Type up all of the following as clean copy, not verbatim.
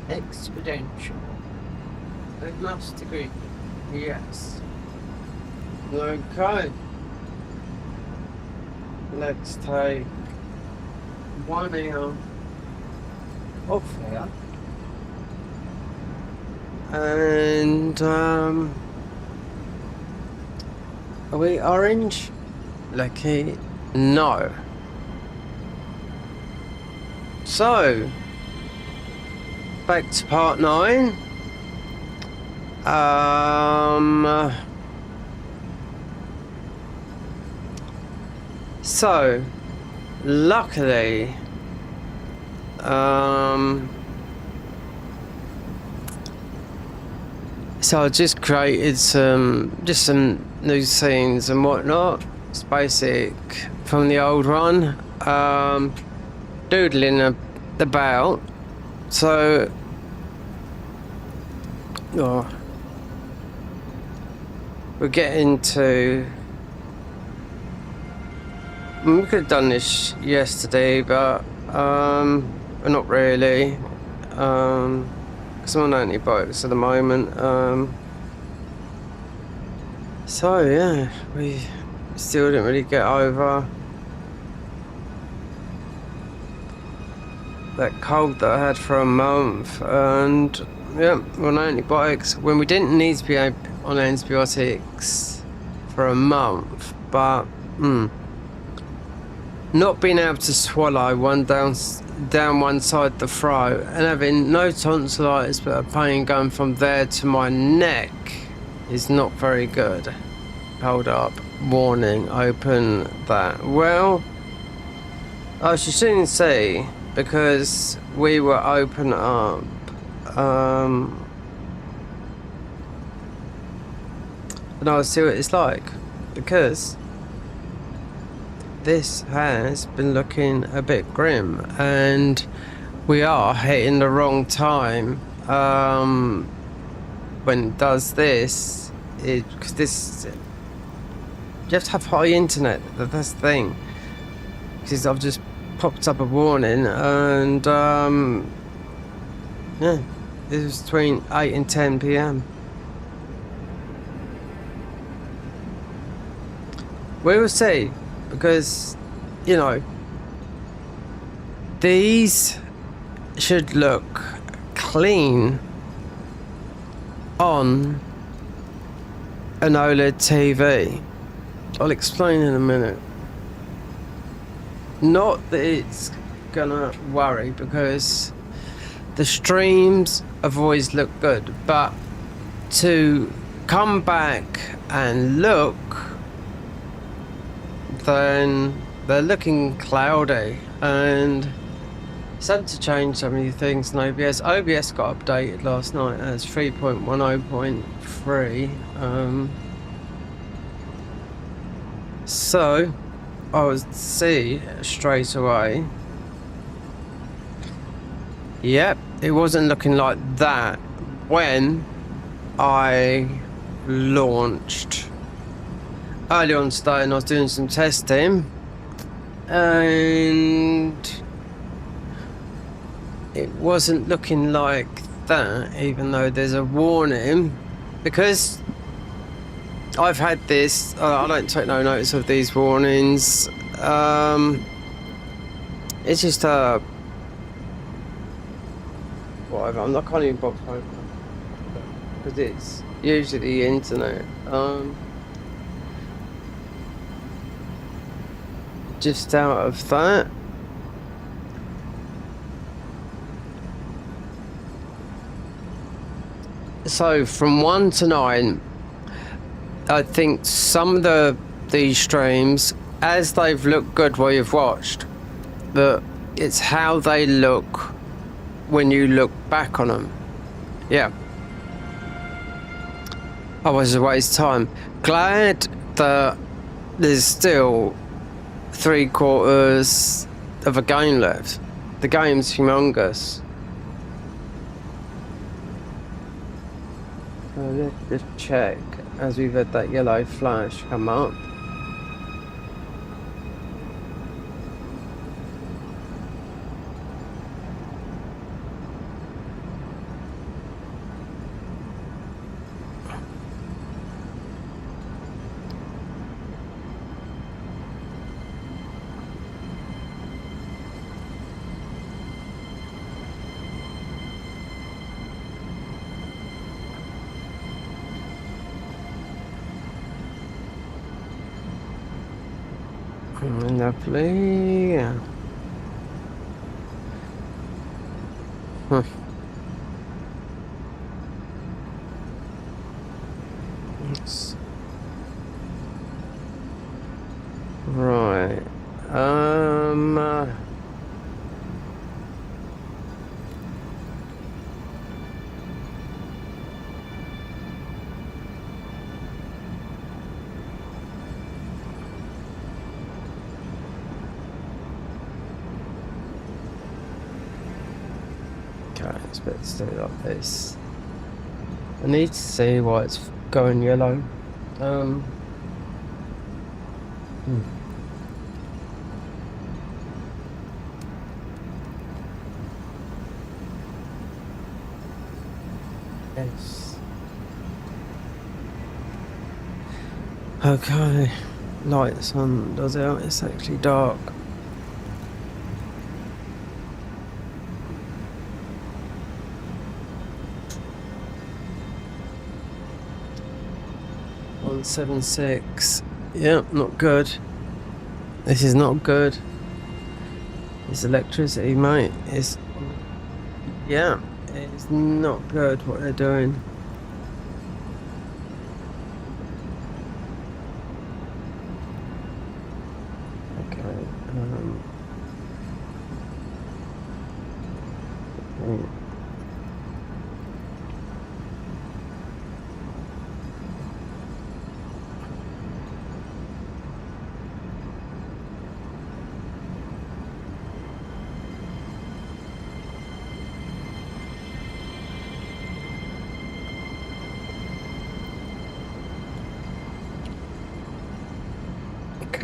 Exponential. I must agree. Yes. Okay. Let's take 1 hour off here. And are we orange? Lucky. No. So back to part 9. So luckily so I just created some new scenes and whatnot. It's basic from the old one, doodling about. So we're getting to. We could have done this yesterday, but not really. Because I'm on antibiotics at the moment. So yeah, we still didn't really get over that cold that I had for a month, and yeah, we're on antibiotics when we didn't need to be on antibiotics for a month, but not being able to swallow down one side of the throat and having no tonsillitis but a pain going from there to my neck is not very good. Hold up, warning, open that. Well, I should soon see, because we will open up and I'll see what it's like, because this has been looking a bit grim and we are hitting the wrong time when it does this, because this, you have to have high internet, that's the thing, because I've just popped up a warning, and yeah, it was between 8 and 10 p.m. We will see, because, you know, these should look clean on an OLED TV. I'll explain in a minute. Not that it's gonna worry, because the streams have always looked good, but to come back and look, then they're looking cloudy, and it's had to change so many things in OBS. OBS got updated last night as 3.10.3. So I would see straight away. Yep, it wasn't looking like that when I launched early on today, and I was doing some testing, and it wasn't looking like that, even though there's a warning, because I've had this, I don't take no notice of these warnings. It's just whatever, I can't even bother open, because it's usually the internet. Just out of that, so from 1 to 9, I think some of these streams, as they've looked good while you've watched, but it's how they look when you look back on them. Yeah, I was a waste of time. Glad that there's still 3/4 of a game left. The game's humongous. So let's just check as we've had that yellow flash come up. Lovely. Yeah. Huh. Yes. Right. Okay, it's better to do it like this. I need to see why it's going yellow. Hmm. Yes. Okay. Lights on, does it? It's actually dark. .176. Yeah, not good. This is not good. This electricity, mate, is... Yeah, it's not good what they're doing. Okay.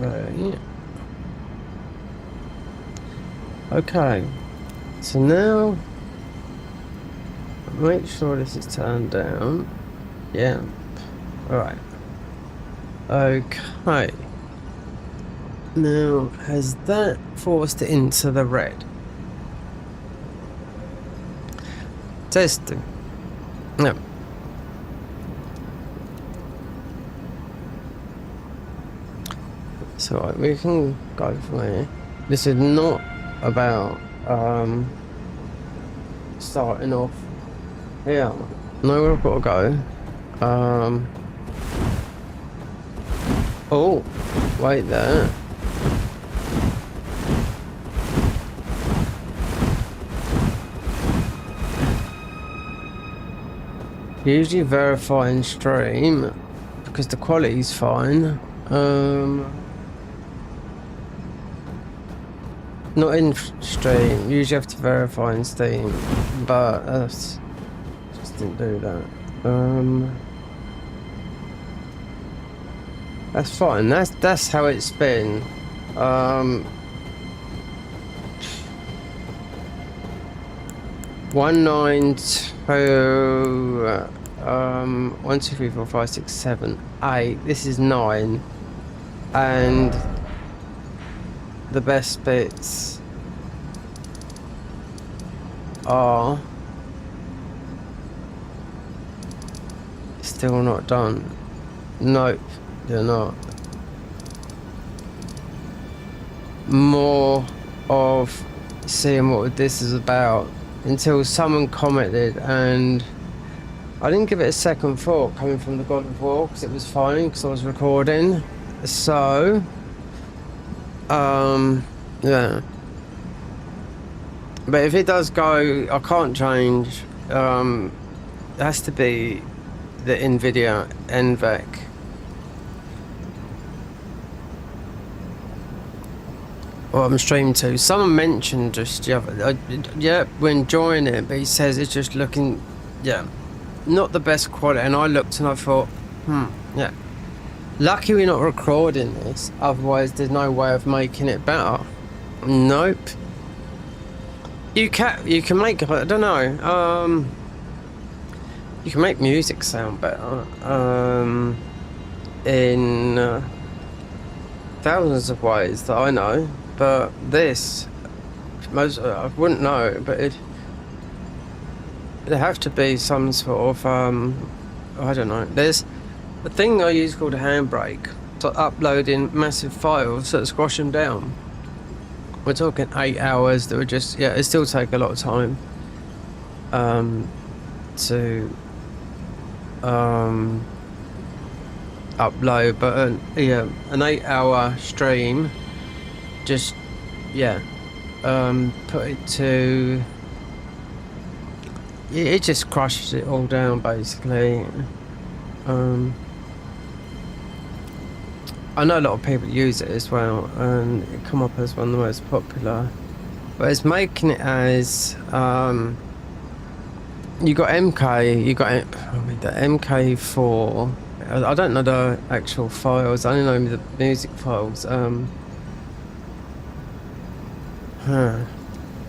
Okay. Okay. So now, make sure this is turned down. Yeah. Alright. Okay. Now, has that forced it into the red? Testing. No. So we can go from here. This is not about starting off here. No, where I've got to go. Oh, wait there. Usually verify in stream because the quality's fine. Not in stream. Usually have to verify in Steam, but just didn't do that. That's fine. That's how it's been. 192. 1, 2, 3, 4, 5, 6, 7, 8. This is 9, and the best bits are still not done. Nope, they're not. More of seeing what this is about until someone commented, and I didn't give it a second thought coming from the God of War because it was fine because I was recording. So yeah, but if it does go, I can't change. It has to be the NVIDIA NVEC. Or I'm streaming to. Someone mentioned just the other, yeah, we're enjoying it, but he says it's just looking, yeah, not the best quality. And I looked and I thought, yeah. Lucky we're not recording this, otherwise there's no way of making it better. Nope. You can make, I don't know, you can make music sound better, in thousands of ways that I know, but this, I wouldn't know, but there have to be some sort of, I don't know, there's a thing I use called a handbrake, uploading massive files that squash them down. We're talking 8 hours that would just, yeah, it still take a lot of time to upload, but yeah, an 8-hour stream, just, yeah, put it to, it just crushes it all down basically. I know a lot of people use it as well, and it come up as one of the most popular. But it's making it as you got MK, you got the MK4. I don't know the actual files. I only know the music files.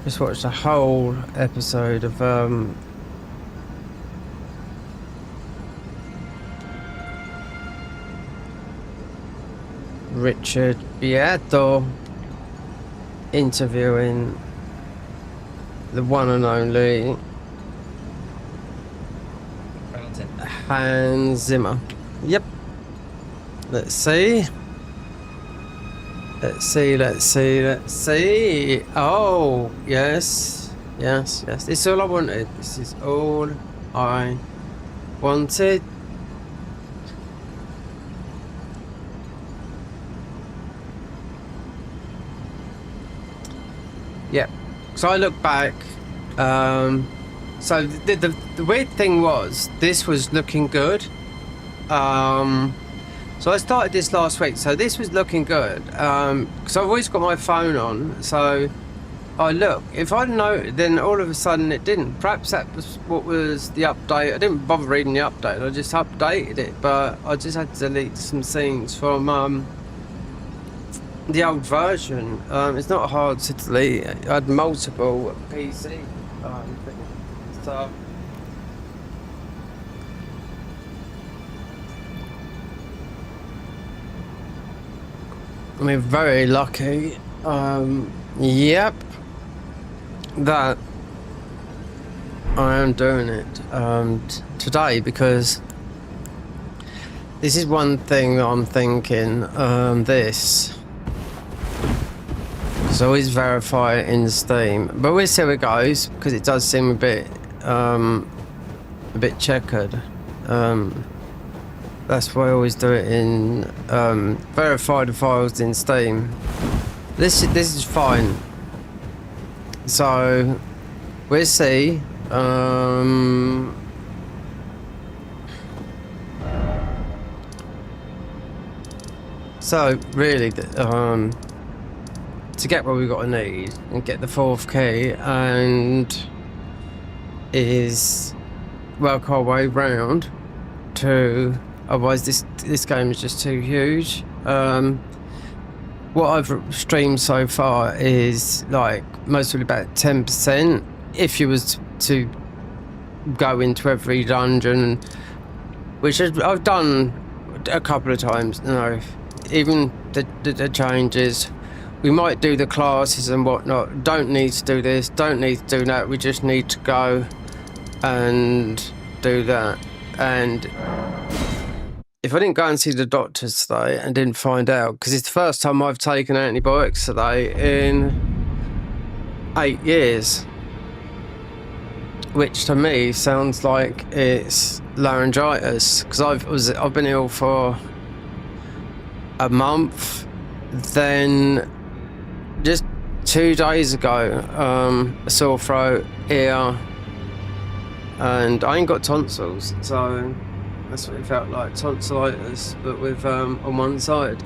Just watched a whole episode of Richard Beato interviewing the one and only Hans Zimmer. Yep. Let's see. Let's see. Oh, yes. This is all I wanted. This is all I wanted. Yep. So I look back. So the weird thing was, this was looking good. So I started this last week. So this was looking good. Because I've always got my phone on. So I look. If I'd noted, then all of a sudden it didn't. Perhaps that was what was the update. I didn't bother reading the update. I just updated it. But I just had to delete some scenes from the old version. It's not hard to delete. I had multiple PC things. So we're very lucky. Yep, that I am doing it today, because this is one thing that I'm thinking. This. So always verify it in Steam, but we'll see how it goes, because it does seem a bit checkered. That's why I always do it in verify the files in Steam. This is fine. So we'll see. So really, to get what we got to need and get the 4th key, and is work our way round to, otherwise this game is just too huge. What I've streamed so far is like mostly about 10%. If you was to go into every dungeon, which I've done a couple of times, you know, even the changes. We might do the classes and whatnot. Don't need to do this, don't need to do that. We just need to go and do that. And if I didn't go and see the doctors today and didn't find out, because it's the first time I've taken antibiotics today in 8 years, which to me sounds like it's laryngitis, because I've been ill for a month. Then just 2 days ago, a sore throat, ear, and I ain't got tonsils, so that's what it felt like, tonsillitis, but with on one side.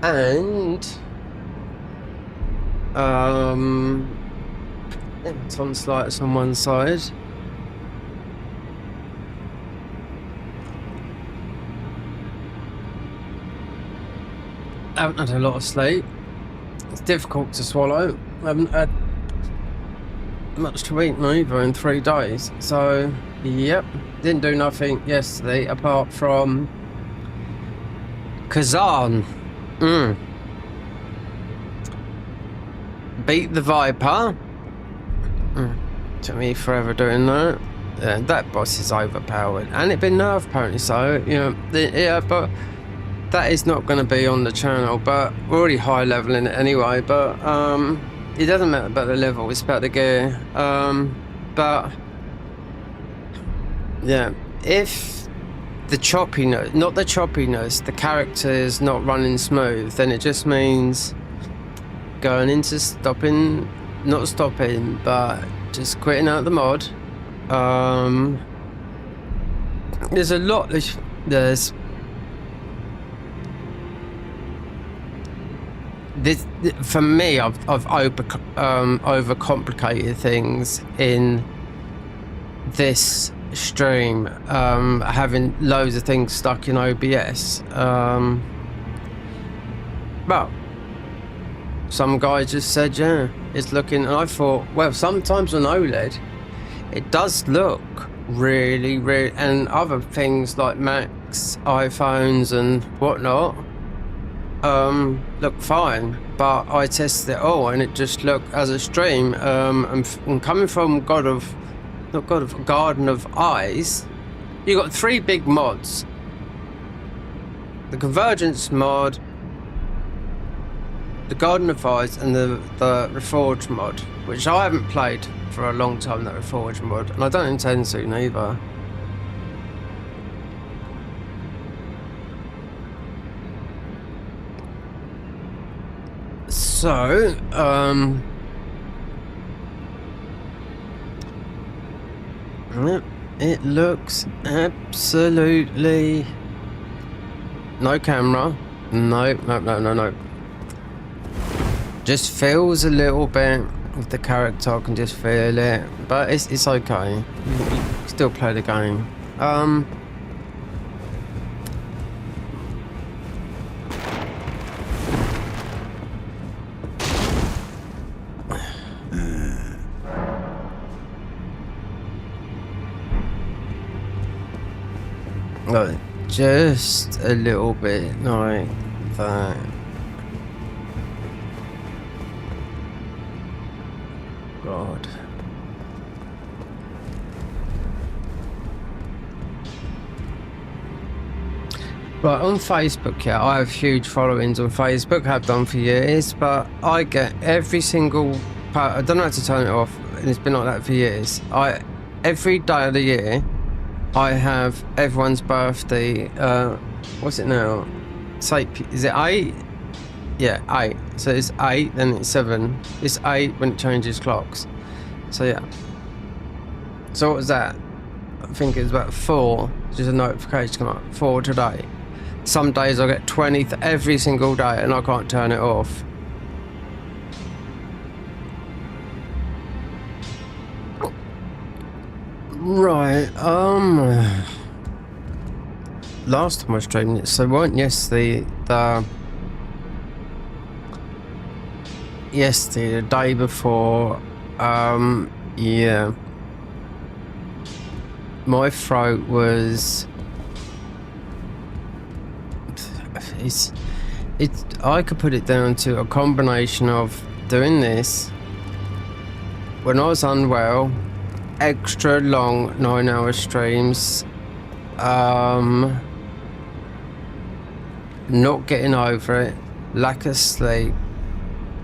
And tonsillitis on one side. I haven't had a lot of sleep. It's difficult to swallow. I haven't had much to eat neither in 3 days. So, yep, didn't do nothing yesterday apart from Kazan. Beat the Viper. Took me forever doing that. That boss is overpowered, and it been nerfed apparently. So yeah, but that is not going to be on the channel. But we're already high leveling it anyway. But it doesn't matter about the level; it's about the gear. But yeah, if the choppiness, not the choppiness, the character is not running smooth, then it just means going into not stopping, but just quitting out the mod. There's a lot. There's this for me. I've overcomplicated things in this stream, having loads of things stuck in OBS. But some guy just said, yeah, it's looking, and I thought, well, sometimes on OLED it does look really, and other things like Macs, iPhones and whatnot look fine, but I tested it all and it just looked, as a stream, and coming from Garden of Eyes, you got 3 big mods: the Convergence mod, the Garden of Eyes, and the Reforged mod, which I haven't played for a long time, that Reforged mod, and I don't intend to neither. So, it looks absolutely... No camera. No. Just feels a little bit with the character, I can just feel it. But it's okay. You can still play the game. Just a little bit like that. God. Right, on Facebook, yeah, I have huge followings on Facebook, have done for years, but I get every single part, I don't know how to turn it off, and it's been like that for years. Every day of the year, I have everyone's birthday. What's it now? Is it 8? Yeah, 8. So it's 8, then it's 7. It's 8 when it changes clocks. So yeah. So what was that? I think it was about 4. Just a notification come up. 4 today. Some days I get 20 every single day, and I can't turn it off. Right, last time I streamed it, so weren't yesterday, the day before, yeah, my throat was, I could put it down to a combination of doing this when I was unwell, extra long 9-hour streams, not getting over it, lack of sleep,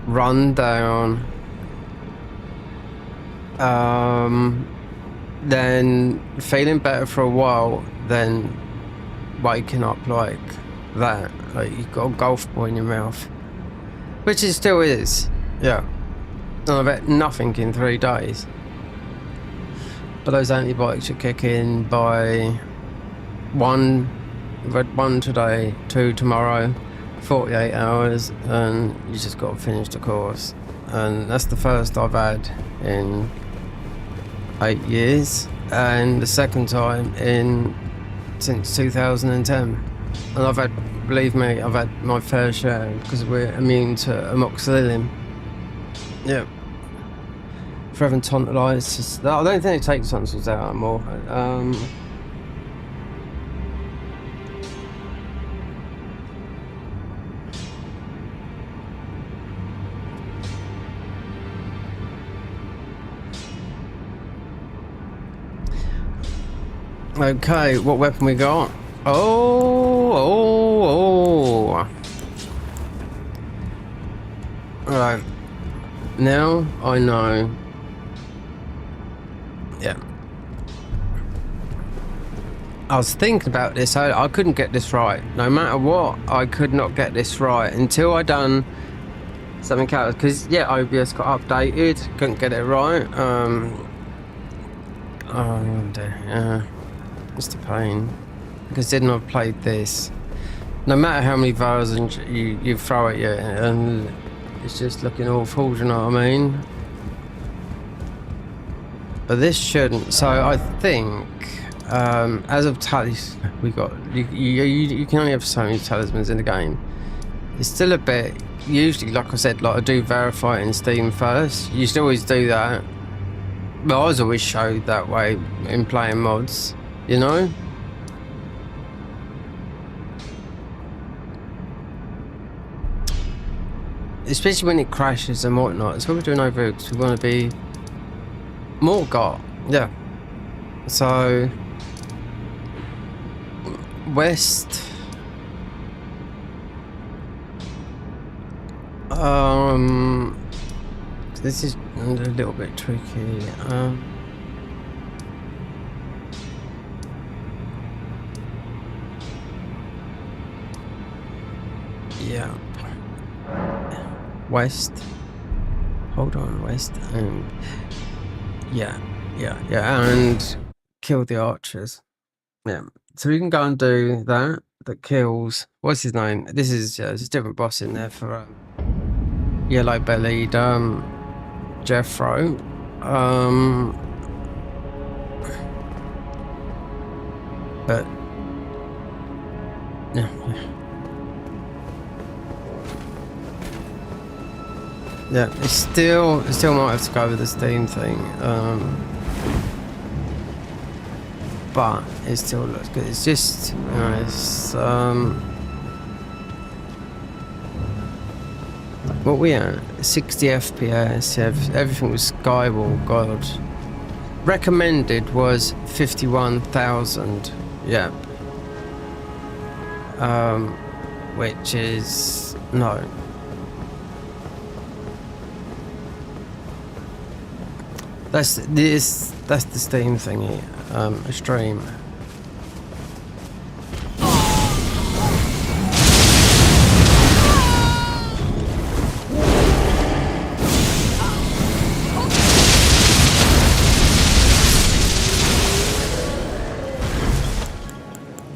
run down, then feeling better for a while, then waking up like that, like you've got a golf ball in your mouth, which it still is, yeah. And I've had nothing in 3 days. But those antibiotics should kick in by 1. I've had 1 today, 2 tomorrow, 48 hours, and you just got to finish the course. And that's the first I've had in 8 years, and the second time since 2010. And I've had, believe me, I've had my fair share because we're immune to amoxicillin. Yeah. For having tonsillitis, I don't think they take tonsils out anymore. Okay, what weapon we got? Oh. Right. Now I know. Yeah. I was thinking about this. I couldn't get this right. No matter what, I could not get this right until I done something else. Because yeah, OBS got updated. Couldn't get it right. Oh dear. Yeah. It's a pain. Because didn't I played this? No matter how many versions you throw at you, and it's just looking awful. Do you know what I mean? But this shouldn't. So I think. As of tallies, we got you can only have so many talismans in the game. It's still a bit. Usually, like I said, like I do verify it in Steam first. You should always do that. But I was always showed that way in playing mods. You know. Especially when it crashes and whatnot. It's what we're doing over here because we want to be more got. Yeah. So. West. This is a little bit tricky. Yeah. West. Hold on, west and yeah, and kill the archers. Yeah. So we can go and do that. That kills. What's his name? This is there's a different boss in there for yellow bellied Jeffro. But yeah, it still might have to go with the Steam thing. But it still looks good. It's just, it's, what we at? 60 FPS, everything was Skywall, God. Recommended was 51,000, yeah. Which is, no. That's the Steam thingy. A stream.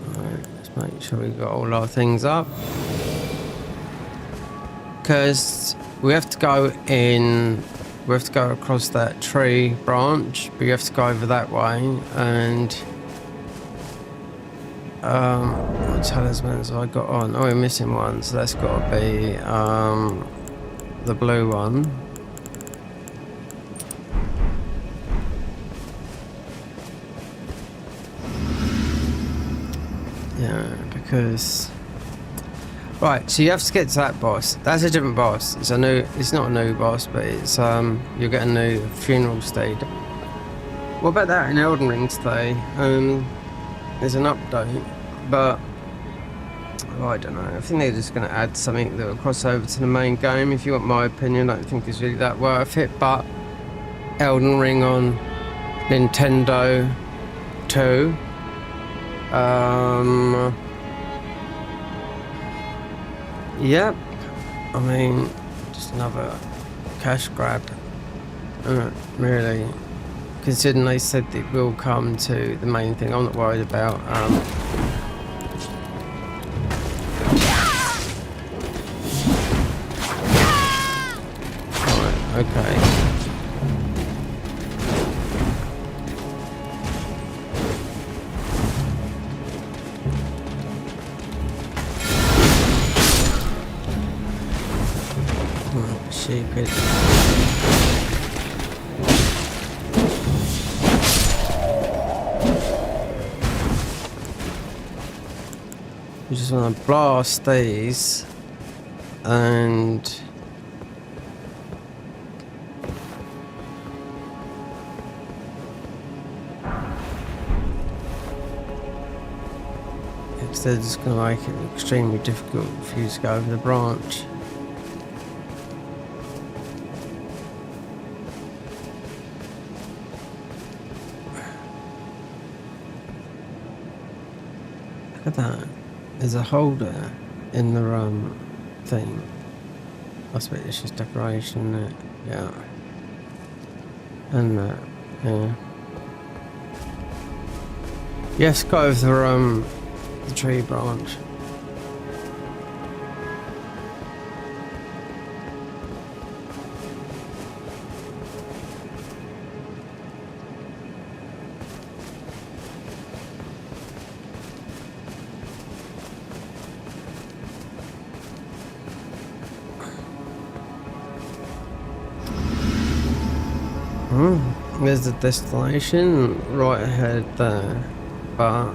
Alright, let's make sure we got all our things up. Because we have to go in. We have to go across that tree branch, but you have to go over that way, and what talismans have I got on? Oh, we're missing one, so that's got to be the blue one. Yeah, because right, so you have to get to that boss. That's a different boss. It's not a new boss, but it's you'll get a new funeral steed. What about that in Elden Ring today? There's an update, but I don't know. I think they're just going to add something that will cross over to the main game. If you want my opinion, I don't think it's really that worth it. But Elden Ring on Nintendo 2. Yep, I mean, just another cash grab, really, considering they said it will come to the main thing. I'm not worried about, alright, okay. Stupid. We just want to blast these and because they're just going to make it extremely difficult for you to go over the branch. Look at that. There's a holder in the thing. I suppose it's just decoration, isn't it? Yeah. And that, yeah. Yes, go over the tree branch. There's the destination right ahead there, but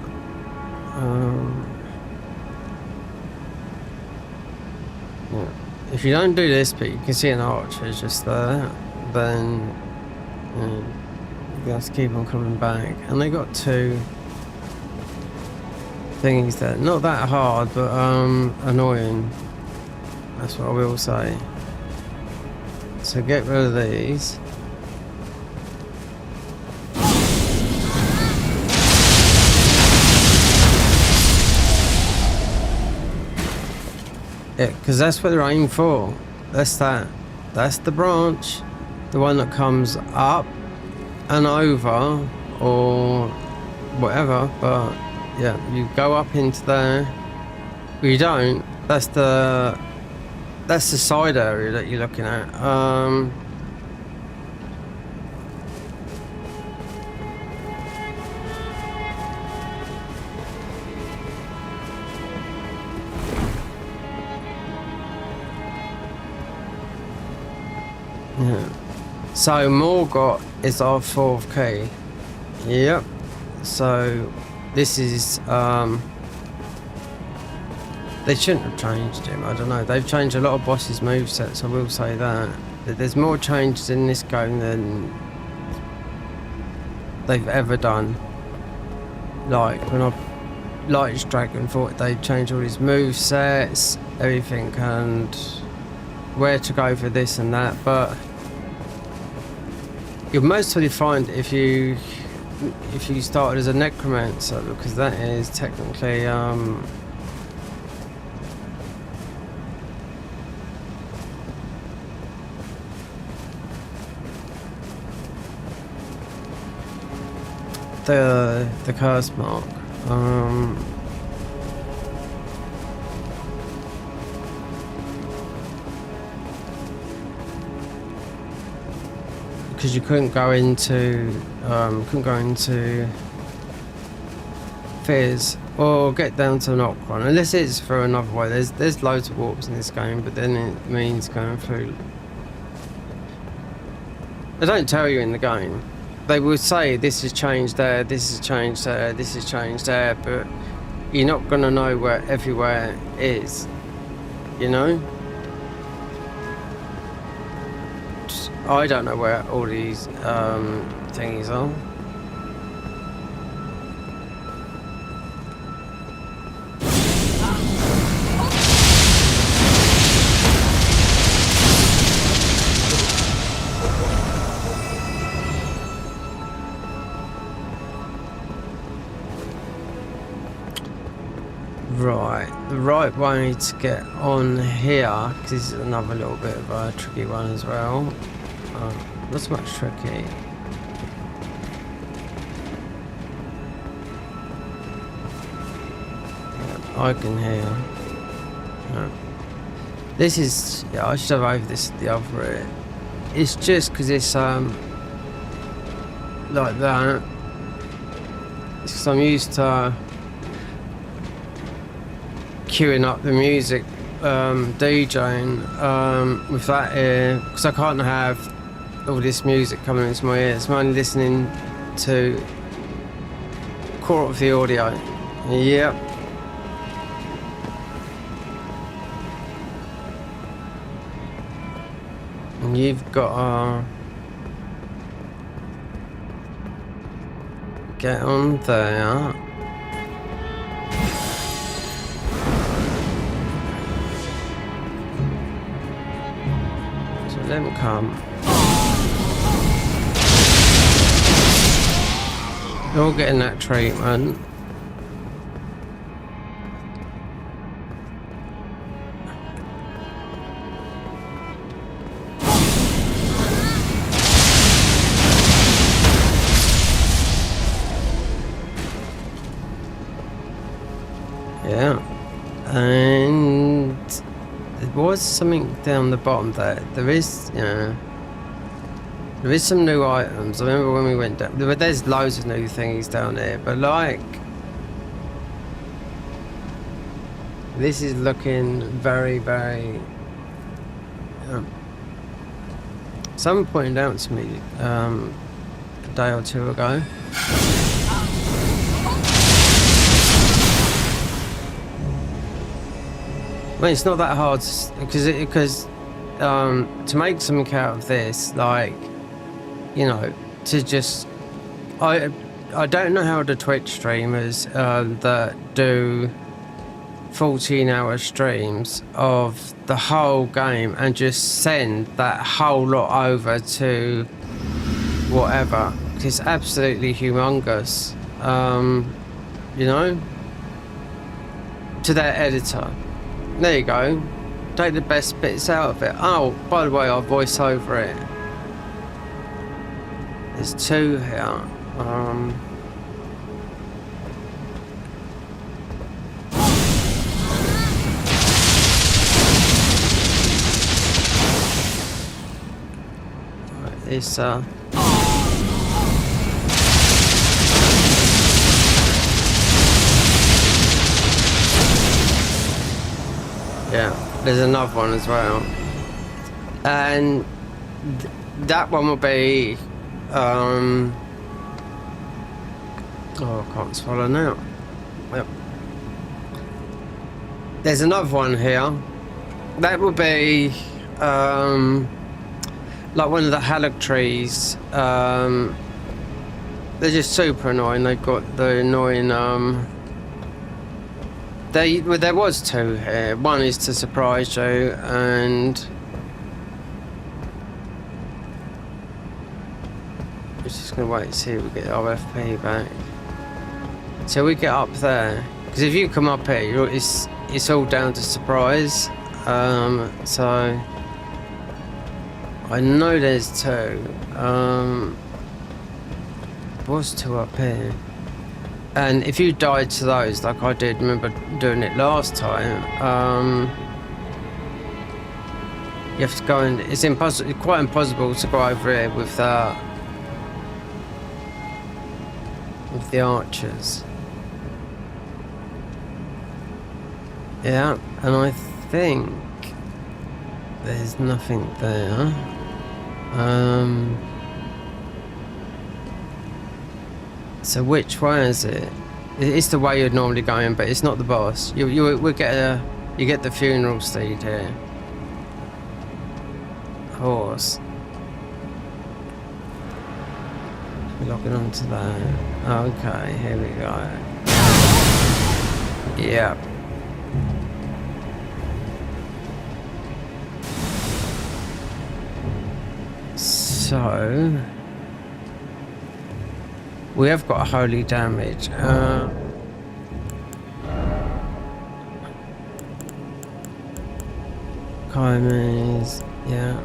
yeah. If you don't do this bit, you can see an archer just there, then you have to keep on coming back. And they got two things that not that hard, but annoying. That's what I will say. So get rid of these. Yeah, because that's what they're aiming for. That's that. That's the branch. The one that comes up and over or whatever. But yeah, you go up into there. Well, you don't. That's the side area that you're looking at. Yeah. So Morgott is our fourth key. Yep. So this is they shouldn't have changed him. I don't know. They've changed a lot of bosses' movesets. I will say that. There's more changes in this game than they've ever done. Like when I Light's Dragon thought they'd change all his movesets, everything, and where to go for this and that, but you'll mostly find if you started as a necromancer, because that is technically the curse mark. Because you couldn't go into Fizz or get down to Nocron, and this is through another way. There's loads of warps in this game, but then it means going through. They don't tell you in the game. They will say this has changed there, this has changed there, this has changed there, but you're not gonna know where everywhere is, you know? I don't know where all these thingies are. Right, the right way to get on here, because this is another little bit of a tricky one as well. Not so much tricky. Yeah, I can hear. No. This is, yeah, I should have over this the other bit. It's just because it's like that. It's because I'm used to queuing up the music, DJing with that ear, because I can't have all this music coming into my ears. I'm only listening to core of the audio. Yep. And you've got get on there. them come. They're all getting that treatment. Yeah, and there was something down the bottom there. There is, yeah. There is some new items. I remember when we went down, there's loads of new things down there, but like, this is looking very, very, someone pointed out to me a day or two ago. Well, it's not that hard because to make something out of this, like, you know, to just I don't know how the Twitch streamers that do 14-hour streams of the whole game and just send that whole lot over to whatever. It's absolutely humongous, you know, to their editor. There you go. Take the best bits out of it. Oh, by the way, I'll voice over it. There's two here. Right, this yeah, there's another one as well, and that one will be oh, I can't swallow now. Yep. There's another one here that will be like one of the hallock trees. They're just super annoying. They've got the annoying well, there was two here. One is to surprise you, and we're just gonna wait and see if we get our FP back. So we get up there, because if you come up here, it's all down to surprise. So I know there's two. There was two up here. And if you died to those, like I did, remember doing it last time, you have to go and it's impossible. It's quite impossible to go over here with the archers. Yeah, and I think there's nothing there. So which way is it? It's the way you'd normally go in, but it's not the boss. You get the funeral steed here. Horse. We're locking onto that. Okay, here we go. Yeah. So we have got a holy damage. Chimes, yeah.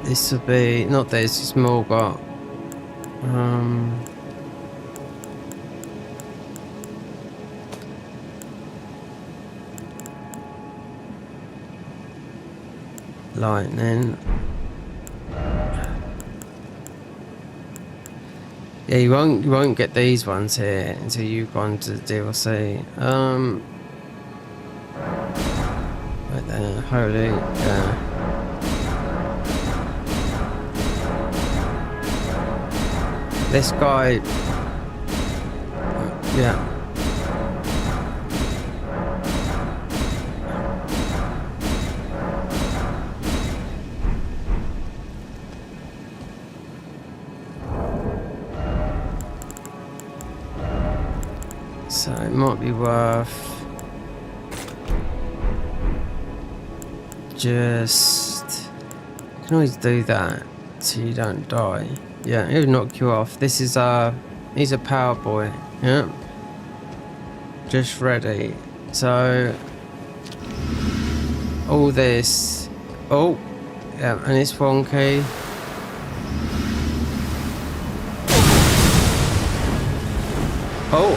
This will be not this. It's more got. Lightning. Yeah, you won't get these ones here until you've gone to the DLC. Right there, holy, yeah. This guy, yeah. So it might be worth just can always do that so you don't die. Yeah, it'll knock you off. This is he's a power boy. Yeah, just ready. So all this. Oh, yeah, and it's wonky. Oh,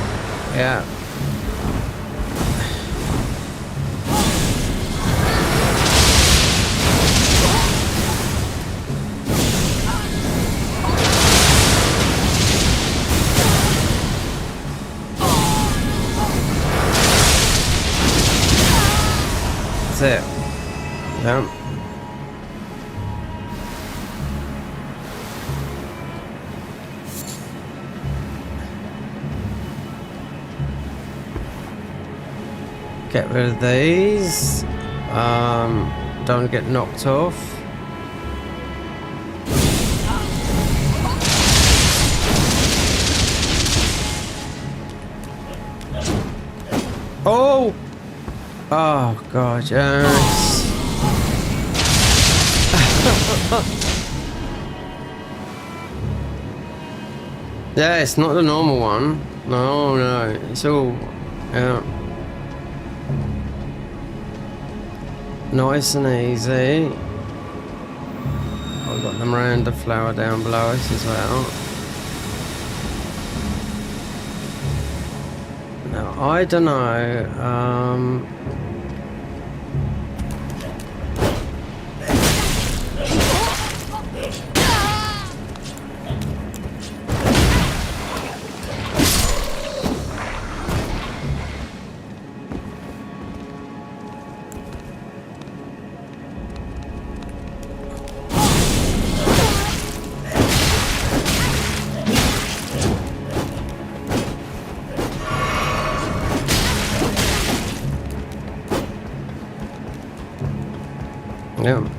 yeah. That's it. Yeah. Get rid of these. Don't get knocked off. Oh! Oh god, yes. Yeah, it's not the normal one. No, it's all, yeah. Nice and easy. I've got the Miranda flower down below us as well. Now, I don't know, yeah.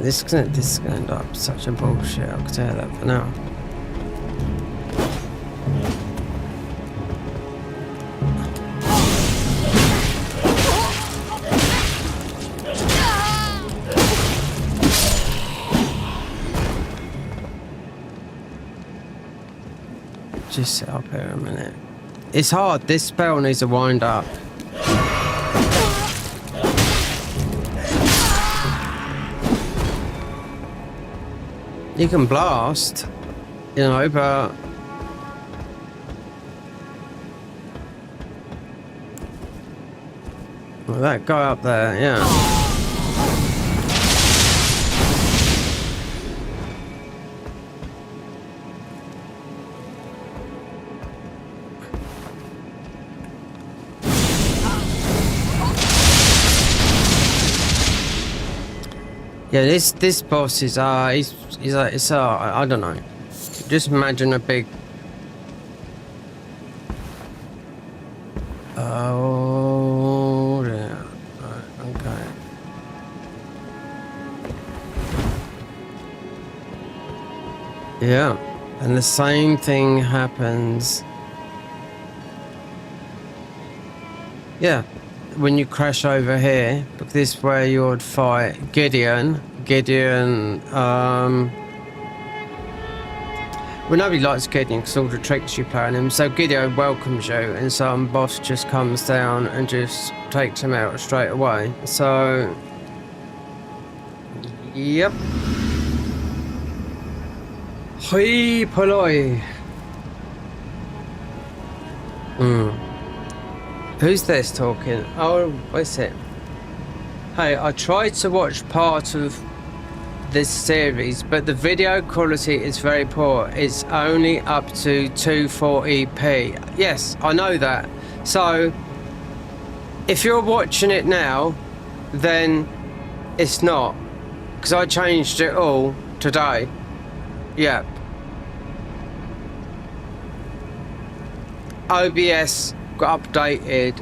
This is gonna end up such a bullshit, I can tell that for now. Just sit up here a minute. It's hard, this spell needs a wind up. You can blast, you know, but well, that guy up there, yeah. Yeah, this boss is he's like, it's I don't know. Just imagine a big. Oh yeah. Right, okay. Yeah, and the same thing happens. Yeah. When you crash over here, but this is where you would fight Gideon, well, nobody likes Gideon because all the tricks you play on him, so Gideon welcomes you and some boss just comes down and just takes him out straight away. So yep. Hoi polloi. Who's this talking? Oh, what's it? Hey, I tried to watch part of this series, but the video quality is very poor. It's only up to 240p. Yes, I know that. So, if you're watching it now, then it's not. Because I changed it all today. Yep. OBS got updated.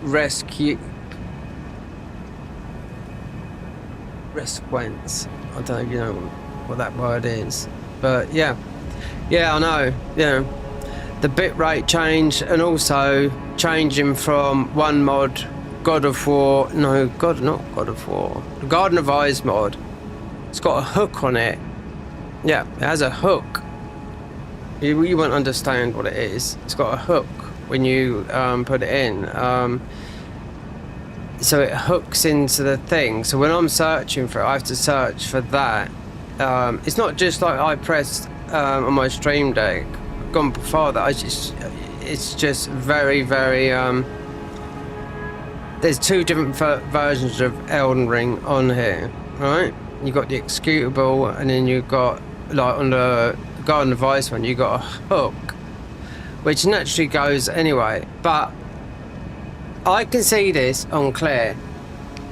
Resquence. I don't know if you know what that word is, but yeah. Yeah, I know. Yeah, the bitrate change, and also changing from one mod, God of War. No, not God of War. The Garden of Eyes mod. It's got a hook on it. Yeah, it has a hook. You won't understand what it is. It's got a hook when you put it in. So it hooks into the thing. So when I'm searching for it, I have to search for that. It's not just like I pressed on my stream deck. Gone before that. It's just very, very. There's two different versions of Elden Ring on here, right? You got the executable, and then you got like on the Garden of Ice one, you got a hook, which naturally goes anyway. But I can see this on Claire,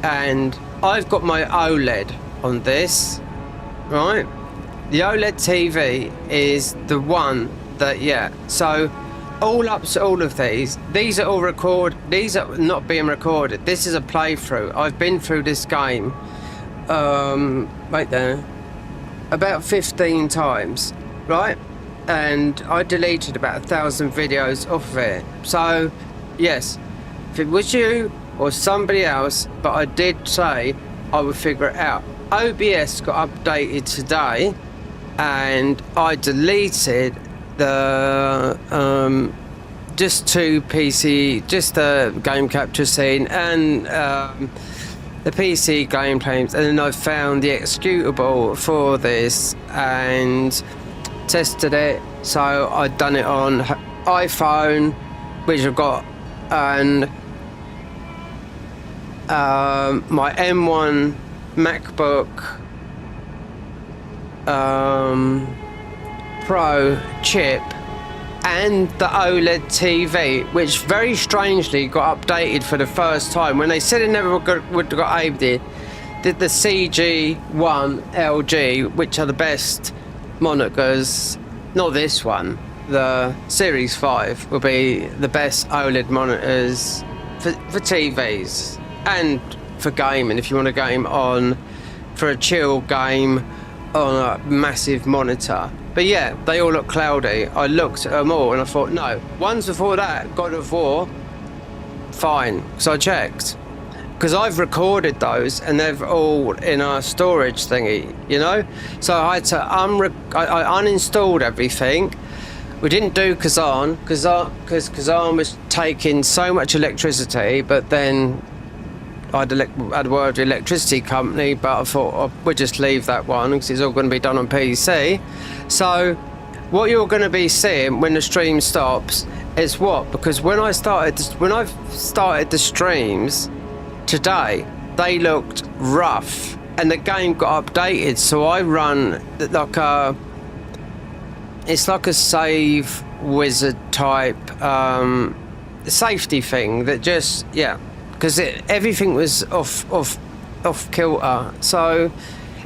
and I've got my OLED on this, right? The OLED TV is the one that, yeah. So all of these are all these are not being recorded. This is a playthrough. I've been through this game, right there, about 15 times, right? And I deleted about 1,000 videos off of it. So, yes, if it was you or somebody else, but I did say I would figure it out. OBS got updated today, and I deleted the just two PC, just the game capture scene and the PC gameplays, and then I found the executable for this and tested it. So I'd done it on iPhone, which I've got, and my M1 MacBook Pro chip, and the OLED TV, which very strangely got updated for the first time. When they said it never would have got updated, did the CG1 LG, which are the best monitors, not this one, the Series 5 will be the best OLED monitors for TVs and for gaming, if you want to game on for a chill game on a massive monitor. But yeah, they all look cloudy. I looked at them all and I thought, no, ones before that, God of War, fine. So I checked, because I've recorded those and they're all in a storage thingy, you know. So I had to I uninstalled everything. We didn't do Kazan because Kazan was taking so much electricity, but then I had a word with the electricity company, but I thought we'll just leave that one because it's all going to be done on PC. So what you're going to be seeing when the stream stops is what? Because when I started the streams today, they looked rough and the game got updated. So I run like it's like a save wizard type safety thing that just, yeah, because everything was off kilter. So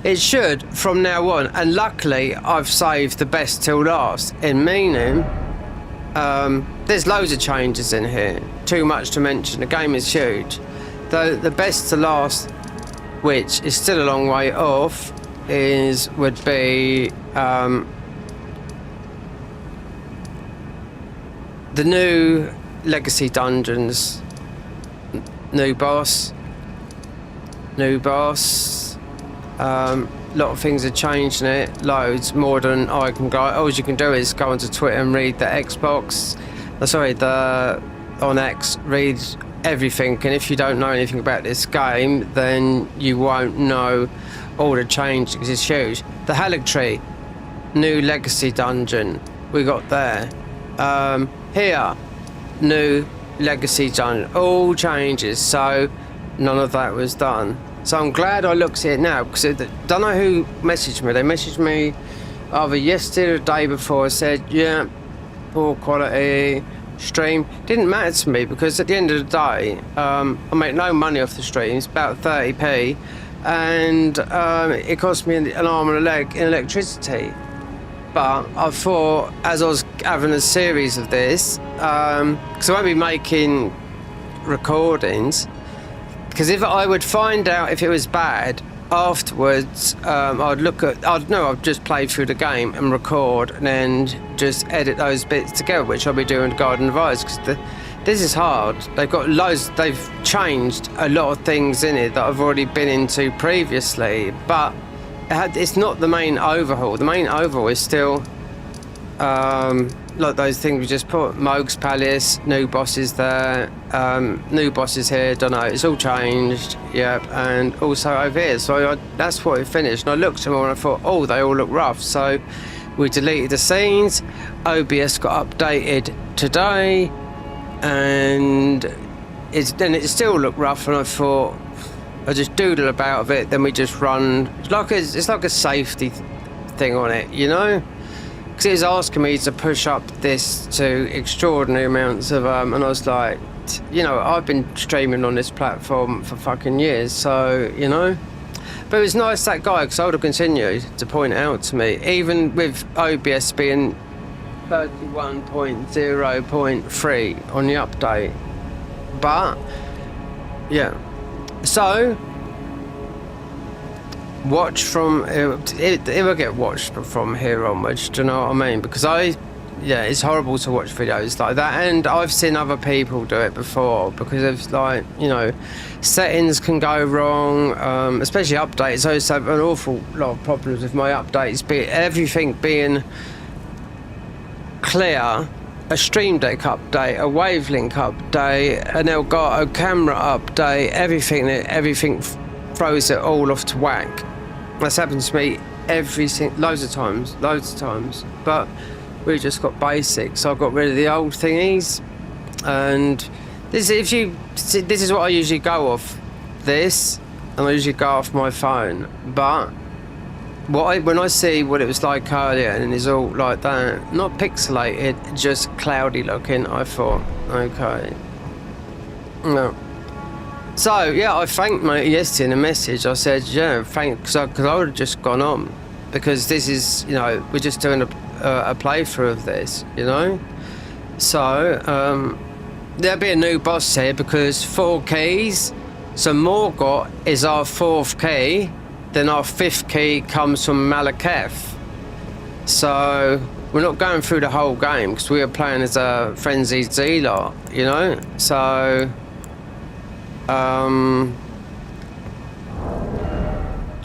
it should from now on, and luckily I've saved the best till last, in meaning there's loads of changes in here, too much to mention. The game is huge. The best to last, which is still a long way off, would be the new legacy dungeons. New boss. Lot of things are changing it, loads more than I can go. All you can do is go onto Twitter and read the Xbox, on X, read everything, and if you don't know anything about this game, then you won't know all the changes, because it's huge. The Haligtree, new legacy dungeon, we got there. Here, new legacy dungeon, all changes, so none of that was done. So I'm glad I looked at it now, because I don't know who messaged me. They messaged me either yesterday or the day before. I said, yeah, poor quality stream. Didn't matter to me, because at the end of the day, I make no money off the streams, about 30p, and it cost me an arm and a leg in electricity. But I thought, as I was having a series of this, because I won't be making recordings, because if I would find out if it was bad afterwards, I'd just play through the game and record and then just edit those bits together, which I'll be doing Garden of Ice, because this is hard. They've changed a lot of things in it that I've already been into previously, but it's not the main overhaul. The main overhaul is still like those things we just put. Moog's Palace, new bosses there, new bosses here, don't know, it's all changed, yep, and also over here. So that's what it finished, and I looked at them all and I thought, oh, they all look rough. So we deleted the scenes, OBS got updated today, and it still looked rough, and I thought, I just doodle about it, then we just run, it's like a safety thing on it, you know? Because it was asking me to push up this to extraordinary amounts of, and I was like, you know, I've been streaming on this platform for fucking years, so, you know. But it was nice, that guy, because I would have continued to point out to me, even with OBS being 31.0.3 on the update. But, yeah. So, watch from it will get watched from here onwards, do you know what I mean? Because it's horrible to watch videos like that, and I've seen other people do it before, because of, like, you know, settings can go wrong, especially updates. I used to have an awful lot of problems with my updates, everything being clear, a Stream Deck update, a Wavelink update, an Elgato camera update, everything throws it all off to whack. That's happened to me loads of times. But we just got basics. So I got rid of the old thingies, and this is what I usually go off. And I usually go off my phone. But when I see what it was like earlier, and it's all like that, not pixelated, just cloudy looking, I thought, okay, no. So, yeah, I thanked my yesterday in a message. I said, yeah, because I would have just gone on. Because this is, you know, we're just doing a playthrough of this, you know? So, there'll be a new boss here, because 4 keys. So Morgott is our 4th key. Then our 5th key comes from Malekith. So, we're not going through the whole game, because we are playing as a Frenzied Zealot, you know? So,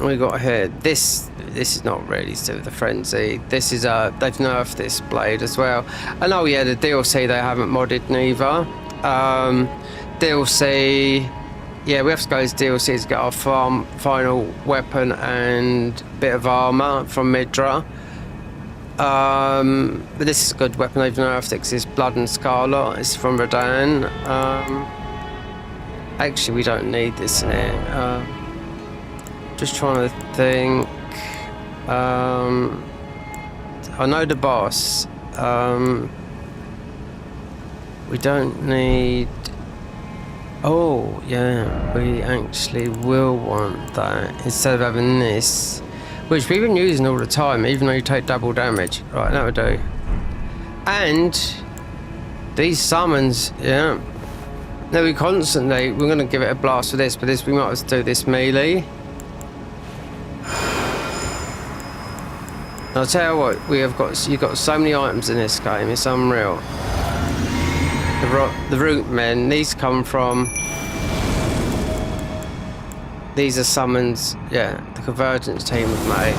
we got here, this is not really to do with the frenzy. This is they've nerfed this blade as well. And oh yeah, the DLC they haven't modded neither. DLC, yeah, we have to go as DLC to get our final weapon and bit of armor from Midra. But this is a good weapon they've nerfed it, because it's Blood and Scarlet. It's from Radan. Actually, we don't need this in here. Just trying to think. I know the boss. We don't need. Oh, yeah, we actually will want that instead of having this, which we've been using all the time, even though you take double damage. Right, that would do. And these summons, yeah. Now we're going to give it a blast for this, but we might as well do this melee. I'll tell you what, you've got so many items in this game, it's unreal. The root men, these come from, these are summons, yeah, the Convergence team have made.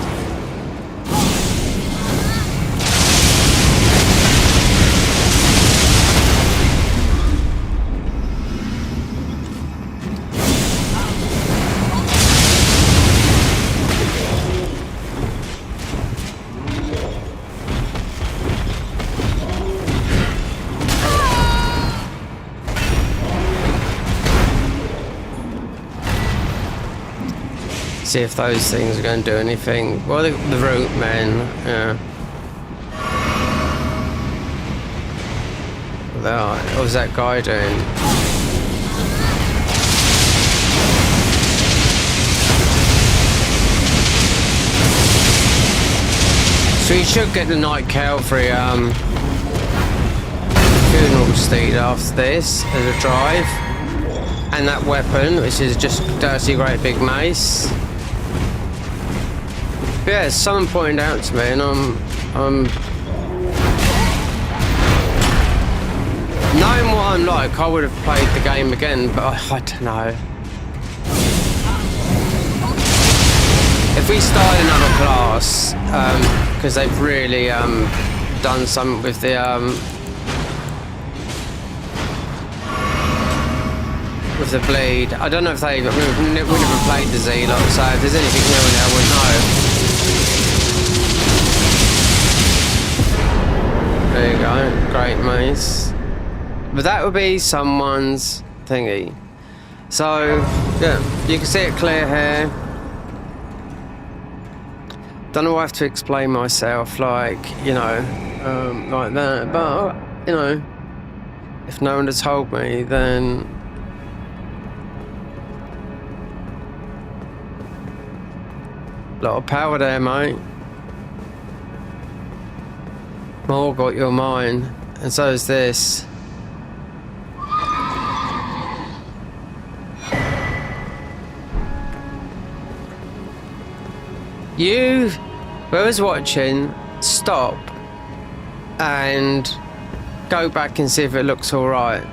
See if those things are going to do anything. Well, the root men, yeah. What was that guy doing? So you should get the Night Calvary funeral steed after this as a drive. And that weapon, which is just dirty great big mace. Yeah, someone pointed out to me, and I'm knowing what I'm like, I would have played the game again, but I don't know. If we start another class, because they've really done something with the bleed. I don't know if we never played the Zealot, so if there's anything new in there, I wouldn't know. There you go, great mace. But that would be someone's thingy. So, yeah, you can see it clear here. Don't know, I have to explain myself like, you know, like that. But, you know, if no one had told me, then... a lot of power there, mate. More got your mind, and so is this. You, whoever's watching, stop and go back and see if it looks alright.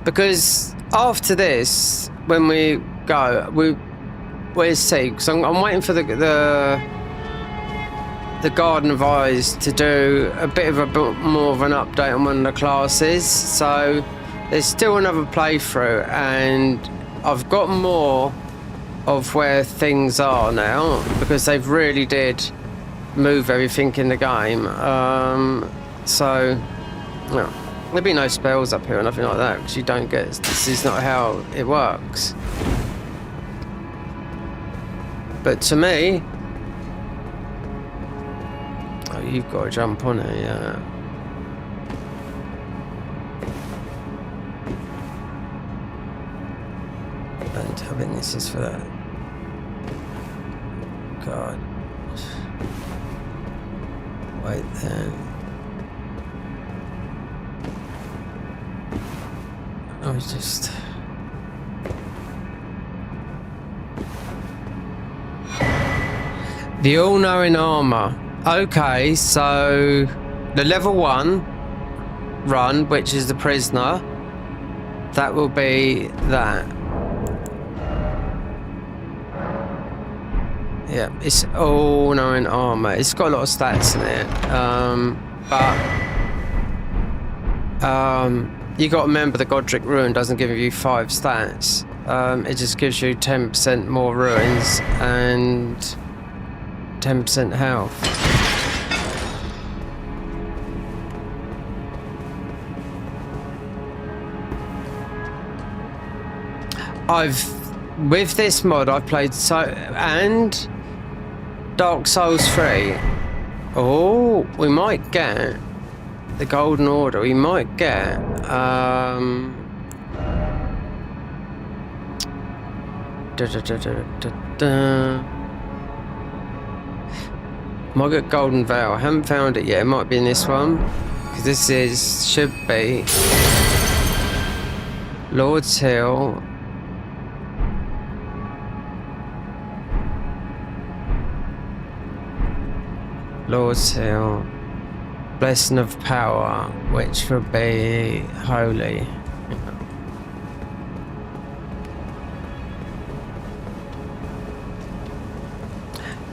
Because after this, when we go, we'll see. Because I'm waiting for the Garden of Eyes to do a bit more of an update on one of the classes. So there's still another playthrough, and I've got more of where things are now, because they've really did move everything in the game. So, no, there'll be no spells up here or nothing like that, because you don't get, this is not how it works. But to me, oh, you've got to jump on it, yeah. And I think this is for that. God. Wait then. I was just... the all-knowing armor. Okay, so the level 1 run, which is the prisoner, that will be that. Yeah, it's all-knowing armor. It's got a lot of stats in it, but you got to remember the Godric Ruin doesn't give you 5 stats. It just gives you 10% more ruins and 10% health. With this mod, I've played and Dark Souls 3. Oh, we might get the Golden Order. We might get might get Golden Veil. I haven't found it yet. It might be in this one, because this should be Lord's Hill. Lord's Hill, Blessing of Power, which would be Holy.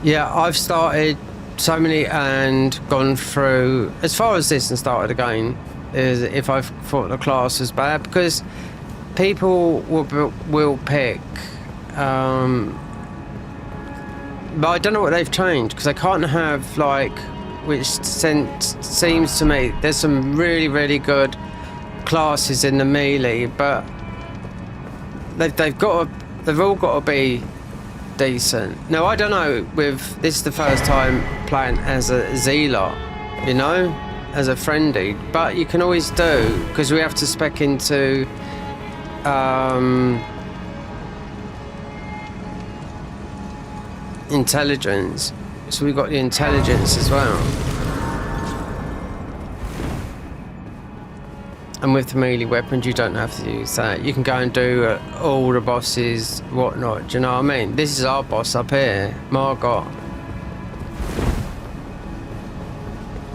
Yeah, I've started so many and gone through as far as this and started again. Is if I've thought the class was bad, because people will pick. But I don't know what they've changed, because I can't have, like, which seems to me there's some really, really good classes in the melee, but they've all got to be decent. Now I don't know, with this is the first time playing as a Zealot, you know, as a friendly, but you can always do, because we have to spec into intelligence, so we've got the intelligence as well, and with the melee weapons you don't have to use that. You can go and do all the bosses, whatnot, do you know what I mean? This is our boss up here, Margot.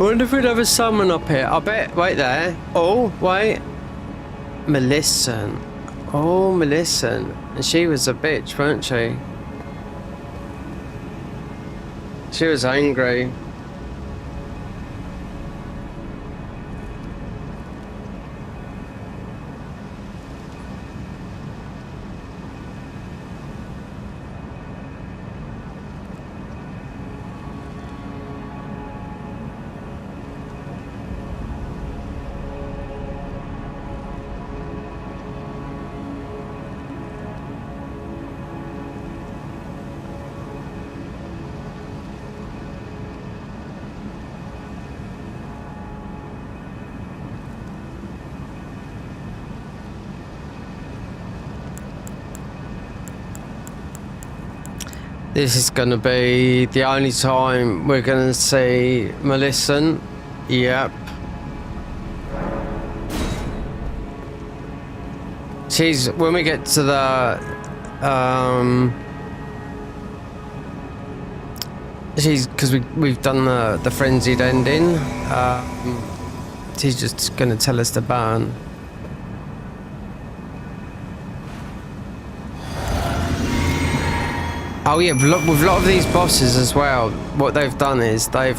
wonder if we'd have a summon up here. I bet. Wait there. Oh, wait. Millicent. Oh, Millicent. And she was a bitch, weren't she? She was angry. This is going to be the only time we're going to see Millicent. Yep. She's, when we get to the, she's, because we've done the frenzied ending, she's just going to tell us to burn. Oh yeah, with a lot of these bosses as well, what they've done is they've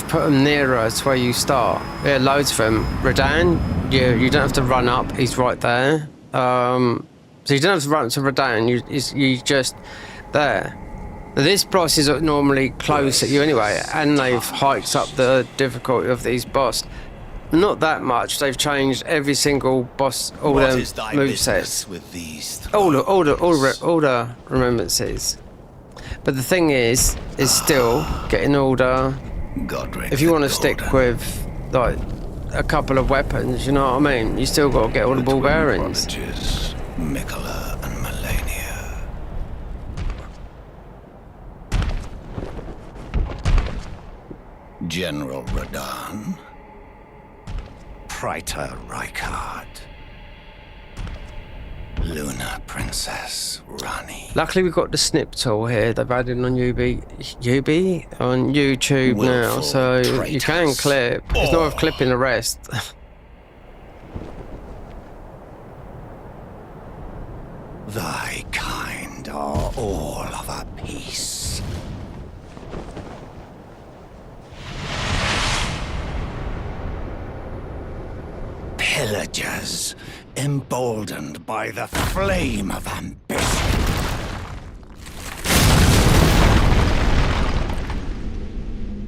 put them nearer to where you start. Yeah, loads of them. Radahn, you don't have to run up; he's right there. So you don't have to run up to Radahn. You just there. Now, this boss is normally close at you anyway, and they've hiked up the difficulty of these boss. Not that much. They've changed every single boss, all the movesets, all the remembrances. But the thing is still getting all the. If you want to stick with like a couple of weapons, you know what I mean. You still got to get all the ball bearings. Mikola and Melania. General Radahn. Praetor Rykard. Lunar Princess Rani. Luckily we've got the snip tool here. They've added on on YouTube now, so you can clip. It's not worth clipping the rest. Thy kind are all of a piece. Pillagers, emboldened by the flame of ambition.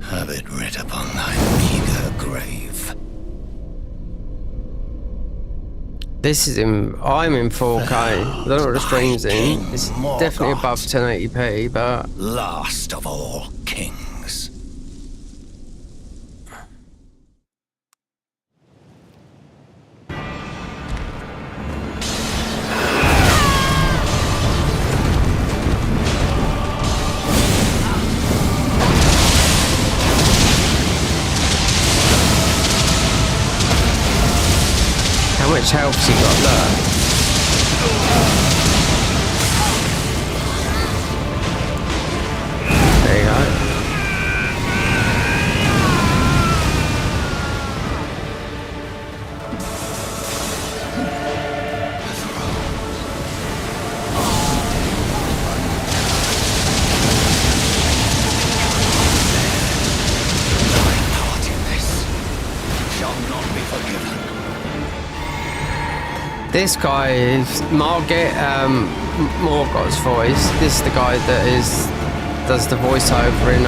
Have it writ upon thy meager grave. This is I'm in 4K. I don't know what the stream's in. It's definitely above 1080p, but last of all kings. how much health's he got there? There you go. This guy is Morgoth's voice. This is the guy that does the voiceover in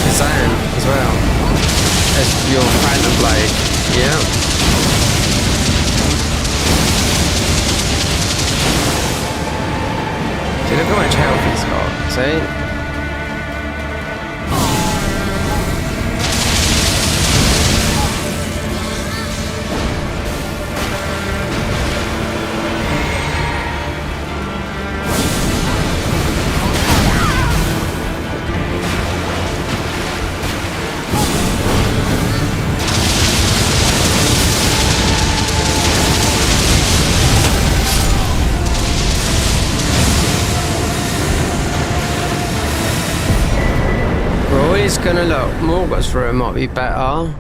Kazan as well as your Phantom Blade. Yeah. See, look how much health he's got. See. is gonna look. Morgoth's room might be better.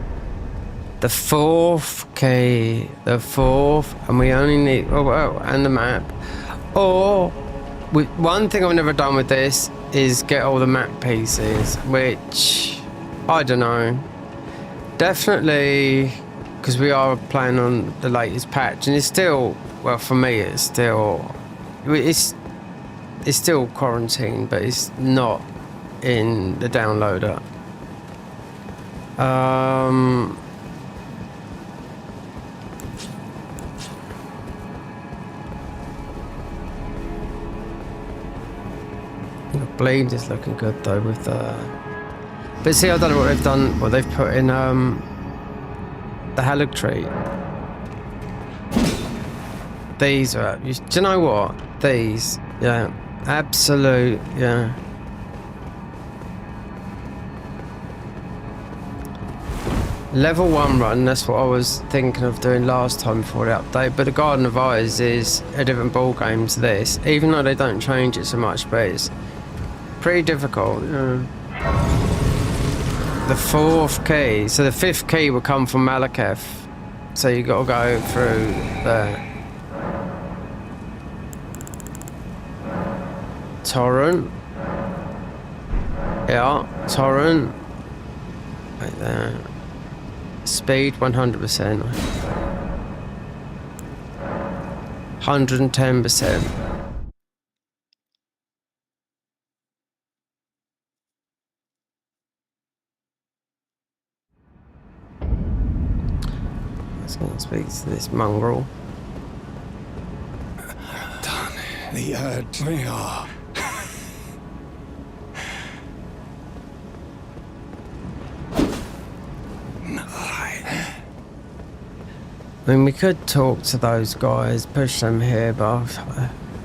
The fourth key. The fourth. And we only need... Oh, and the map. Or... one thing I've never done with this is get all the map pieces. Which... I don't know. Definitely... because we are playing on the latest patch. And it's still... well, for me, it's still... It's still quarantined, but it's not in the downloader. The bleed is looking good though with the... but see, I don't know what they've done, what they've put in the Halleck tree. These are... do you know what? These, yeah. Absolute, yeah. Level 1 run, that's what I was thinking of doing last time before the update, but the Garden of Eyes is a different ball game to this, even though they don't change it so much, but it's pretty difficult. Yeah. The fourth key, so the fifth key will come from Malekith, so you got to go through there. Torrent. Yeah, Torrent. Right there. Speed 100%. 110%. Let's go and speak to this mongrel. Done. The urge. We are. I mean, we could talk to those guys, push them here, but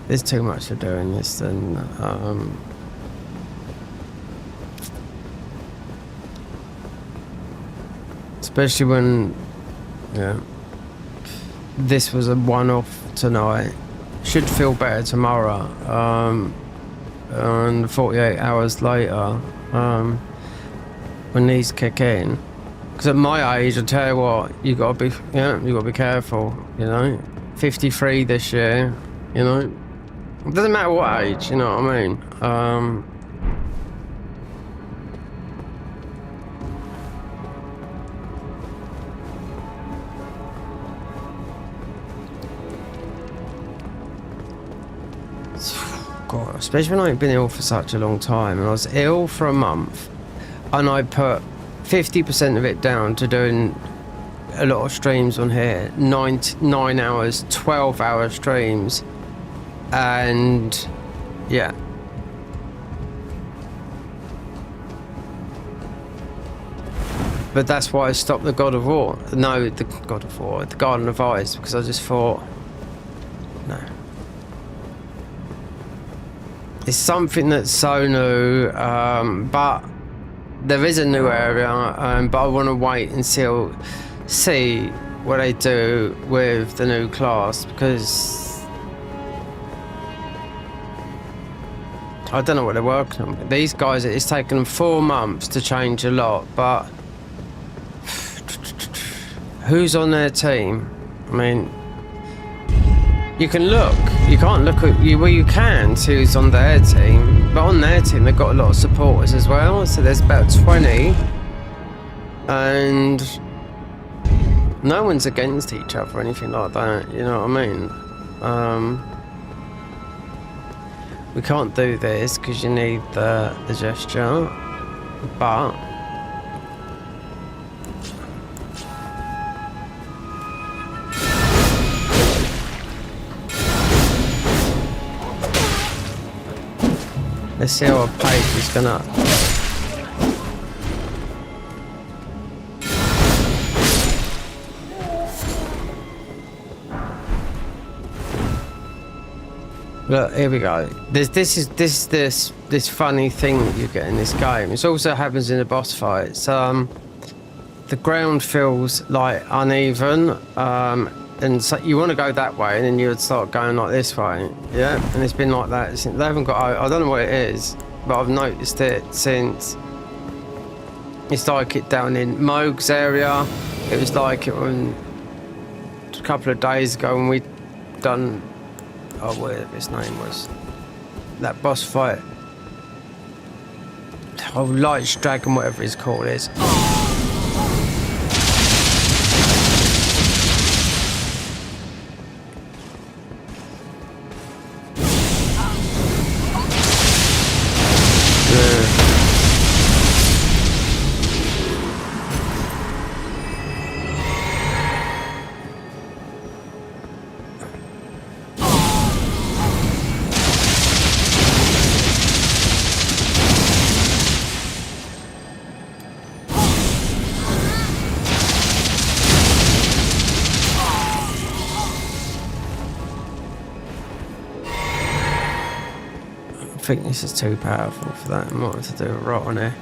there's too much to do in this. And especially when, yeah, this was a one-off tonight. Should feel better tomorrow. And 48 hours later, when these kick in. Because at my age, I tell you what, you gotta be careful. You know, 53 this year. You know, it doesn't matter what age. You know what I mean? God, especially when I've been ill for such a long time, and I was ill for a month, and I put 50% of it down to doing a lot of streams on here, 9 hours, 12-hour streams, and yeah. But that's why I stopped the God of War. No, the God of War, the Garden of Eyes, because I just thought, no. It's something that's so new, but there is a new area, but I want to wait and see what they do with the new class, because I don't know what they're working on. These guys, it's taken them 4 months to change a lot, but who's on their team? I mean, you can look. You can't look at you. Well, you can see who's on their team, but on their team they've got a lot of supporters as well. So there's about 20, and no one's against each other or anything like that. You know what I mean? We can't do this because you need the gesture, but. Let's see how our page is gonna. Look, here we go. This funny thing that you get in this game. It also happens in the boss fights. The ground feels like uneven, and so you want to go that way, and then you would start going like this way, yeah. And it's been like that since they haven't got. I don't know what it is, but I've noticed it since It's like it down in Moog's area. It was like it when a couple of days ago when we done, oh, whatever his name was, that boss fight. Oh, Light's Dragon, whatever his call is. I think this is too powerful for that. I might have to do a rot on here.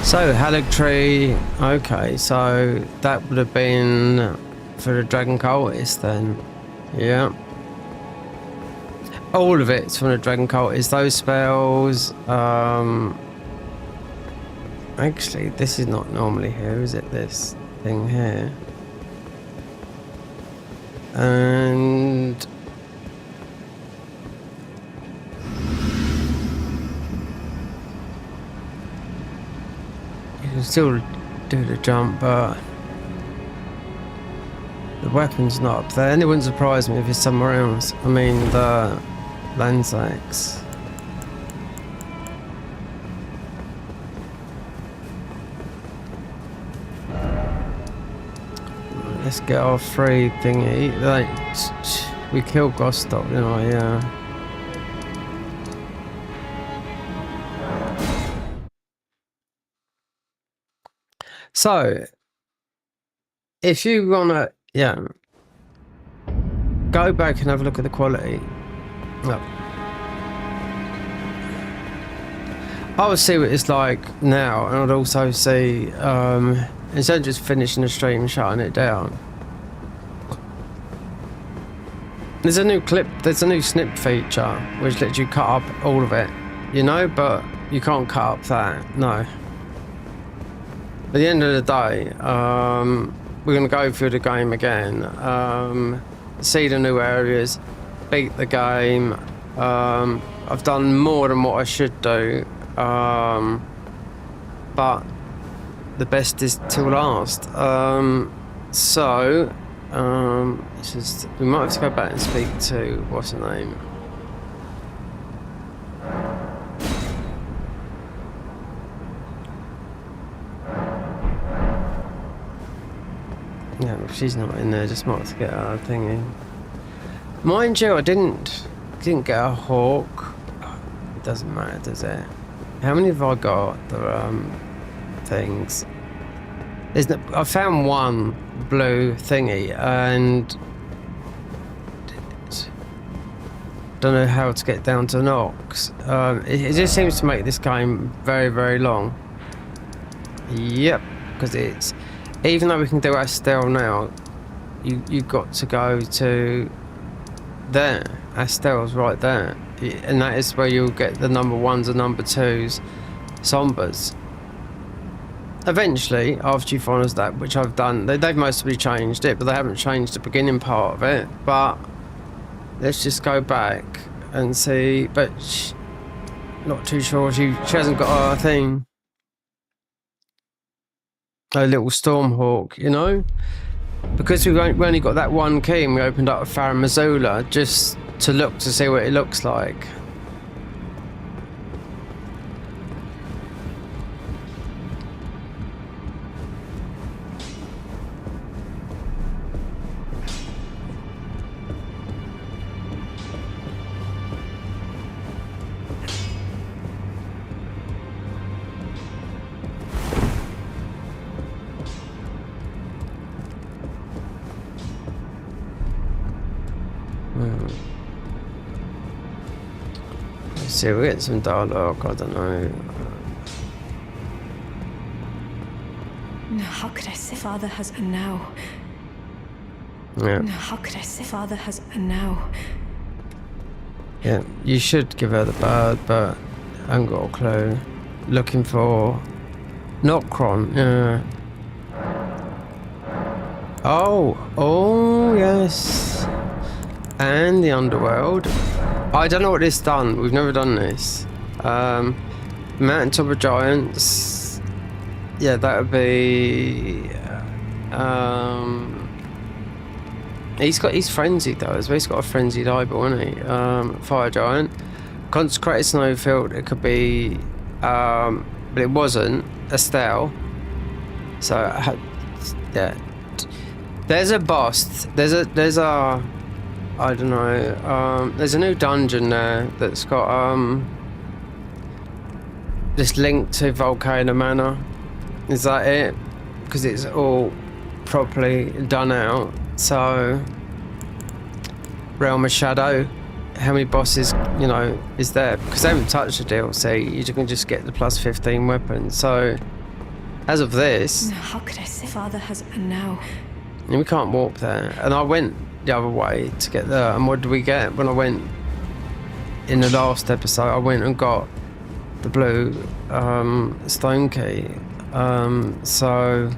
So, Haligtree. Okay, so that would have been for the Dragon Cultist then. Yeah. All of it's from the Dragon Cultist. Those spells. Actually, this is not normally here, is it? This thing here. And you can still do the jump, but the weapon's not up there, and it wouldn't surprise me if it's somewhere else. I mean, the lens axe. Let's get our free thingy. Like, we killed Gostok, you know, yeah. So, if you wanna, yeah, go back and have a look at the quality. Look. I would see what it's like now, and I'd also see, instead of just finishing the stream, shutting it down. There's a new snip feature which lets you cut up all of it, you know, but you can't cut up that, no. At the end of the day, we're going to go through the game again, see the new areas, beat the game. I've done more than what I should do, but the best is till last. It's just, we might have to go back and speak to, what's her name? Yeah, if she's not in there, just might have to get her thingy. Mind you, I didn't get a hawk. It doesn't matter, does it? How many have I got? The things. I found one blue thingy, and don't know how to get down to Nox. It just seems to make this game very, very long. Yep, because it's, even though we can do Astel now, you've got to go to there. Astel's right there, and that is where you'll get the number 1s and number 2s Sombras. Eventually, after you find us that, which I've done, they've mostly changed it, but they haven't changed the beginning part of it. But let's just go back and see. But not too sure. She hasn't got a thing. A little Stormhawk, you know? Because we only got that one key and we opened up a Farah Missoula just to look to see what it looks like. See, we get some dialogue, I don't know. No, how could I say Father has a now? Yeah. No, how could I say Father has a now? Yeah, you should give her the bird, but I haven't got a clue. Looking for... Nocron, yeah. Oh, yes. And the underworld. I don't know what this done. We've never done this. Mountaintop of Giants. Yeah, that would be... he's frenzied though as well. He's got a frenzied eyeball, hasn't he? Fire Giant. Consecrated Snowfield. It could be... but it wasn't. Estelle. So, yeah. There's a boss. There's a I don't know. There's a new dungeon there that's got this link to Volcano Manor. Is that it? Because it's all properly done out. So Realm of Shadow. How many bosses, you know, is there? Because they haven't touched the DLC. You can just get the plus 15 weapons. So as of this, How could I say? Father has... And now... we can't walk there. And I went the other way to get there. And what did we get when I went in the last episode? I went and got the blue stone key. So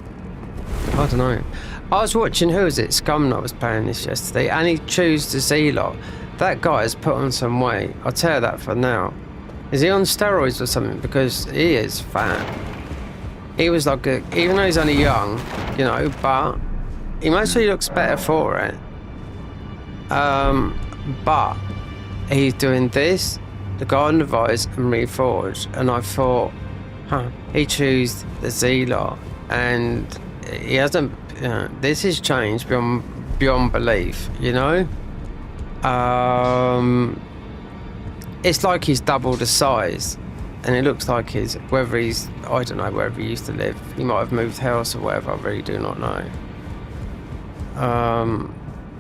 I don't know. I was watching, who was it? Scumnut was playing this yesterday, and he chose the Z-Lot. That guy has put on some weight. I'll tell you that for now. Is he on steroids or something? Because he is fat. He was like even though he's only young, you know, but he mostly looks better for it. But he's doing this, the Garden of Ice and Reforged, and I thought, he chose the Z-Lot, and he hasn't. This has changed beyond belief, you know. It's like he's doubled the size, and it looks like I don't know, wherever he used to live. He might have moved house or whatever. I really do not know.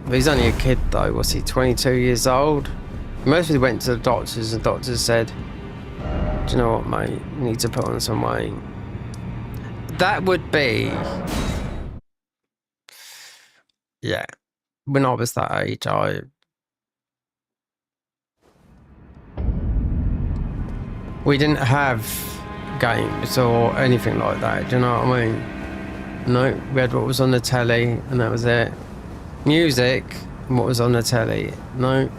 But he's only a kid though. Was he 22 years old? He mostly went to the doctors, and the doctors said, "Do you know what, mate? You need to put on some weight." That would be, yeah. When I was that age, we didn't have games or anything like that. Do you know what I mean? No, we had what was on the telly, and that was it. Music, and what was on the telly. No.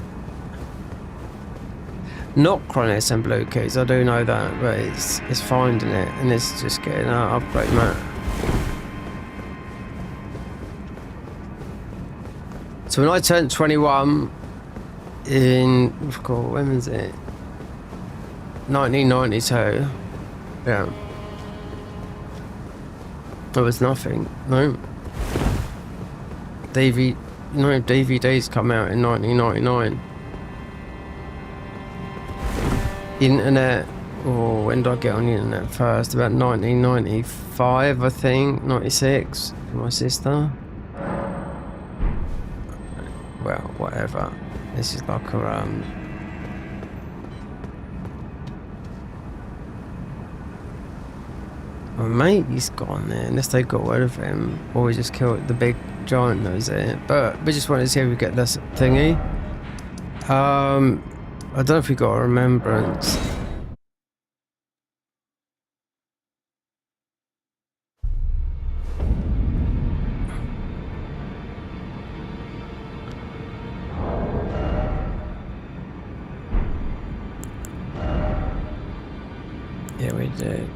Not Chronis and Blue Keys, I do know that, but it's finding it, and it's just getting an upgrade map. So when I turned 21 when was it? 1992. Yeah. There was nothing. No. DVDs come out in 1999. Internet. Oh, when did I get on the internet first? About 1995, I think. 96. My sister. Well, whatever. This is like a my mate, he's gone there, unless they got rid of him, or we just killed the big giant knows it. But we just wanted to see if we get this thingy. I don't know if we got a remembrance. Yeah, we did.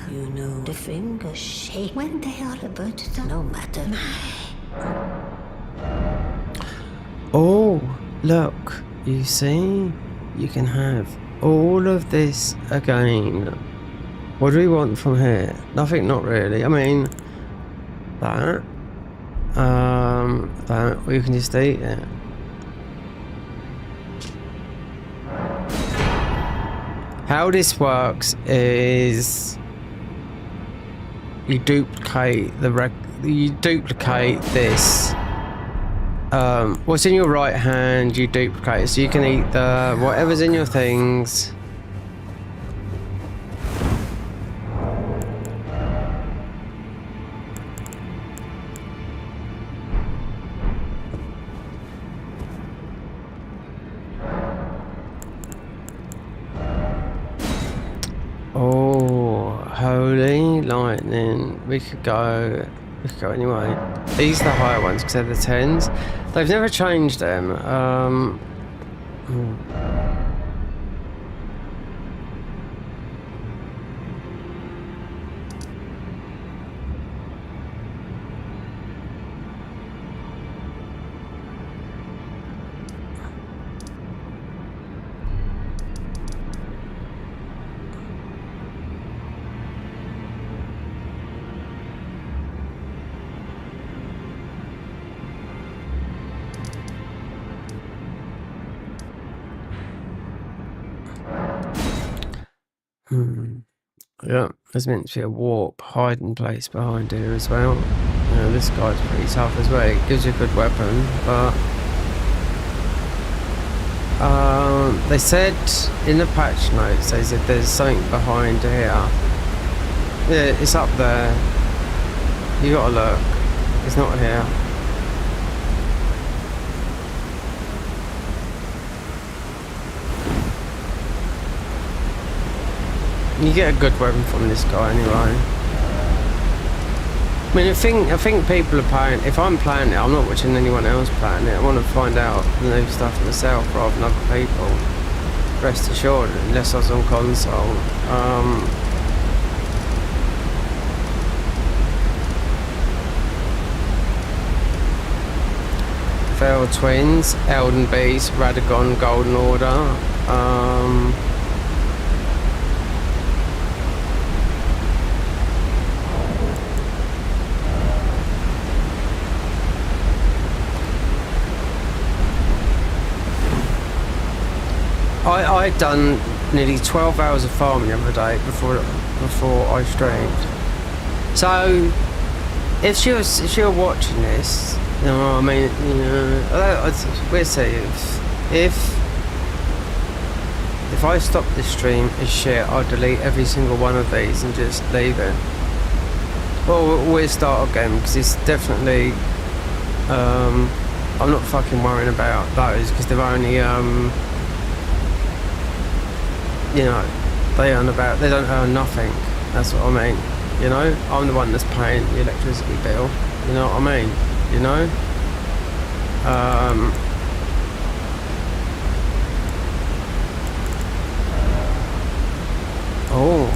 You know, the fingers shake when they are about to, no matter. Oh, look, you see? You can have all of this again. What do we want from here? Nothing, not really. I mean, that, or you can just eat it. How this works is you duplicate this what's in your right hand, you duplicate it, so you can eat the whatever's in your things. Oh, holy lightning! We could go anyway. These are the higher ones because they're the 10s. They've never changed them. Yeah, there's meant to be a warp hiding place behind here as well. You know, this guy's pretty tough as well. It gives you a good weapon, but they said in the patch notes, they said there's something behind here. Yeah, it's up there. You gotta look. It's not here. You get a good weapon from this guy anyway. I mean, I think people are playing. If I'm playing it, I'm not watching anyone else playing it. I want to find out the new stuff myself rather than other people. Rest assured, unless I was on console. Failed Twins, Elden Beast, Radagon, Golden Order. I'd done nearly 12 hours of farming the other day before I streamed. So if you're watching this, you know, I mean, you know, we'll see if I stop this stream as shit, I'll delete every single one of these and just leave it. Well, we'll start again because it's definitely. I'm not fucking worrying about those because they're only you know, they don't earn nothing. That's what I mean. You know, I'm the one that's paying the electricity bill. You know what I mean? You know. Oh.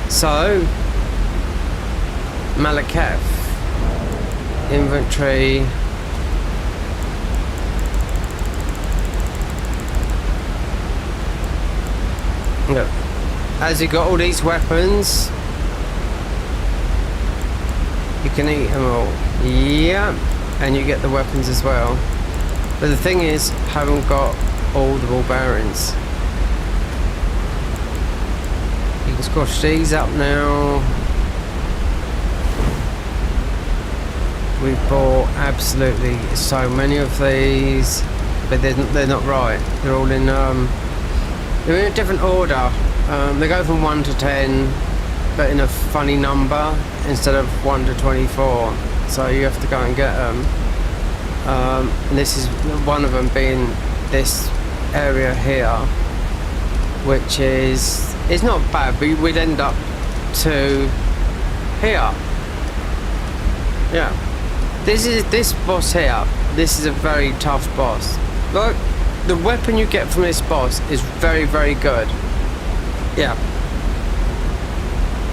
So, Malekith, inventory. Look, as you got all these weapons, you can eat them all. Yeah, and you get the weapons as well. But the thing is, haven't got all the ball bearings. You can squash these up now. We've bought absolutely so many of these, but they're not right. They're all in they're in a different order. They go from 1 to 10, but in a funny number instead of 1 to 24. So you have to go and get them. And this is one of them being this area here, which is. It's not bad, but we'd end up to here. Yeah. This boss here. This is a very tough boss. Look, the weapon you get from this boss is very, very good. Yeah.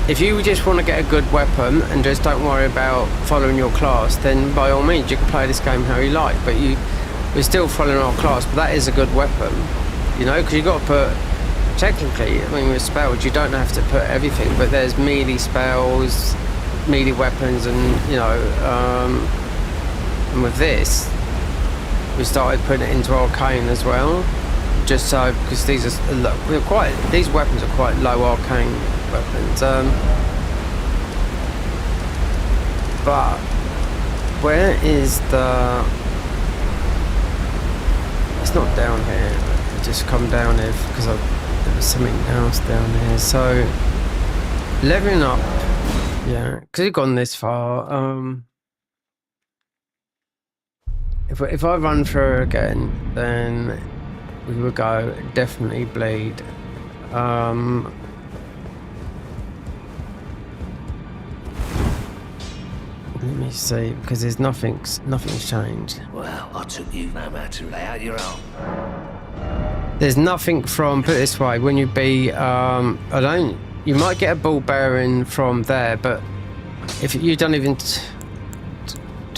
If you just want to get a good weapon and just don't worry about following your class, then by all means you can play this game how you like. But we're still following our class, but that is a good weapon. You know, because you got to put. Technically, I mean, with spells, you don't have to put everything, but there's melee spells, melee weapons, and you know, and with this, we started putting it into arcane as well, just so because these weapons are quite low arcane weapons. But where is the? It's not down here. I just come down here because there was something else down here. So leveling up, yeah, because we've gone this far. If I run through again, then we will go definitely bleed. Let me see, because there's nothing's changed. Well, I took you no matter lay out your own. There's nothing from, put it this way, when you be, you might get a ball bearing from there, but if you don't even,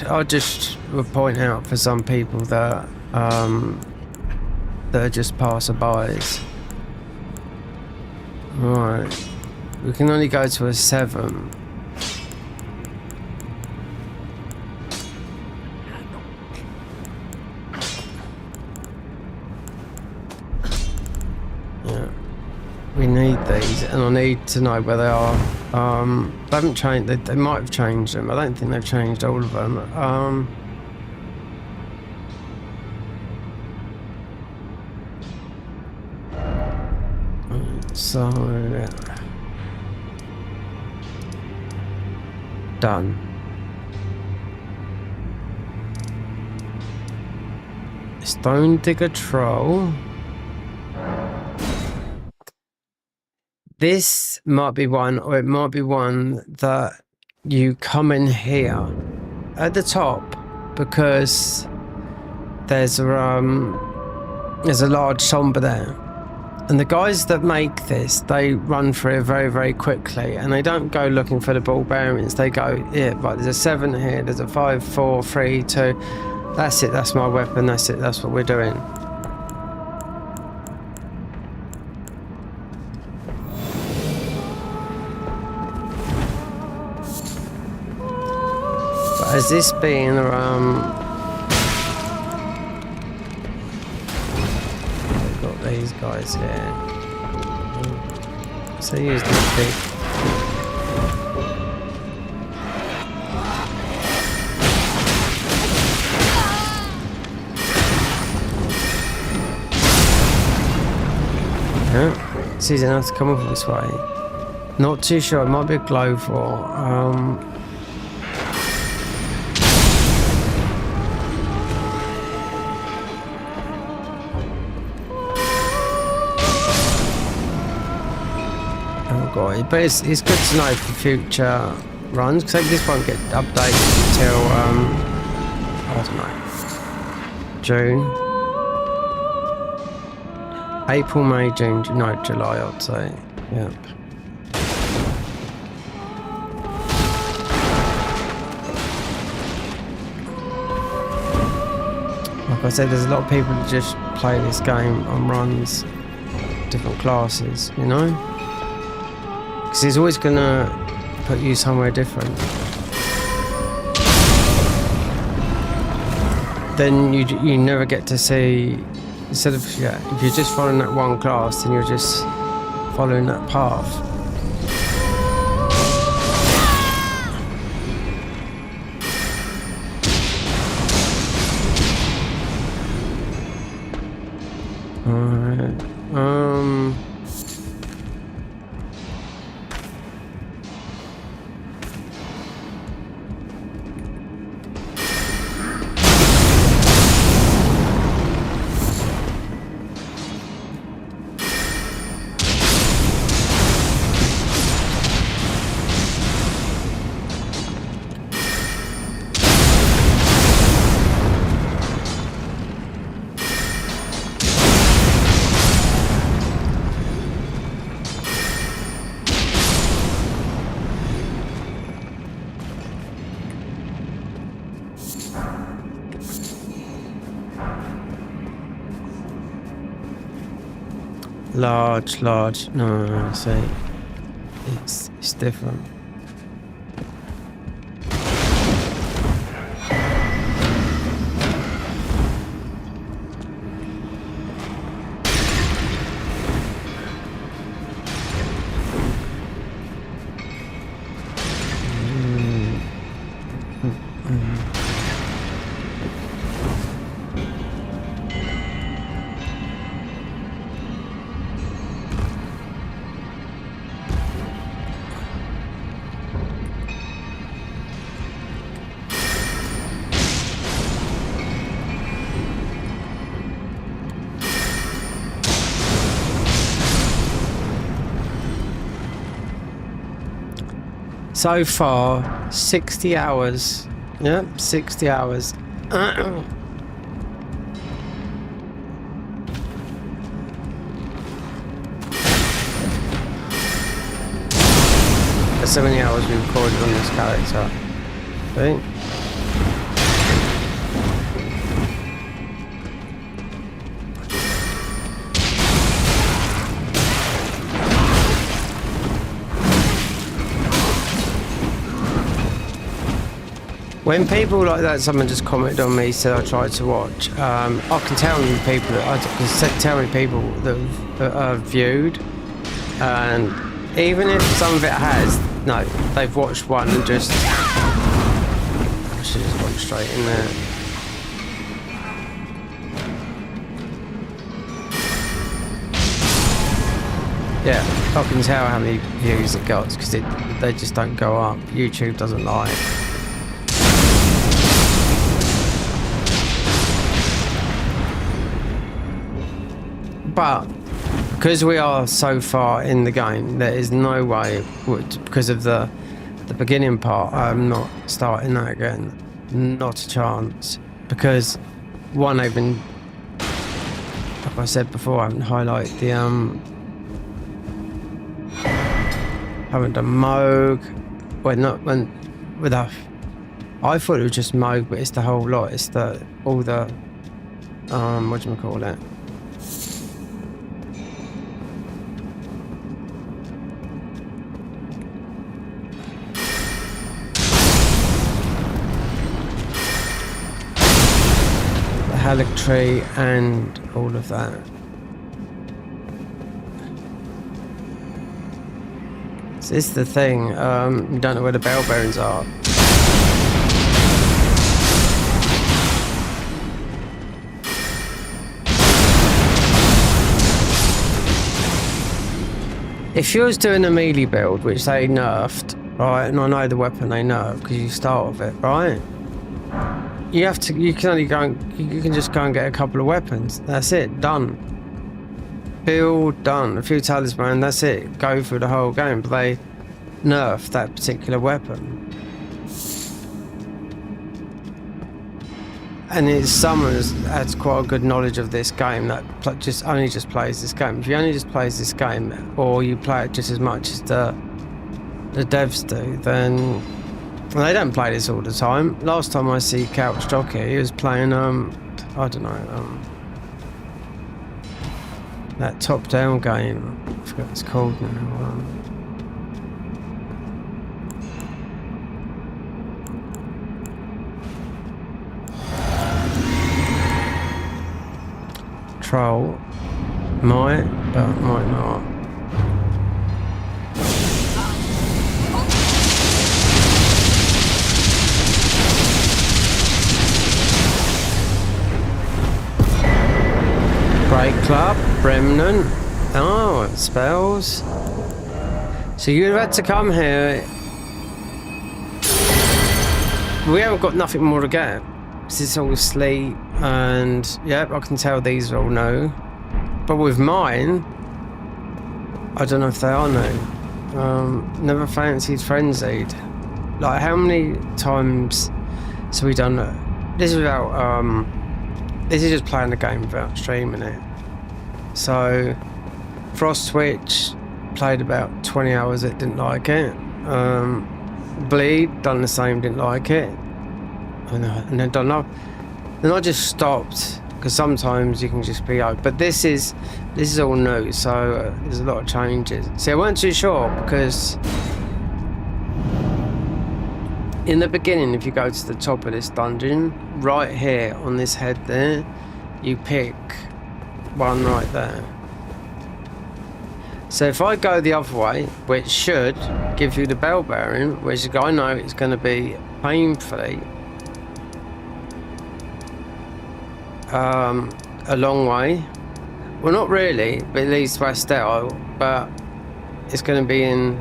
I just would point out for some people that, that are just passerbys. Right, we can only go to a 7. We need these, and I need to know where they are. They haven't changed. They might have changed them. I don't think they've changed all of them. So done. Stone digger troll. This might be one, or it might be one that you come in here at the top because there's a large somber there, and the guys that make this, they run through it very, very quickly, and they don't go looking for the ball bearings. They go, yeah, right, there's a 7 here, there's a 5, 4, 3, 2. That's it. That's my weapon. That's it. That's what we're doing. Has this been we've got these guys here, so use this big it's easy enough to come up this way. Not too sure, it might be a glow for but it's good to know for future runs, because this won't get updated until I don't know, June, April, May, June, no, July, I'd say. Yep. Like I said, there's a lot of people that just play this game on runs, different classes, you know? Because he's always going to put you somewhere different. Then you never get to see, instead of, yeah, if you're just following that one class, then you're just following that path. Alright, large, no, see, it's different. So far, 60 hours. Yep, 60 hours. That's so many hours we recorded on this character. See? When people like that, someone just commented on me, said I tried to watch. I can tell you people that I can tell me people that I've viewed, and even if some of it has, no, they've watched one and just. I should just gone straight in there. Yeah, I can tell how many views it got because they just don't go up. YouTube doesn't lie. But because we are so far in the game, there is no way, because of the beginning part, I'm not starting that again. Not a chance. Because one, I've been, like I said before, I haven't highlighted the haven't done Moog. Well, not when with a. I thought it was just Moog, but it's the whole lot. It's all the what do you call it? Helic tree and all of that. So this is the thing, you don't know where the bell bearings are. If you was doing a melee build, which they nerfed, right, and I know the weapon they nerfed because you start with it, right? You can only go you can just go and get a couple of weapons. That's it, done. Build, done. A few talisman, that's it. Go through the whole game, but they nerfed that particular weapon. And it's someone who has quite a good knowledge of this game that just plays this game. If you only just plays this game, or you play it just as much as the devs do, then well, they don't play this all the time. Last time I see Couch Jockey, he was playing, I don't know, that top-down game. I forgot what it's called now. Troll. Might, but might not. Break Club, Remnant. Oh, spells. So you've had to come here. We haven't got nothing more to get. This is all sleep, and yep, I can tell these are all new. But with mine, I don't know if they are new. Never fancied Frenzied. Like, how many times have we done that? This is without, this is just playing the game without streaming it. So, Frost Switch, played about 20 hours, it didn't like it. Bleed, done the same, didn't like it. And then done up. Then I just stopped, because sometimes you can just be out. But this is all new, so there's a lot of changes. See, I weren't too sure, because in the beginning, if you go to the top of this dungeon, right here on this head there, you pick one right there. So if I go the other way, which should give you the bell bearing, which I know it's going to be painfully a long way. Well, not really, but it leads to Astel, but it's going to be in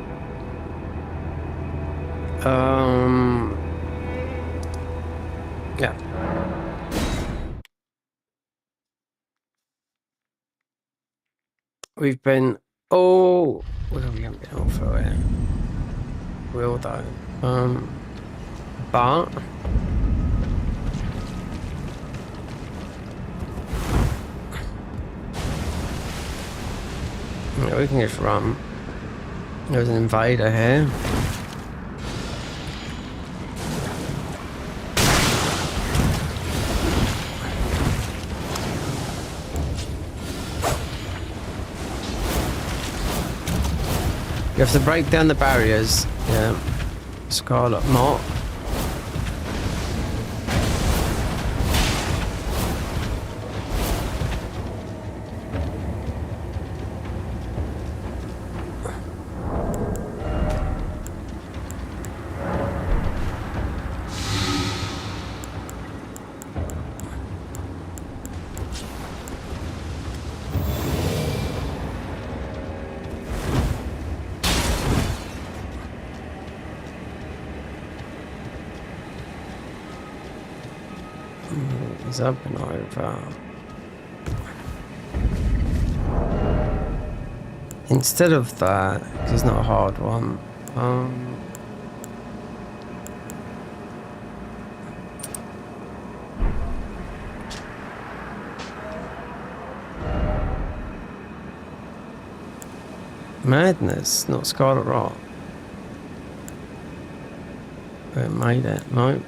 yeah. We've been we haven't been all through it. will though. But yeah, we can just run. There's an invader here. You have to break down the barriers. Yeah. Scarlet Mott. He's up and over. Instead of that, 'cause it's not a hard one. Madness, not Scarlet Rot. It made it, no.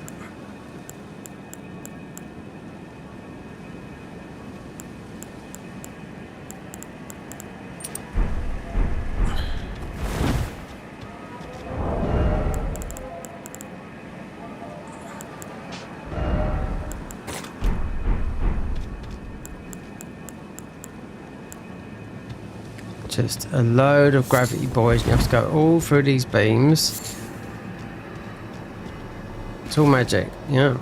Just a load of gravity boys, and you have to go all through these beams. It's all magic, yeah.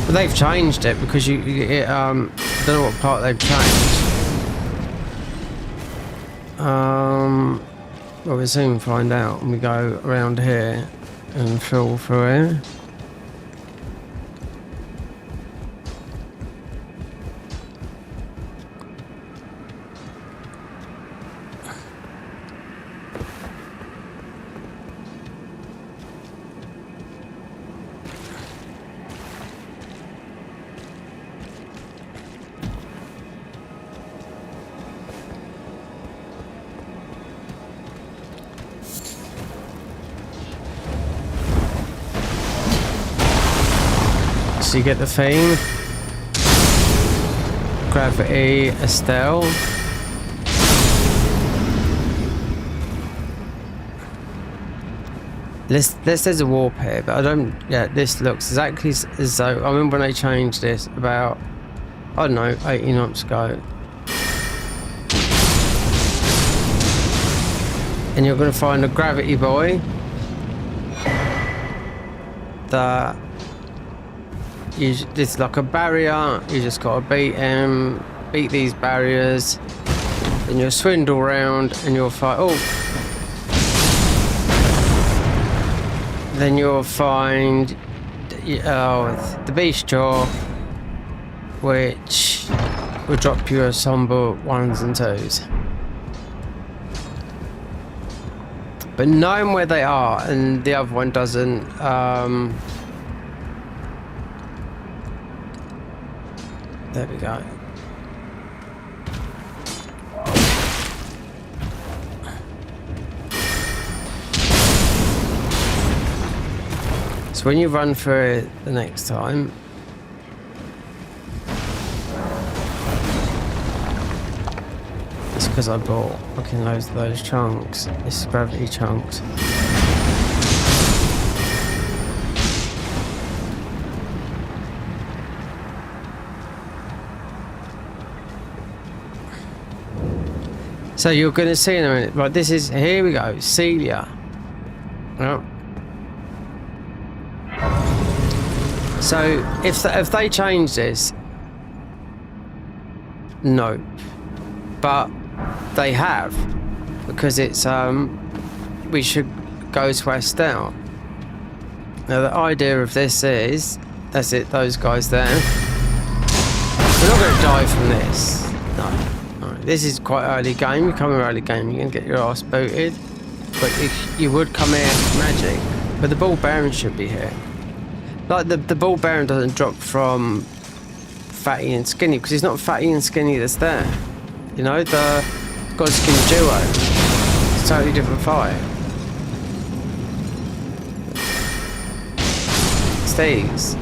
But they've changed it because I don't know what part they've changed. Well, we'll soon find out when we go around here and fill through it. So you get the theme, Gravity, Estelle. There's a warp here, but I don't. Yeah, this looks exactly as though I remember when they changed this about, I don't know, 18 months ago. And you're going to find a gravity boy that. It's like a barrier, you just gotta beat these barriers, then you'll swindle around and you'll fight, then you'll find the beast jaw, which will drop you a somber 1s and 2s. But knowing where they are and the other one doesn't, there we go. So when you run through it the next time, it's because I bought fucking loads of those chunks. This is gravity chunks. So you're going to see in a minute, right? This is, here we go, Celia. Yep. So if they change this, no, but they have, because it's we should go to Estelle. Now the idea of this is, that's it, those guys there. We're not going to die from this. No. This is quite early game. You come in early game, you're going to get your ass booted. But you would come here magic. But the ball bearing should be here. Like the ball bearing doesn't drop from fatty and skinny because it's not fatty and skinny that's there. You know, the Godskin duo. It's a totally different fight. It's these.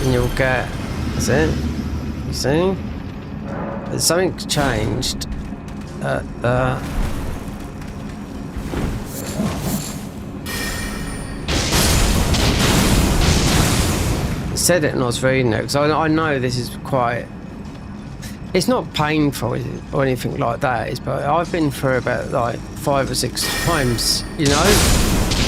And you'll get, that's it. You see? There's something changed at the said it and I was reading it because I know this is quite, it's not painful or anything like that, but I've been through about like 5 or 6 times, you know.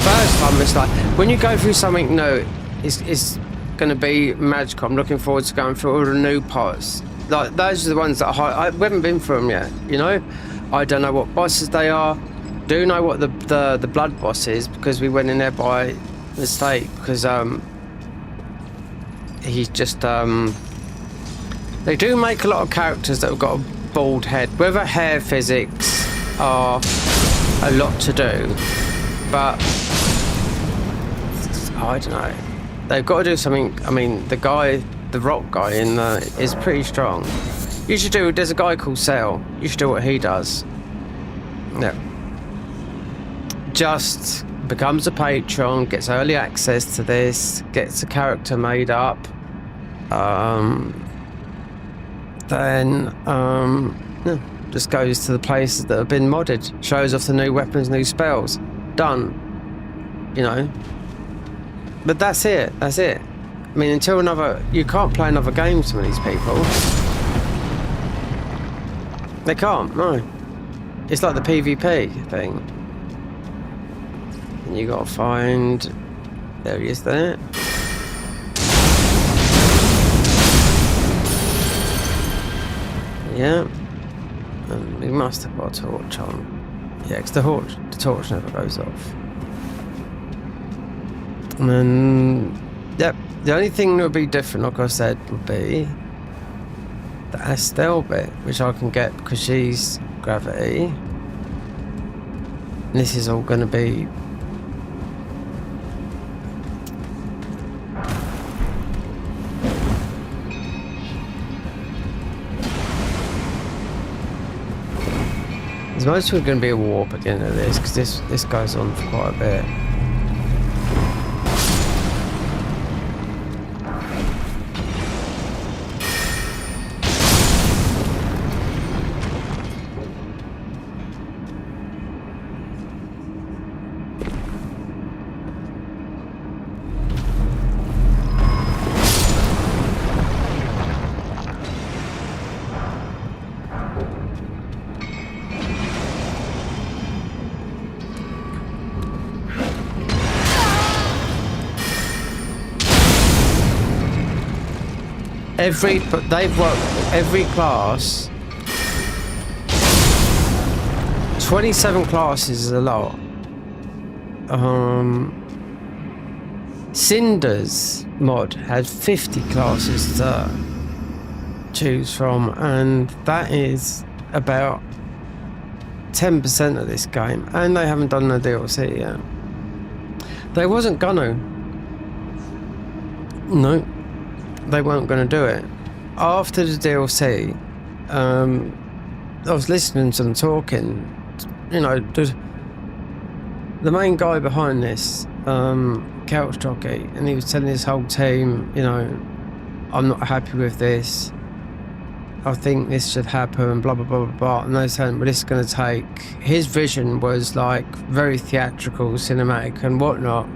First time it's like when you go through something new, it's going to be magical. I'm looking forward to going through all the new parts. Like those are the ones that I haven't been through them yet, you know. I don't know what bosses they are. Do know what the blood boss is because we went in there by mistake because he's just they do make a lot of characters that have got a bald head. Whether hair physics are a lot to do, but I don't know. They've got to do something. I mean, the rock guy in is pretty strong. You should do. There's a guy called Sal. You should do what he does. Yeah. Just becomes a patron, gets early access to this, gets a character made up. Yeah, just goes to the places that have been modded, shows off the new weapons, new spells. Done. You know. But that's it. That's it. I mean, you can't play another game with some of these people. They can't. No. It's like the PvP thing. And you gotta find. There he is. There. Yeah. And we must have got a torch on. Yeah, because the torch never goes off. And then, yep. The only thing that would be different, like I said, would be the Estelle bit, which I can get because she's gravity. And this is all going to be there's mostly going to be a warp at the end of this because this goes on for quite a bit. They've worked every class. 27 classes is a lot. Cinder's mod had 50 classes to choose from, and that is about 10% of this game, and they haven't done the DLC yet. They wasn't gonna. No. They weren't going to do it. After the DLC, I was listening to them talking. You know, the main guy behind this, Couch Jockey, and he was telling his whole team, you know, I'm not happy with this. I think this should happen, blah, blah, blah, blah, blah. And they said, well, this is going to take... His vision was, like, very theatrical, cinematic and whatnot.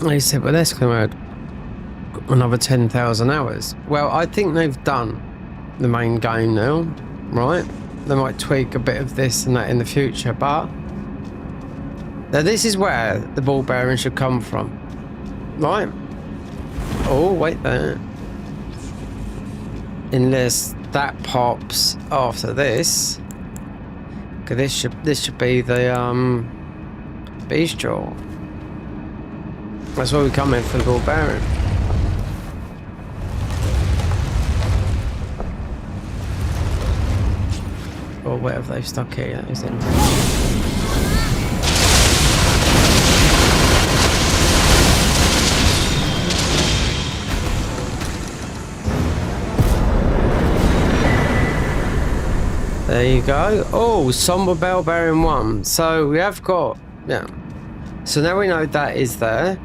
They said, well, that's going to add another 10,000 hours. Well, I think they've done the main game now, right? They might tweak a bit of this and that in the future, but now this is where the ball bearing should come from, right? Oh, wait there. Unless that pops after this. 'Cause this should be the bistro. That's why we come in for the ball bearing. Or whatever they've stuck here, is it? There you go. Oh, somber bell bearing 1. So we have got, yeah. So now we know that is there.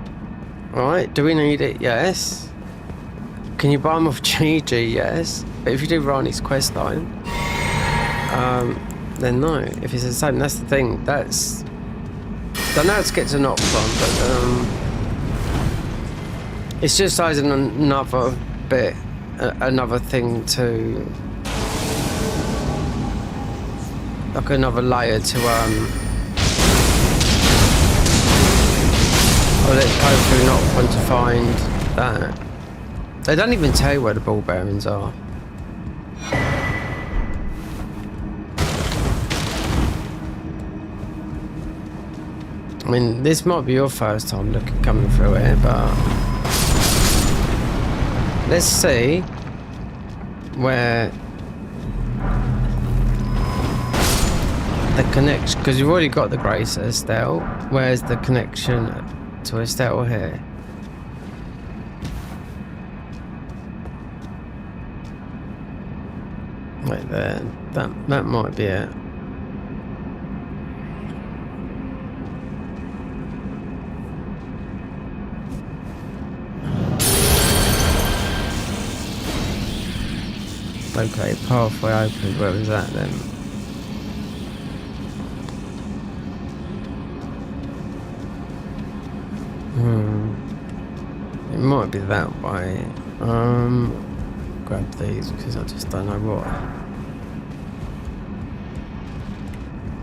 Right, do we need it? Yes. Can you buy them off GG? Yes. But if you do Rani's quest line, then no. If it's the same, that's the thing. That's... Don't know how to get to Nocturne, but it's just adding another bit, another thing to... Like another layer to I'll let's go through Nocturne to find that. They don't even tell you where the ball bearings are. I mean, this might be your first time coming through here, but let's see where the connection, because you've already got the Grace Estelle. Where's the connection to Estelle here? Right there. That might be it. Okay, pathway open. Where was that then? It might be that way. Grab these because I just don't know what.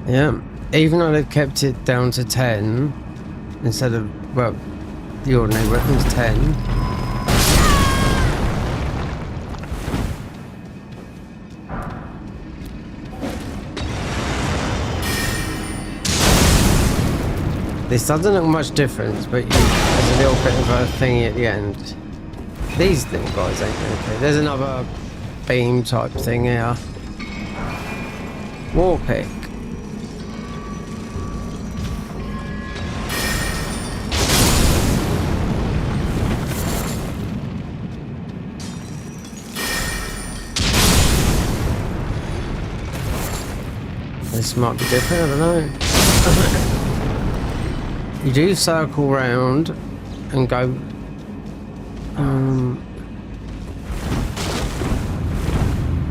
Yeah, even though they've kept it down to 10 instead of, well, the ordinary weapon's 10. This doesn't look much difference, but there's a little bit of a thingy at the end. These little guys ain't gonna care. There's another beam type thing here. War pick. This might be different, I don't know. You do circle round and go.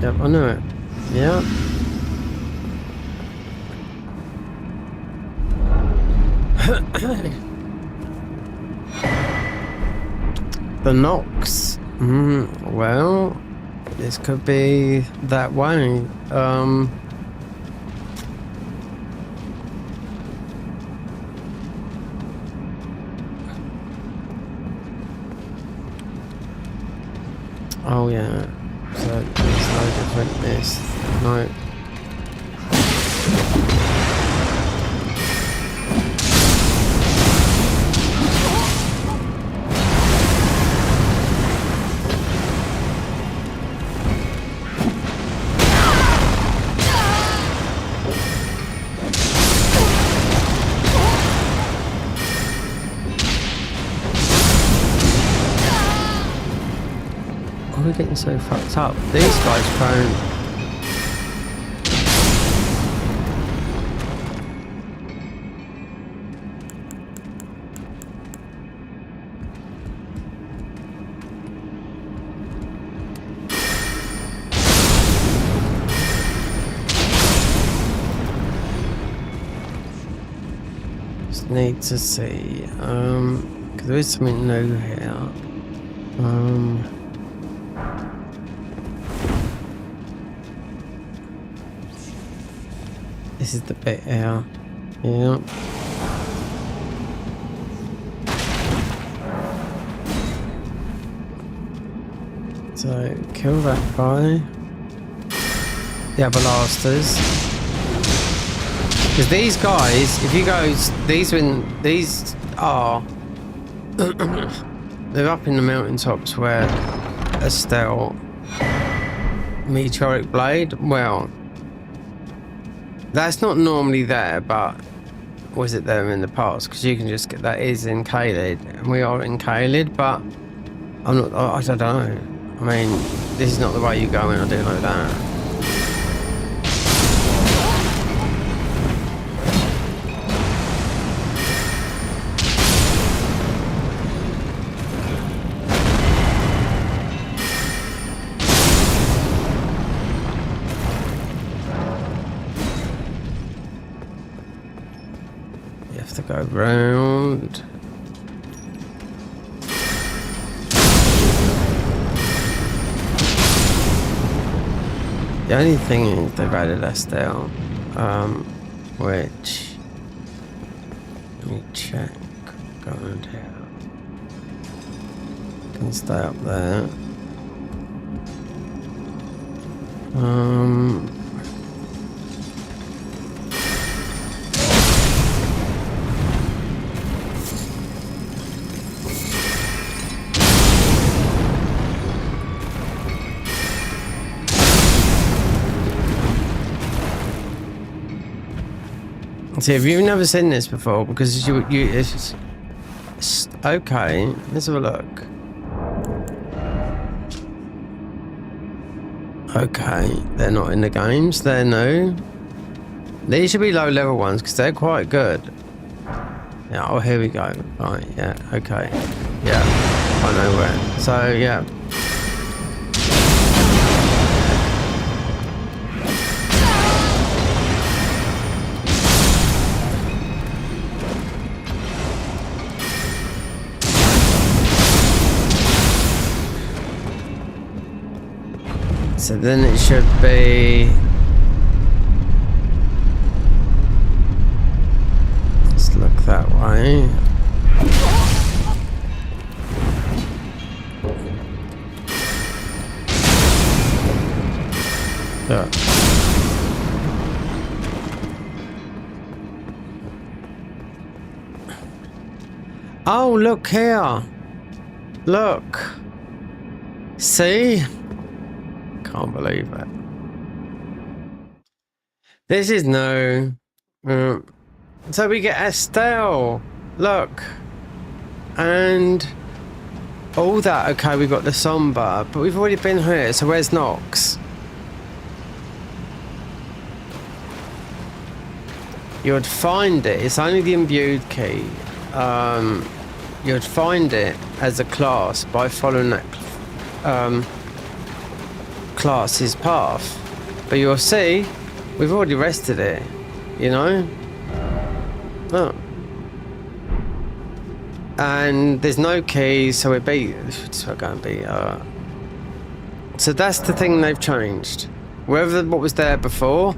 Yep, I know it. Yeah. The Nox. Well, this could be that way. Oh yeah, so there's no different this. No. We're getting so fucked up. These guys phone. Just need to see. Because there is something new here. This is the bit here. Yeah. So kill that guy. The other lasters. Because these guys, if you go, these are they're up in the mountaintops where Estelle meteoric blade. Well, that's not normally there, but was it there in the past? Because you can just get that is in Caelid, and we are in Caelid, but I'm not. I don't know. I mean, this is not the way you go in. I do know that. To go round. The only thing is they've added Estelle, which let me check. Go around here. Can stay up there. See, if you've never seen this before, because it's okay. Let's have a look. Okay, they're not in the games. They're new. These should be low-level ones because they're quite good. Yeah. Oh, here we go. Right. Yeah. Okay. Yeah. I know where. So yeah. So then it should be. Let's look that way. Yeah. Oh, look here. Look. See? Can't believe it. This is new. So we get Estelle. Look. And all that. Okay, we got the Somber, but we've already been here. So where's Nox? You would find it. It's only the imbued key. You would find it as a class by following that class's path, but you'll see we've already rested it, you know. Oh. And there's no keys, so we're going to be so that's the thing they've changed. Wherever what was there before,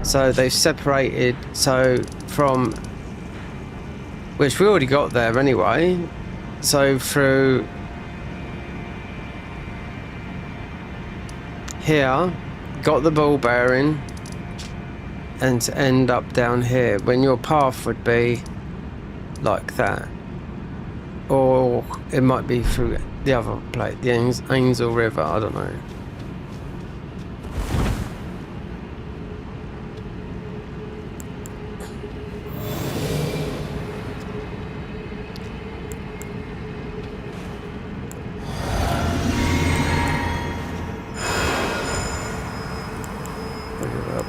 so they've separated, so from which we already got there anyway, so through here, got the ball bearing, and to end up down here when your path would be like that, or it might be through the other place, the Ainsel River. I don't know.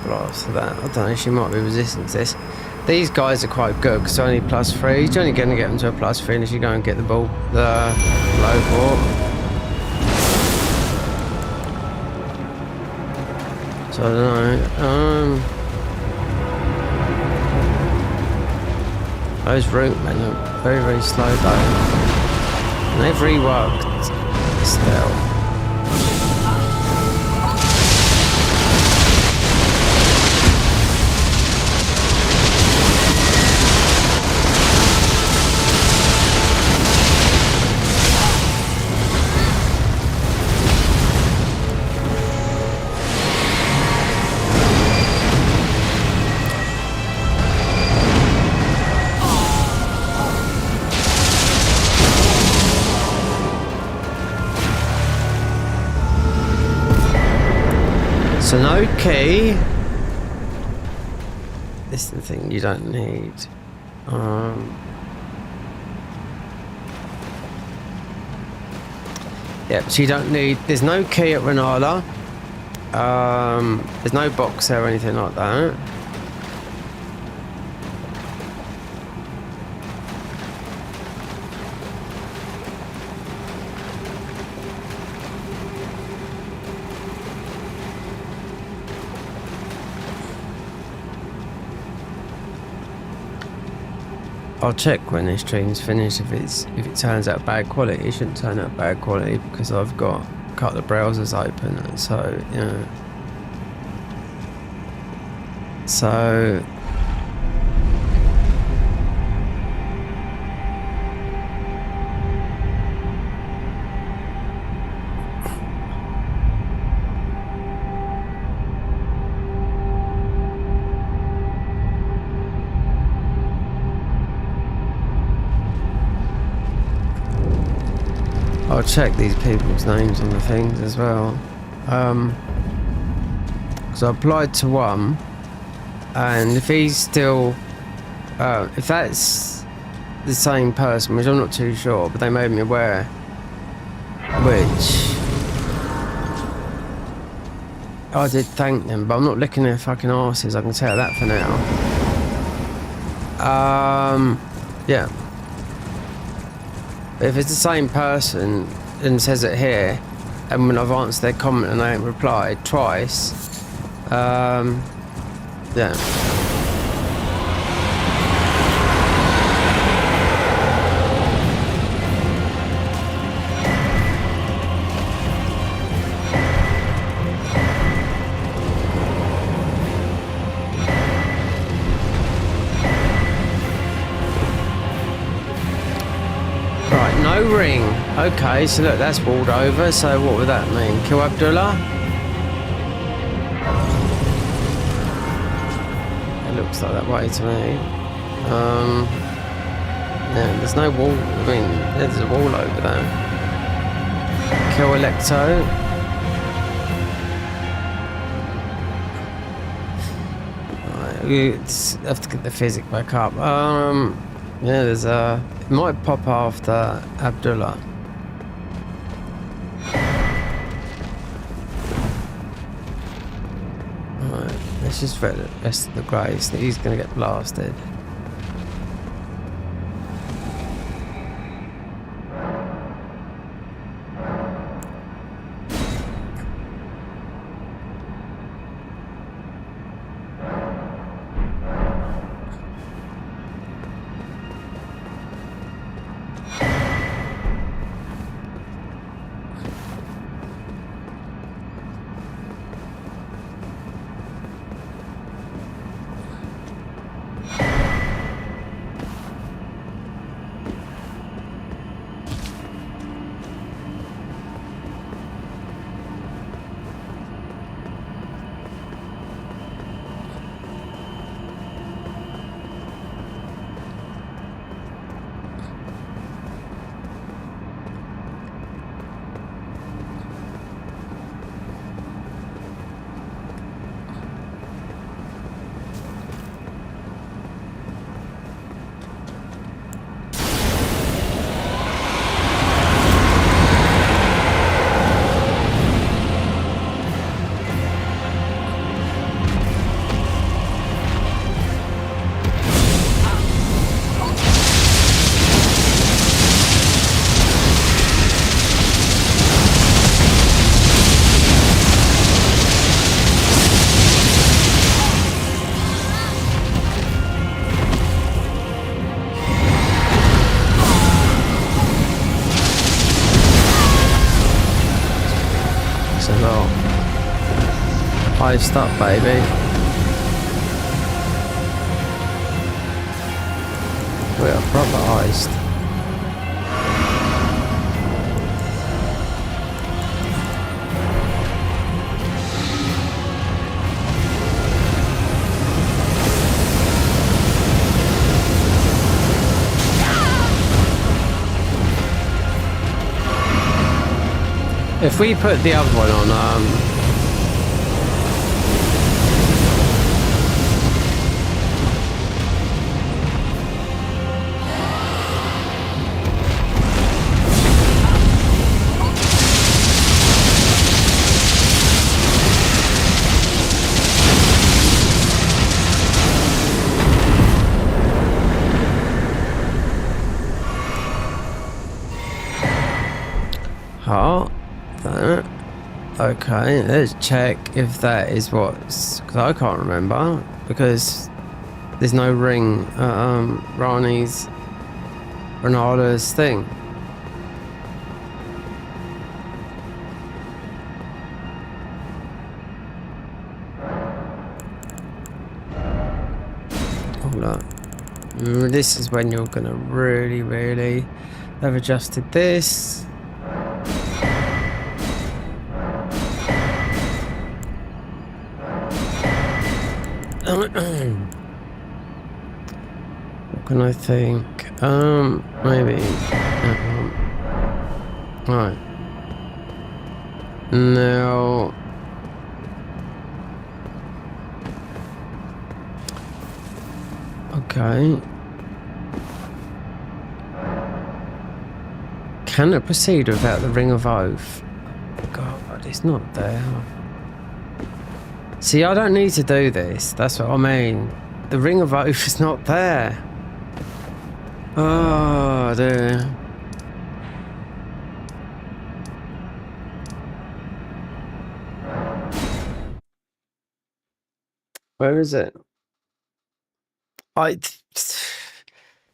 Blast to that. I don't know, she might be resistant to this. These guys are quite good because they're only +3. You're only going to get them to a +3 unless you go and get the low ball. So I don't know. Those route men are very, very slow though. And they've reworked still. So no key. This is the thing you don't need. Yep, so you don't need... There's no key at Renala. There's no box there or anything like that. I'll check when this stream's finished if it turns out bad quality. It shouldn't turn out bad quality because I've got a couple of browsers open, so yeah. So I'll check these people's names on the things as well. Because I applied to one, and if he's still, if that's the same person, which I'm not too sure, but they made me aware, which I did thank them, but I'm not licking their fucking arses, I can tell that for now. Yeah. If it's the same person and says it here, and when I've answered their comment and they haven't replied twice, yeah. No ring. Okay, so look, that's walled over. So what would that mean? Kill Abdullah? It looks like that way to me. Yeah, there's no wall. I mean, there's a wall over there. Kill Electo. Right, we have to get the physic back up. Yeah, there's a... It might pop after Abdullah. Alright, let's just vote the rest of the graves. He's gonna get blasted. Iced up, baby. We are proper iced. If we put the other one on, Okay, let's check if that is what's... Because I can't remember. Because there's no ring at Renala's thing. Hold up. This is when you're gonna really have adjusted this. What can I think? Maybe. Right. Now. Okay. Can it proceed without the Ring of Oath? God, it's not there. See, I don't need to do this. That's what I mean. The Ring of Oath is not there. Oh, dear. Where is it?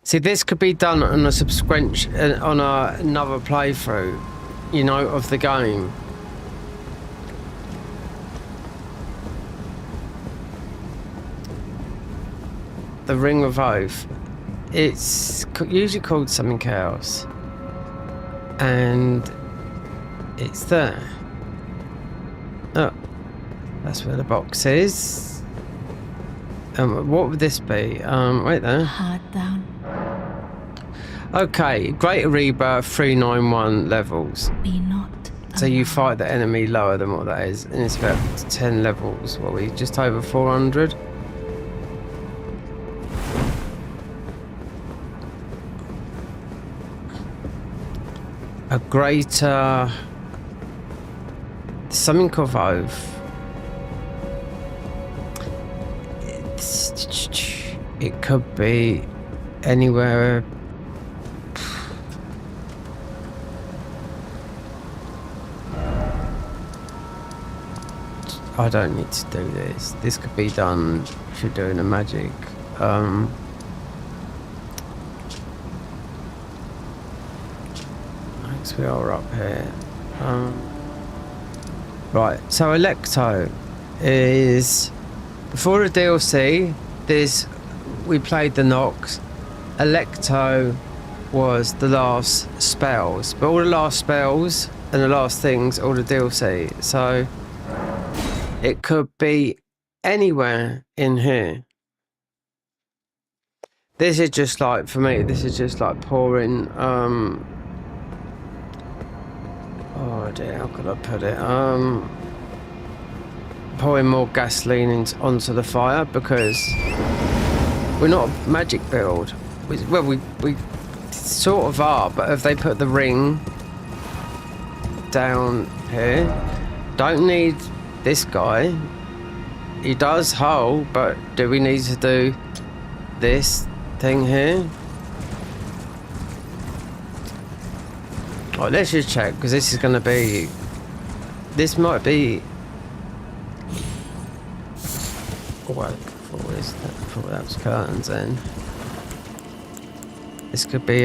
See, this could be done on a subsequent, on another playthrough, you know, of the game. The Ring of Oath. It's usually called something else. And it's there. Oh, that's where the box is. What would this be? Wait there. Hard down. Okay, Greater Rebirth 391 levels. Be not. So you fight the enemy lower than what that is, and it's about 10 levels. What are we, just over 400? A greater... something of Oath. It could be anywhere. I don't need to do this. This could be done if you're doing a magic. Next we are up here. Right, so Electo is before the DLC. We played the Nox. Electo was the last spells, but all the last spells and the last things, all the DLC. So it could be anywhere in here. This is just like, for me, this is just like pouring, oh dear, how could I put it? Pouring more gasoline onto the fire, because we're not a magic build. Well, we sort of are, but if they put the ring down here, don't need this guy. He does hull, but do we need to do this thing here? Right, let's just check, because this is going to be... This might be... Oh, well, what is that? I thought that was curtains then. This could be,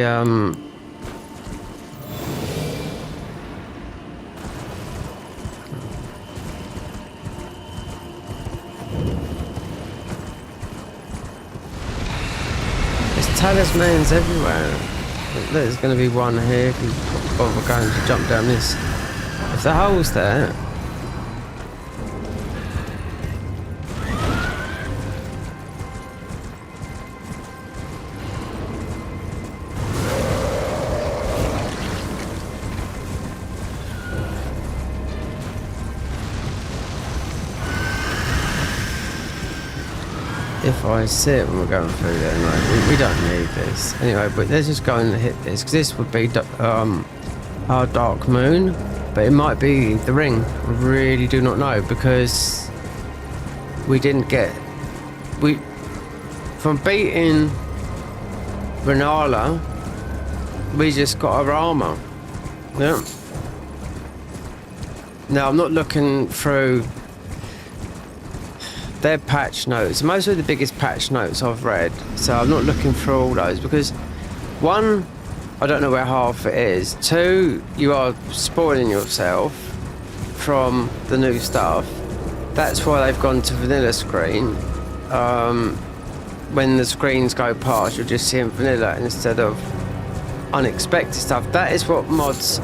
talismans everywhere. There's going to be one here if you bother going to jump down this. If the hole's there. If I sit when we're going through there, anyway, we don't need this. Anyway, but let's just go and hit this, because this would be our Dark Moon, but it might be the ring. I really do not know, because we didn't get... From beating Renala, we just got our armor. Yeah. Now, I'm not looking through their patch notes. Most of the biggest patch notes I've read, so I'm not looking through all those because, one, I don't know where half it is. Two, you are spoiling yourself from the new stuff. That's why they've gone to vanilla screen. When the screens go past, you're just seeing vanilla instead of unexpected stuff. That is what mods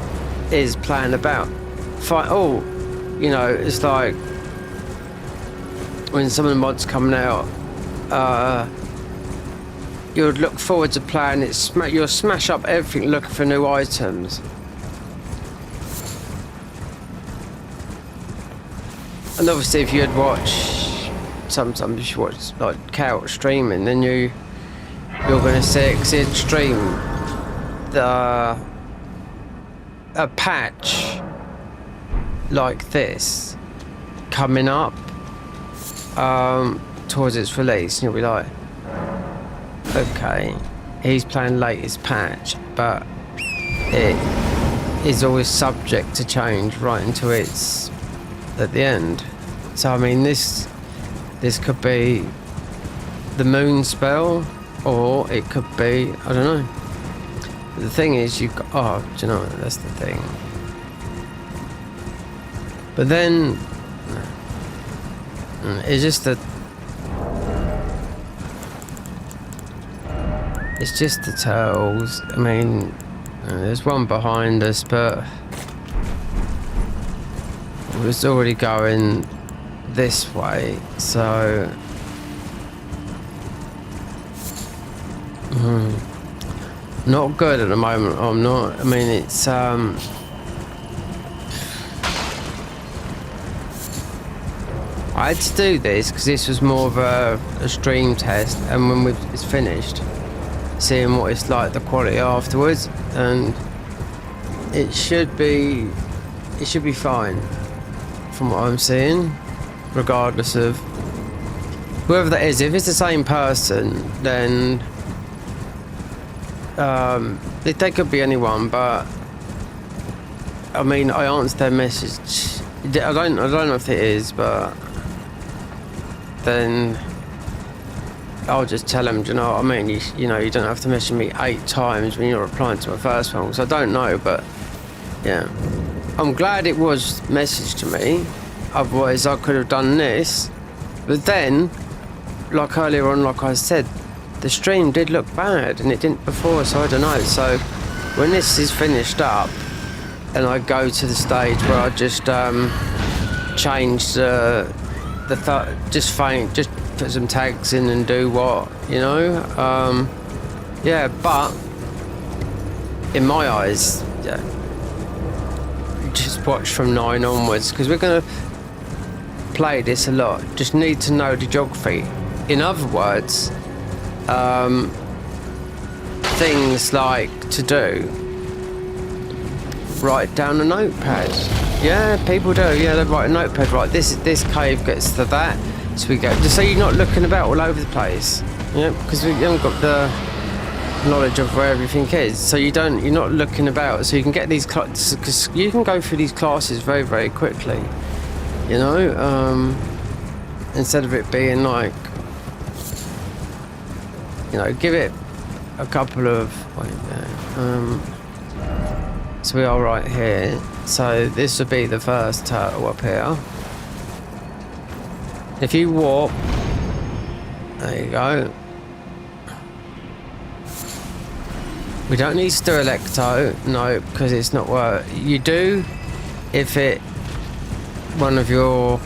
is playing about. You know, it's like when some of the mods coming out, you would look forward to playing it. You'll smash up everything looking for new items. And obviously, if you'd watch, sometimes you watch like Couch streaming, then you're going to see it stream a patch like this coming up towards its release, and you'll be like, okay, he's playing latest patch, but it is always subject to change right into its at the end. So I mean, this could be the moon spell, or it could be, I don't know. The thing is, do you know what? That's the thing. But then it's just the turtles. I mean, there's one behind us, but it was already going this way, so not good at the moment. I'm not. I mean, it's I had to do this because this was more of a stream test, and when it's finished, seeing what it's like, the quality afterwards, and it should be fine from what I'm seeing, regardless of whoever that is. If it's the same person, then they could be anyone, but I mean, I answered their message. I don't know if it is, but then I'll just tell them, do you know what I mean? You know, you don't have to message me 8 times when you're replying to my first one, because I don't know, but yeah. I'm glad it was messaged to me, otherwise I could have done this. But then, like earlier on, like I said, the stream did look bad, and it didn't before, so I don't know. So when this is finished up, and I go to the stage where I just change just put some tags in and do what, you know? Yeah, but in my eyes, yeah, just watch from 9 onwards, because we're going to play this a lot. Just need to know the geography. In other words, things like to do, write down a notepad. Yeah, people do. Yeah, they write a notepad. Right, this cave gets to that, so we go. Just so you're not looking about all over the place. Yeah, because we haven't got the knowledge of where everything is. So you're not looking about. So you can get these because you can go through these classes very, very quickly. You know, instead of it being like, you know, give it a couple of. So we are right here. So this would be the first turtle up here. If you warp, there you go. We don't need to do Electo, no, because it's not worth. You do if one of your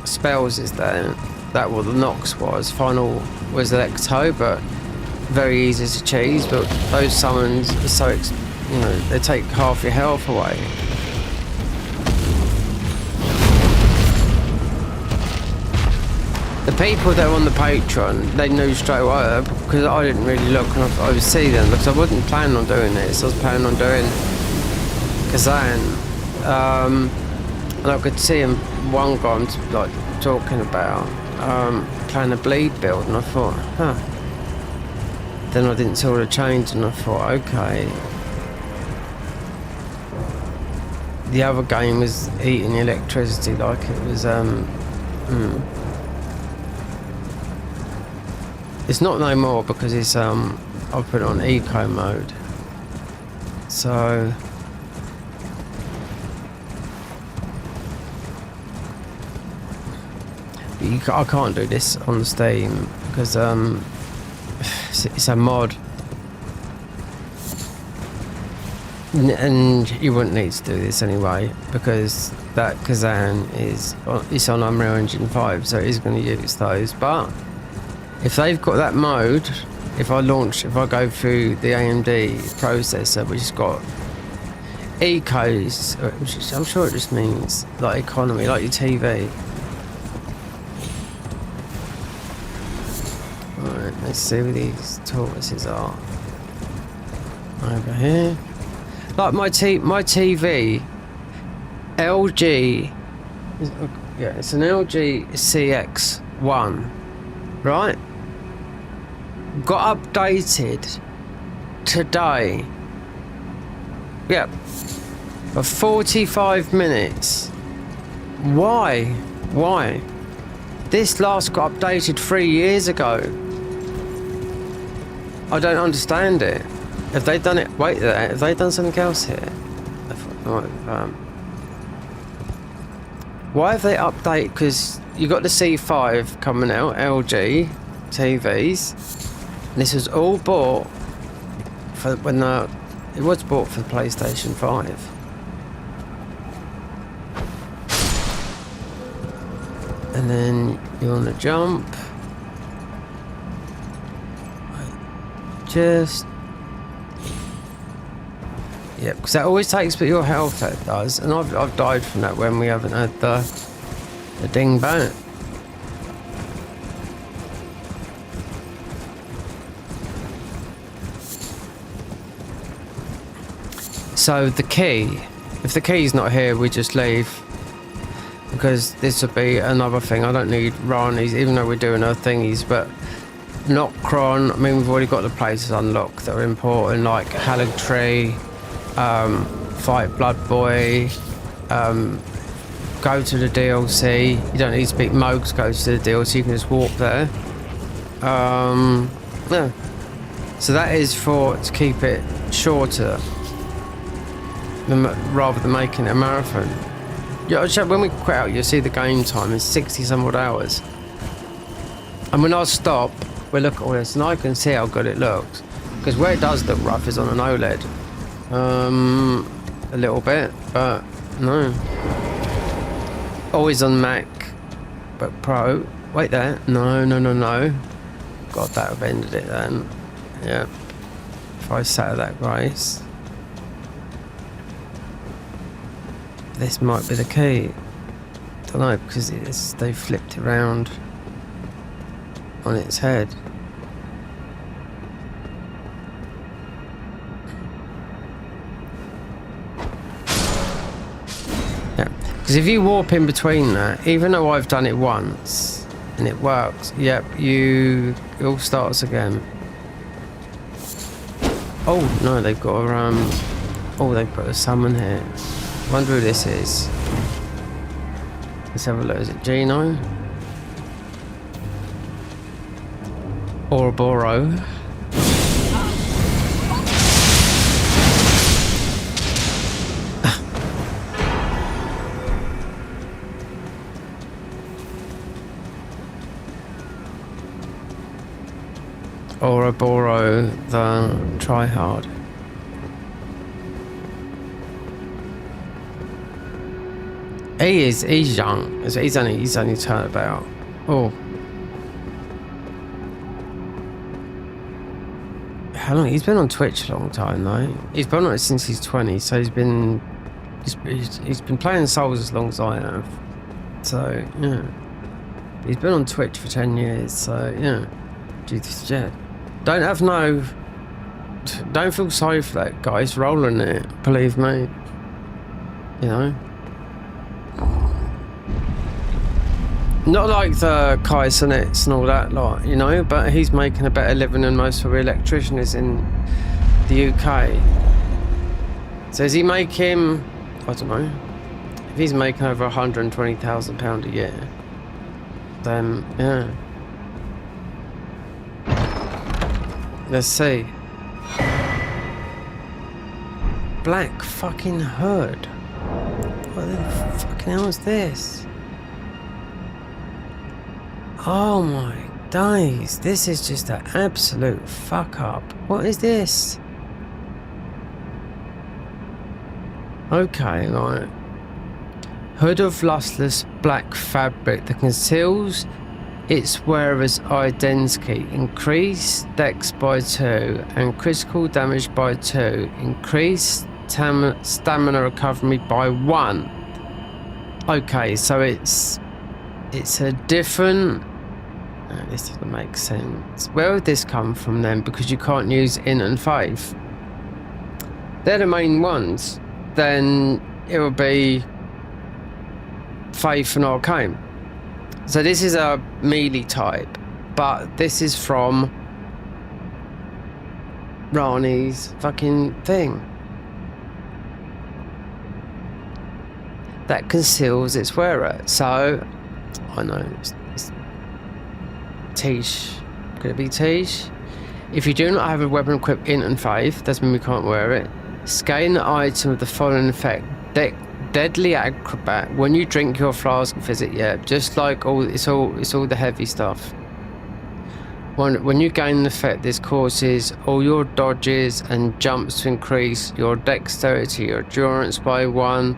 spells is there. That what the Nox was. Final was Electo, but very easy to cheese. But those summons are so you know, they take half your health away. The people that were on the Patreon, they knew straight away, because I didn't really look and I would see them, because I wasn't planning on doing this. I was planning on doing Kazan. And I could see him, one guy I'm like talking about, playing a bleed build, and I thought, huh. Then I didn't see all the change, and I thought, okay. the other game was eating electricity like it was It's not no more because it's I've put it on eco mode. So I can't do this on Steam because it's a mod. And you wouldn't need to do this anyway because that Kazan it's on Unreal Engine 5, so it is going to use those. But if they've got that mode, if I go through the AMD processor, which has got ecos, which I'm sure it just means like economy, like your TV. Alright, let's see where these tortoises are. Over here. Like my TV, LG, yeah, it's an LG CX1, right? Got updated today. Yeah, for 45 minutes. Why? Why? This last got updated 3 years ago. I don't understand it. Have they done it? Wait there. Have they done something else here? Why have they updated? Because you got the C5 coming out, LG TVs. And this was all bought for when it was bought for the PlayStation 5. And then you want to jump. Just. Yeah, because that always takes but your health, that does. And I've died from that when we haven't had the ding back. So the key, if the key's not here, we just leave. Because this would be another thing. I don't need Rani's, even though we're doing our thingies, but not Kron. I mean, we've already got the places unlocked that are important, like Halig Tree. Fight Blood Boy, go to the DLC. You don't need to speak Mogs, go to the DLC, you can just walk there. Yeah. So that is to keep it shorter rather than making it a marathon. Yeah, when we quit out, you'll see the game time is 60 some odd hours. And when I stop, we look at all this and I can see how good it looks. Because where it does look rough is on an OLED. A little bit, but no. Always on Mac, but Pro. Wait there. No. God, that have ended it then. Yeah. If I sat at that grace. This might be the key. Don't know, because they flipped it around on its head. Because if you warp in between that, even though I've done it once and it works, yep, it all starts again. Oh no, they've got a they've put a summon here. Wonder who this is. Let's have a look. Is it Gino? Ouroboros? Ouroboros the tryhard. He's young. He's only turned about. Oh. How long? He's been on Twitch a long time though. He's been on it since he's 20, so he's been playing Souls as long as I have. So yeah. He's been on Twitch for 10 years, so yeah. Jesus, yeah. Don't feel sorry for that guy. He's rolling it, believe me. You know? Not like the Kai Sonets and all that lot, you know, but he's making a better living than most of the electricians in the UK. So is he making I don't know. If he's making over £120,000 a year, then yeah. Let's see. Black fucking hood. What the fucking hell is this? Oh my days. This is just an absolute fuck up. What is this? Okay, right. Hood of lustless black fabric that conceals its wearer's identity. Increase dex by 2 and critical damage by 2. Increase stamina recovery by 1. Okay, so it's a different... No, this doesn't make sense. Where would this come from then? Because you can't use int and faith. They're the main ones. Then it will be faith and arcane. So this is a melee type, but this is from Rani's fucking thing that conceals its wearer. So I know it's Tish. Could it be Tish? If you do not have a weapon equipped int and faith, doesn't mean we can't wear it. Scaling the item with the following effect: Deadly Acrobat. When you drink your flask and visit, yeah, just like it's all the heavy stuff. When you gain an effect, this causes all your dodges and jumps to increase your dexterity, your endurance by 1,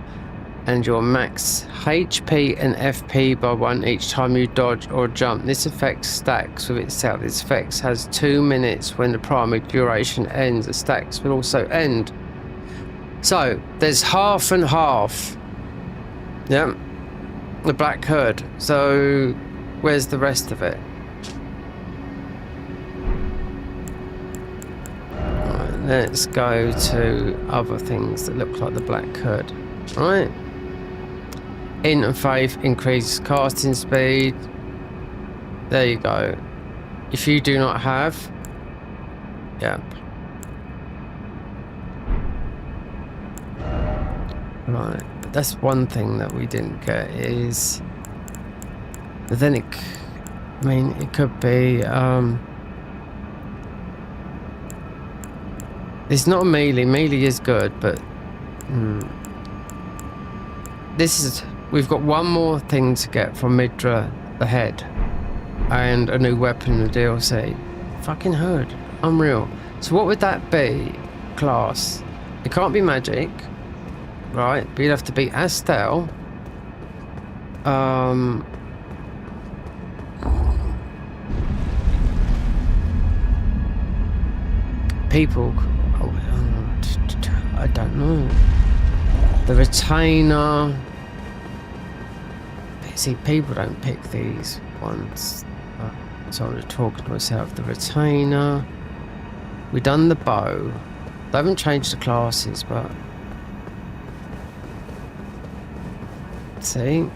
and your max HP and FP by 1 each time you dodge or jump. This effect stacks with itself. This effect has 2 minutes when the primary duration ends. The stacks will also end. So there's half and half. Yeah, the black hood. So where's the rest of it? Right, let's go to other things that look like the black hood. Right. Int and faith increases casting speed. There you go. If you do not have, yeah. Right, but that's one thing that we didn't get is, but then it could be, it's not melee. Melee is good, but we've got one more thing to get from Midra the head and a new weapon in the DLC. Fucking hood. Unreal. So what would that be? Class. It can't be magic. Right, but you'd have to be Astel. People. I don't know. The retainer. See, people don't pick these ones. So I'm just talking to myself. The retainer. We've done the bow. They haven't changed the classes, but. See?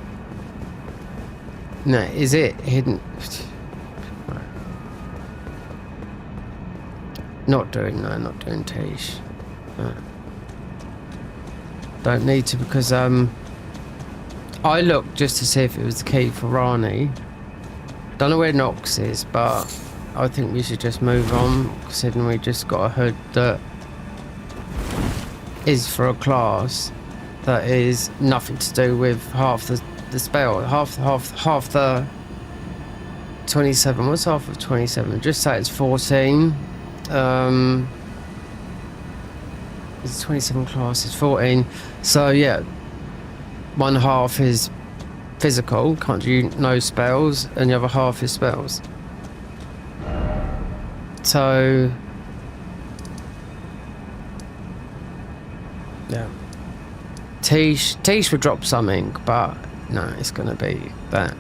No, is it hidden? Not doing Tish. No. Don't need to because I looked just to see if it was the key for Rani. Don't know where Nox is, but I think we should just move on considering we just got a hood that is for a class that is nothing to do with half the spell, half the 27. What's half of 27? Just say it's 14. It's 27 classes, 14. So yeah, one half is physical, can't do no spells, and the other half is spells. So yeah. Tish would drop something, but no, it's gonna be that.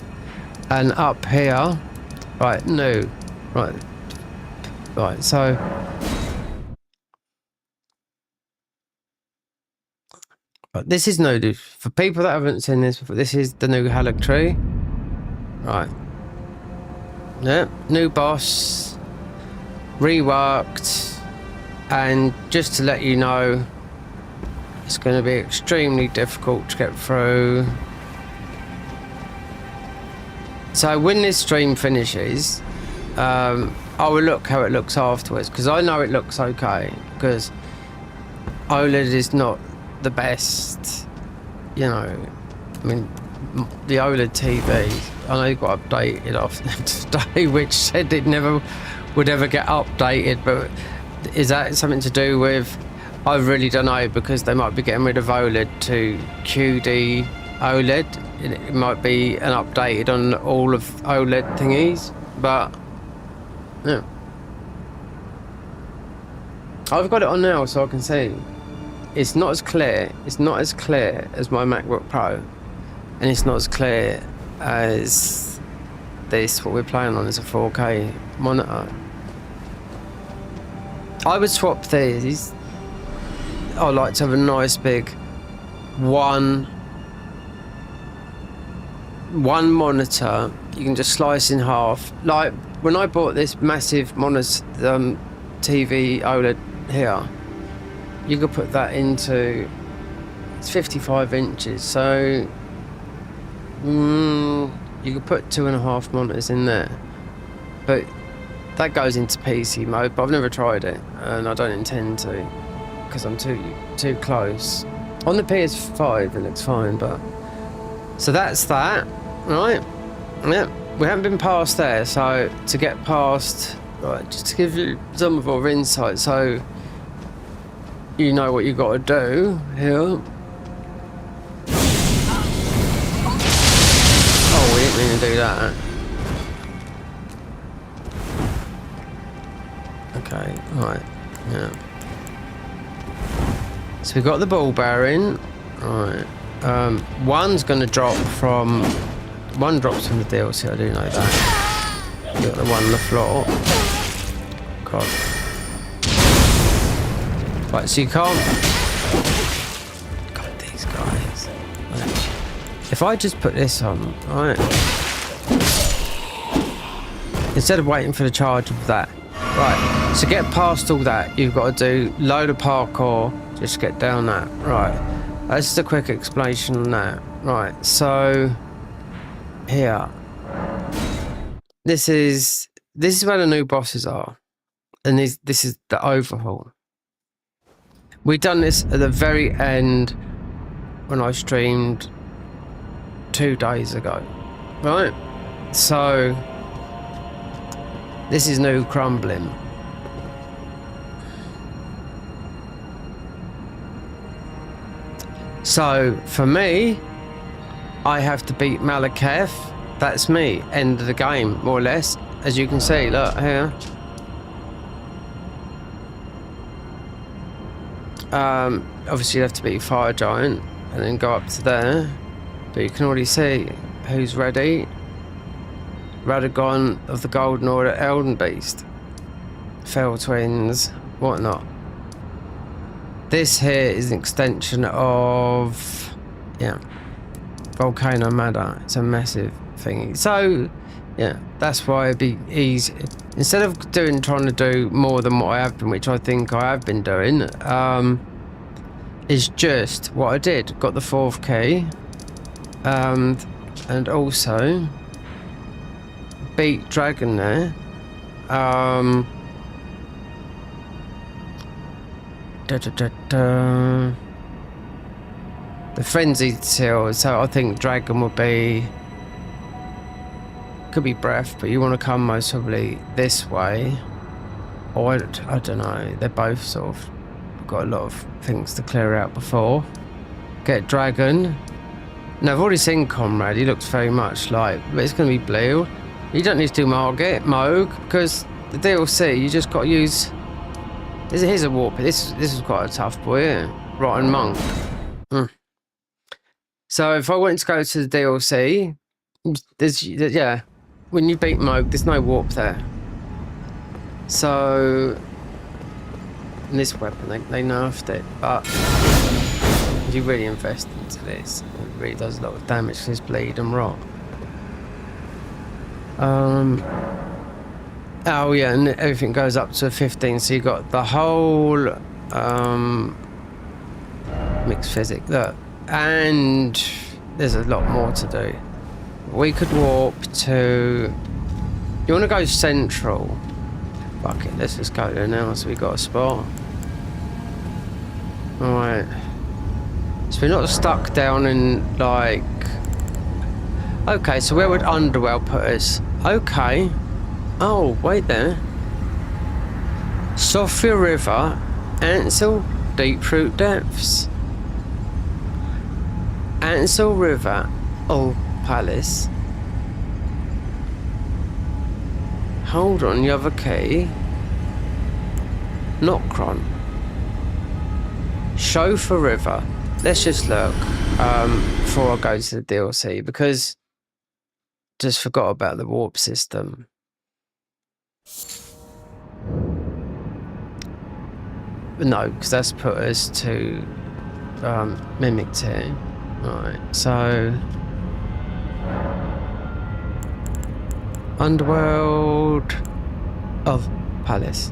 And up here, right, no, right, so but this is new for people that haven't seen this before. This is the new Halleck tree, right? Yeah, new boss, reworked, and just to let you know, It's going to be extremely difficult to get through. So when this stream finishes, I will look how it looks afterwards, because I know it looks okay, because OLED is not the best, you know. I mean, the OLED TV, I know it got updated after today, which said it never would ever get updated, but is that something to do with, I really don't know, because they might be getting rid of OLED to QD OLED. It might be an updated on all of OLED thingies, but yeah. I've got it on now so I can see. It's not as clear. It's not as clear as my MacBook Pro, and it's not as clear as this. What we're playing on is a 4K monitor. I would swap these. I like to have a nice big one monitor. You can just slice in half. Like when I bought this massive monitor TV OLED here, you could put that into, it's 55 inches, so you could put 2.5 monitors in there, but that goes into PC mode. But I've never tried it, and I don't intend to, because I'm too close. On the PS5 it looks fine, but so that's that, right? Yeah, we haven't been past there, so to get past, right, just to give you some of our insight, so you know what you got to do here. Oh, we didn't mean to do that. Okay, right, yeah. So we got the ball bearing, right. One's going to drop from, one drops from the DLC, I do know that. You got the one on the floor. God. Right, so you can't... God, these guys. Right. If I just put this on, right. Instead of waiting for the charge of that. Right, to get past all that, you've got to do load of parkour, just get down that. Right, that's just a quick explanation on that. Right, so here, this is where the new bosses are, and this is the overhaul. We done this at the very end when I streamed 2 days ago, right? So this is new crumbling. So for me, I have to beat Malekith. That's me. End of the game, more or less. As you can see, look here. Obviously you have to beat Fire Giant and then go up to there. But you can already see who's ready. Radagon of the Golden Order, Elden Beast, Fell Twins, whatnot. This here is an extension of, yeah, Volcano Matter. It's a massive thingy. So, yeah, that's why it'd be easy. Instead of trying to do more than what I have been, which I think I have been doing, is just what I did. Got the 4th key, and also beat Dragon there. The Frenzied Seal, so I think Dragon will be, could be Breath, but you want to come most probably this way, or I don't know, they're both sort of got a lot of things to clear out before. Get Dragon. Now I've already seen Comrade, he looks very much like, but it's going to be blue. You don't need to do Moog, because the DLC, you just got to use, here's a warp. This is quite a tough boy, yeah? Rotten Monk. So if I wanted to go to the DLC, yeah, when you beat Moog, there's no warp there. So this weapon, they nerfed it, but you really invest into this, it really does a lot of damage to this bleed and rot. Oh yeah, and everything goes up to 15, so you got the whole mixed physics. Look, and there's a lot more to do. We could warp to... You want to go central? Fuck it, let's just go there now so we got a spot. Alright. So we're not stuck down in, like... Okay, so where would Underworld put us? Okay. Oh, wait there. Sophia River, Ansel, Deep Root Depths. Ansel River, Old Palace. Hold on, you have a key. Nocron. Chauffeur River. Let's just look before I go to the DLC, because just forgot about the warp system. No, because that's put us to Mimic Tier. Alright, so Underworld of Palace.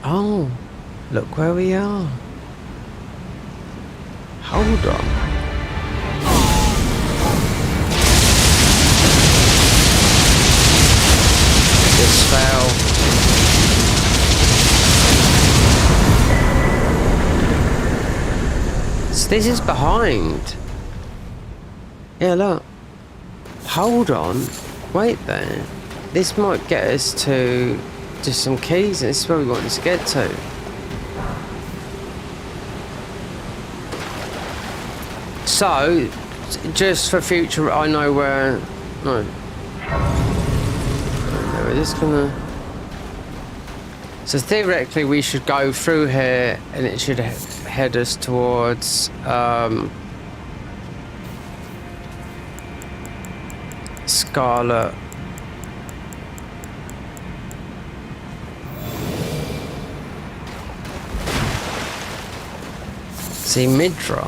Oh, look where we are. Hold on. Just fell. So this is behind. Yeah, look. Hold on. Wait there. This might get us to just some keys, and this is where we want to get to. So, just for future, I know where... No. We're just gonna... So theoretically we should go through here and it should head us towards Scarlet. See, Midra.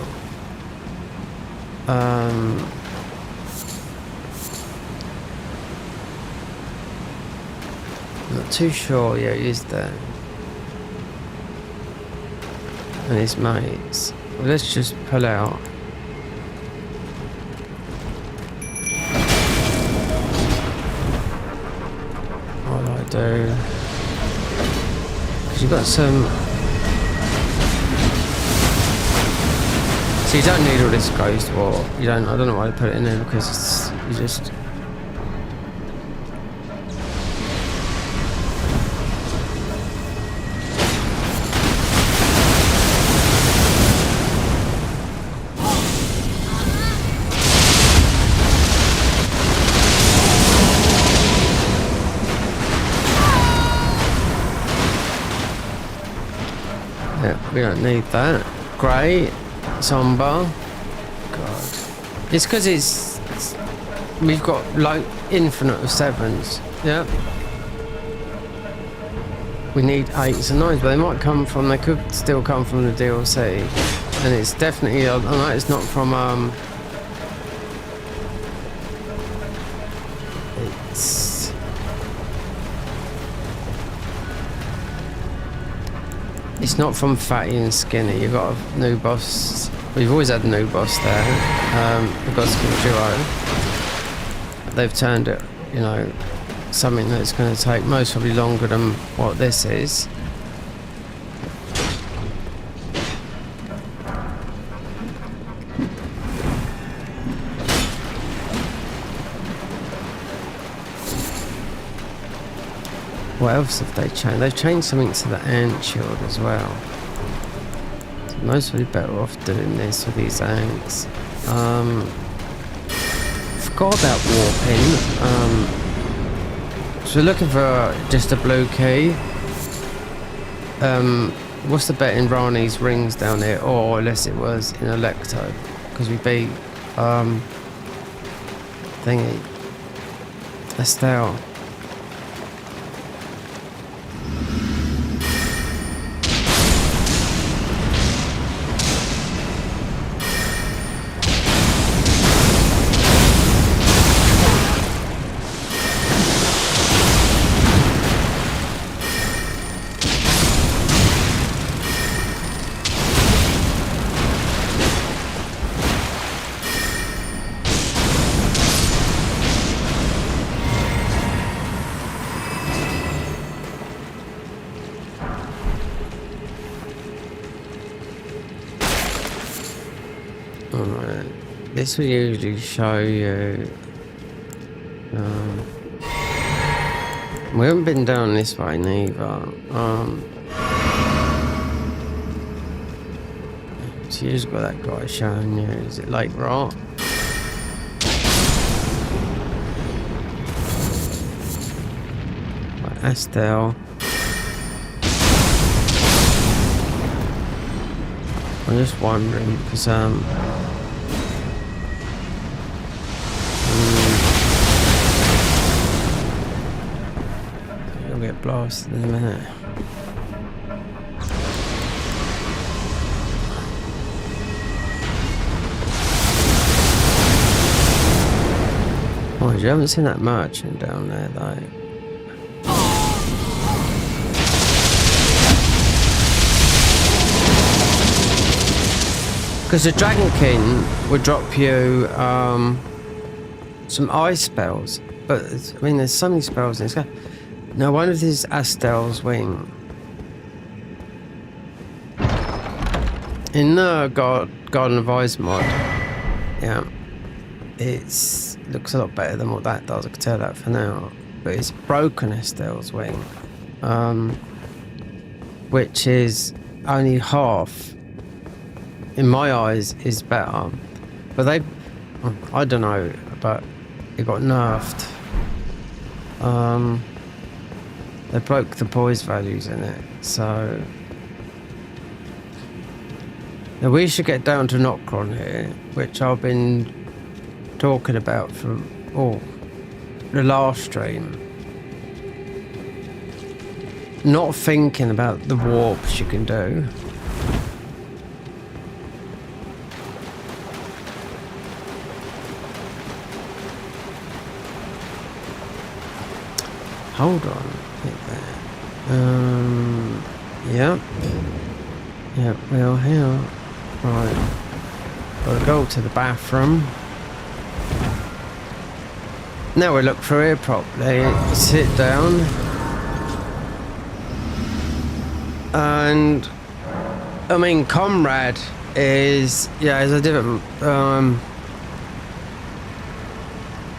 Not too sure. Yeah, he is there. And his mates. Well, let's just pull out. What do I do? Because you've got some... So you don't need all this ghost warp. You don't. I don't know why they put it in there, because it's, you just... Yeah, we don't need that. Great. Somber. God. It's because it's we've got like infinite of 7s. Yeah. We need 8s and 9s, but they might come from, they could still come from the DLC. And it's definitely, I know it's not from it's not from Fatty and Skinny. You've got a new boss. We've always had a new boss there. We've got Skin Duo. They've turned it, you know, something that's going to take most probably longer than what this is. What else have they changed? They've changed something to the ant shield as well. So most probably better off doing this with these ants. Forgot about warping. So we're looking for just a blue key. What's the bet in Rani's rings down there? Or unless it was in Electo, because we beat thingy Estelle. Alright. This will usually show you. We haven't been down this way neither. So you've got that guy showing you. Is it Lake Rot? Like Astel. I'm just wondering because you'll get blasted in a minute. Oh, you haven't seen that merchant down there though. Because the Dragon King would drop you some ice spells, but I mean, there's so many spells in this game. Now, one of these Astel's wing in the Garden of Ice mod, yeah, it's looks a lot better than what that does. I can tell that for now. But it's broken Astel's wing, which is only half. In my eyes, is better, but I don't know, but it got nerfed. They broke the poise values in it, so now we should get down to Nocron here, which I've been talking about for the last stream. Not thinking about the warps you can do. Hold on. Yep. Yep, we are here. Right. Gotta go to the bathroom. Now we look through here properly. Sit down. And I mean, Comrade is a different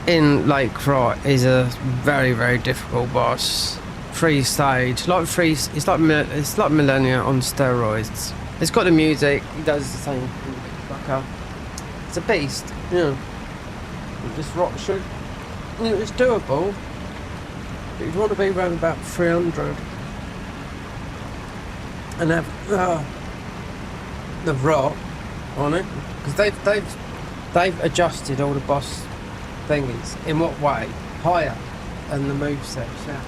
in Lake Rot is a very, very difficult boss. 3 stage, it's like Millennia on steroids. It's got the music, he does the same thing. It's a beast, yeah. This rock should, it's doable. But you'd want to be around about 300 and have the rock on it, because they've adjusted all the boss thingies. In what way? Higher than the movesets, yeah.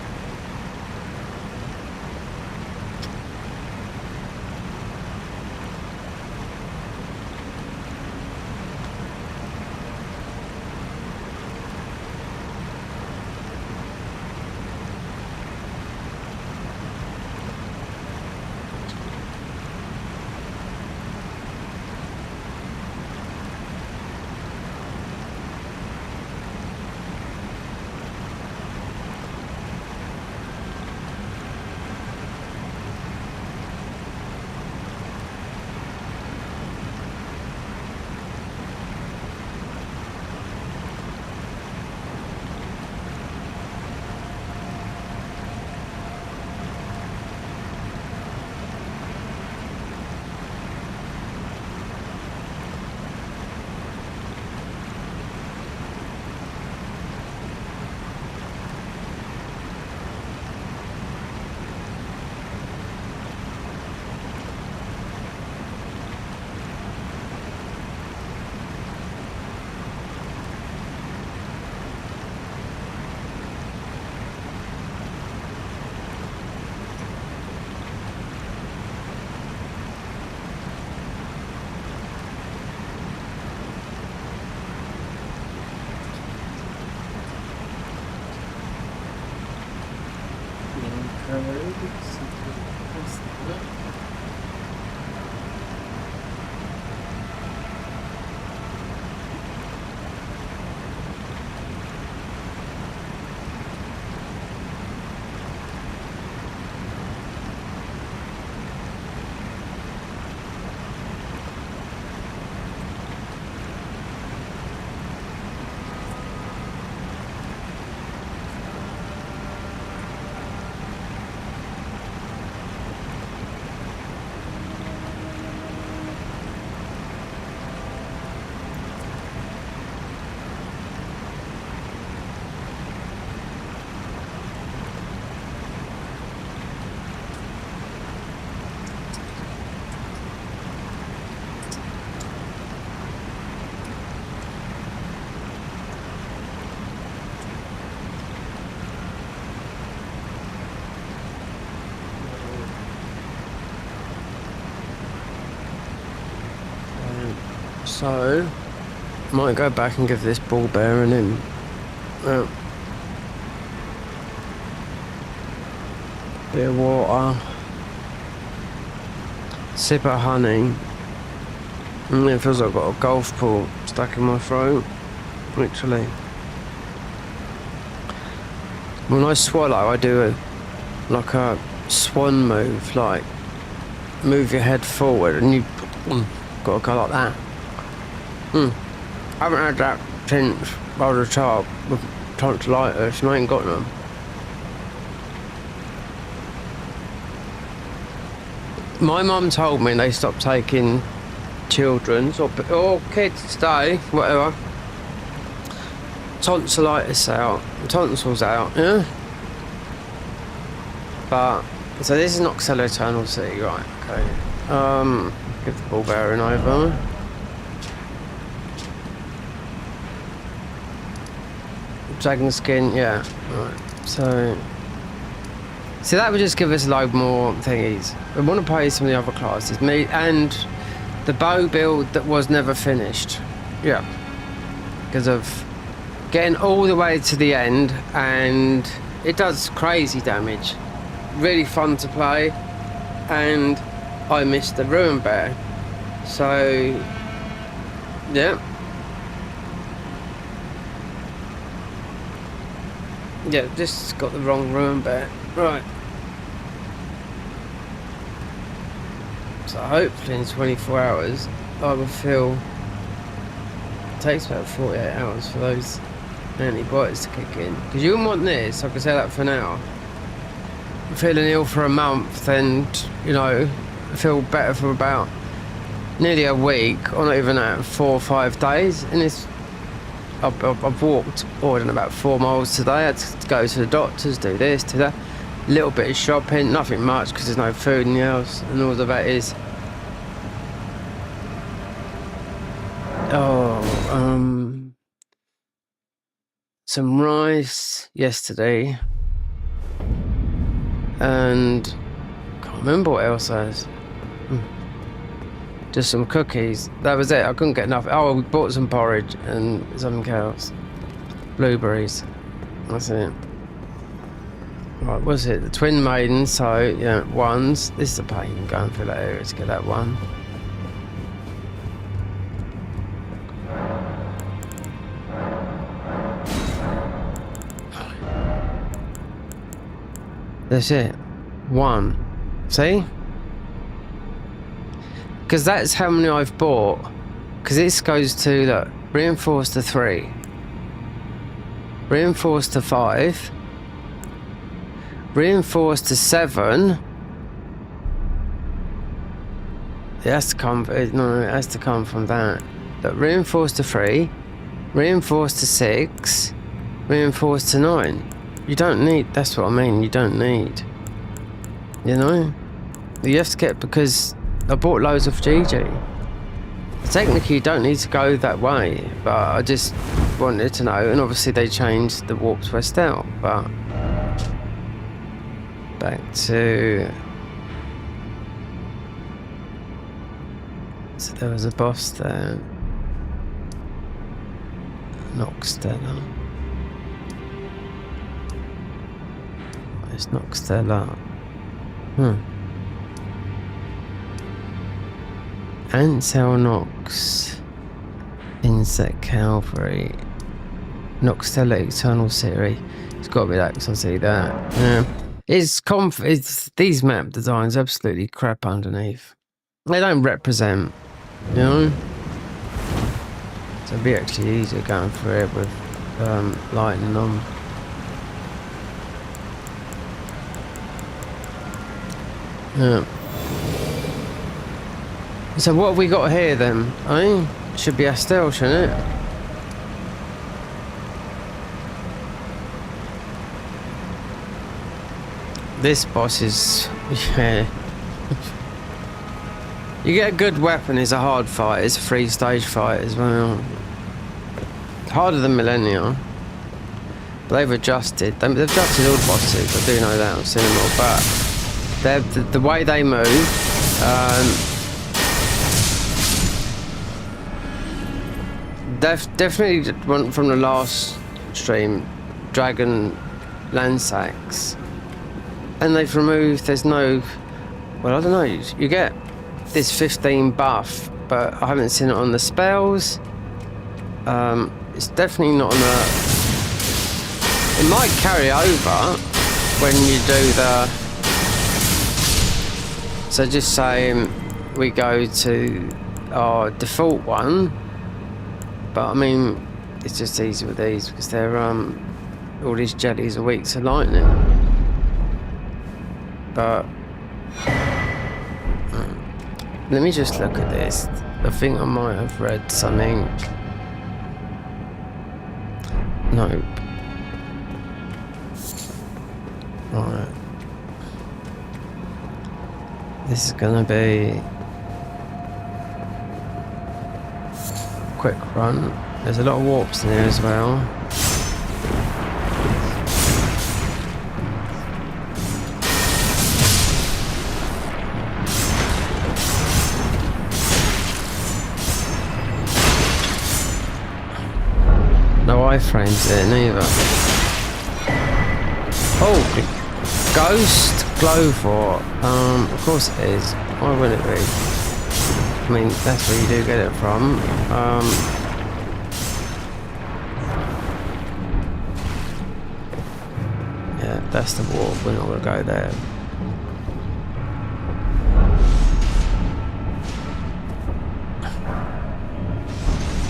So, might go back and give this ball bearing him. Bit of water. Sip of honey. And it feels like I've got a golf ball stuck in my throat. Literally. When I swallow, I do like a swan move, like move your head forward and you gotta go like that. I haven't had that since I was a child with tonsillitis and I ain't got them. My mum told me they stopped taking children's or kids today, whatever. Tonsillitis out, tonsils out, yeah? But, so this is Noxella Eternal City, right, okay. Give the ball bearing over. Dragon skin, yeah, right, so... See, that would just give us a load more thingies. We want to play some of the other classes. Me and the bow build that was never finished. Yeah. Because of getting all the way to the end and it does crazy damage. Really fun to play. And I missed the Ruin Bear. So, yeah. Yeah, just got the wrong Ruin Bear. Right. So hopefully in 24 hours I will feel it takes about 48 hours for those antibiotics to kick in. Because you wouldn't want this, I can say that for now. Feeling ill for a month and, you know, feel better for about nearly a week, or not even that, 4 or 5 days. And it's I've walked more than about 4 miles today. I had to go to the doctors, do this, do that. Little bit of shopping, nothing much because there's no food in the house, and all of that is. Some rice yesterday, and can't remember what else I was. Just some cookies. That was it. I couldn't get enough. Oh, we bought some porridge and something else. Blueberries. That's it. Right, was it the Twin Maidens? So yeah, ones. This is a pain going through that area to get that one. That's it. 1. See? Because that's how many I've bought. Because this goes to, look, reinforced to 3. Reinforced to 5. Reinforced to 7. It has to come, no, it has to come from that. But reinforced to 3. Reinforced to 6. Reinforced to 9. You don't need, that's what I mean, you don't need. You know? You have to get, because I bought loads of GG. Technically you don't need to go that way, but I just wanted to know, and obviously they changed the warps west out, but back to, so there was a boss there. Noxella. It's Noxella. Ansel Nox. Insect Cavalry. Noxella Eternal City. It's got to be that because I see that. Yeah. It's these map designs absolutely crap underneath. They don't represent, you know? So it'd be actually easier going through it with lightning on. Yeah. So what have we got here then? Should be Astel, shouldn't it? This boss is, yeah. You get a good weapon, it's a hard fight, it's a 3-stage fight as well. Harder than Millennia. But they've adjusted. They've adjusted all the bosses, I do know that, I've seen them all, but the way they move, definitely one from the last stream, Dragon Landsacks, and they've removed. There's no. Well, I don't know. You get this 15 buff, but I haven't seen it on the spells. It's definitely not on the. It might carry over when you do the. So just say we go to our default one, but I mean it's just easy with these because they're all these jellies are weak to lightning. But let me just look at this. I think I might have read something. Nope. Right. This is gonna be a quick run. There's a lot of warps in here as well. No iframes there neither. Oh, Ghost Glowfort. Of course it is. Why wouldn't it be? I mean, that's where you do get it from. Yeah, that's the warp. We're not gonna go there.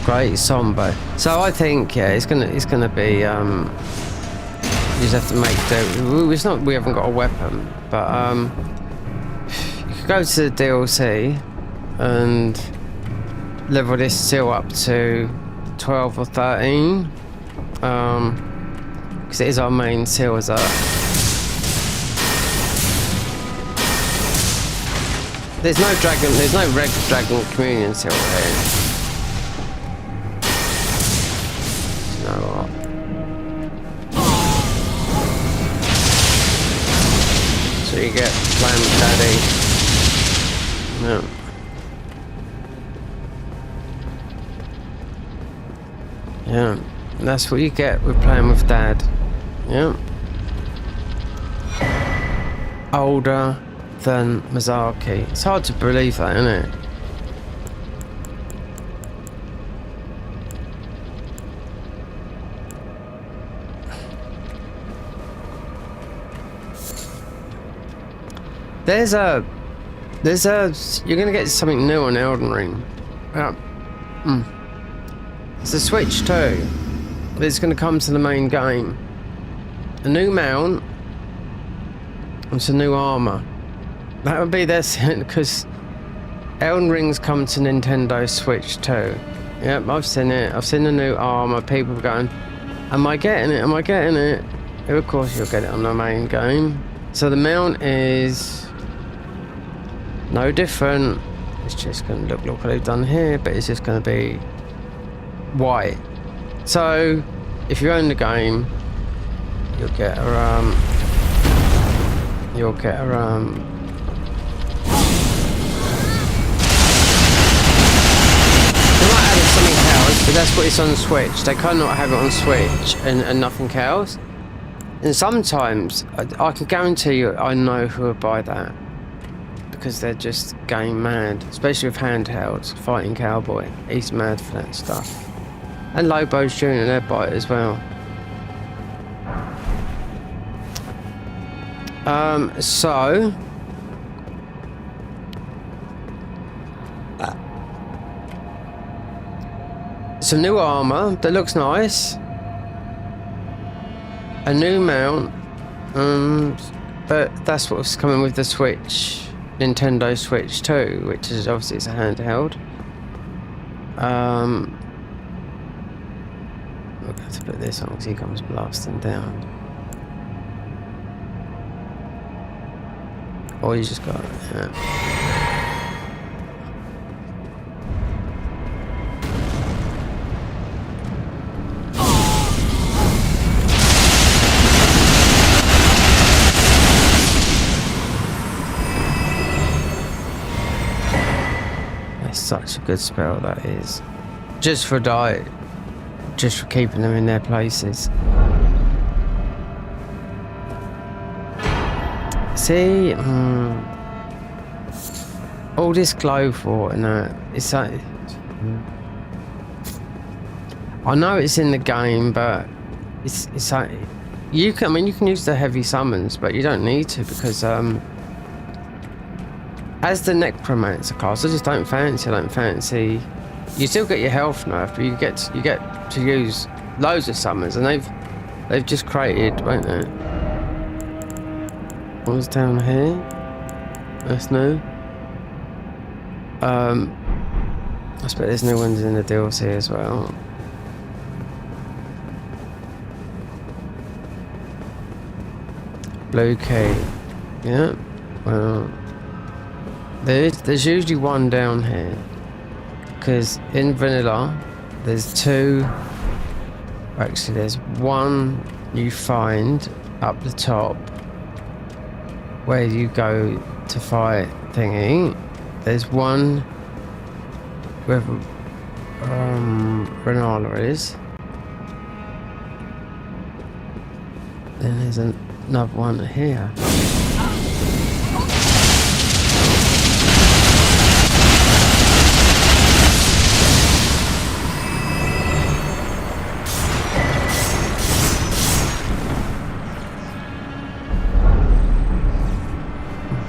Great Sombo. So I think yeah, it's gonna be you just have to make do. It's not we haven't got a weapon, but you could go to the DLC and level this seal up to 12 or 13. Because it is our main seal as a. There's no red dragon communion seal here. So you get playing with Daddy. Yeah, that's what you get with playing with Dad. Yeah. Older than Mizaki. It's hard to believe that, isn't it? You're gonna get something new on Elden Ring. It's a Switch too, but it's gonna come to the main game. A new mount, and some new armor. That would be their because Elden Ring's come to Nintendo Switch too. Yep, I've seen it. I've seen the new armor. People are going, am I getting it? Am I getting it? Of course you'll get it on the main game. So the mount is no different. It's just going to look like what they've done here, but it's just going to be white. So if you own the game, you'll get a they might add something else, but that's what it's on Switch. They cannot have it on Switch and nothing else. And sometimes I can guarantee you I know who would buy that. Because they're just game mad, especially with handhelds. Fighting Cowboy, he's mad for that stuff. And Lobo's Jr., they'll buy it as well. So some new armor that looks nice. A new mount, but that's what's coming with the Switch. Nintendo Switch 2, which is obviously it's a handheld. We're going to put this on because he comes blasting down. Or you just got it, yeah. Such a good spell that is. Just for die just for keeping them in their places. See, all this glow for and it's like, I know it's in the game, but it's like you can. I mean, you can use the heavy summons, but you don't need to because as the necromancer class, I just don't fancy. You still get your health nerf, but you get to use loads of summons, and they've just created, won't they? What's down here? That's new. I suppose there's new ones in the DLC as well. Blue key. Yeah. Well, there's usually one down here. Because in vanilla, there's two. Actually, there's one you find up the top where you go to fight thingy. There's one where Renala is. Then there's another one here.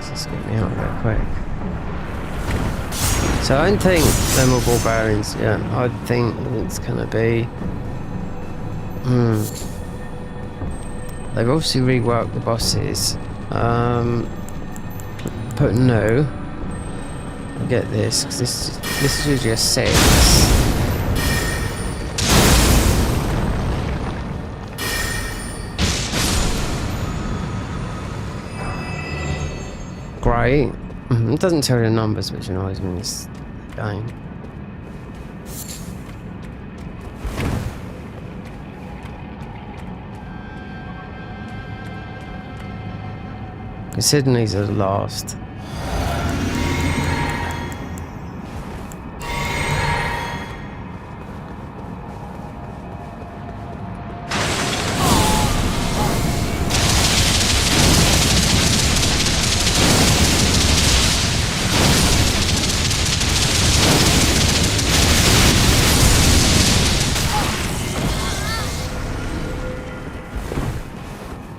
Let's get me out real quick. So I don't think them are barbarians. Yeah, I think it's gonna be. They've obviously reworked the bosses. Put no. Get this, because this is usually a 6. Great. It doesn't tell you the numbers, which annoys me in this game. Considering these are the last.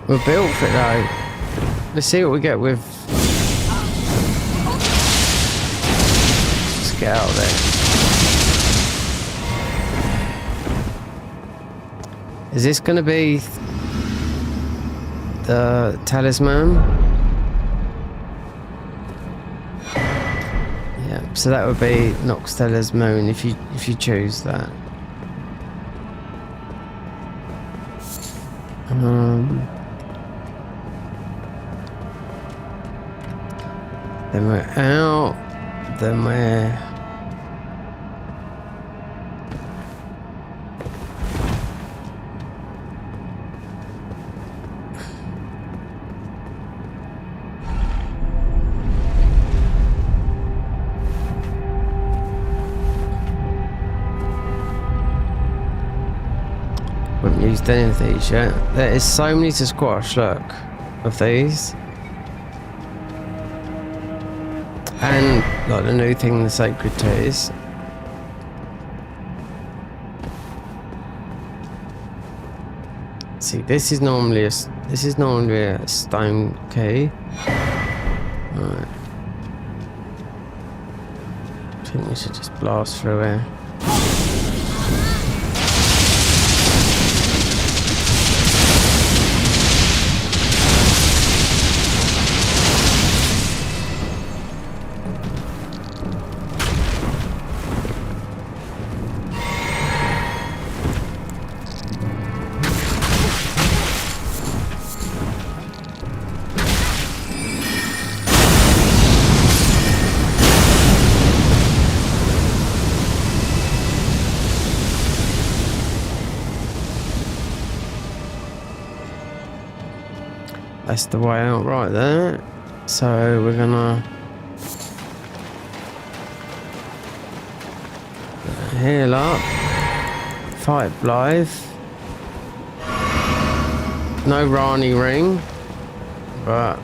We're built for it though. Let's see what we get with. Let's get out of there. Is this going to be the talisman? Yeah, so that would be Noxtella's moon if you choose that. Then we're out. Then we're. Haven't used any of these yet. There is so many to squash, look, of these. And like the new thing, the sacred tears. See, this is normally a stone key. Right. I think we should just blast through here. That's the way out right there. So we're gonna heal up Fight Blythe. No Rani ring. But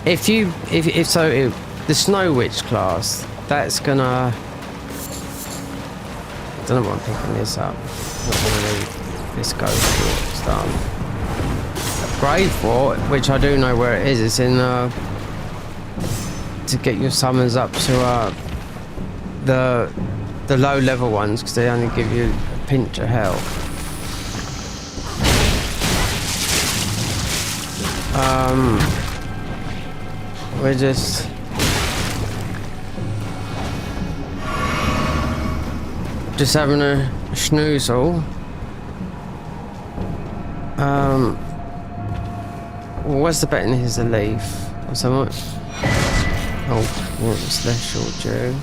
if the Snow Witch class, that's gonna. I don't know why I'm picking this up. Not gonna leave this go for stuff. Grave Fort, which I do know where it is. It's in to get your summons up to the low level ones, because they only give you a pinch of health. We're just having a schnoozle. What's the betting? Here's a leaf or something. Oh, Celestial Dew.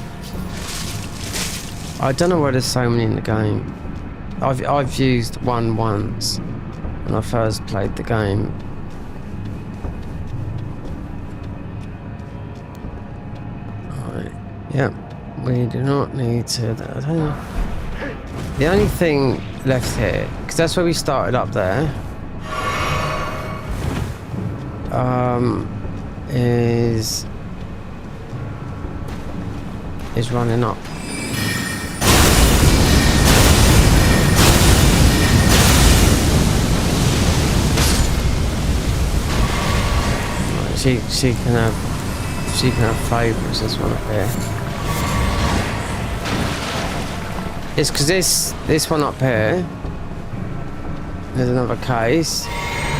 I don't know why there's so many in the game. I've used one once when I first played the game. Right. Yep. We do not need to. I don't know. The only thing left here, because that's where we started up there, is running up. Right, she can have favourites. This one up here. It's because this one up here, there's another case.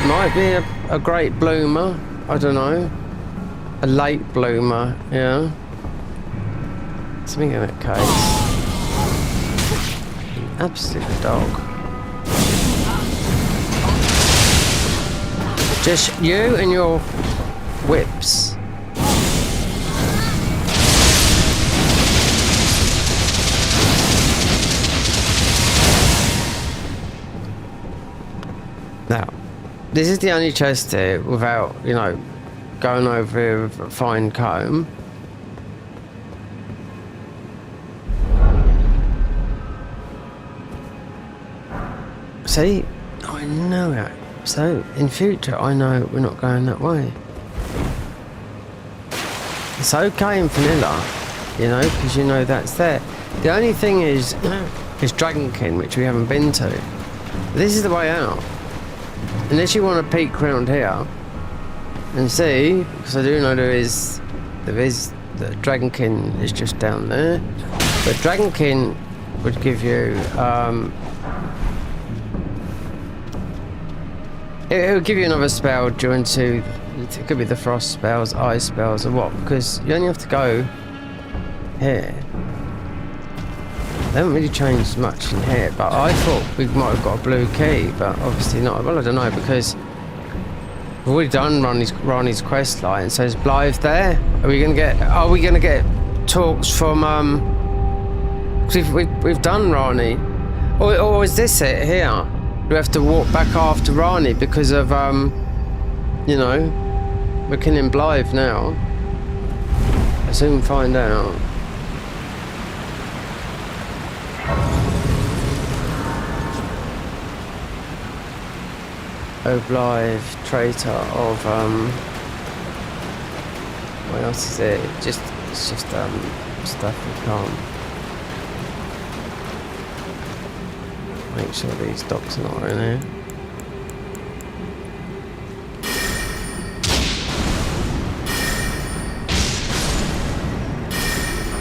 Might be a great bloomer, I don't know. A late bloomer, yeah. Something in that case. Absolute dog. Just you and your whips. Now, this is the only chest here without, you know, going over here with a fine comb. See, I know it. So, in future, I know we're not going that way. It's okay in vanilla, you know, because you know that's there. The only thing is Dragonkin, which we haven't been to. This is the way out. Unless you want to peek around here and see, because I do know there is the Dragonkin is just down there. But Dragonkin would give you it would give you another spell during two. It could be the frost spells, ice spells, or what? Because you only have to go here. They haven't really changed much in here, but I thought we might have got a blue key, but obviously not. Well, I don't know, because we've already done Rani's quest line. So is Blythe there? Are we gonna get talks from cause we've done Rani, or is this it here? We have to walk back after Rani because of you know, we're killing Blythe now. I'll soon find out. Oh, Blythe, traitor of what else is it? It's just stuff we can't. Make sure these dogs are not in here.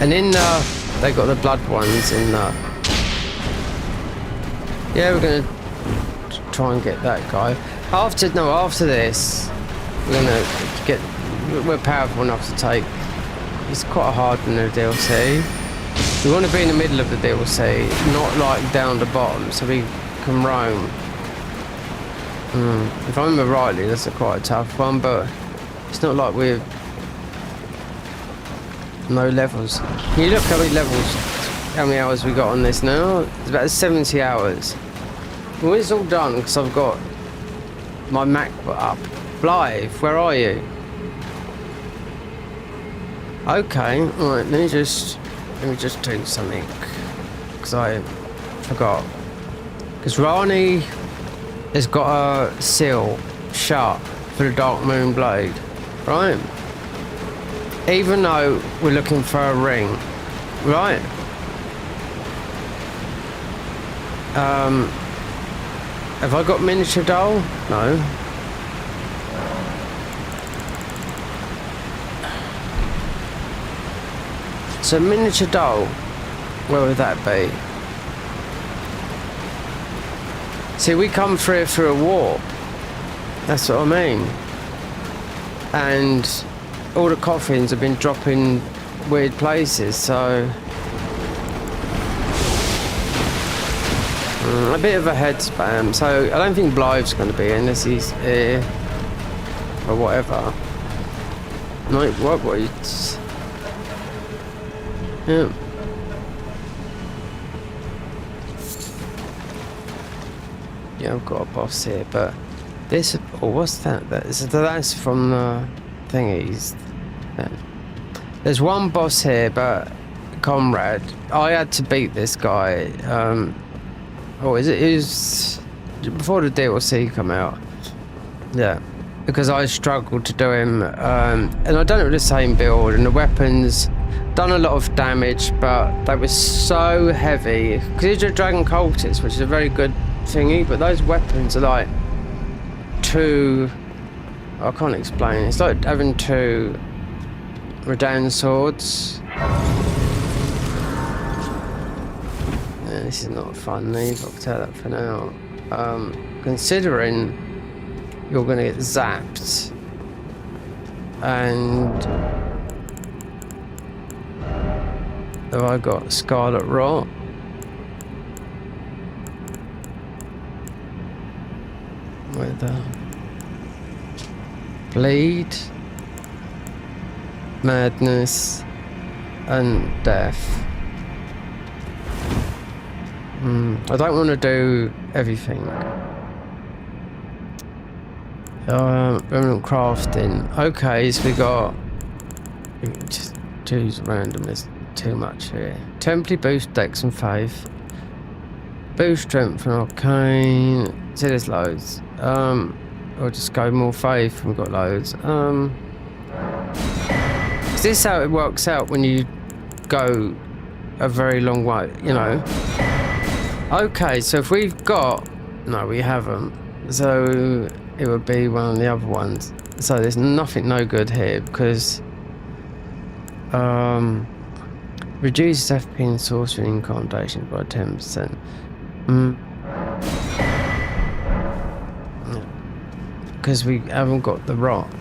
And in they got the blood ones in yeah, we're gonna try and get that guy. After this, we're powerful enough to take. It's quite hard in the DLC. We want to be in the middle of the DLC, not like down the bottom, so we can roam. If I remember rightly, that's quite a tough one, but it's not like we're no levels. Can you look how many hours we got on this now? It's about 70 hours. When it's all done, because I've got my MacBook up. Blythe, where are you? Okay, alright, let me just do something. because I forgot. Because Rani has got a seal shut for the Dark Moon Blade, right? Even though we're looking for a ring, right? Have I got miniature doll? No. So miniature doll, where would that be? See, we come through a warp. That's what I mean. And all the coffins have been dropping weird places, so a bit of a head spam. So I don't think Blythe's going to be unless he's here or whatever. Night what? Yeah. Yeah, I've got a boss here, but this, or what's that? That's from the thingies. Yeah. There's one boss here, but Comrade, I had to beat this guy. Oh, is it? Is before the DLC come out? Yeah, because I struggled to do him, and I done it with the same build, and the weapons done a lot of damage, but they were so heavy because he's a dragon cultist, which is a very good thingy. But those weapons are like two. I can't explain. It's like having two Redan swords. Yeah, this is not fun either, I'll tell that for now. Considering you're gonna get zapped and have I got Scarlet Rot? Where the Bleed, Madness, and Death. I don't want to do everything. Remnant crafting. Okay, so we got. Just choose random. There's too much here. Temporary boost Dex and Faith. Boost strength and arcane. See, there's loads. Or just go more Faith. We've got loads. Is this how it works out when you go a very long way? You know. Okay, so if we've got... No, we haven't. So it would be one of the other ones. So there's nothing no good here because... reduces FP and sorcery incantations by 10%. Because we haven't got the rot.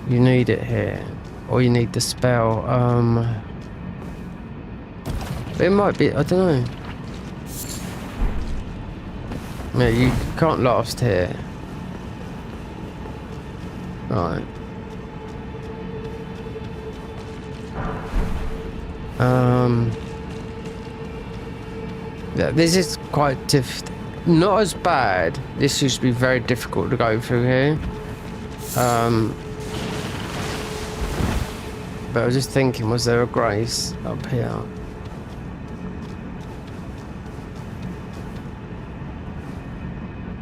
You need it here. Or you need the spell. But it might be, I don't know. Yeah, you can't last here. Right. Yeah, this is quite not as bad. This used to be very difficult to go through here. But I was just thinking, was there a grace up here?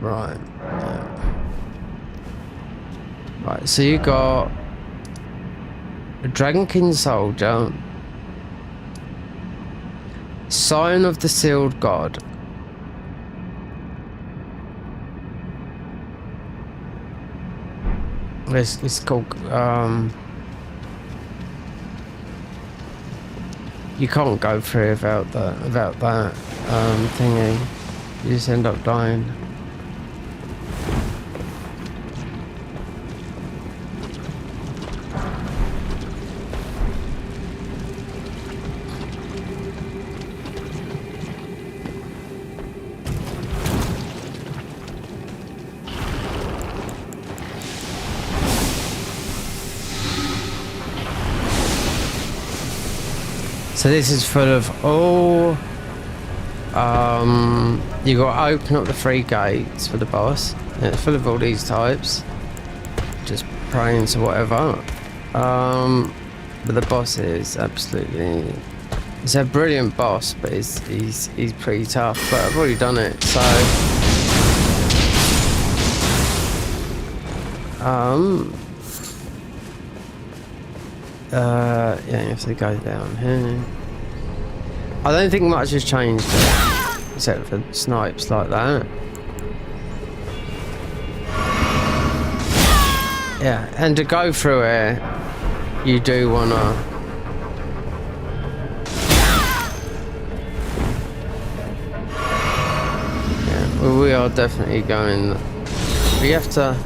Right. Yeah. Right, so you got a Dragon King soldier, Sign of the Sealed God. It's called you can't go through without that thingy. You just end up dying. So this is full of all. You got to open up the 3 gates for the boss. And it's full of all these types. Just praying to whatever. But the boss is absolutely... He's a brilliant boss, but he's pretty tough. But I've already done it, so... yeah, you have to go down here. I don't think much has changed except for snipes like that. Yeah, and to go through it, you do wanna... Yeah, well, we are definitely going... We have to...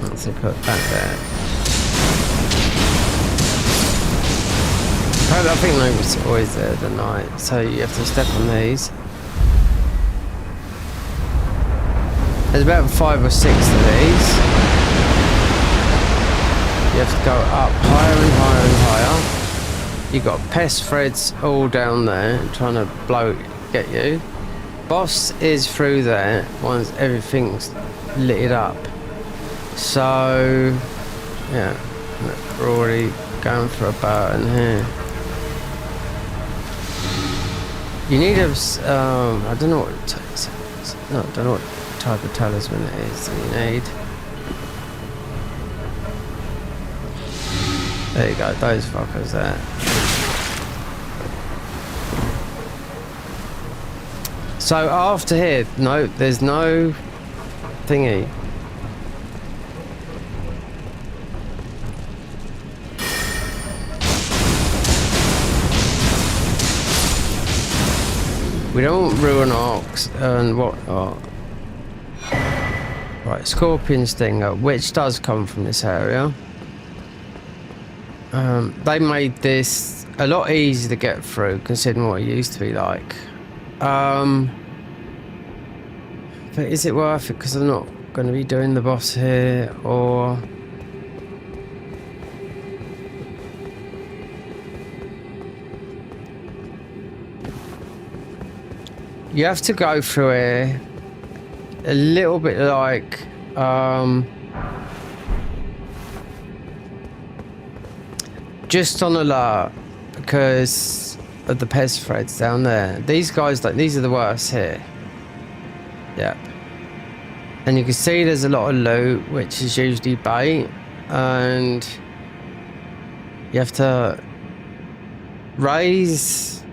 Let's put that there. I think nobody's always there at the night, so you have to step on these. There's about 5 or 6 of these. You have to go up higher and higher and higher. You've got pest threads all down there trying to get you. Boss is through there once everything's lit up. So, yeah, we're already going for a button here. You need a, I don't know what it takes. No, I don't know what type of talisman it is that you need. There you go, those fuckers there. So after here, no, there's no thingy. We don't ruin Ox and whatnot. Right, Scorpion Stinger, which does come from this area. They made this a lot easier to get through, considering what it used to be like. But is it worth it? Because I'm not going to be doing the boss here, or... You have to go through here a little bit like just on alert because of the pest threads down there. These guys, like, these are the worst here. Yep. And you can see there's a lot of loot, which is usually bait, and you have to raise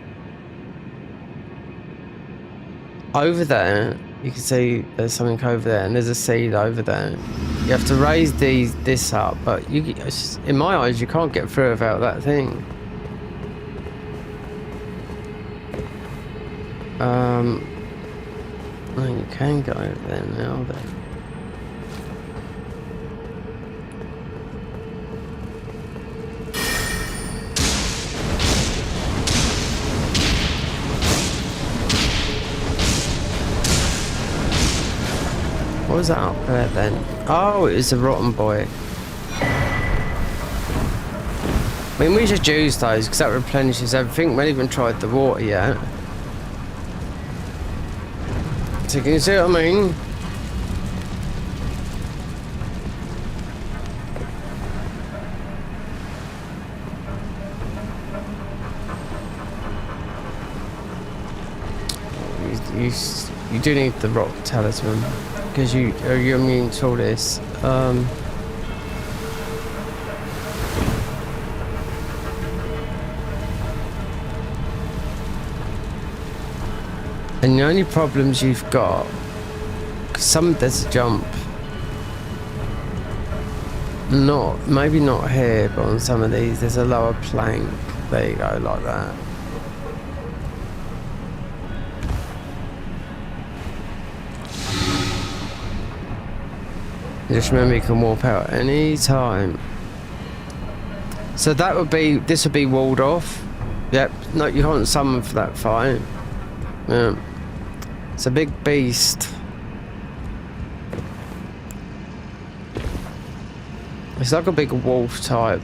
over there. You can see there's something over there, and there's a seed over there. You have to raise this up, but in my eyes, you can't get through without that thing. Oh, you can go over there now then. What was that up there then? Oh, it was a rotten boy. I mean, we should use those because that replenishes everything. We haven't even tried the water yet. So can you see what I mean? You do need the rock talisman because you're immune to all this. And the only problems you've got, cause there's a jump. Maybe not here, but on some of these there's a lower plank. There you go, like that. Just remember you can warp out any time. So this would be walled off. Yep, no, you can't summon for that fight. Yeah. It's a big beast. It's like a big wolf type.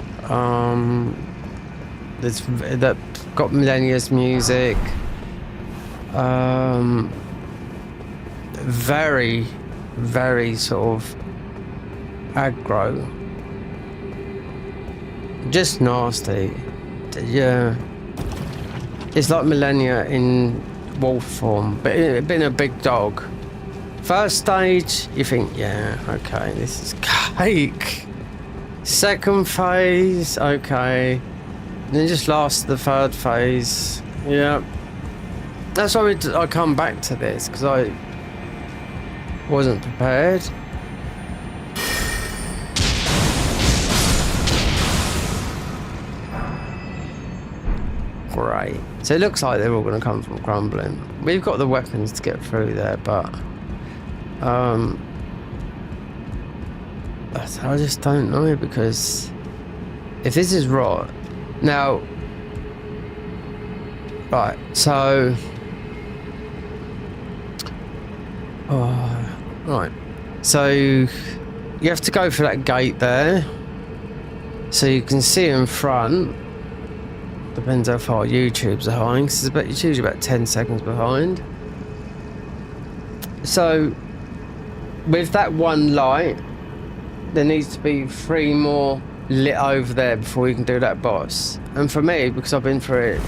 That got millennia's music. Very, very sort of aggro. Just nasty. Yeah. It's like Millennia in wolf form, but being a big dog. First stage, you think, yeah, okay, this is cake. Second phase, okay. And then just last the third phase. Yeah. That's why I come back to this, because I wasn't prepared. Great. So it looks like they're all going to come from crumbling. We've got the weapons to get through there, but I just don't know, because if this is right now, right, so right, so you have to go for that gate there, so you can see in front. Depends how far YouTube's behind, because it's usually about 10 seconds behind. So with that one light, there needs to be 3 more lit over there before you can do that boss. And for me, because I've been through it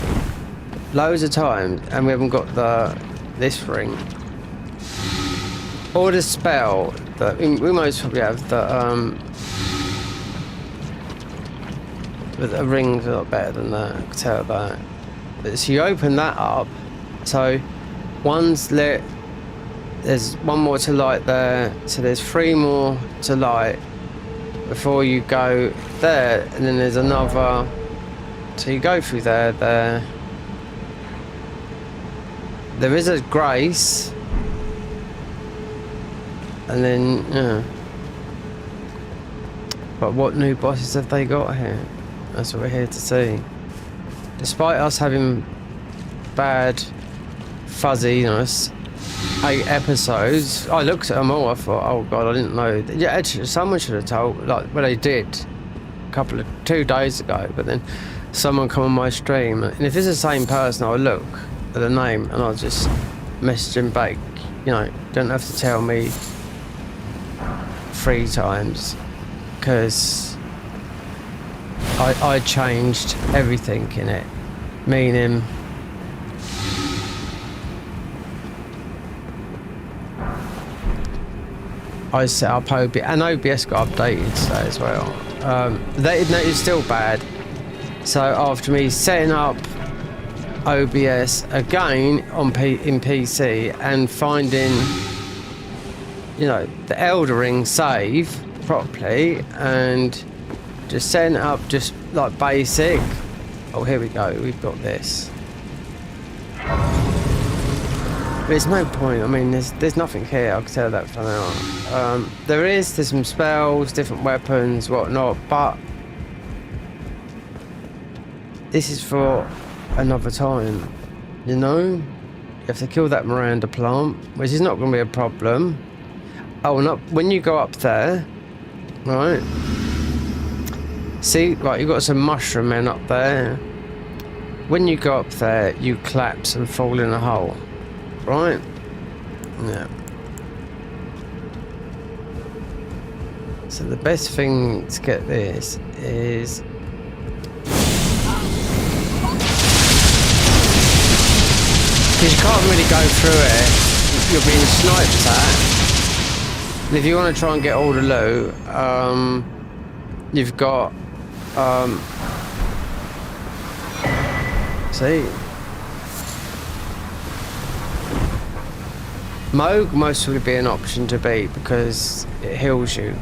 loads of times and we haven't got this ring or the spell that we most probably have, but the ring's a lot better than that, I can tell that. But so you open that up, so one's lit, there's 1 more to light there, so there's 3 more to light before you go there, and then there's another, so you go through there, there is a grace, and then, yeah. But what new bosses have they got here? That's what we're here to see. Despite us having bad fuzziness, 8 episodes, I looked at them all, I thought, oh god, I didn't know. Yeah, actually, someone should have told, like, well, they did 2 days ago, but then someone come on my stream, and if it's the same person, I'll look at the name and I'll just message him back. You know, don't have to tell me 3 times, because I changed everything in it, meaning I set up OBS, and OBS got updated today as well. It's still bad, so after me setting up OBS again in PC and finding, you know, the Elden Ring save properly and just setting it up just like basic. Oh, here we go, we've got this. There's no point, I mean, there's nothing here, I can tell that for now. There's some spells, different weapons, whatnot, but this is for another time, you know? You have to kill that Miranda plant, which is not going to be a problem. Oh, and when you go up there, right? See, right, you've got some mushroom men up there. When you go up there, you collapse and fall in a hole, right? Yeah. So the best thing to get this is because you can't really go through it, you're being sniped at. And if you want to try and get all the loot, you've got see, Moog most would be an option to beat because it heals you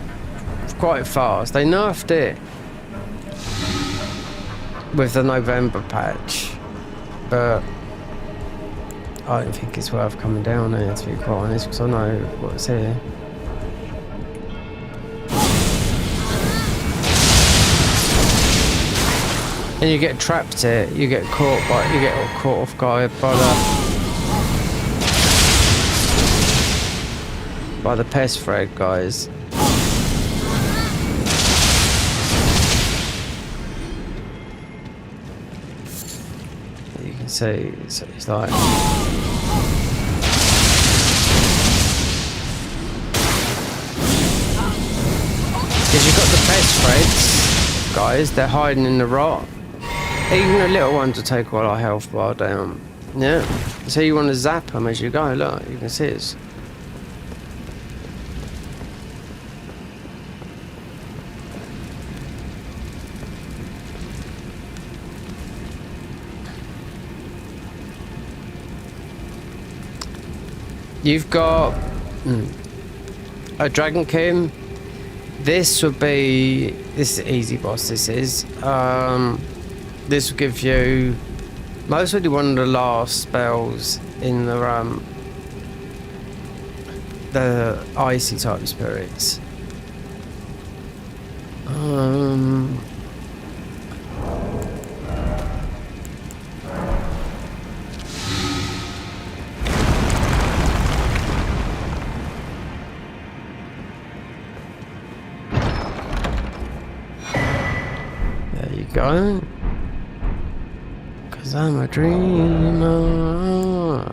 quite fast. They nerfed it with the November patch, but I don't think it's worth coming down there, to be quite honest, because I know what's here. And you get trapped here, you get caught off guard by the pest thread guys. You can see it's like because you've got the pest threads guys, they're hiding in the rot. Even the little ones will take all our health bar down. Yeah. So you want to zap them as you go. Look, you can see it's. You've got a Dragon King. This would be. This is easy boss. This is. This will give you mostly one of the last spells in the icy type spirits. There you go. 'Cause I'm a dreamer.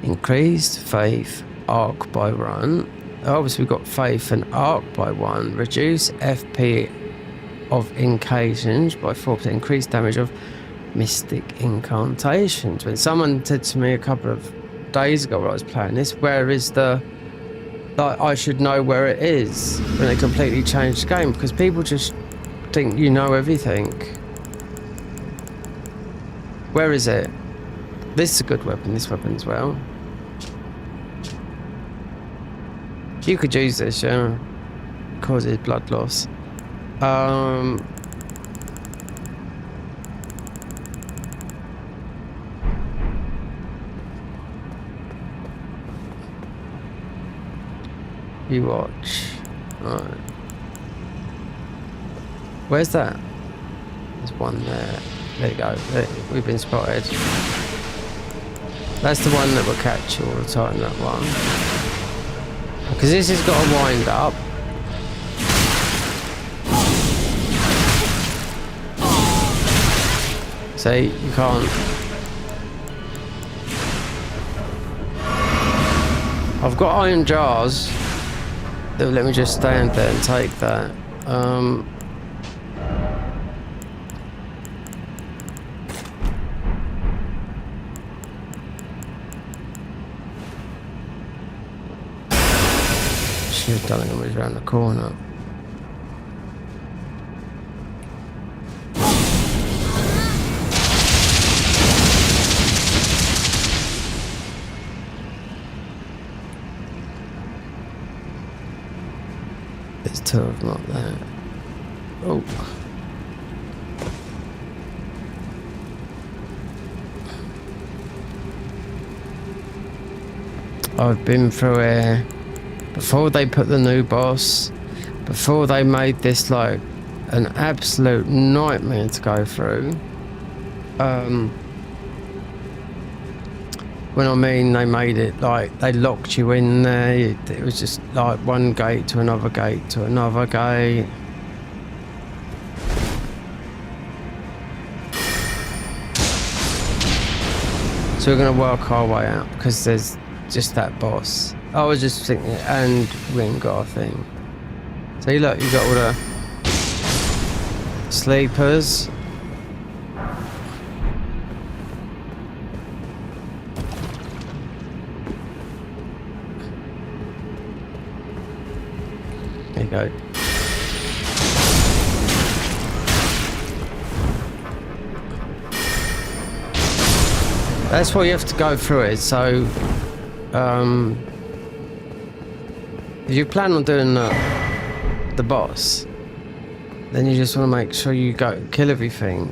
Increased faith arc by 1. Obviously we've got faith and arc by 1. Reduce FP of incantations by 4%. Increased damage of mystic incantations. When someone said to me a couple of days ago when I was playing this, where is the... Like, I should know where it is when they completely changed the game, because people just think you know everything. Where is it? This is a good weapon, this weapon as well. You could use this, yeah. Causes blood loss. You watch. Right. Where's that? There's one there. There you go. There, we've been spotted. That's the one that will catch you all the time, that one. Because this has got to wind up. See, you can't. I've got iron jars that will let me just stand there and take that. Should have done it when we was around the corner. There's 2 of them up there. Oh. I've been through here before they put the new boss, before they made this like an absolute nightmare to go through. When I mean they made it like they locked you in there, it was just like one gate to another gate to another gate. So we're going to work our way out because there's just that boss. I was just thinking, and we ain't got a thing. So look, you got all the sleepers. There you go. That's why you have to go through it. So, if you plan on doing the boss, then you just want to make sure you go kill everything.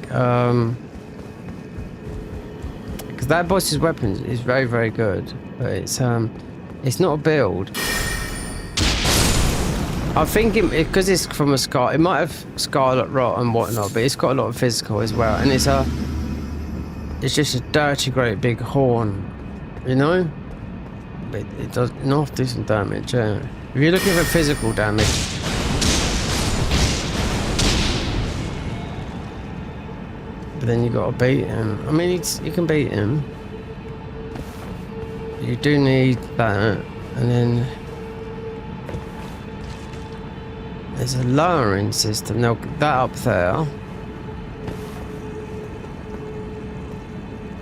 Because that boss's weapon is very, very good, but it's not a build. I think because it's from a Scar, it might have Scarlet Rot and whatnot, but it's got a lot of physical as well, and it's just a dirty, great big horn, you know. But it does enough do some damage. Yeah. If you're looking for physical damage, but then you got to beat him. I mean, you can beat him. You do need that, and then There's a lowering system. Now that up there.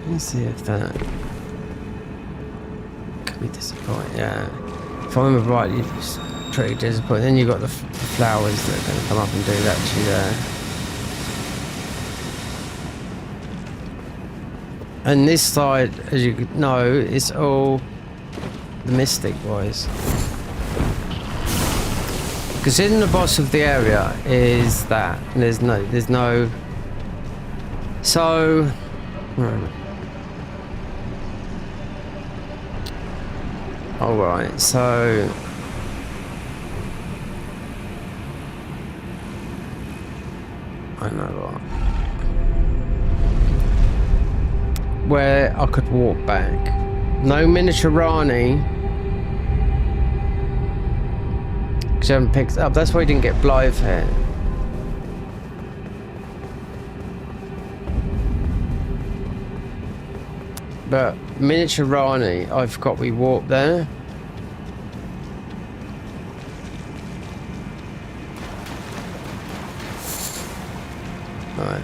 Let me see if that could be disappointing. Yeah. If I remember rightly, it's pretty disappointing. Then you've got the flowers that are going to come up and do that to you there. And this side, as you know, is all the Mystic Boys. Because in the boss of the area is that. And there's no. So. Alright, so. I know what. Where I could walk back. No miniature Rani. Because you haven't picked it up. That's why you didn't get Blythe here. But miniature Rani, I forgot we walked there. Right.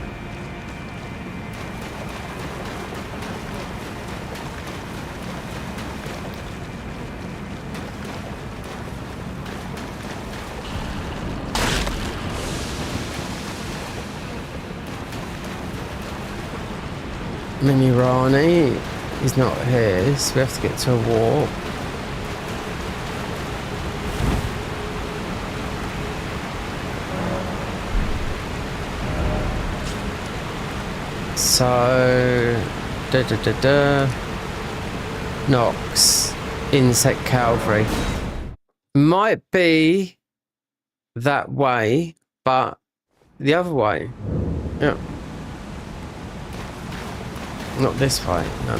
Mini Rani is not here, so we have to get to a warp. So, Nox, Insect Cavalry. Might be that way, but the other way. Yeah. Not this way. No.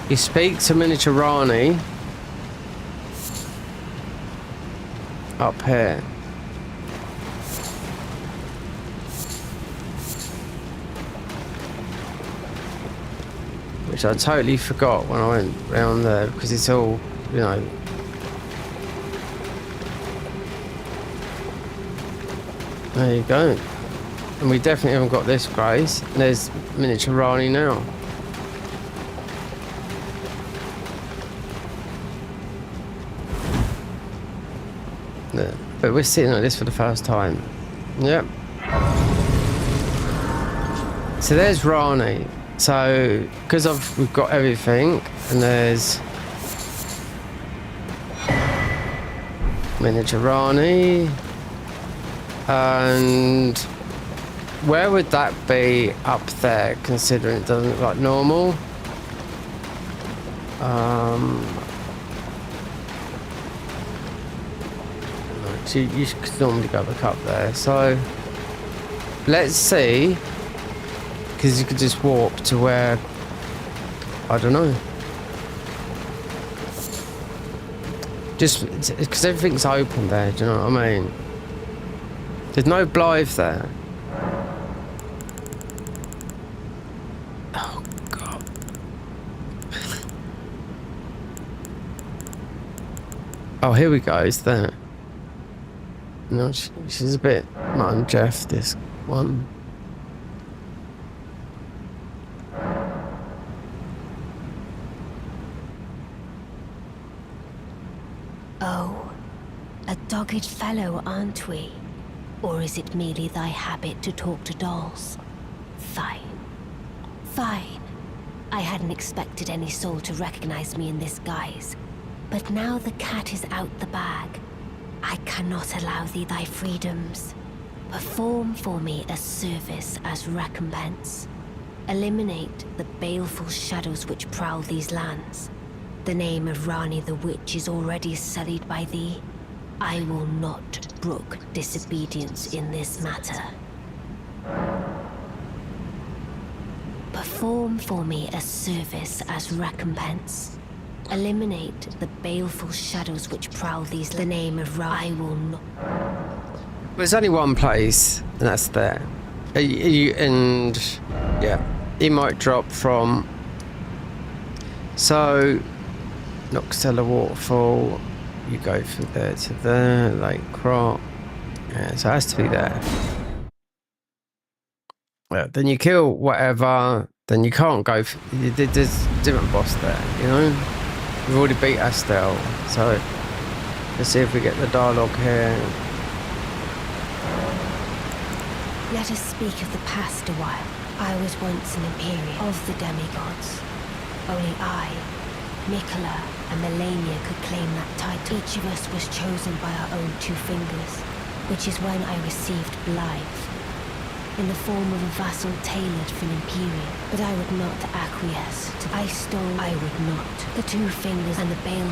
You speak to miniature Rani up here. Which I totally forgot when I went round there because it's all, you know. There you go. And we definitely haven't got this Grace. There's miniature Rani now. Yeah. But we're sitting on this for the first time. Yep. So there's Rani. So, because we've got everything, and there's miniature Rani, and where would that be up there, considering it doesn't look like normal? You could normally go back up there. So, let's see. Because you could just warp to where, I don't know. Just because everything's open there, do you know what I mean? There's no Blythe there. Oh, God. Oh, here we go, it's there. No, she's a bit Martin Jeff, this one. Oh, a dogged fellow, aren't we? Or is it merely thy habit to talk to dolls? Fine. Fine. I hadn't expected any soul to recognize me in this guise. But now the cat is out the bag. I cannot allow thee thy freedoms. Perform for me a service as recompense. Eliminate the baleful shadows which prowl these lands. The name of Rani the Witch is already sullied by thee. I will not brook disobedience in this matter. Perform for me a service as recompense. Eliminate the baleful shadows which prowl these. The name of Rani will not. There's only one place, and that's there. And yeah, it might drop from. So, Noxtella Waterfall. you go from there to there, like crop. Yeah, so it has to be there. Well, then you kill whatever, then you can't go. There's a different boss there, you know? We've already beat Astel, so let's see if we get the dialogue here. Let us speak of the past a while. I was once an Imperial of the demigods. Only I, Mikola, and Melania could claim that title. Each of us was chosen by our own two fingers, which is when I received Blythe, in the form of a vassal tailored for an Imperial. But I would not acquiesce to I stole, I would not. The two fingers and the bale.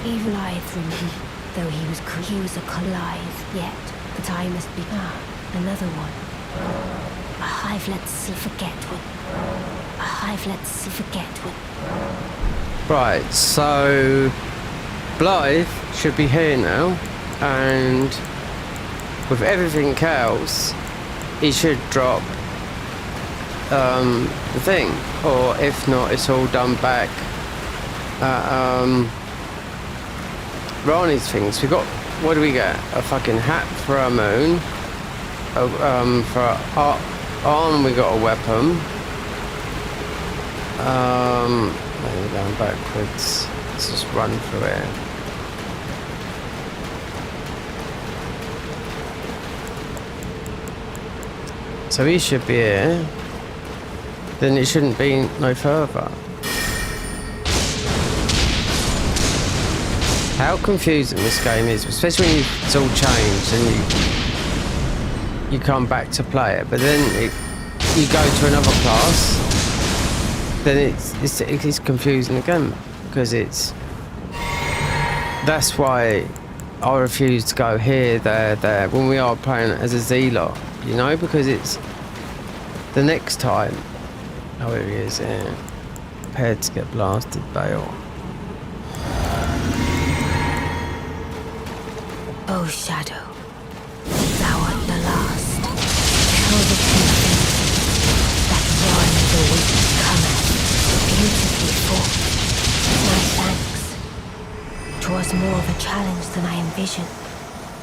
Even Blythe from me, though he was a Clive, yet the time must be another one. A hive, let's forget what. A hive, let's forget what. Right, so Blythe should be here now, and with everything else, he should drop the thing, or if not, it's all done back at Rani's things. We got, what do we get? A fucking hat for our moon. For our arm, we got a weapon. Maybe going backwards. Let's just run through it. So he should be here. Then it shouldn't be no further. How confusing this game is, especially when it's all changed and you come back to play it, but then you go to another class, then it's confusing again, because that's why I refuse to go here, there when we are playing as a Zealot, you know, because it's the next time. Oh, here he is, yeah. Prepared to get blasted, Bale. Oh, Shadow, thou art the last. Tell the two things that one the weak cometh, beautifully fought. My thanks. 'Twas more of a challenge than I envisioned.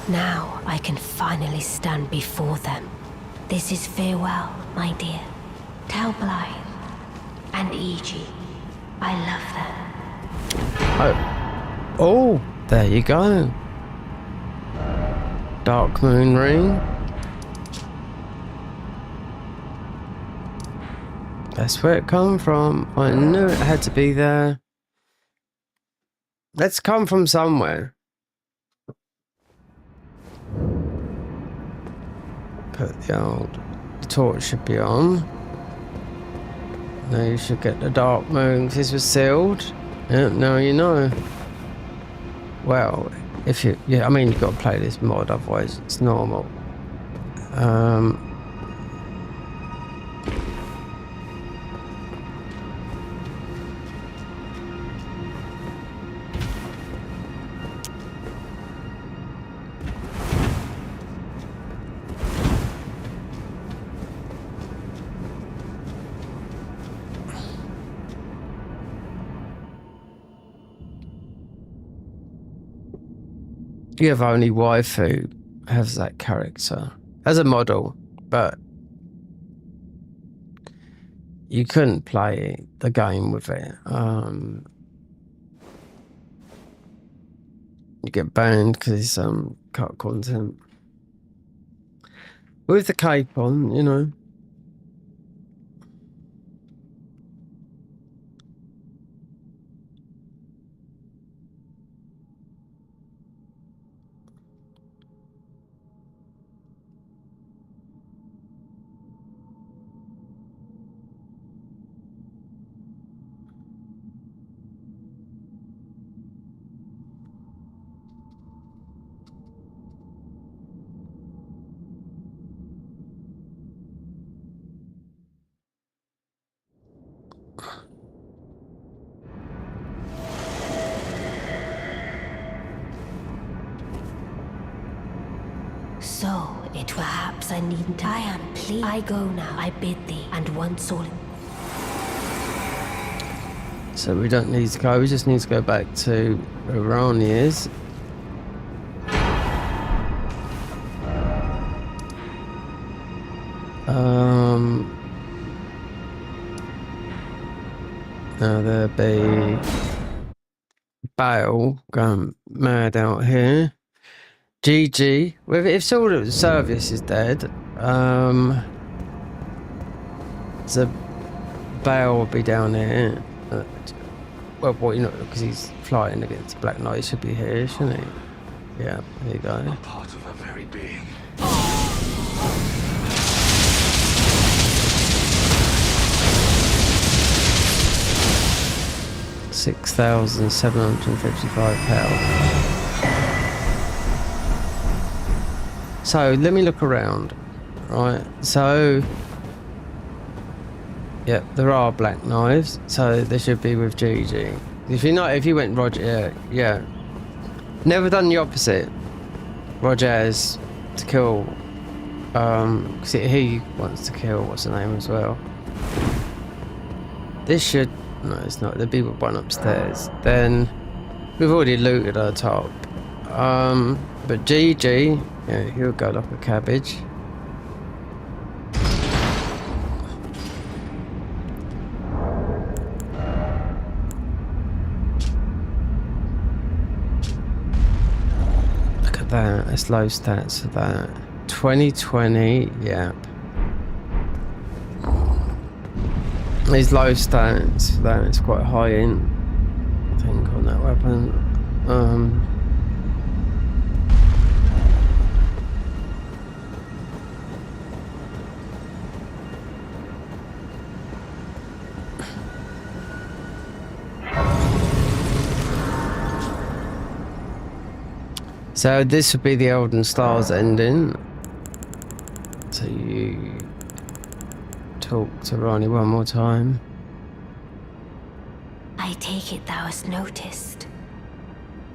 Now I can finally stand before them. This is farewell, my dear. Tell Blythe and Iji I love them. Oh, there you go. Dark Moon Ring. That's where it come from. I knew it had to be there. Let's come from somewhere. Put the torch should be on. Now you should get the Dark Moon. This was sealed. Yep, now you know. Well, if you, yeah, I mean, you've got to play this mod, otherwise it's normal. You have only waifu has that character as a model, but you couldn't play the game with it. You get banned because it's cut content. With the cape on, you know. So, it perhaps I needn't. I am pleased. I go now. I bid thee, and once all. So we don't need to go, we just need to go back to where Rani is. Now there'll be Bale going mad out here. GG. If Sword of Service is dead, so Bale will be down here. Well, you know, because he's flying against Black Knight, he should be here, shouldn't he? Yeah, there you go. A part of her very being. 6,755 health. So let me look around. Right, so yeah, there are black knives, so they should be with GG. If you went Roger, yeah. Never done the opposite. Roger's to kill, because he wants to kill, what's the name as well. This should, no it's not, there'll be one upstairs. Then, we've already looted our top. But GG, yeah, he'll go like a cabbage. That, that's low stats for that. 2020, yeah. These low stats for that, it's quite high in, I think, on that weapon. So this would be the Elden Stars ending. So you talk to Rani one more time. I take it thou hast noticed.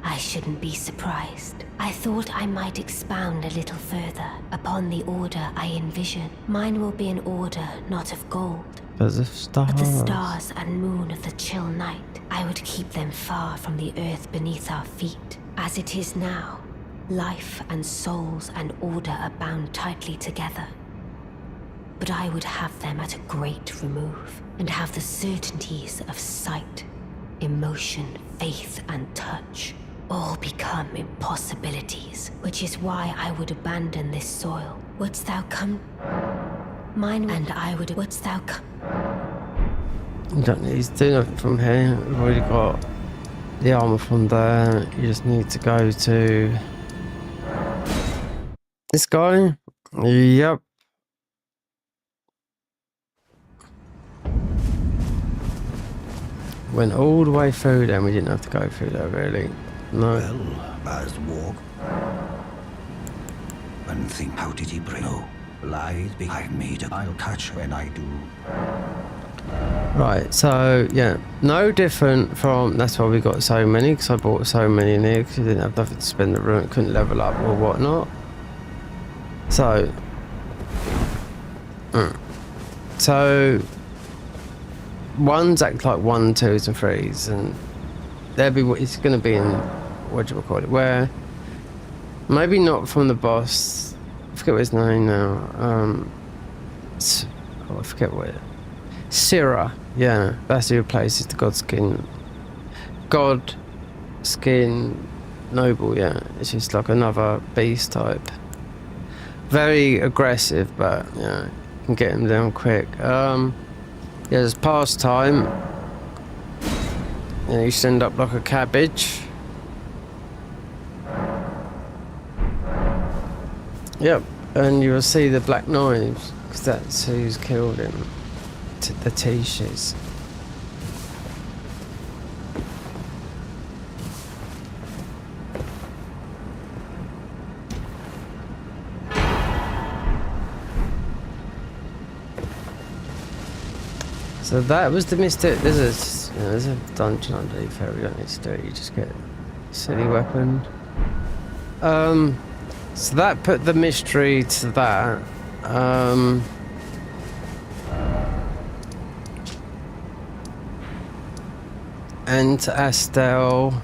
I shouldn't be surprised. I thought I might expound a little further upon the order I envision. Mine will be an order not of gold, but the stars. But the stars and moon of the chill night. I would keep them far from the earth beneath our feet. As it is now, life and souls and order are bound tightly together. But I would have them at a great remove, and have the certainties of sight, emotion, faith, and touch all become impossibilities, which is why I would abandon this soil. Wouldst thou come? Mine, and I would. Wouldst thou come? You don't need to do nothing from here. We've already got the armor from there. You just need to go to this guy. Yep. Went all the way through there, and we didn't have to go through there really. No. Well, as walk. And think, how did he bring? No, lies behind me. I'll catch when I do. Right, so yeah, no different from, that's why we got so many, because I bought so many in here, because you didn't have nothing to spend the room, couldn't level up or whatnot. So, so ones act like 1, 2s and 3s, and there'll be what it's going to be in, what do you call it, where maybe not from the boss, I forget what his name now, I forget what it is. Syrah, yeah, that's who replaces the Godskin Noble, yeah. It's just like another beast type. Very aggressive, but yeah, you can get him down quick. Yeah, there's pastime. Yeah, you stand up like a cabbage. Yep, and you will see the black knives, because that's who's killed him. The Tishes. So that was the mystic. There's a dungeon underneath here. We don't need to do it. You just get a silly weapon. So that put the mystery to that. and to Astel.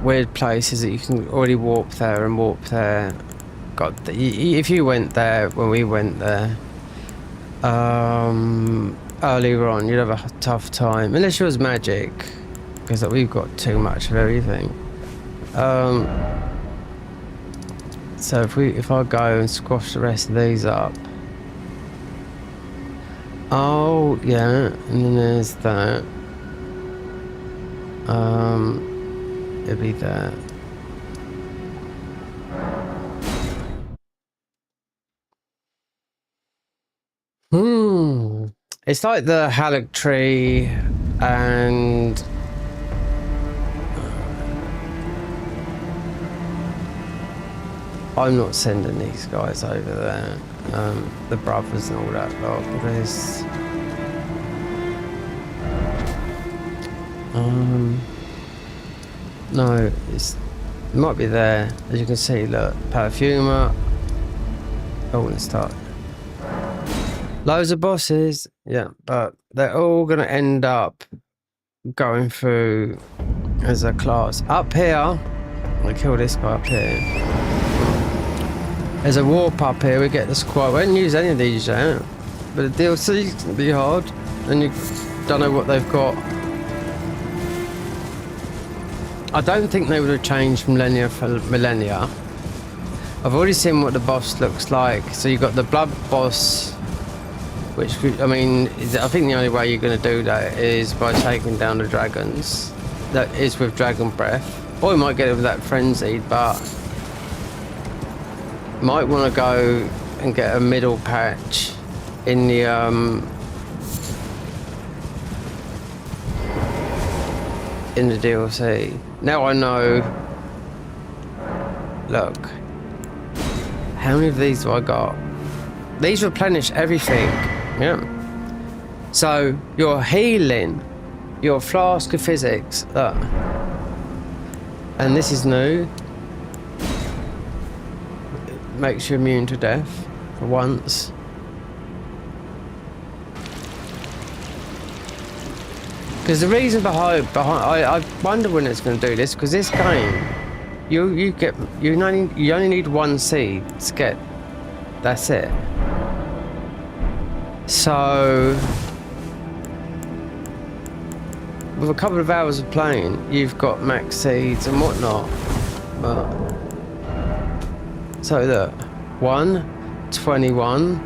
Weird places that you can already warp there and warp there. God, if you went there when we went there earlier on, you'd have a tough time unless it was magic, because we've got too much of everything. So if I go and squash the rest of these up. Oh yeah, and then there's that. It'll be that. It's like the Halleck tree and I'm not sending these guys over there. The brothers and all that lot, because no, it might be there. As you can see, look, perfumer. Oh, let's start. Loads of bosses, yeah, but they're all gonna end up going through as a class. Up here, I kill this guy up here. There's a warp up here. We get the squad. We didn't use any of these yet, but the DLC's gonna be hard, and you don't know what they've got. I don't think they would have changed millennia for millennia. I've already seen what the boss looks like. So you've got the blood boss, which, I mean, I think the only way you're going to do that is by taking down the dragons. That is with dragon breath. Or you might get it with that frenzied, but might want to go and get a middle patch in the DLC. Now I know. Look, how many of these do I got? These replenish everything. Yeah. So you're healing your flask of physics. Look. And this is new. It makes you immune to death for once. Because the reason behind I wonder when it's going to do this, because this game, you only need one seed to get. That's it. So with a couple of hours of playing, you've got max seeds and whatnot. But so look, 1, 21.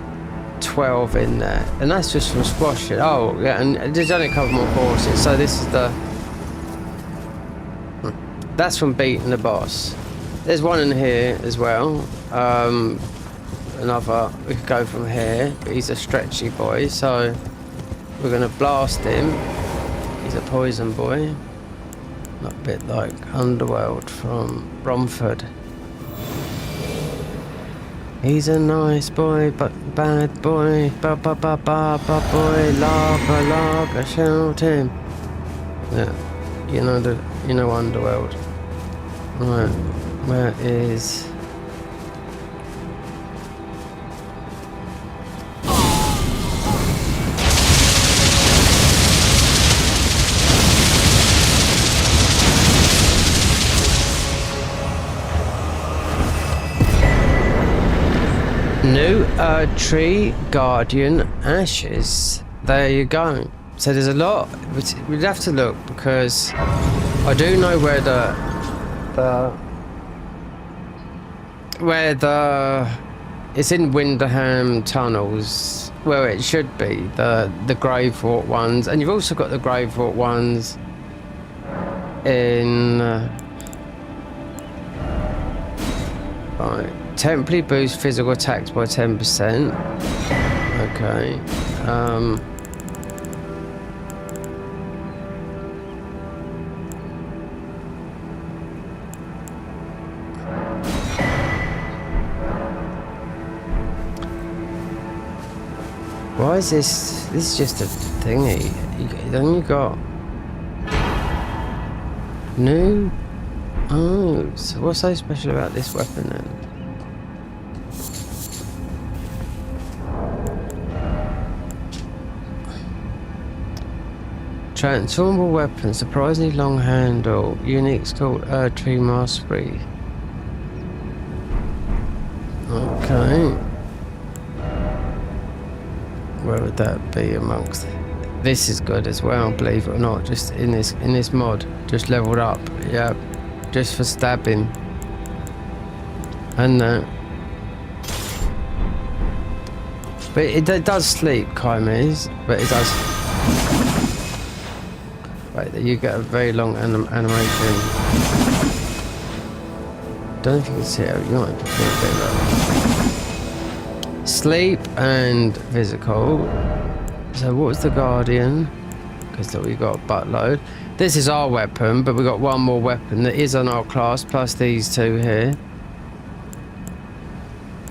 12 in there, and that's just from squashing. Oh yeah, and there's only a couple more courses, so this is the that's from beating the boss. There's one in here as well. Another, we could go from here, but he's a stretchy boy, so we're gonna blast him. He's a poison boy, a bit like Underworld from Romford. He's a nice boy, but bad boy. Ba ba ba ba ba boy. Laga laga, shout him. Yeah, you know Underworld. Right, where is? New Tree Guardian Ashes. There you go. So there's a lot. We'd have to look, because I do know where it's in Winderham tunnels, where it should be, the Gravewort ones, and you've also got the Gravewort ones in right. Temporarily boost physical attacks by 10%. Okay. Why is this? This is just a thingy. Then you got new. Oh, so what's so special about this weapon then? Transformable weapon, surprisingly long handle, unique called Tree Mastery. Okay. Where would that be amongst? This is good as well, believe it or not. Just in this mod, just leveled up. Yeah, just for stabbing. And that. But it does sleep, chimeras. But it does. Right, you get a very long animation. Don't know if you can see it. You might have to feel a bit of sleep and physical. So what was the Guardian? Because we got a buttload. This is our weapon, but we got one more weapon that is on our class, plus these two here.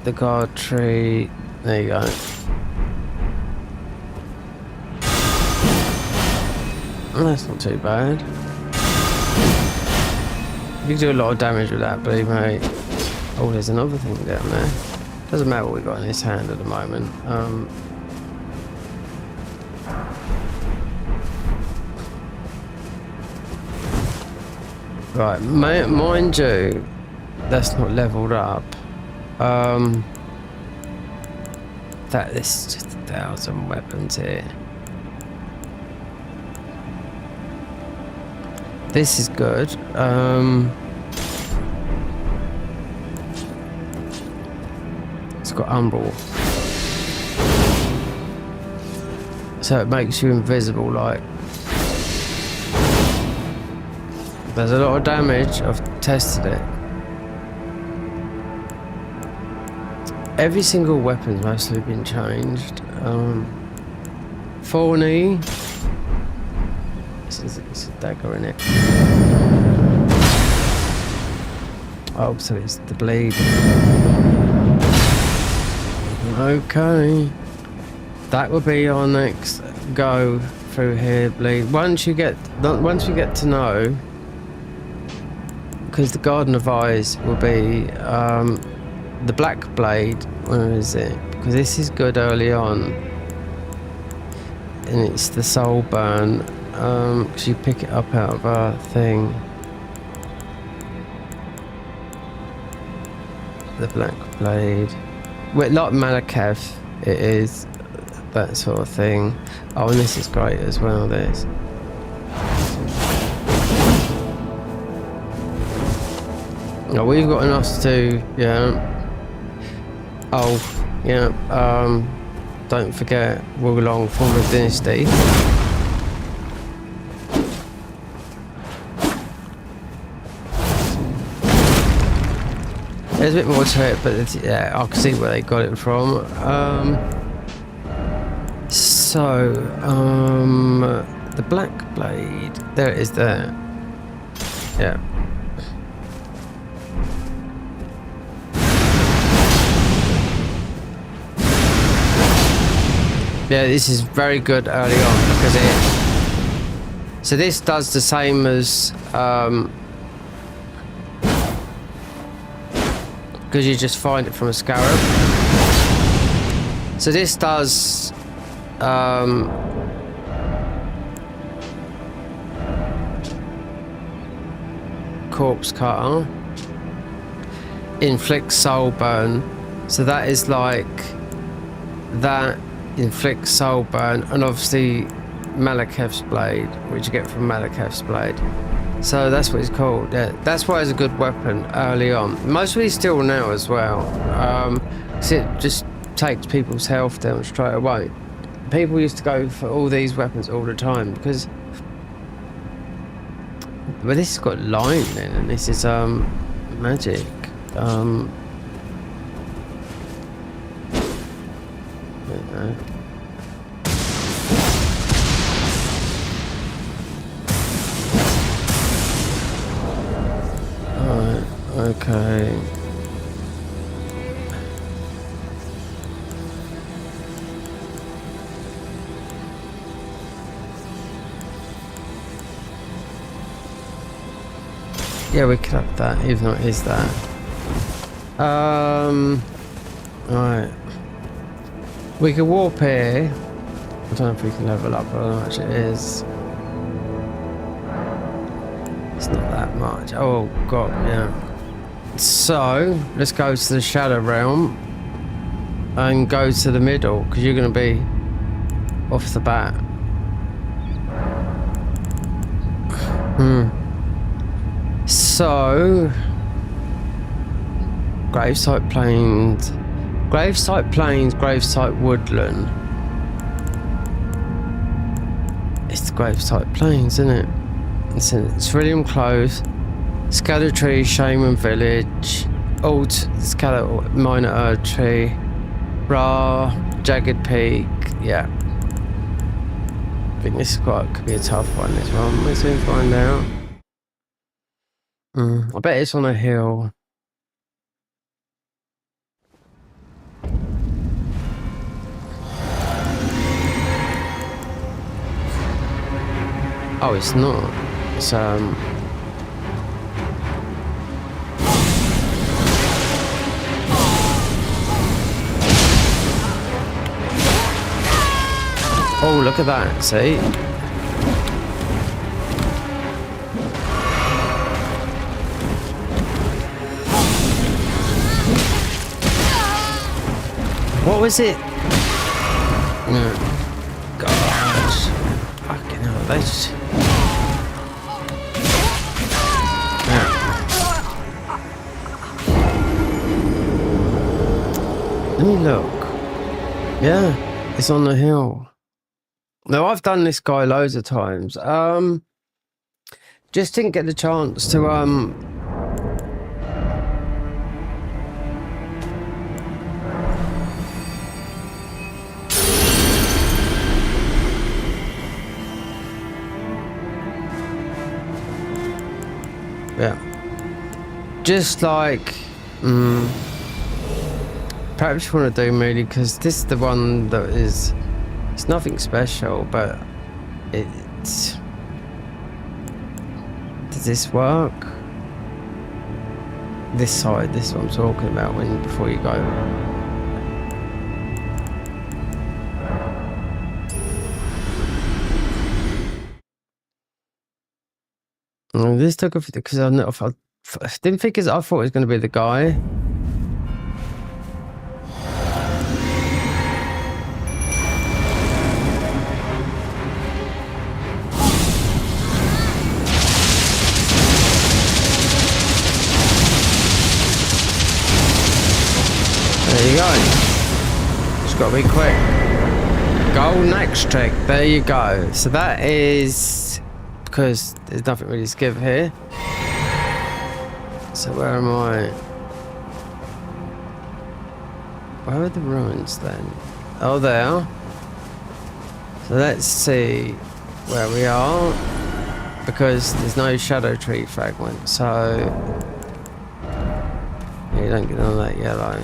The guard tree. There you go. Oh, that's not too bad. You can do a lot of damage with that, believe me. Oh, there's another thing down there. Doesn't matter what we got in his hand at the moment. Right, mind you, that's not leveled up. This is just 1,000 weapons here. This is good. It's got umbral, so it makes you invisible. Like, there's a lot of damage. I've tested it. Every single weapon's mostly been changed. Thorny. It's a dagger in it. Oh, so it's the blade. Okay. That will be our next go through here, bleed. Once we get to know, because the Garden of Eyes will be the black blade. Where is it? Because this is good early on, and it's the soul burn. Because you pick it up out of a thing. The black blade. Well, like Malakath, it is that sort of thing. Oh, and this is great as well. This. Oh, we've got enough to do. Yeah. Oh, yeah. Don't forget Wulong former dynasty. There's a bit more to it, but yeah, I can see where they got it from. The black blade. There it is there. Yeah. Yeah, this is very good early on because it. So this does the same as because you just find it from a scarab. So this does corpse cutter, inflicts soul burn. So that is like that. Inflicts soul burn, and obviously Malakath's blade, which you get from Malakath's blade. So that's what it's called. Yeah, that's why it's a good weapon early on. Mostly still now as well. 'Cause it just takes people's health down straight away. People used to go for all these weapons all the time because. But this has got lightning, and this is magic. Alright, okay. Yeah, we could have that, even though it is that. Alright. We can warp here. I don't know if we can level up, but I don't know how much it is. much. Oh god, yeah. So let's go to the Shadow Realm and go to the middle because you're going to be off the bat. So Gravesite Plains, Gravesite Woodland. It's the Gravesite Plains, isn't it? It's in Cerulean Close, Scatter Tree, Shaman Village, Old Scatter Minor Erd Tree, Ra, Jagged Peak. Yeah. I think this could be a tough one, this one. Let's soon find out. I bet it's on a hill. Oh, it's not. It's oh, look at that, see? What was it? Gosh. Fucking hell, they just... Let me look. Yeah, it's on the hill. Now, I've done this guy loads of times. Just didn't get the chance to yeah. Just like perhaps you want to do Moody because this is the one that is, it's nothing special, but it's, does this work? This side, this is what I'm talking about when before you go. This took a because I didn't think I thought it was going to be the guy. There you go. Just got to be quick. Golden axe trick. There you go. So that is because there's nothing really to give here. So where am I? Where are the ruins then? Oh, there. So let's see where we are because there's no shadow tree fragment. So yeah, you don't get none of that yellow.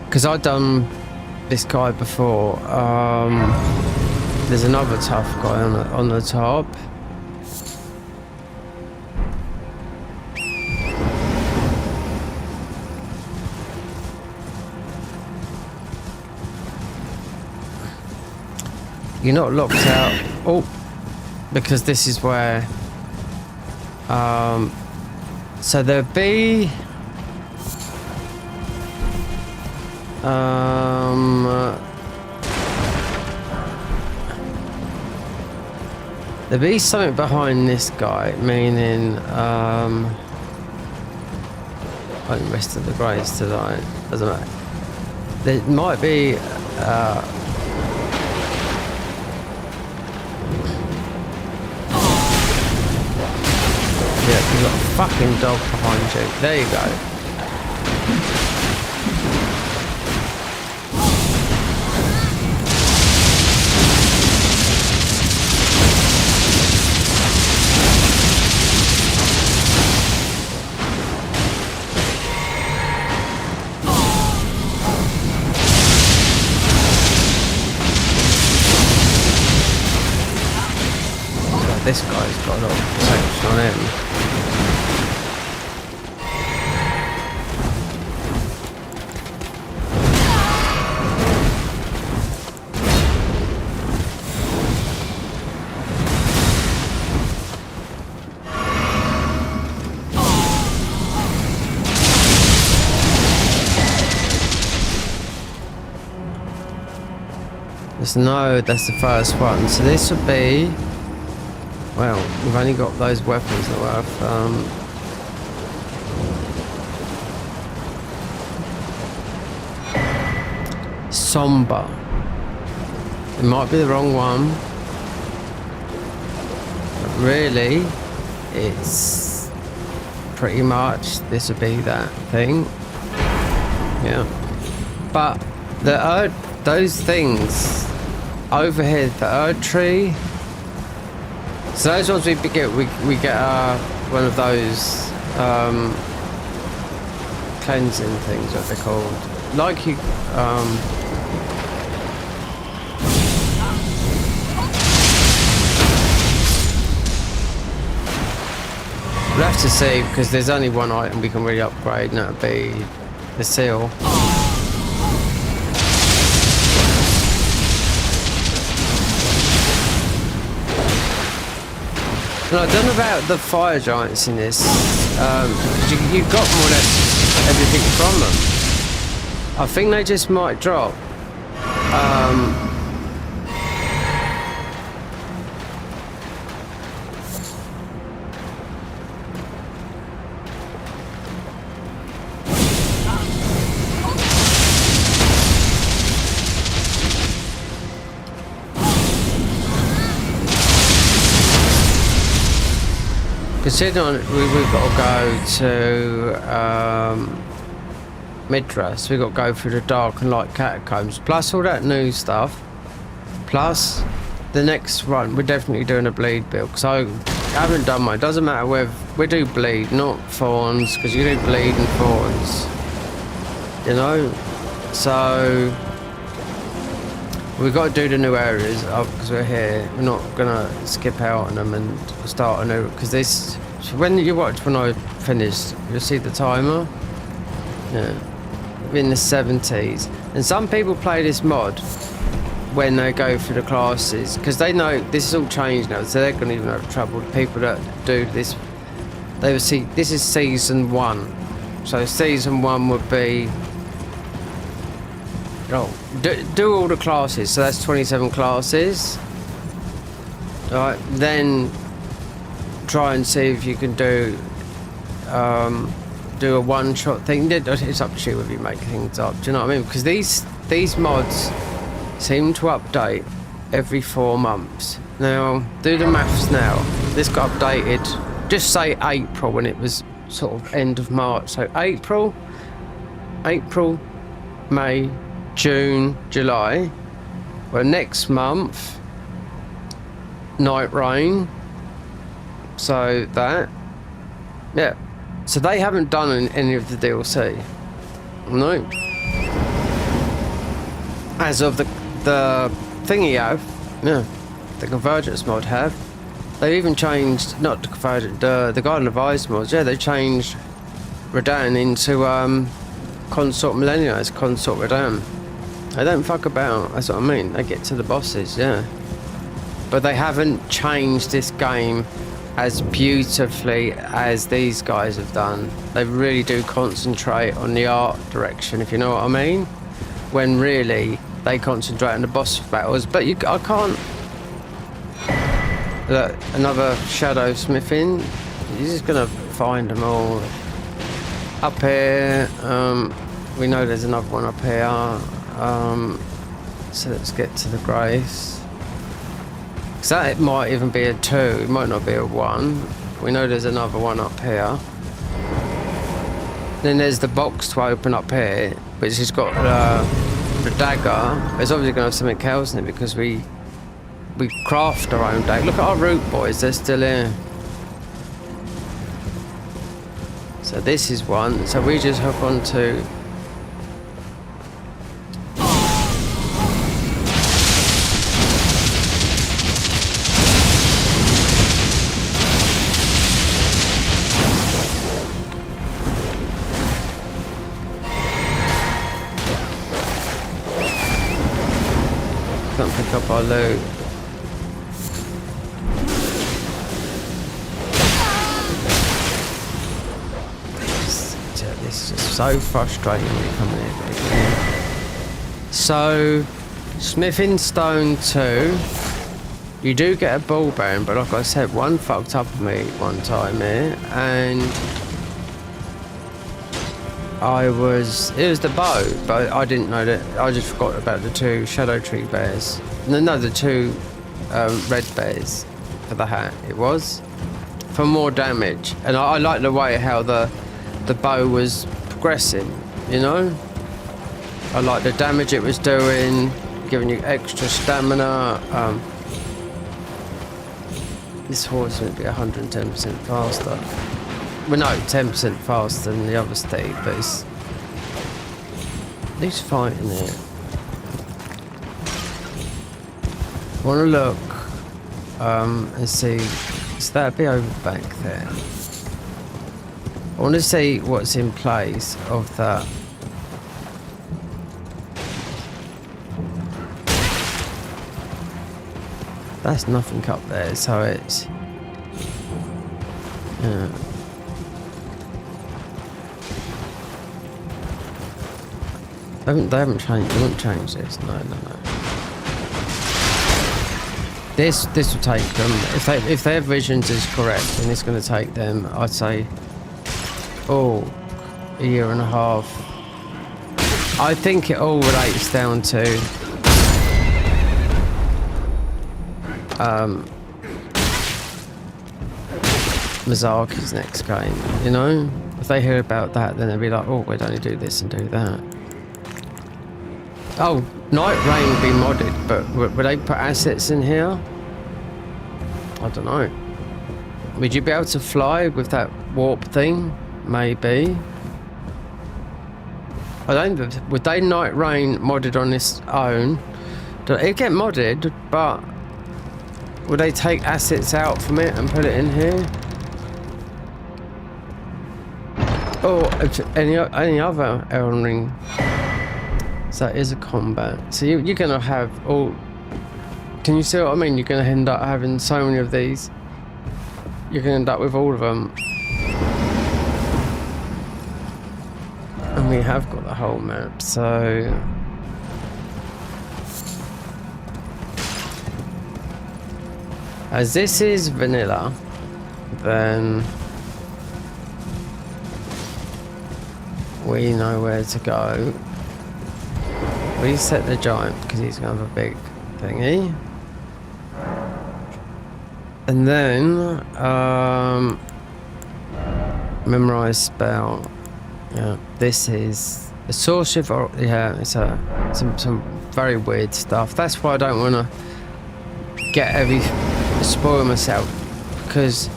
Because I've done this guy before. There's another tough guy on the top. You're not locked out. Oh, because this is where. So there'd be. There'd be something behind this guy, meaning I haven't rested the grace tonight. Doesn't matter. There might be yeah, you've got a fucking dog behind you. There you go. This guy's got a lot of protection on him. No, that's the first one. So this would be... Well, we've only got those weapons that were somber. It might be the wrong one. But really, it's pretty much this would be that thing. Yeah. But those things over here, the Erd tree. So those ones we get one of those cleansing things, what they're called. Like you we'll have to see, because there's only one item we can really upgrade, and that would be the seal. And I don't know about the fire giants in this, because you got more or less everything from them. I think they just might drop. Considering we've got to go to Midras, we've got to go through the dark and light catacombs, plus all that new stuff, plus the next run we're definitely doing a bleed build, because I haven't done mine. Doesn't matter whether we do bleed, not thorns, because you do bleed and thorns, you know. So we've got to do the new areas because we're here. We're not gonna skip out on them and start a new, because this, when you watch when I finish, you'll see the timer. Yeah, we're in the 70s, and some people play this mod when they go through the classes, because they know this is all changed now, so they're gonna even have trouble. The people that do this, they will see this is season 1, so season 1 would be, oh, do all the classes, so that's 27 classes. Alright, then try and see if you can do a one-shot thing. It's up to you if you make things up, do you know what I mean? Because these mods seem to update every 4 months. Now, do the maths now. This got updated, just say April, when it was sort of end of March. So April, May, June, July. Well, next month, Night Rain. So that, yeah. So they haven't done any of the DLC. No. As of the thingy have, yeah, the Convergence mod have. They even changed, not the Convergence, the Garden of Ice mods. Yeah, they changed Radan into Consort Millennia as Consort Radan. They don't fuck about, that's what I mean. They get to the bosses, yeah. But they haven't changed this game as beautifully as these guys have done. They really do concentrate on the art direction, if you know what I mean. When really, they concentrate on the boss battles. But I can't... Look, another shadow smithing. You're just gonna find them all. Up here, we know there's another one up here. So let's get to the grace. Because that might even be a 2, it might not be a 1. We know there's another one up here. Then there's the box to open up here, which has got the dagger. It's obviously going to have something else in it, because we craft our own dagger. Look at our root boys, they're still here. So this is one, so we just hook onto... Pick up our loot. This is just so frustrating when you come in here. So Smithing stone 2. You do get a ball bearing, but like I said, one fucked up me one time here, and it was the bow, but I didn't know that. I just forgot about the 2 shadow tree bears. No, the 2 red bears for the hat. It was for more damage, and I like the way how the bow was progressing. You know, I like the damage it was doing, giving you extra stamina. This horse would be 110% faster. Well, no, 10% faster than the other steed, but it's... Who's fighting it? I want to look and see... So that'd be over back there. I want to see what's in place of that. That's nothing up there, so it's... Yeah. They haven't changed this. No. This will take them, if their visions is correct, then it's going to take them, I'd say, a year and a half. I think it all relates down to Mizaki's next game, you know? If they hear about that, then they'll be like, oh, we'd only do this and do that. Oh, Night Rain will be modded, but would they put assets in here? I don't know. Would you be able to fly with that warp thing? Maybe. I don't. Would they Night Rain modded on its own? It'd get modded, but would they take assets out from it and put it in here? Or any other Elden Ring? So that is a combat. So you're gonna have all. Can you see what I mean? You're gonna end up having so many of these. You're gonna end up with all of them. And we have got the whole map, so. As this is vanilla, then we know where to go. Reset the giant because he's gonna have a big thingy. And then memorize spell. Yeah, this is a source of, yeah, it's some very weird stuff. That's why I don't want to spoil myself, because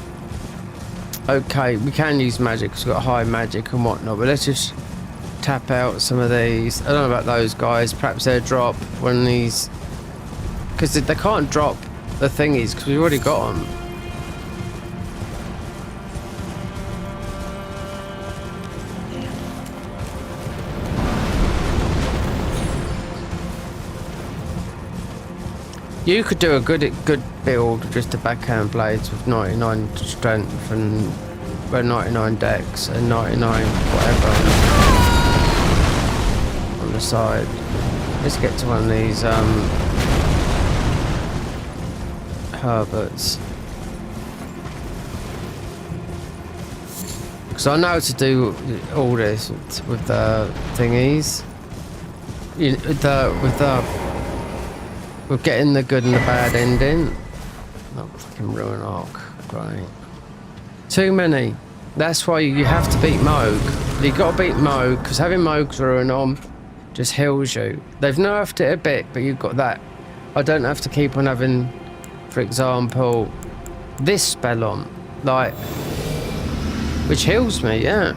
okay, we can use magic because we've got high magic and whatnot, but let's just tap out some of these. I don't know about those guys. Perhaps they'll drop one of these, because they can't drop the thingies because we've already got them. You could do a good build, just a backhand blades with 99 strength and 99 dex and 99 whatever on the side. Let's get to one of these Herberts, because I know how to do all this with the thingies. We're getting the good and the bad ending. Not fucking ruin arc. Great. Too many. That's why you have to beat Moog. You got to beat Moog, because having Moog's ruin on just heals you. They've nerfed it a bit, but you've got that. I don't have to keep on having, for example, this spell on, like, which heals me, yeah.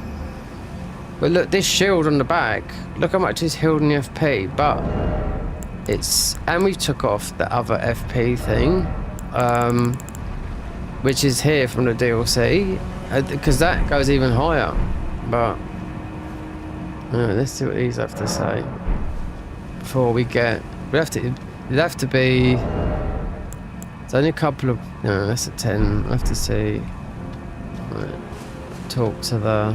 But look, this shield on the back. Look how much it's healed in the FP, but. And we took off the other FP thing, which is here from the DLC, because that goes even higher. But let's see what these have to say before we get. It'd have to be. It's only a couple of. No, that's a 10. We'll have to see. Right. Talk to the.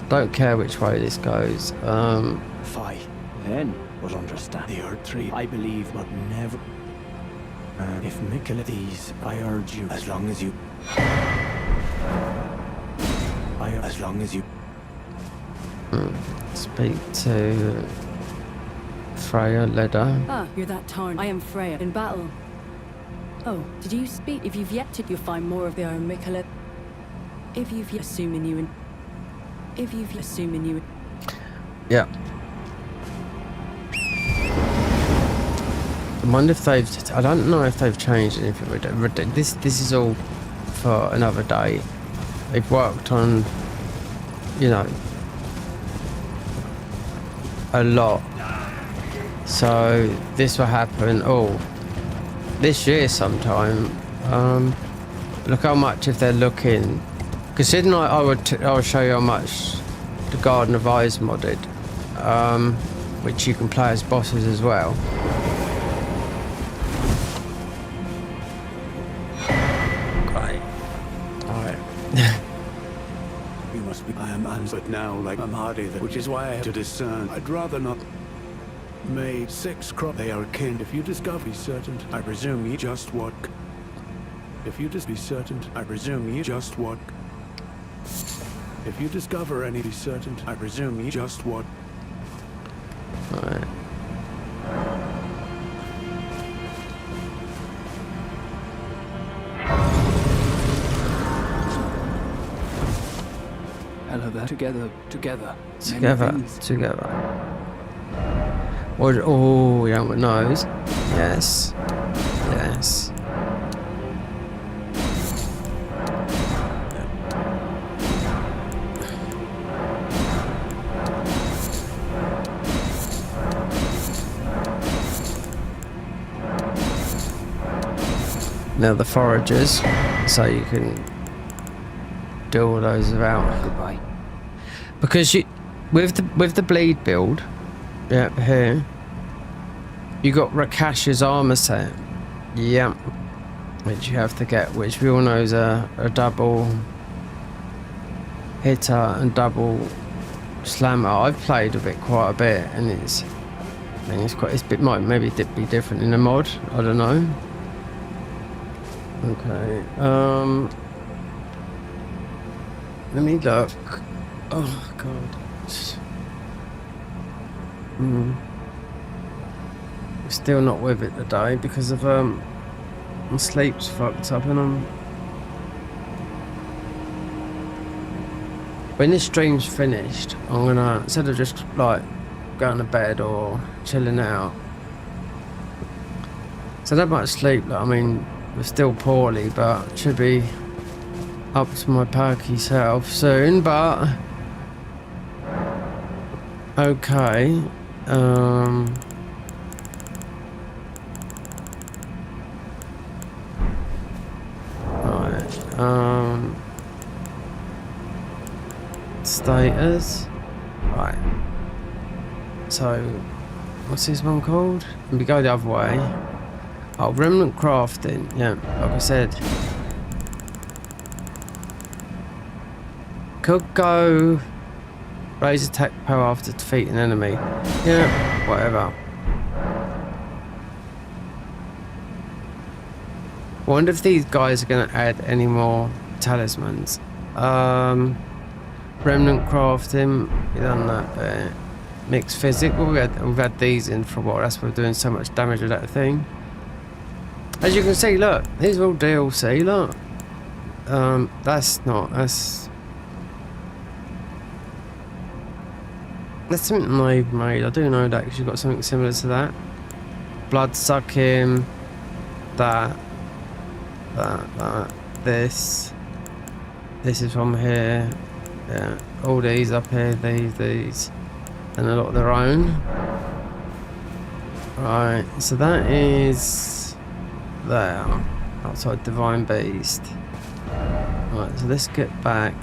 Don't care which way this goes. Fine. Then. but understand the Earth Tree. I believe, but never. If Mikkel these, I urge you, as long as you. As long as you. Speak to Freya Leda. Ah, you're that Tarn. I am Freya, in battle. Oh, did you speak? If you've yet to, you'll find more of the Iron Mikkel. If you've yet assuming you. Yeah. I wonder if they've. I don't know if they've changed anything with it. This is all for another day. They've worked on, you know, a lot. So this will happen. Oh, this year sometime. Look how much if they're looking. Considering I'll show you how much the Garden of Eyes modded, which you can play as bosses as well. Great. Alright. You must be. I am but now like I'm hardy, which is why I have to discern. I'd rather not. Made 6 crop. They are kin. If you discover, be certain. I presume you just what. If you just be certain, I presume you just what. If you discover any, be certain. I presume you just what. Alright. Hello there. Together. Oh, yeah, with nose. Yes. Yes. Now the foragers, so you can do all those without. Goodbye. Because you, with the bleed build, yeah, here, you got Rakash's armor set, yeah, which you have to get, which we all know is a double hitter and double slammer. I've played with it quite a bit, and it's a bit might maybe be different in the mod. I don't know. Okay. Let me look. Oh god. Still not with it today because of my sleep's fucked up, and when this stream's finished, I'm gonna, instead of just like going to bed or chilling out, so that much sleep, like, I mean, we're still poorly, but should be up to my perky self soon, but okay. Status. Right. So, what's this one called? We go the other way. Oh, remnant crafting. Yeah, like I said. Could go raise attack power after defeating an enemy. Yeah, whatever. I wonder if these guys are going to add any more talismans. Remnant crafting, we've done that bit. Mixed physic, well, we've had these in for a while, that's why we're doing so much damage with that thing. As you can see, look, these are all DLC, look. That's something they've made, I do know that because you've got something similar to that. Blood sucking, this is from here, yeah, all these up here, these, and a lot of their own. Right, so that is there, outside Divine Beast. Right, so let's get back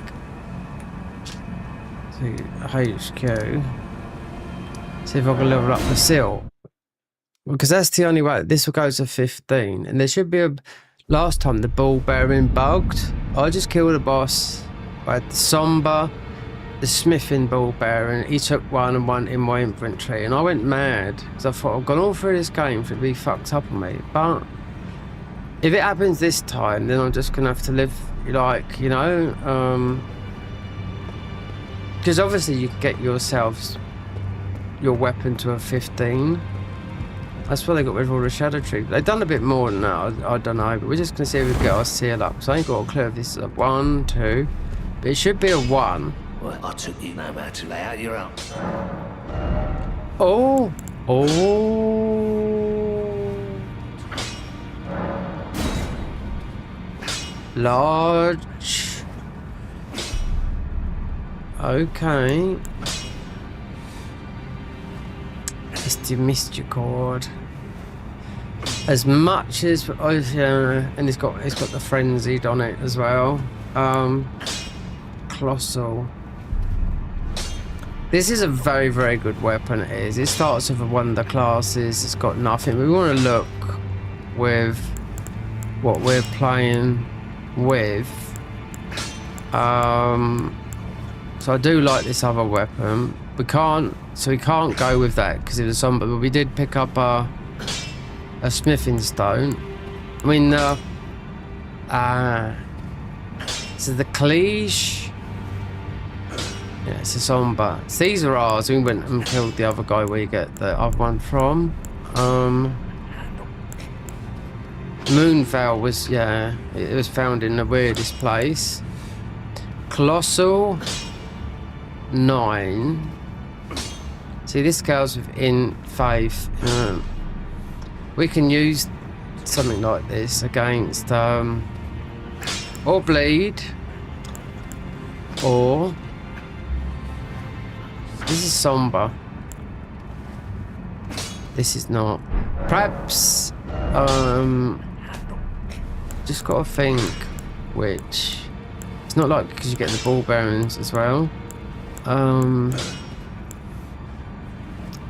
to HQ, see if I can level up the seal. Because that's the only way. This will go to 15, and there should be a. Last time the ball bearing bugged. I just killed a boss. I had the somber, the smithing ball bearing. He took one and one in my inventory, and I went mad because I thought I've gone all through this game for it to be fucked up on me. But if it happens this time, then I'm just gonna have to live like, you know, because obviously you can get yourselves your weapon to a 15. That's why they got rid of all the shadow troops. They've done a bit more than that. I don't know, but we're just gonna see if we can get our seal up. So I ain't got a clue if this is a 1, 2, but it should be a 1. Well, I took you no matter to lay out your arms. Oh, large. Okay. It's the Mysticord. As much as and it's got the frenzied on it as well. Colossal. This is a very, very good weapon. It is. It starts with one of the classes. It's got nothing. We want to look with what we're playing with. So I do like this other weapon. We can't go with that because it was somebody. But we did pick up a smithing stone. I mean, so the cliche. Yeah, it's a somber. So these are ours. We went and killed the other guy where you get the other one from. Moonvale was, yeah, it was found in the weirdest place. Colossal 9. See, this goes within faith. We can use something like this against or bleed, or this is somber. This is not. Perhaps just got to think which. It's not like because you get the ball bearings as well.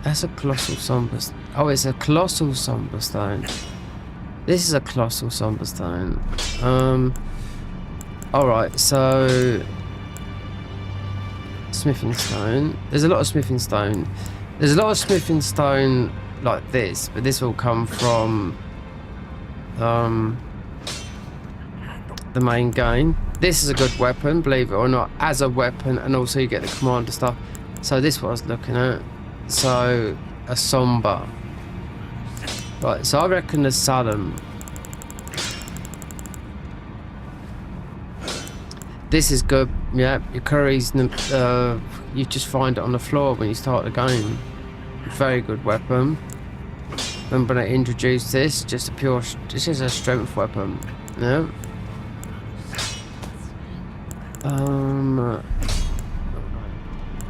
That's a colossal somber. Oh, it's a colossal somber stone. This is a colossal somber stone. Alright, so smithing stone. There's a lot of smithing stone. There's a lot of smithing stone like this, but this will come from the main game. This is a good weapon, believe it or not, as a weapon, and also you get the commander stuff. So this is what I was looking at. So a somber. Right, so I reckon the Saddam. This is good. Yeah, your curry's you just find it on the floor when you start the game. Very good weapon. Remember when I introduced this? Just a pure. This is a strength weapon. Yeah.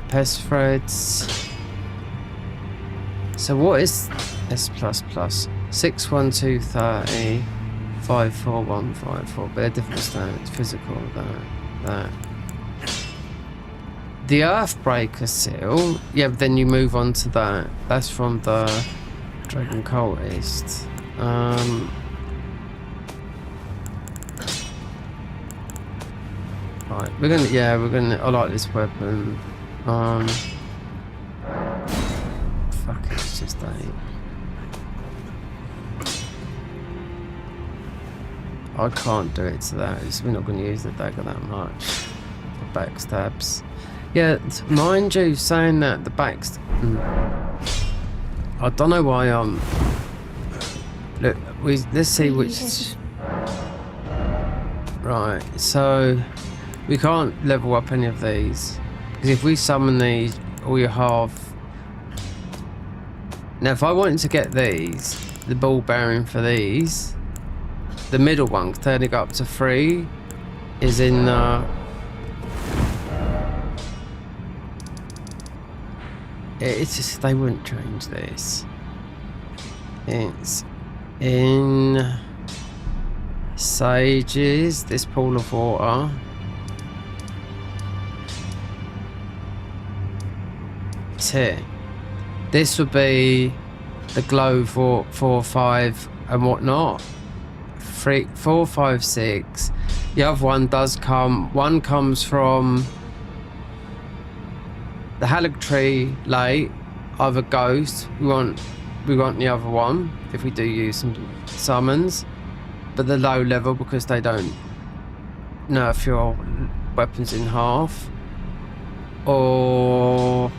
Pest threads. So what is S++? 61230 54154. But they're different stats. Physical. That. The Earthbreaker seal. Yeah, but then you move on to that. That's from the Dragon Cultist. Right, we're gonna. I like this weapon. Fuck it, it's just 8. I can't do it to that. We're not going to use the dagger that much. The backstabs. Yeah, mind you, saying that the backs. I don't know why. Look, let's see which. Right, so we can't level up any of these because if we summon these, all you have. Now, if I wanted to get these, the ball bearing for these, the middle one, turning up to 3, is in it's just they wouldn't change this. It's in Sages, this pool of water. It's here. This would be the glow for 4, 5 and whatnot. 3, 4, 5, 6. The other one does come. One comes from The Halig Tree Lay, either Ghost, we want the other one if we do use some summons, but the low level because they don't nerf your weapons in half. Or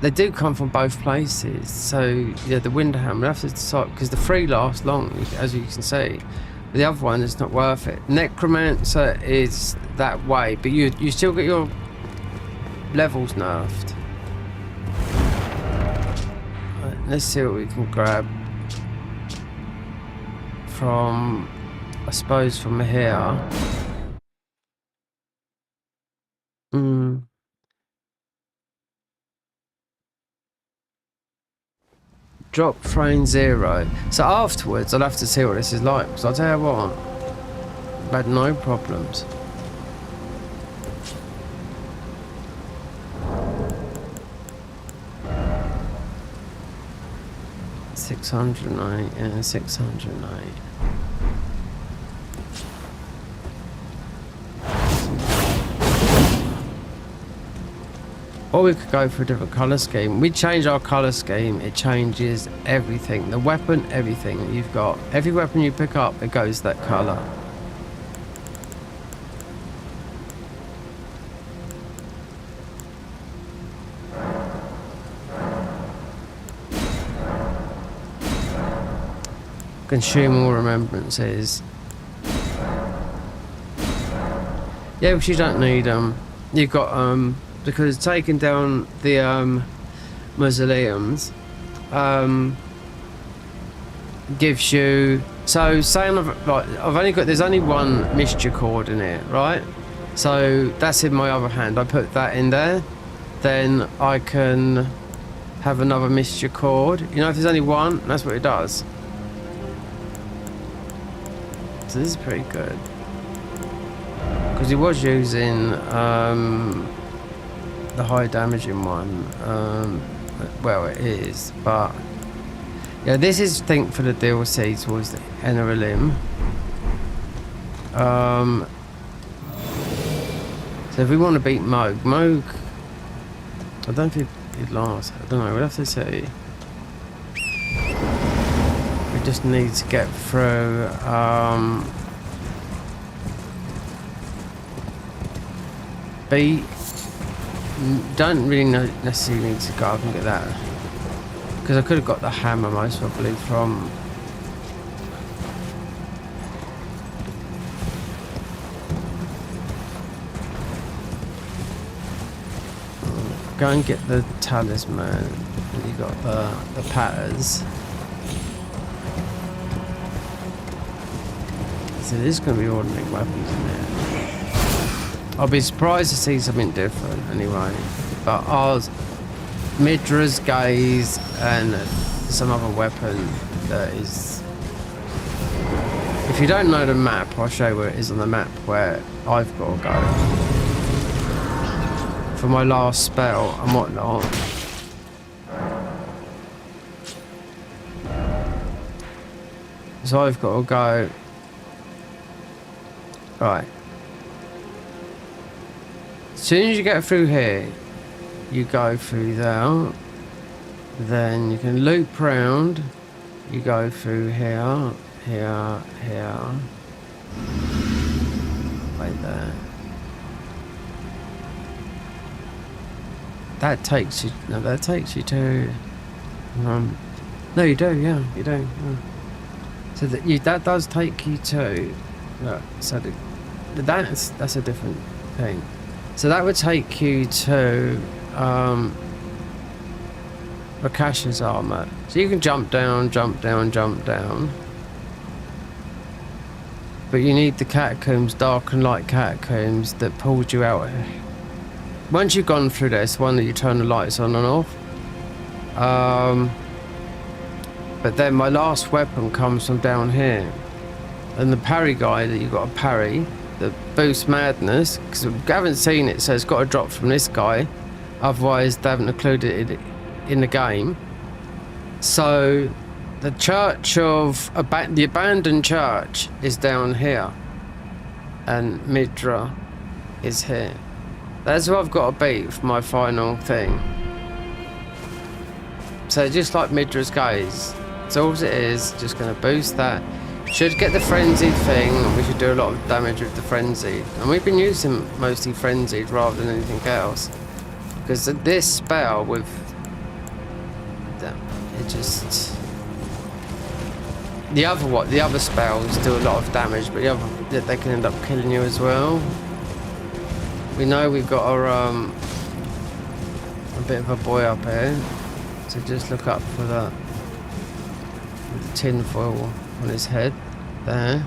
they do come from both places, so yeah, the Windhammer, we have to decide because the three last long, as you can see. The other one is not worth it. Necromancer is that way, but you still get your levels nerfed. Right, let's see what we can grab from, I suppose, from here. Drop frame 0. So afterwards, I'll have to see what this is like. Because I'll tell you what, I've had no problems. $608 and $608. Or we could go for a different colour scheme. We change our colour scheme, it changes everything. The weapon, everything that you've got. Every weapon you pick up, it goes that colour. Consume all remembrances. Yeah, because you don't need them. You've got because taking down the mausoleums gives you, so saying I've only got, there's only one mixture cord in it, right? So that's in my other hand. I put that in there, then I can have another mixture cord. You know, if there's only one, that's what it does. So this is pretty good because he was using the high damaging one, well, it is, but yeah, this is think for the DLC towards the end of a limb. So if we want to beat Moog, I don't think it lasts. I don't know, we'll have to see. We just need to get through beat. Don't really necessarily need to go up and get that because I could have got the hammer most probably from go and get the talisman and you got the patters. So there's going to be ordinary weapons in there. I'll be surprised to see something different anyway. But ours, Midra's gaze and some other weapon that is. If you don't know the map, I'll show you where it is on the map where I've got to go for my last spell and whatnot. So I've got to go. Right. As soon as you get through here, you go through there, then you can loop round, you go through here, here, right there. That takes you, no, that takes you to, no you do, yeah, you do. Yeah. So that does take you to, look, so that's a different thing. So that would take you to Rakasha's armor. So you can jump down. But you need the catacombs, dark and light catacombs that pulled you out. Once you've gone through this, one that you turn the lights on and off. But then my last weapon comes from down here. And the parry guy that you've got to parry, the boost madness, because we haven't seen it, so it's got to drop from this guy, otherwise they haven't included it in the game. So the church of the abandoned church is down here and Midra is here. That's what I've got to beat for my final thing. So just like Midra's Gaze, it's all it is, just going to boost that. Should get the frenzied thing, and we should do a lot of damage with the frenzied. And we've been using mostly frenzied rather than anything else. Because this spell with them, it just... The other spells do a lot of damage, but they can end up killing you as well. We know we've got our a bit of a boy up here, so just look up for that with the tin foil on his head there.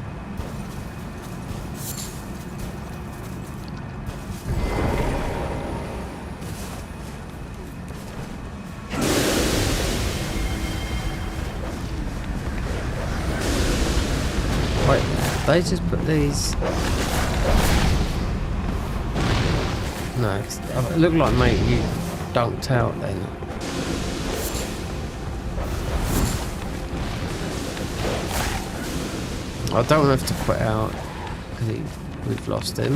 Wait, they just put these. No, it looked like, mate, you dunked out then. I don't have to quit out because we've lost him.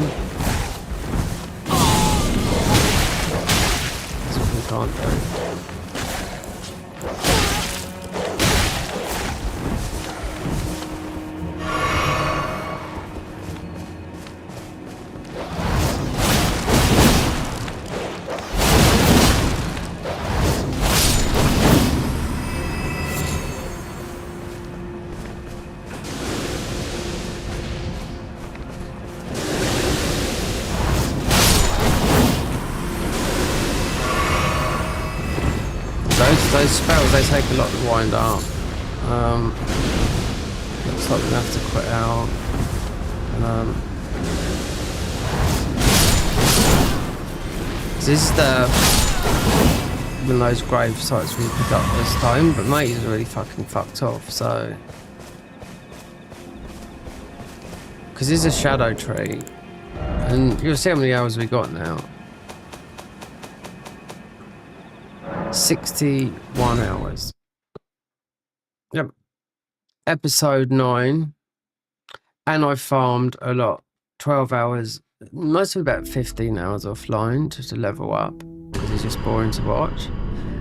That's what we can't do. Those spells, they take a lot to wind up. Looks like we're gonna have to quit out. And, this is one of those grave sites we pick up this time, but mate is really fucking fucked off, so. Because this is a shadow tree, and you'll see how many hours we got now. 61 hours. Yep. Episode 9. And I farmed a lot. 12 hours. Mostly about 15 hours offline just to level up. Because it's just boring to watch.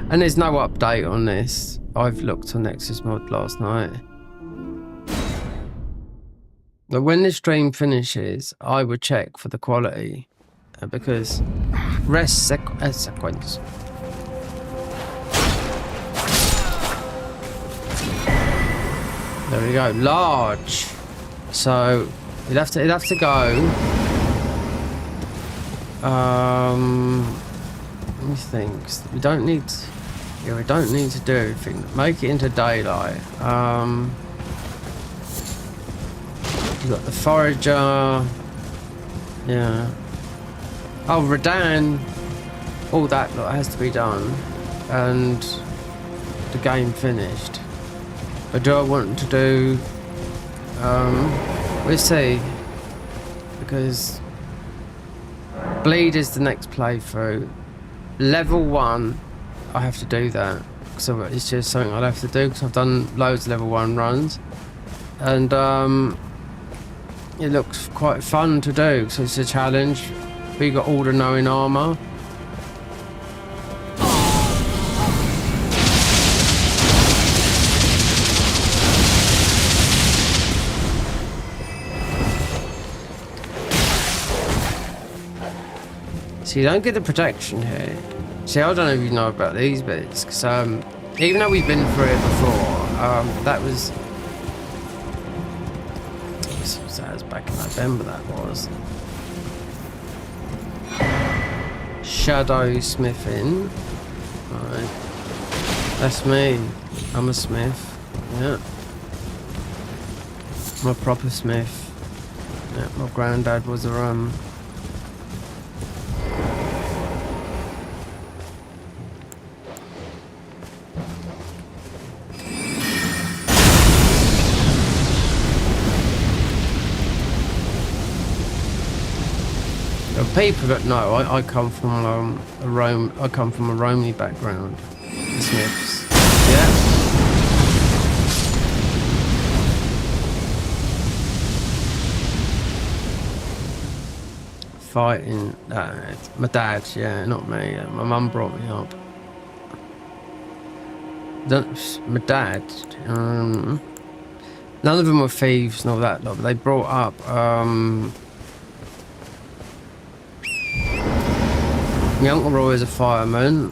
And there's no update on this. I've looked on Nexus Mod last night. But when the stream finishes, I would check for the quality. Because rest sequence. There we go, large. So you'd have to go. Let me think. We don't need to do everything. Make it into daylight. You got the forager. Yeah. Oh, Radan. All that lot has to be done, and the game finished. But do I want to do, we'll see, because Bleed is the next playthrough. Level 1, I have to do that, so it's just something I'll have to do, because I've done loads of level 1 runs, and it looks quite fun to do, so it's a challenge. We got all the knowing armour. So you don't get the protection here. See, I don't know if you know about these bits, because even though we've been through it before, that was back in November, that was. Shadow smithing. Right. That's me. I'm a smith. Yeah. I'm a proper smith. Yeah, my granddad was a people that know, I come from I come from a Romney background. The Smiths. Yeah. fighting. My dad, yeah, not me. My mum brought me up. My dad. None of them were thieves and all that. But they brought up. My uncle Roy is a fireman.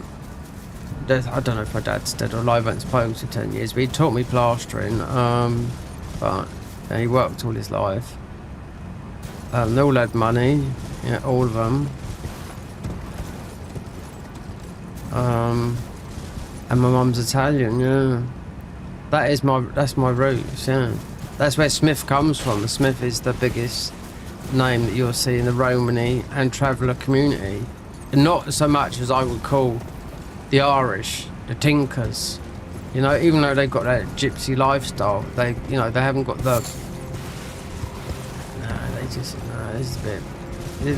I don't know if my dad's dead or alive. I haven't spoken for 10 years, but he taught me plastering. But yeah, he worked all his life. They all had money, yeah, all of them. And my mum's Italian, yeah. That's my roots, yeah. That's where Smith comes from. The Smith is the biggest name that you'll see in the Romany and traveller community. And not so much as I would call the Irish, the Tinkers. You know, even though they've got that gypsy lifestyle, they haven't got the... No, this is a bit... They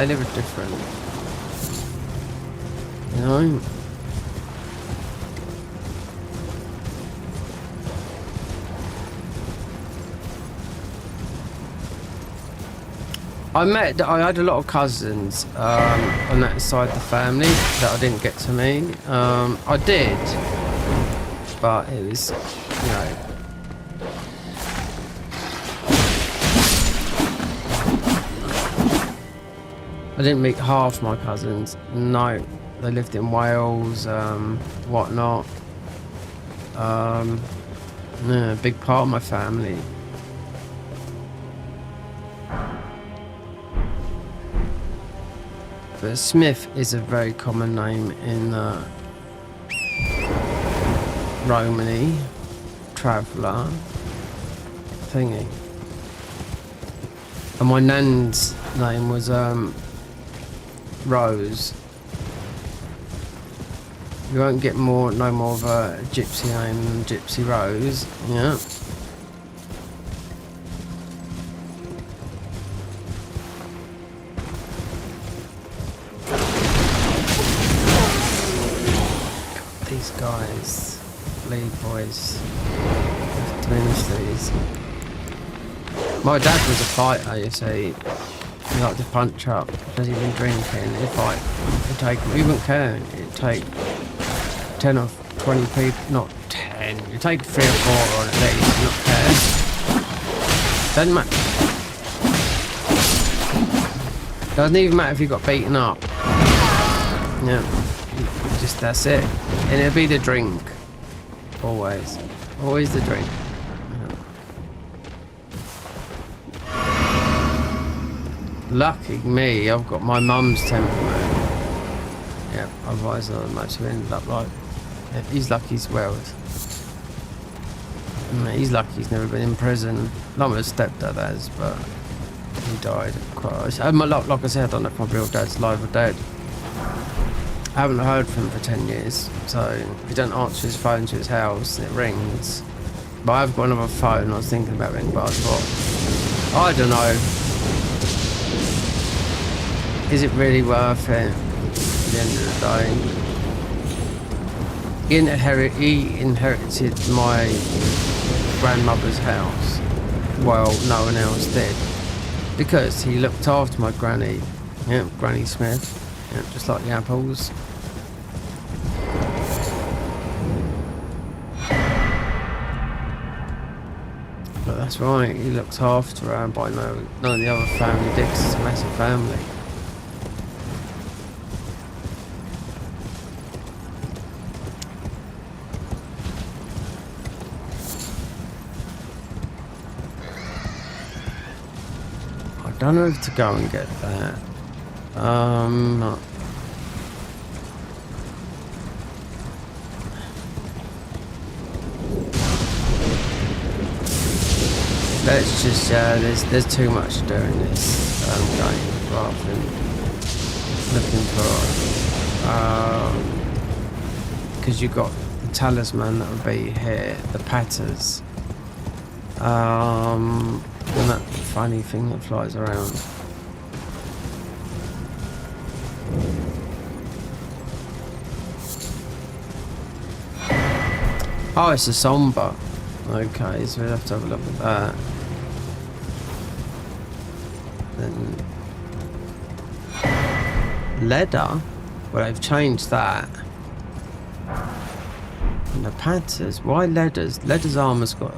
live different. You know? I had a lot of cousins on that side of the family that I didn't get to meet. I did, but it was, you know. I didn't meet half my cousins. No, they lived in Wales, whatnot. Yeah, a big part of my family. But Smith is a very common name in Romany, traveller, thingy. And my nan's name was Rose. You won't get no more of a gypsy name than Gypsy Rose, yeah. Guys, lead boys, diminish these. My dad was a fighter, you see. He liked to punch up, doesn't even drink, and he'd fight. He wouldn't care. It'd take 10 or 20 people, not 10, you'd take 3 or 4 on at least, not care. Doesn't matter. Doesn't even matter if you got beaten up. Yeah. Just that's it, and it'll be the drink. Always the drink. Lucky me, I've got my mum's temperament. Yeah, otherwise I might have ended up like. Yeah, he's lucky he's well. He's lucky he's never been in prison. Not my stepdad has, but he died quite. Like I said, I don't know if my real dad's alive or dead. I haven't heard from him for 10 years, so if he don't answer his phone to his house, it rings. But I've got another phone, I was thinking about ringing, but I thought, I don't know. Is it really worth it at the end of the day? He inherited my grandmother's house, while no one else did. Because he looked after my granny, yeah, Granny Smith. Yeah, just like the apples. But that's right, he looks after her, but none of the other family did, 'cause it's a massive family. I don't know if to go and get that. Let's just there's too much to do in this game rather than looking for because you've got the talisman that would be here, the patters, and that funny thing that flies around. Oh, it's a somber. Okay, so we'll have to have a look at that. Then Leather? Well, they've changed that. And the Panthers. Why leathers? Leather's armor's got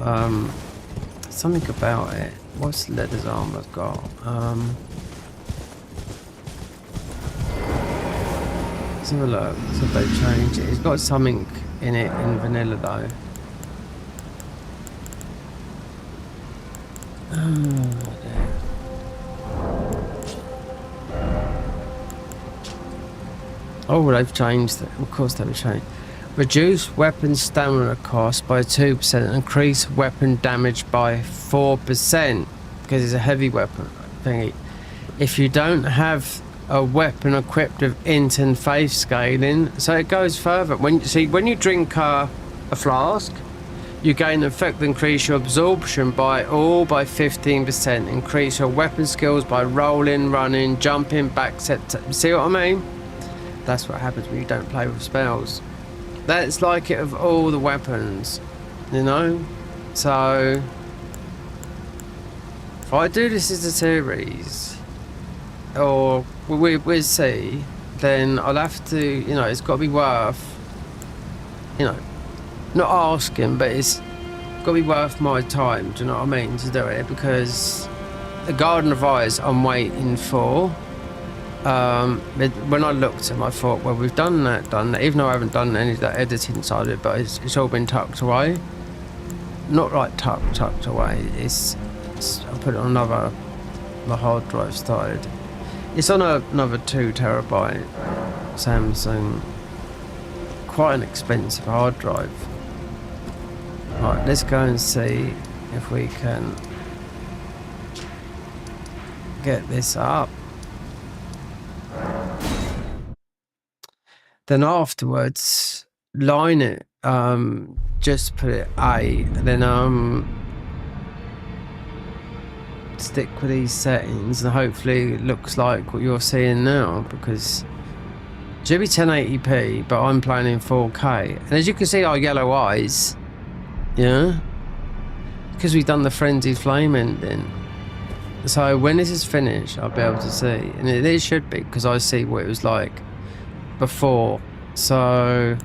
something about it. What's leather's armor got? Let's have a look. So they changed it. It's got something in it in vanilla though. Oh dear. Oh, they've changed it. Of course they've changed. Reduce weapon stamina cost by 2%. Increase weapon damage by 4%. Because it's a heavy weapon thingy. If you don't have a weapon equipped with int and faith scaling, so it goes further. When you drink a flask, you gain an effect that increase your absorption by 15%. Increase your weapon skills by rolling, running, jumping, back set. See what I mean? That's what happens when you don't play with spells. That's like it of all the weapons, you know? So if I do this as a series, or we'll see, then I'll have to, you know, it's got to be worth, you know, not asking, but it's got to be worth my time, do you know what I mean, to do it, because the Garden of Eyes I'm waiting for. When I looked at them, I thought, well, we've done that, even though I haven't done any of that editing side of it, but it's all been tucked away. Not like tucked away, it's I put it on the hard drive started. It's on another 2 terabyte Samsung, quite an expensive hard drive. Right, let's go and see if we can get this up. Then afterwards, line it, just put it A, and then stick with these settings, and hopefully it looks like what you're seeing now, because it should be 1080p, but I'm playing in 4K. And as you can see, our yellow eyes, yeah, because we've done the frenzied flame ending. So when this is finished, I'll be able to see, and it should be, because I see what it was like before. So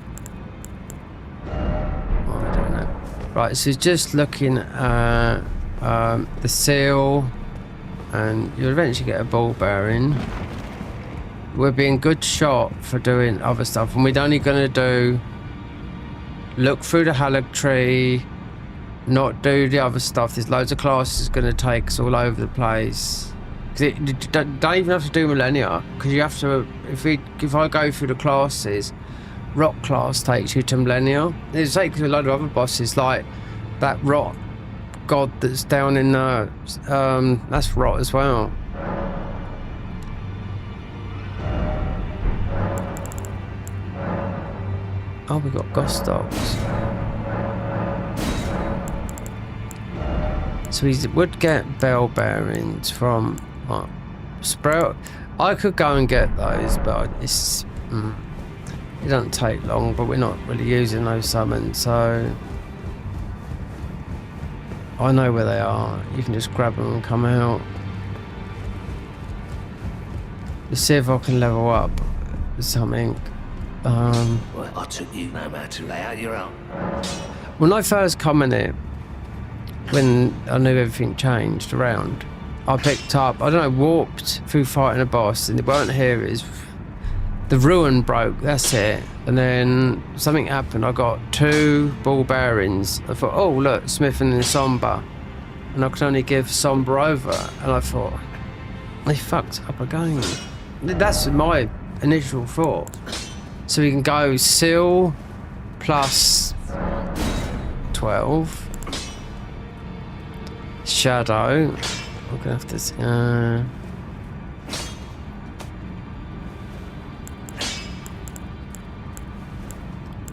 I don't know. Right, so just looking at the seal, and you'll eventually get a ball bearing. We'll be in good shot for doing other stuff, and we're only going to do look through the Halleck tree, not do the other stuff. There's loads of classes going to take us all over the place. You don't even have to do Millennia, because you have to, if I go through the classes, Rock class takes you to Millennia. It takes you a load of other bosses, like that Rot god that's down in that's Rot as well. Oh, we got Gostoks. So we would get bell bearings from what? Sprout. I could go and get those, but it's it doesn't take long. But we're not really using those summons, so I know where they are. You can just grab them and come out. Let's see if I can level up something. Well, I took you no matter to lay out your own. When I first come in it, when I knew everything changed around, I picked up, I don't know, warped through fighting a boss, and it weren't here, is the ruin broke, that's it. And then something happened, I got 2 ball bearings. I thought, oh look, Smith and Somber, and I could only give Somber over, and I thought, they fucked up again. That's my initial thought. So we can go Seal plus 12. Shadow. We're gonna have to.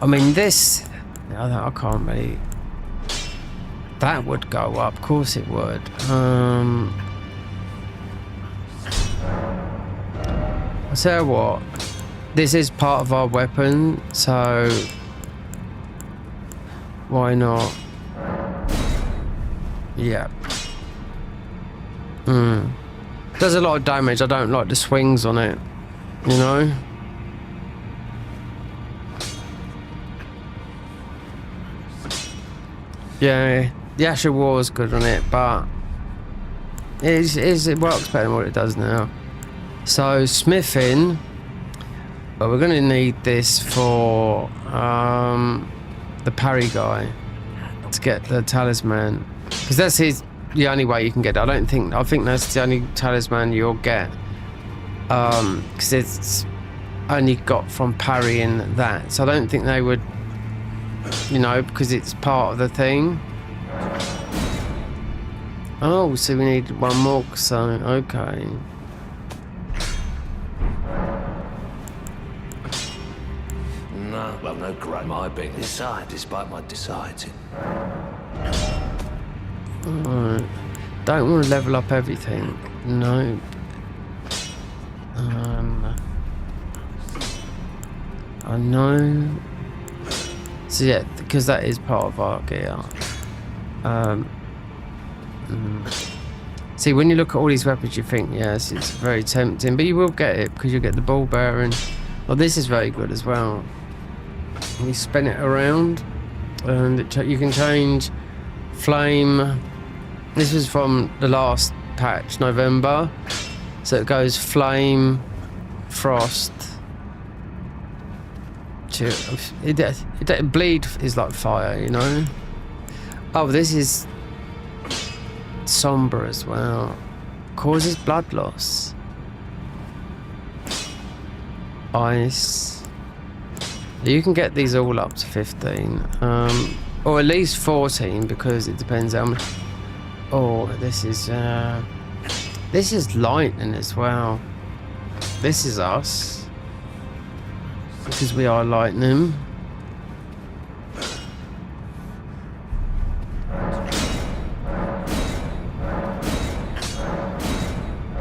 I mean, this. I can't really. That would go up. Of course it would. I'll tell you what. This is part of our weapon, so why not? Yeah. Does a lot of damage. I don't like the swings on it. You know? Yeah, the Asher War's good on it, but it works better than what it does now. So smithing, but we're going to need this for the parry guy to get the talisman, because that's the only way you can get it. I think that's the only talisman you'll get, because it's only got from parrying that. So I don't think they would, you know, because it's part of the thing. Oh, so we need one more, so okay. No, well, no great my being inside, despite my deciding. Alright. Don't want to level up everything. No. I know. So yeah, because that is part of our gear. See, when you look at all these weapons, you think, yes, it's very tempting, but you will get it because you get the ball bearing. Well, this is very good as well. You spin it around, and you can change flame. This was from the last patch, November. So it goes flame, frost. Bleed is like fire, you know. Oh, this is somber as well. Causes blood loss. Ice. You can get these all up to 15, or at least 14, because it depends how much. Oh, this is lightning as well. This is us, because we are lightning.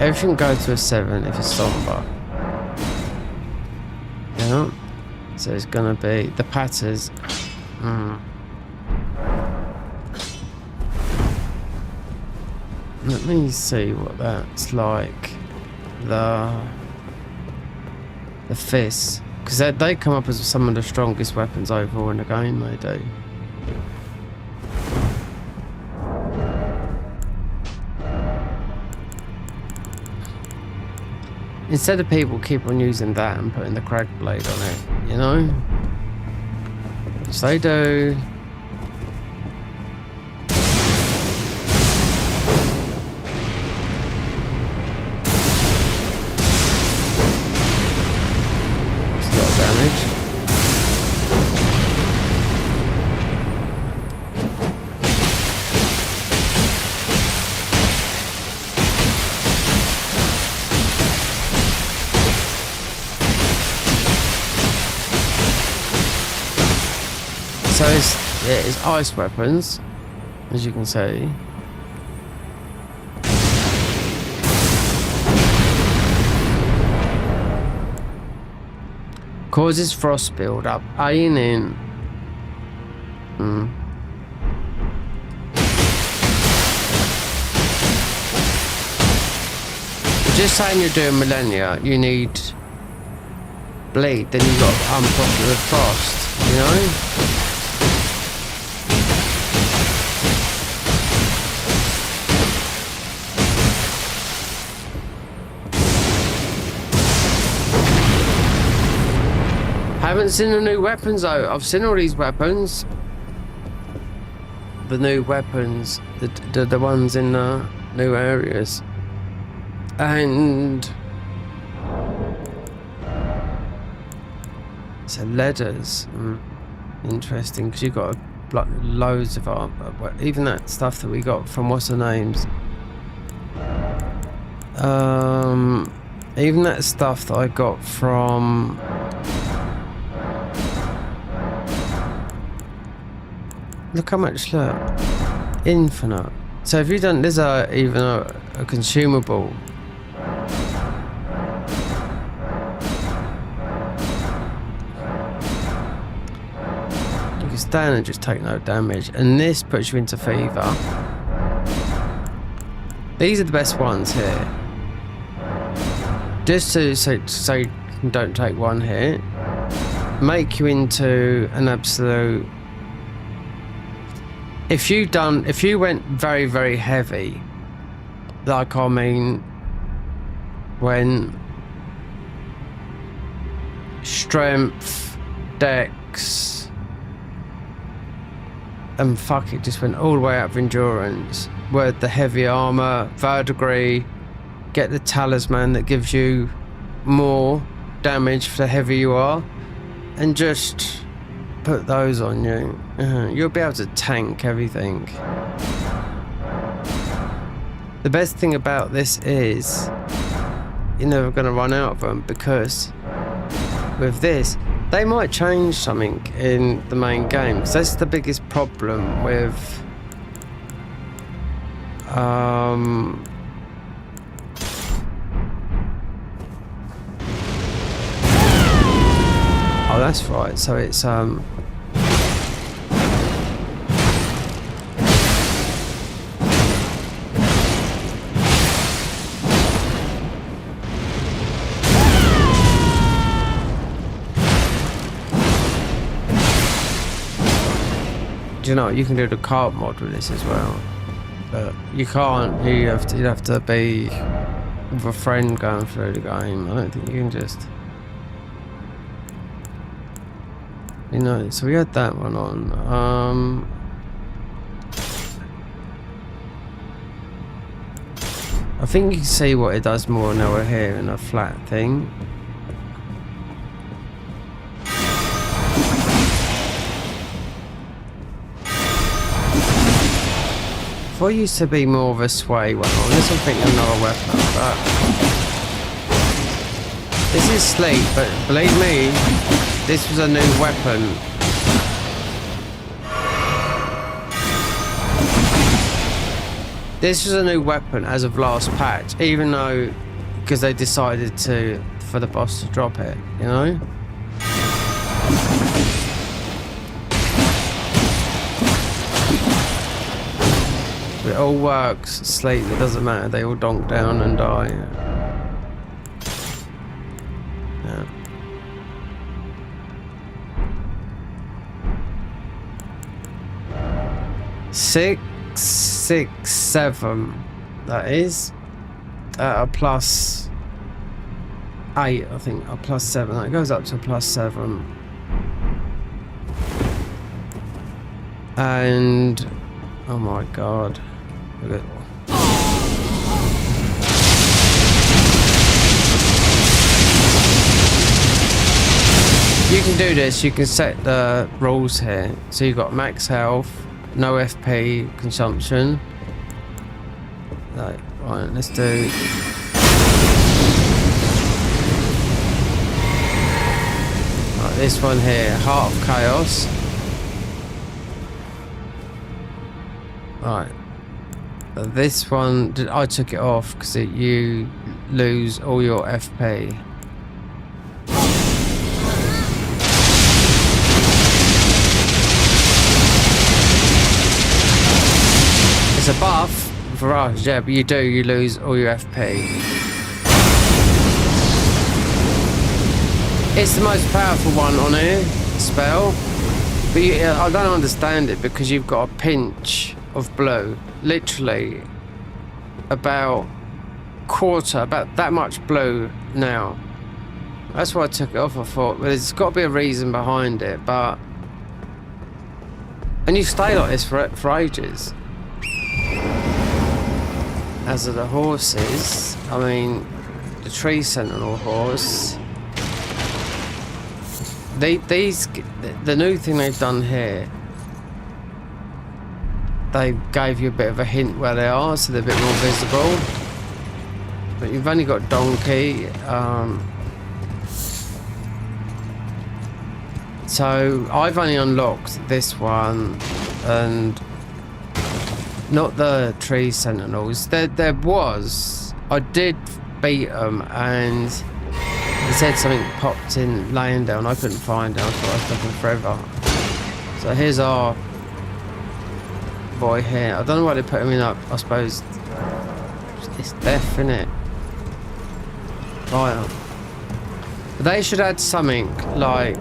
Everything goes to a 7 if it's somber. Yeah. So it's gonna be the patters. Let me see what that's like. The fists, because they come up as some of the strongest weapons overall in the game. They do. Instead of people keep on using that and putting the crag blade on it, you know? Which they do. It's a lot of damage. So it's ice weapons, as you can see. Causes frost build up. Aiming. Just saying you're doing millennia, you need bleed, then you've got unpopular frost, you know? Haven't seen the new weapons though. I've seen all these weapons. The new weapons, the ones in the new areas. And so leathers, interesting, because you got loads of even that stuff that we got from what's the names. Even that stuff that I got from. Look how much, look. Infinite. So if you don't, there's even a consumable. You can stand and just take no damage. And this puts you into fever. These are the best ones here. Just to so and don't take one hit, make you into an absolute... If you went very, very heavy, like I mean, when strength, dex, and fuck it, just went all the way up for endurance, where the heavy armor, verdigris, get the talisman that gives you more damage for the heavier you are, and just put those on you. You'll be able to tank everything. The best thing about this is you're never going to run out of them, because with this, they might change something in the main game, because that's the biggest problem with oh, that's right. So it's you know, you can do the cart mod with this as well, but you can't. You'd have to be with a friend going through the game. I don't think you can just, you know. So we had that one on. I think you can see what it does more now we're here in a flat thing. Before used to be more of a sway one. On this, I'm thinking another weapon, but this is sleep. But believe me, this was a new weapon. This was a new weapon as of last patch, even though because they decided for the boss to drop it, you know. It all works, sleep, it doesn't matter, they all donk down and die. Yeah. Six, 7, that is. A +8, I think, a +7, that goes up to a +7. And, oh my god. Look at you can do this, you can set the rules here. So you've got max health, no FP consumption. Right, let's do this one here, Heart of Chaos. Right. This one, I took it off because you lose all your FP. It's a buff for us, yeah, but you lose all your FP. It's the most powerful one on here, spell. But I don't understand it, because you've got a pinch of blue, literally about that much blue now. That's why I took it off. I thought, well, there's got to be a reason behind it, and you stay like this for ages. As are the horses, I mean, the tree sentinel horse. The new thing they've done here, they gave you a bit of a hint where they are, so they're a bit more visible. But you've only got donkey. So I've only unlocked this one, and not the tree sentinels. There was, I did beat them, and it said something popped in laying down. I couldn't find it. I thought I was looking forever. So here's our boy here. I don't know why they put him in up. I suppose it's death, innit? Right. They should add something like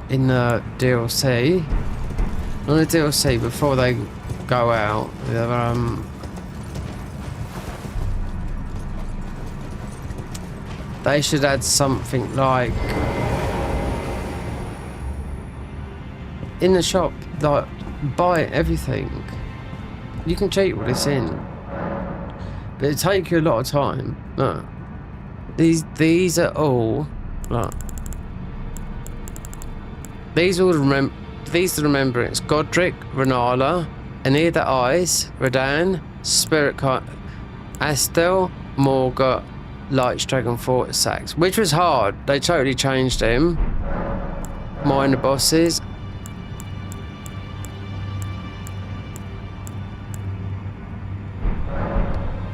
in the DLC. On the DLC before they go out. They should add something like in the shop, like buy everything. You can cheat what it's in, but it'll take you a lot of time. Look, these are all look. These are the remembrance. Godric, Renala, Anida Ice, Radan, Spirit Astel, Morga, Light Dragon Fort Sax, which was hard. They totally changed him. Minor bosses.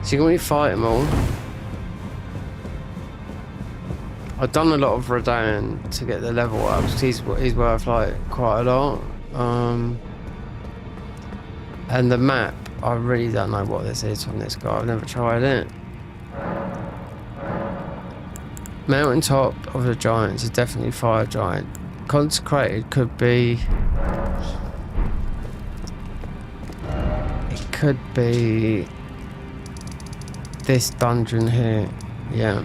So you can really fight them all. I've done a lot of Radan to get the level up because he's worth like quite a lot. And the map, I really don't know what this is from this guy. I've never tried it. Mountaintop of the Giants is definitely Fire Giant. Consecrated could be... It could be... this dungeon here. Yeah.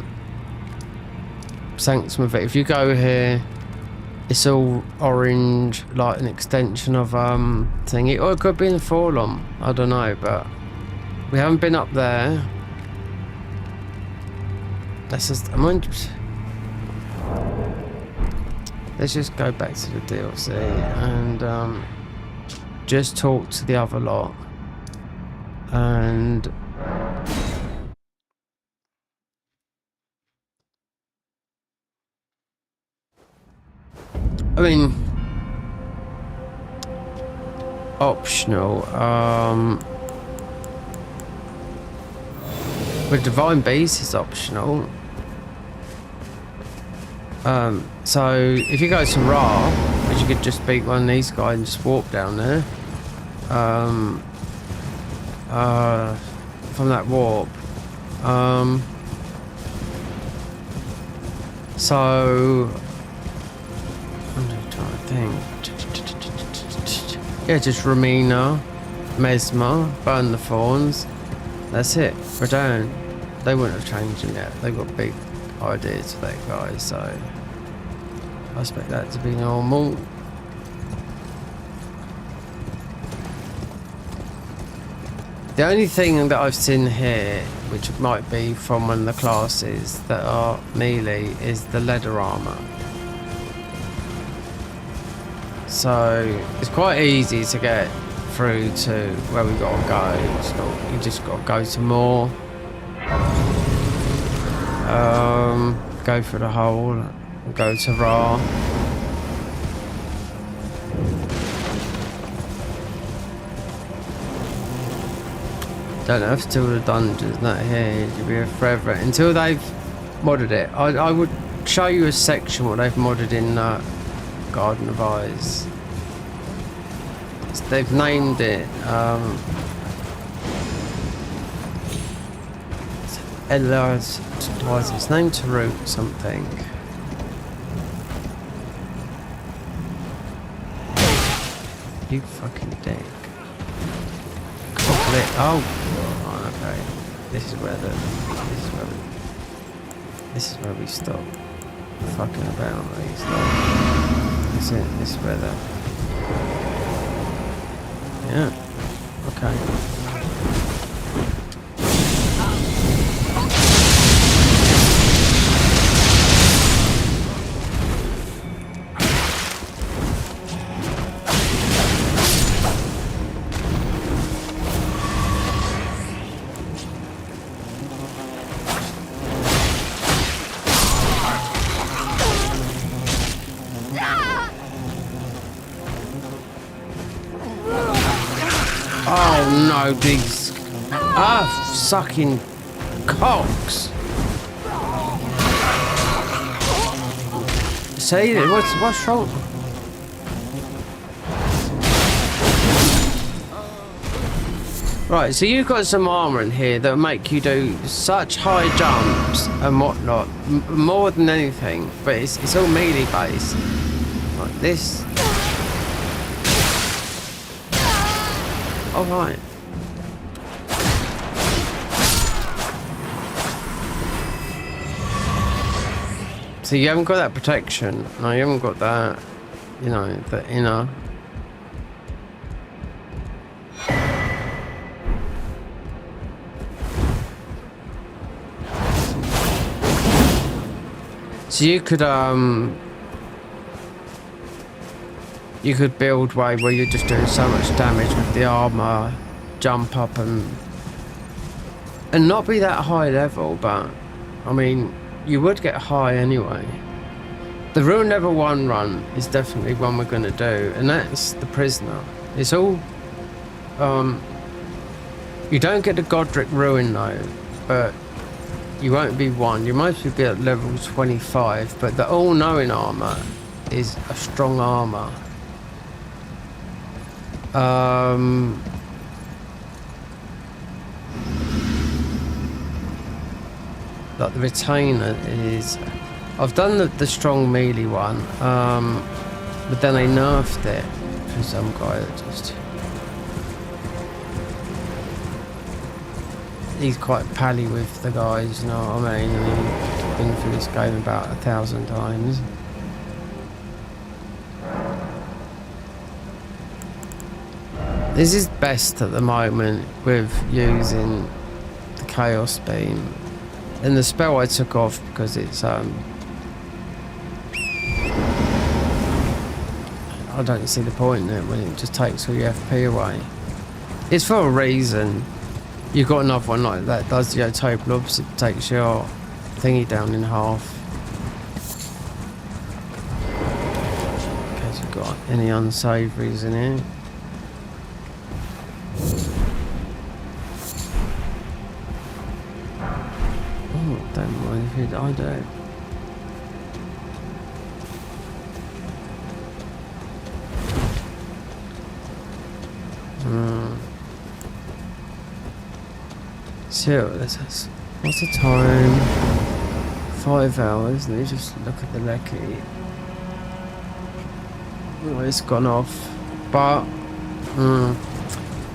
Sanctum of it. If you go here, it's all orange, like an extension of thingy. Or it could be in the Forlorn. I don't know, but... We haven't been up there. Let's just, let's just go back to the DLC and just talk to the other lot. And I mean, optional. With Divine Beast is optional. So if you go to Ra, which you could just beat one of these guys and just walk down there, from that warp. So I'm just trying to think. Yeah, just Ramina, Mesmer, Burn the Thorns. That's it. We're down. They wouldn't have changed them yet. They've got big ideas for that guy, so I expect that to be normal. The only thing that I've seen here, which might be from one of the classes that are melee, is the leather armor. So it's quite easy to get through to where we gotta go. You just gotta go to more. Go through the hole, go to Ra. Don't have to do the dungeons, not here. You'll be here forever until they've modded it. I would show you a section what they've modded in Garden of Eyes. They've named it Elias, why is its name Tarut something? You fucking dick. Oh, okay. This is where we stop. Fucking about, we stop. That's it. This is where the. Yeah. Okay. Oh no, these sucking cocks. See, what's wrong? Right, so you've got some armor in here that'll make you do such high jumps and whatnot, more than anything, but it's all melee based. Like this. Alright. So you haven't got that protection. No, you haven't got that, you know, the inner. So you could build way where you're just doing so much damage with the armor, jump up and not be that high level, but I mean you would get high anyway. The Ruin Level 1 run is definitely one we're gonna do, and that's the Prisoner. It's all you don't get the Godric Ruin though, but you won't be one. You might be at level 25, but the all-knowing armor is a strong armor. Like the Retainer is... I've done the strong melee one, but then they nerfed it for some guy that just... He's quite pally with the guys, you know what I mean? And he's been through this game about 1,000 times. This is best at the moment with using the Chaos Beam. And the spell I took off because it's I don't see the point in it when it just takes all your FP away. It's for a reason. You've got another one like that does the total opposite, takes your thingy down in half. In case you've got any unsavouries in here. Oh, don't mind if I do. So, what's the time? 5 hours. Let me just look at the lecky. Oh, it's gone off. But,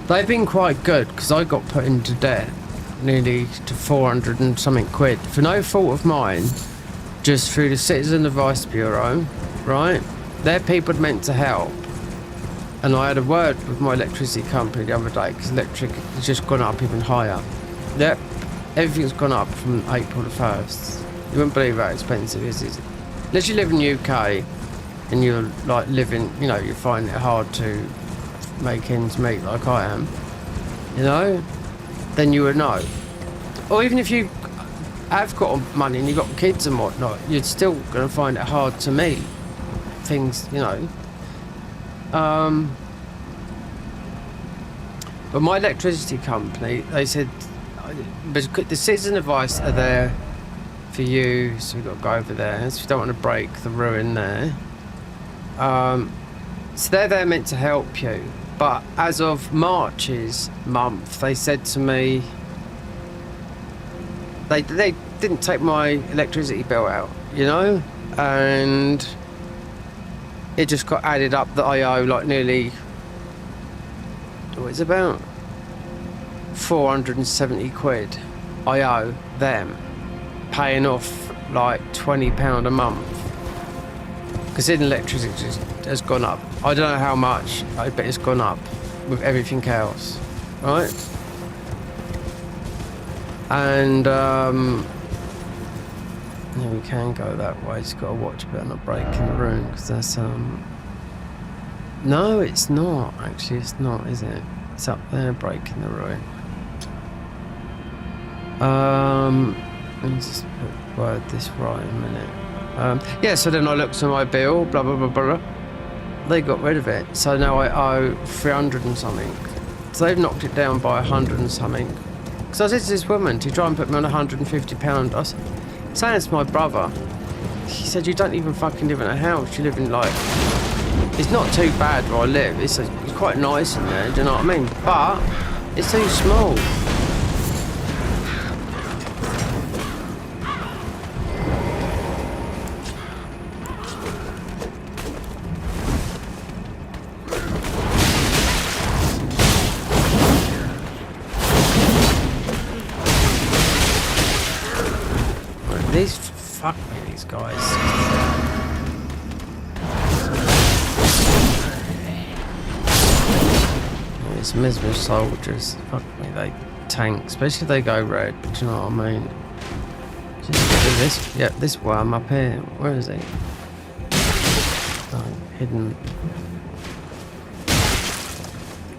they've been quite good because I got put into debt nearly to 400 and something quid for no fault of mine, just through the Citizen Advice Bureau, right? They're people meant to help. And I had a word with my electricity company the other day because electric has just gone up even higher. Yep, everything's gone up from April the 1st. You wouldn't believe how expensive it is. Unless you live in the UK and you're like living, you know, you find it hard to make ends meet like I am, you know, then you would know. Or even if you have got money and you've got kids and whatnot, you're still going to find it hard to meet things, you know. But my electricity company, they said, the Citizen Advice are there for you, so we've got to go over there, so we don't want to break the ruin there. So they're there meant to help you, but as of March's month, they said to me, they didn't take my electricity bill out, you know, and it just got added up that I owe like nearly, it's about 470 quid I owe them, paying off like £20 a month because electricity just has gone up. I don't know how much, but it's gone up with everything else, right? And yeah, we can go that way. Just got to watch a bit and not break in the room because that's no, it's not actually. It's not, is it? It's up there, breaking the ruin. Let me just word this right a minute. Yeah, so then I looked at my bill, blah blah blah blah. They got rid of it, so now I owe 300 and something. So they've knocked it down by 100 and something. Because I said to this woman to try and put me on £150. I said, saying it's my brother. She said, you don't even fucking live in a house. You live in like, it's not too bad where I live. It's quite nice in there. Do you know what I mean? But It's too small. Fuck me, these guys. These miserable soldiers. Fuck me, they tank. Especially if they go red. Do you know what I mean? Just do this. Yeah, this worm up here. Where is he? Oh, hidden.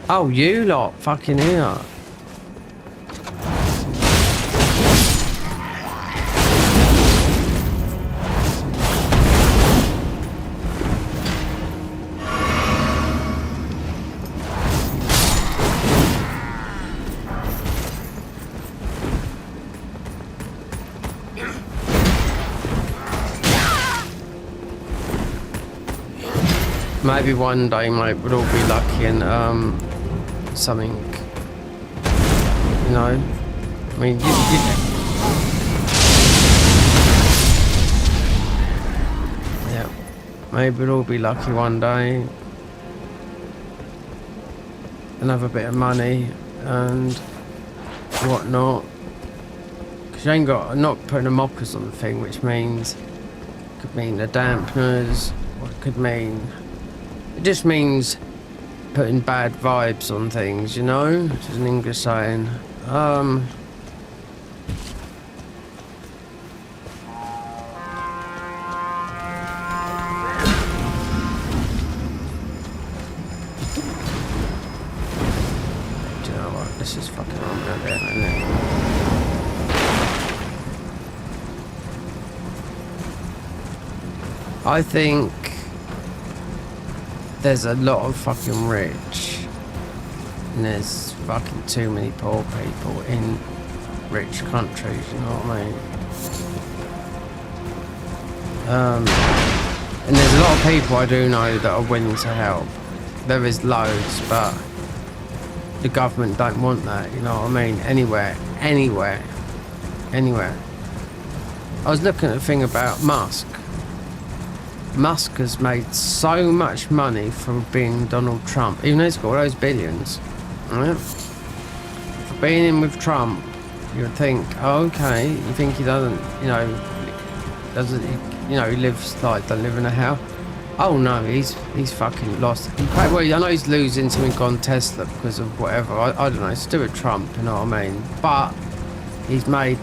Oh, you lot. Fucking here. Maybe one day, mate, we'll all be lucky and something, you know. I mean, yeah, maybe we'll all be lucky one day and have a bit of money and whatnot. Because you ain't got, I'm not putting a mockers on the thing, which means could mean the dampeners, or it could mean. It just means putting bad vibes on things, you know? Which is an English saying. Do you know what? This is fucking on there, isn't it? I think there's a lot of fucking rich and there's fucking too many poor people in rich countries, you know what I mean? And there's a lot of people I do know that are willing to help. There is loads, but the government don't want that, you know what I mean? Anywhere. I was looking at the thing about Musk. Musk has made so much money from being Donald Trump, even though he's got all those billions. Right? For being in with Trump, you would think, oh, okay, you think he doesn't, you know, he lives like, don't live in a house. Oh no, he's fucking lost. Well, I know he's losing something on Tesla because of whatever. I don't know, it's to do with Trump, you know what I mean? But he's made,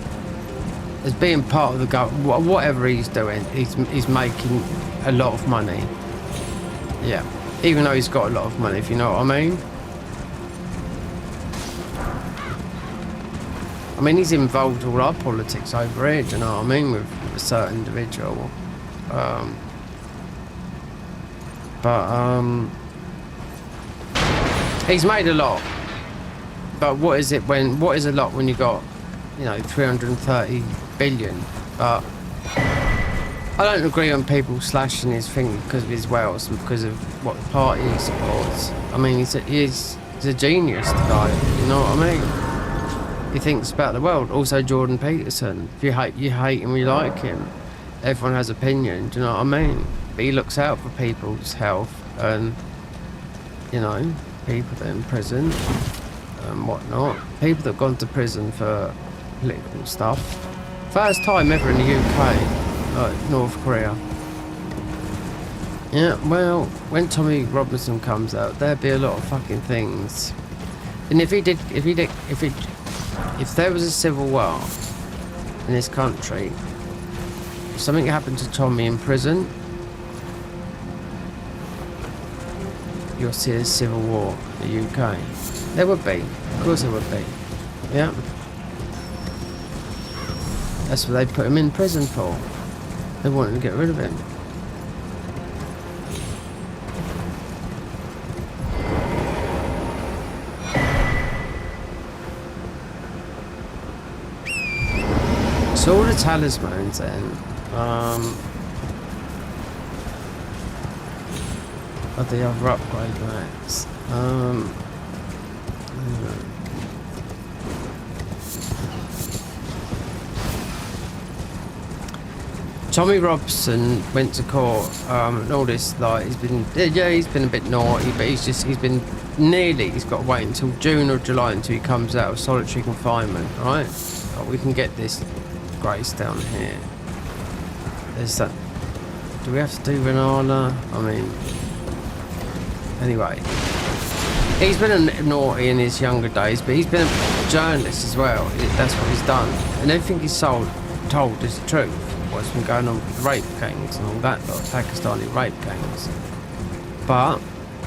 as being part of the government, whatever he's doing, he's making a lot of money. Yeah, even though he's got a lot of money, if you know what I mean. I mean, he's involved in all our politics over here, do you know what I mean, with a certain individual. He's made a lot. But what is a lot when you got, you know, 330 billion? But I don't agree on people slashing his thing because of his wealth and because of what party he supports. I mean, he's a genius, the guy, you know what I mean? He thinks about the world. Also Jordan Peterson. If you hate him, you like him. Everyone has opinion, do you know what I mean? But he looks out for people's health and, you know, people that are in prison and whatnot. People that have gone to prison for political stuff. First time ever in the UK, like North Korea. Yeah, well, when Tommy Robinson comes out, there'll be a lot of fucking things. And if there was a civil war in this country, if something happened to Tommy in prison, you'll see a civil war in the UK. There would be. Of course there would be. Yeah. That's what they put him in prison for. They wanted to get rid of him. So all the talismans then, are the other upgrade mats. Tommy Robson went to court and all this, like, he's been a bit naughty, but he's got to wait until June or July until he comes out of solitary confinement, right? Oh, we can get this Grace down here. There's that. Do we have to do Renala? I mean, anyway. He's been a naughty in his younger days, but he's been a journalist as well. That's what he's done. And everything he's told is the truth. What's been going on with rape gangs and all that lot, Pakistani rape gangs. But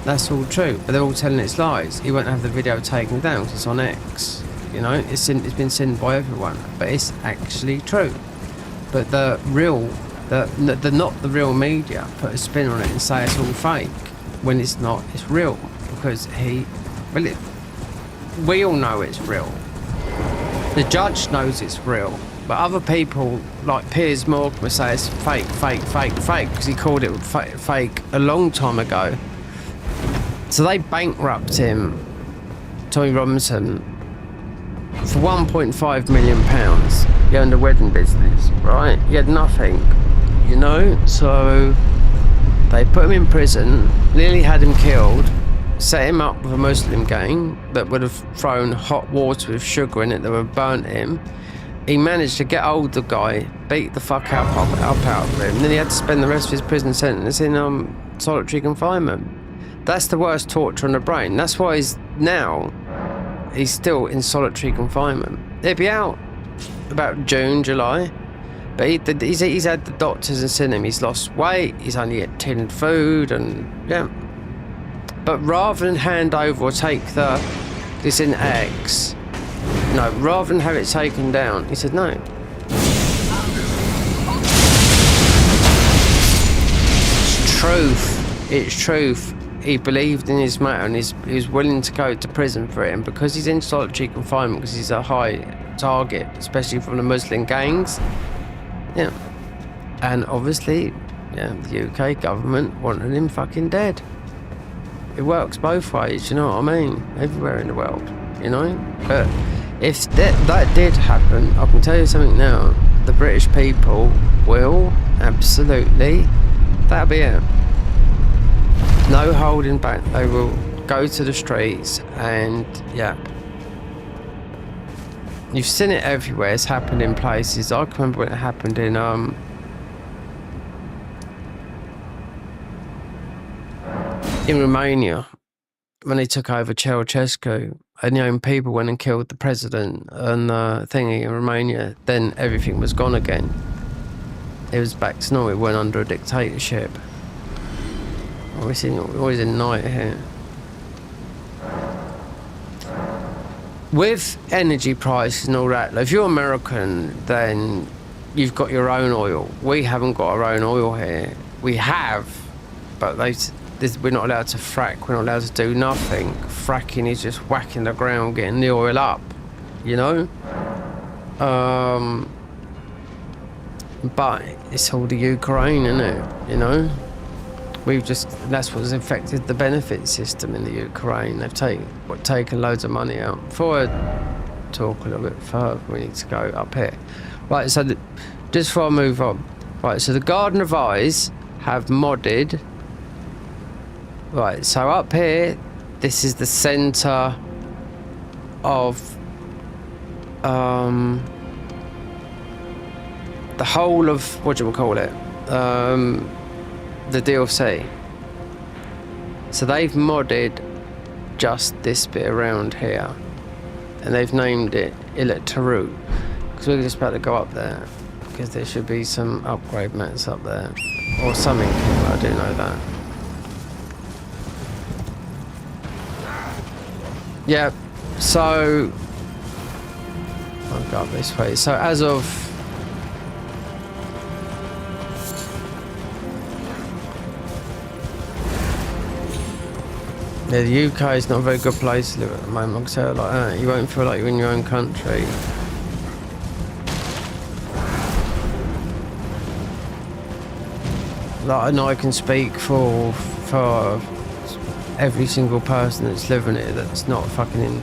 that's all true. But they're all telling it's lies. He won't have the video taken down because it's on X. You know, it's been seen by everyone. But it's actually true. But the not the real media put a spin on it and say it's all fake when it's not. It's real because we all know it's real. The judge knows it's real. But other people, like Piers Morgan, would say it's fake, because he called it fake a long time ago. So they bankrupt him, Tommy Robinson, for £1.5 million. He owned a wedding business, right? He had nothing, you know? So they put him in prison, nearly had him killed, set him up with a Muslim gang that would have thrown hot water with sugar in it that would have burnt him. He managed to get hold of the guy, beat the fuck up out of him, and then he had to spend the rest of his prison sentence in solitary confinement. That's the worst torture on the brain. That's why he's still in solitary confinement. He'll be out about June, July, but he's had the doctors and seen him. He's lost weight, he's only had tinned food, and yeah. But rather than hand over or take this in X, no, rather than have it taken down, he said no. It's truth. It's truth. He believed in his matter and he was willing to go to prison for it. And because he's in solitary confinement, because he's a high target, especially from the Muslim gangs, yeah. And obviously, yeah, the UK government wanted him fucking dead. It works both ways, you know what I mean? Everywhere in the world, you know? But if that did happen, I can tell you something now. The British people will absolutely, that'll be it. No holding back. They will go to the streets and, yeah. You've seen it everywhere. It's happened in places. I can remember when it happened in Romania, when they took over Ceausescu, and you know, people went and killed the president and thingy in Romania, then everything was gone again. It was back to normal. It went under a dictatorship. We're always in night here. With energy prices and all that, if you're American, then you've got your own oil. We haven't got our own oil here. We have, but we're not allowed to frack, we're not allowed to do nothing. Fracking is just whacking the ground, getting the oil up, you know? But it's all the Ukraine, isn't it, you know? That's what's affected the benefit system in the Ukraine. They've taken loads of money out. Before I talk a little bit further, we need to go up here. Right, so just before I move on. Right, so the Garden of Eyes have modded. Right, so up here, this is the centre of the whole of, what do we call it? The DLC. So they've modded just this bit around here, and they've named it Ilet Tarut, because we're just about to go up there, because there should be some upgrade mats up there, or something. I do know that. Yeah, so I'll go up this way. So as of yeah, the UK is not a very good place to live at the moment. I can tell you like that. You won't feel like you're in your own country. Like, and I can speak for every single person that's living it that's not fucking in,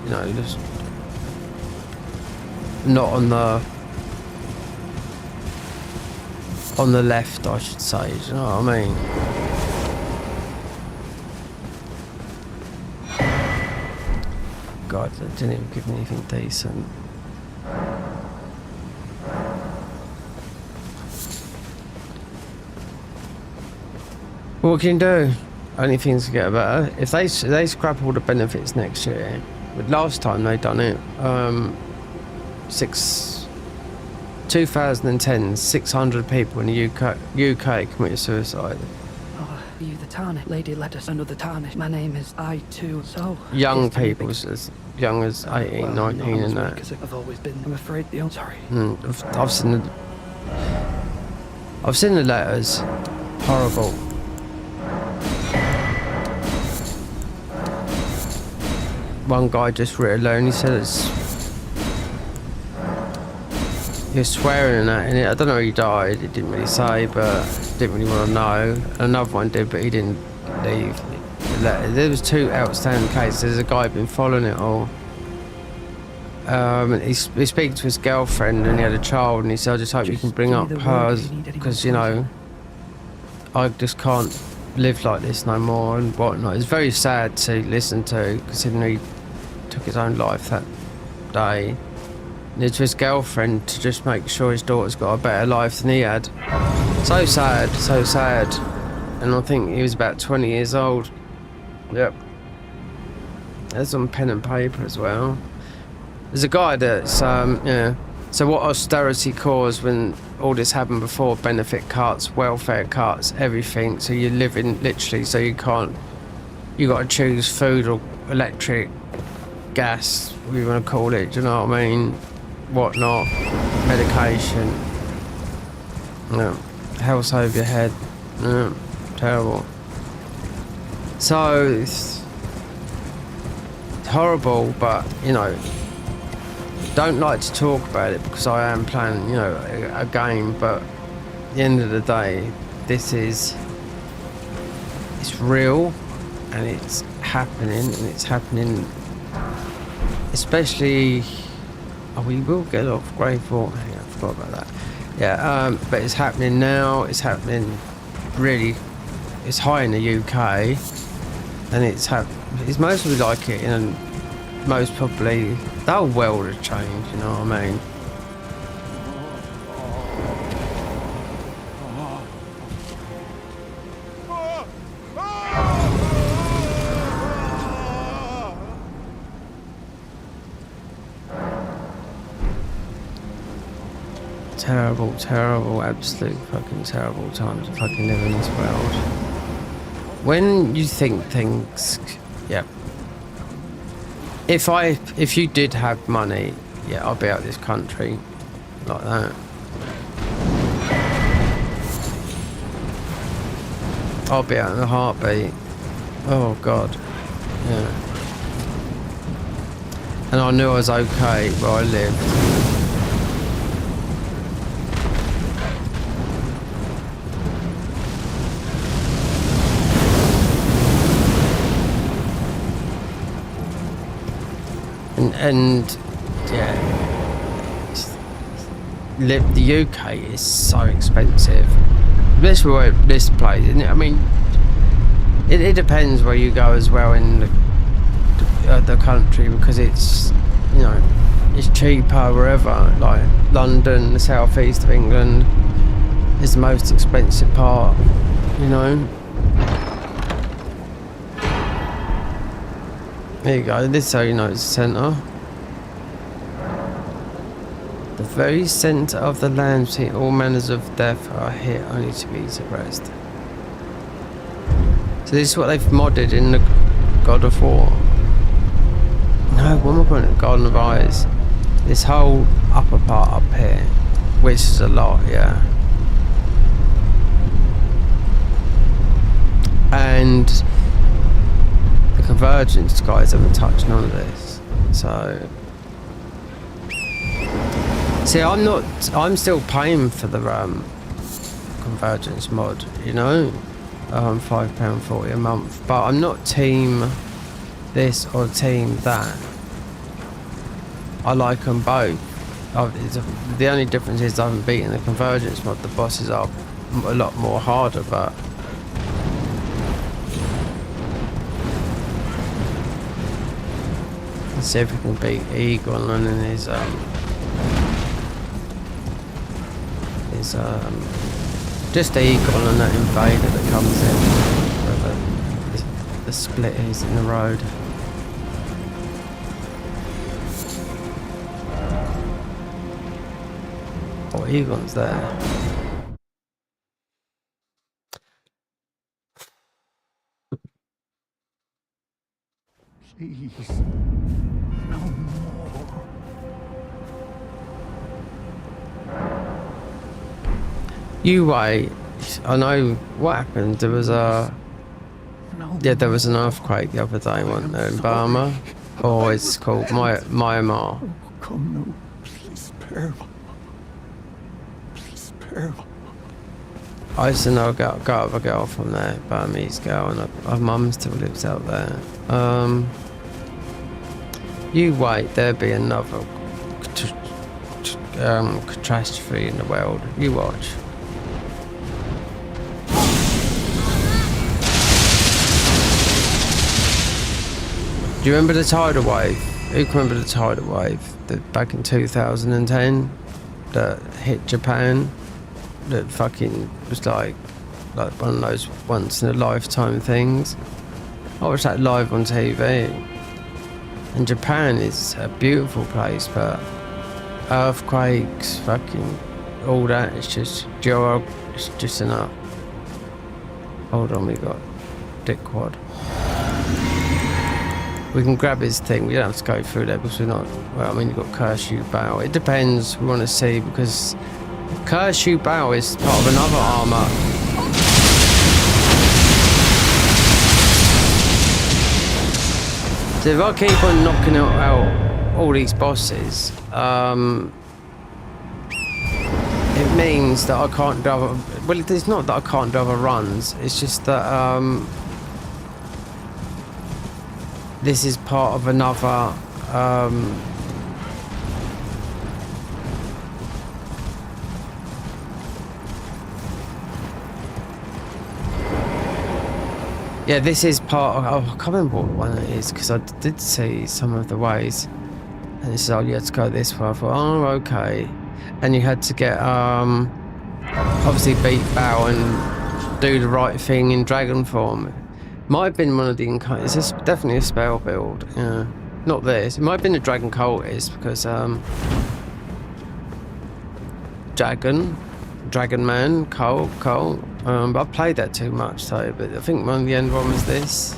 you know, just not on the On the left, I should say. Do you know what I mean? God, they didn't even give me anything decent. What can you do? Only things to get better. If they scrap all the benefits next year, but last time they done it, 2010, 600 people in the UK committed suicide. Oh, you the Tarnish? Lady led us another Tarnish. My name is I too. So Young people, as young as 18, 19 and that. I've always been. I'm afraid the sorry. I've seen the letters. Horrible. One guy just wrote alone. He said he was swearing and that, and I don't know how he died. He didn't really say, but didn't really want to know. Another one did, but he didn't leave. There was 2 outstanding cases. There's a guy been following it all. He's speaking to his girlfriend, and he had a child, and he said, "I just hope you can bring up hers, because you know, I just can't live like this no more," and whatnot. It's very sad to listen to, considering he took his own life that day. And to his girlfriend to just make sure his daughter's got a better life than he had. So sad, so sad. And I think he was about 20 years old. Yep. There's on pen and paper as well. There's a guy that's, yeah. So what austerity caused when all this happened before, benefit cuts, welfare cuts, everything. So you're living literally, so you can't, you got to choose food or electric, gas, what you want to call it, do you know what I mean? Whatnot, medication, yeah. House over your head, yeah. Terrible. So it's horrible, but you know, don't like to talk about it because I am planning, you know, a game, but at the end of the day, it's real and it's happening, especially, oh, we will get off Grateful, hang on, I forgot about that. Yeah, but it's happening now, it's happening really, it's high in the UK, and it's mostly like it in most probably, the whole world has changed, you know what I mean? Terrible, terrible, absolute fucking terrible time to fucking live in this world. When you think things, yeah. If you did have money, yeah, I'll be out of this country like that. I'll be out in a heartbeat. Oh God, yeah. And I knew I was okay where I lived. And yeah, the UK is so expensive. This place, isn't it? I mean, it depends where you go as well in the country, because it's, you know, it's cheaper wherever. Like London, the southeast of England, is the most expensive part, you know. There you go, this is how you know it's the centre. The very centre of the land, see, all manners of death are here only to be suppressed. So this is what they've modded in the God of War. No, what am I calling it? Garden of Eyes. This whole upper part up here, which is a lot, yeah. And the Convergence guys haven't touched none of this, so see, I'm still paying for the Convergence mod, you know, £5.40 a month, but I'm not team this or team that. I like them both. The only difference is I haven't beaten the Convergence mod. The boss is up a lot more harder, but let's see if we can beat Eagle and then his just Eagle and that invader that comes in where the split is in the road. Oh, Eagle's there. Please, no more. You wait. I know what happened. There was a there was an earthquake the other day, wasn't there, in Burma? Or it's called Myanmar. Oh, come, no, please spare. Please spare. I used to know a girl from there, Burmese girl, and her mum still lives out there. You wait, there'll be another catastrophe in the world. You watch. Do you remember the tidal wave? Who can remember the tidal wave that back in 2010 that hit Japan? That fucking was like one of those once in a lifetime things. I watched that live on TV. And Japan is a beautiful place, but earthquakes, fucking all that, it's just enough. Hold on, we got Dick Quad. We can grab his thing, we don't have to go through there because we're not, well, I mean, you've got Curse You Bow. It depends, we want to see, because Curse You Bow is part of another armor. So if I keep on knocking out all these bosses, it means that I can't do other, well, it's not that I can't do other runs, it's just that this is part of another yeah, this is part of, I can't remember what one it is because I did see some of the ways and it said, oh, you had to go this way. I thought, oh, okay. And you had to get obviously beat Bao and do the right thing in dragon form. Might have been one of the it's definitely a spell build. Yeah, not this. It might have been a dragon cultist because Dragon Man, Cole. But I've played that too much, so. But I think one of the end one was this.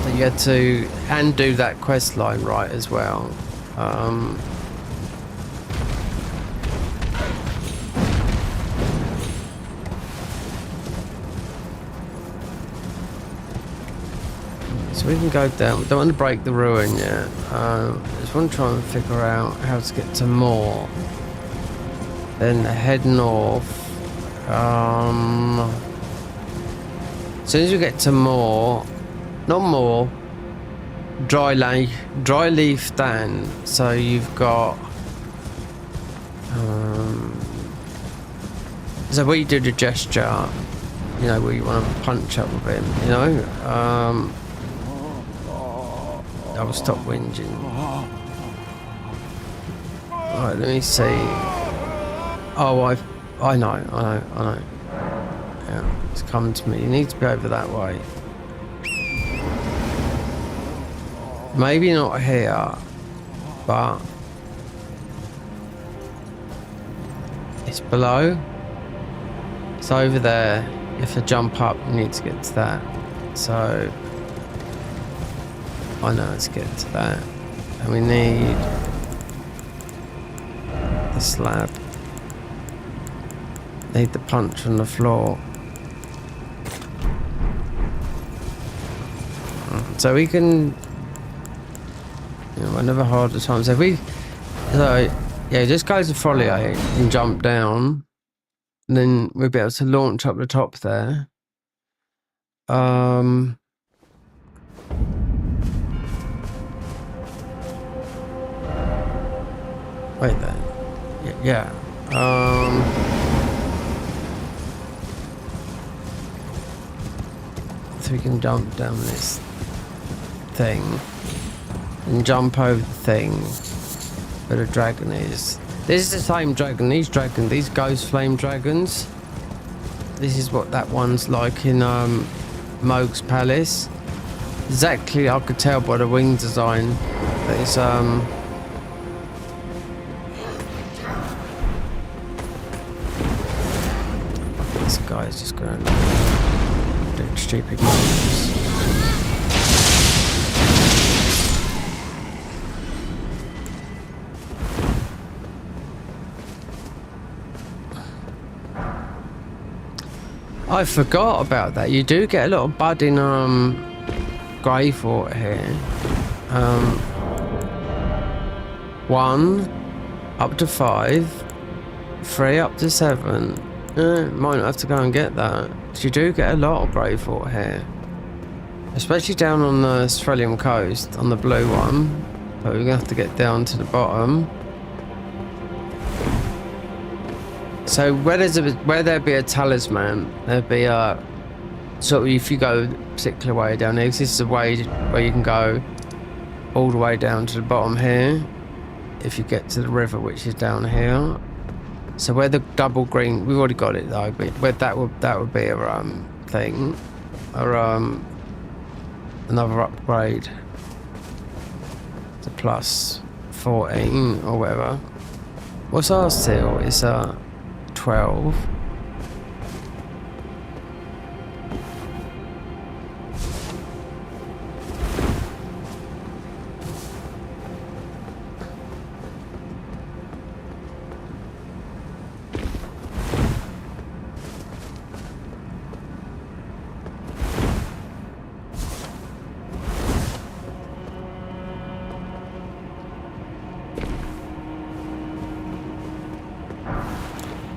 So you had to and do that quest line right as well. So we can go down. We don't want to break the ruin yet. Just want to try and figure out how to get to Moor. Then head north. As soon as you get to Moor, not Moor, Dry Leaf Dan. So you've got. So we do the gesture, you know, where you want to punch up with him, you know. I will stop whinging. Alright, let me see. Oh, I know. Yeah, it's coming to me. You need to be over that way. Maybe not here, but it's below. It's over there. You have to jump up, you need to get to that. So I know, let's get to that. And we need the slab. Need the punch on the floor. So we can, you know, whenever harder times. If we, so yeah, just go to Foliate and jump down. And then we'll be able to launch up the top there. Wait there. Yeah. So we can jump down this thing and jump over the thing where the dragon is. This is the same dragon. These ghost flame dragons. This is what that one's like in Moog's Palace. Exactly, I could tell by the wing design that it's this guy's just going doing stupid moves. I forgot about that. You do get a lot of budding grave water here. 1 up to 5, 3 up to 7. Might have to go and get that. You do get a lot of grave water here, especially down on the Australian coast on the blue one. But we're gonna have to get down to the bottom. So where there'd be a talisman, there'd be a sort of, if you go a particular way down here, 'cause this is a way where you can go all the way down to the bottom here. If you get to the river, which is down here. So where the double green, we've already got it though, but where that would be a thing, or another upgrade to plus 14 or whatever. What's our seal? It's 12.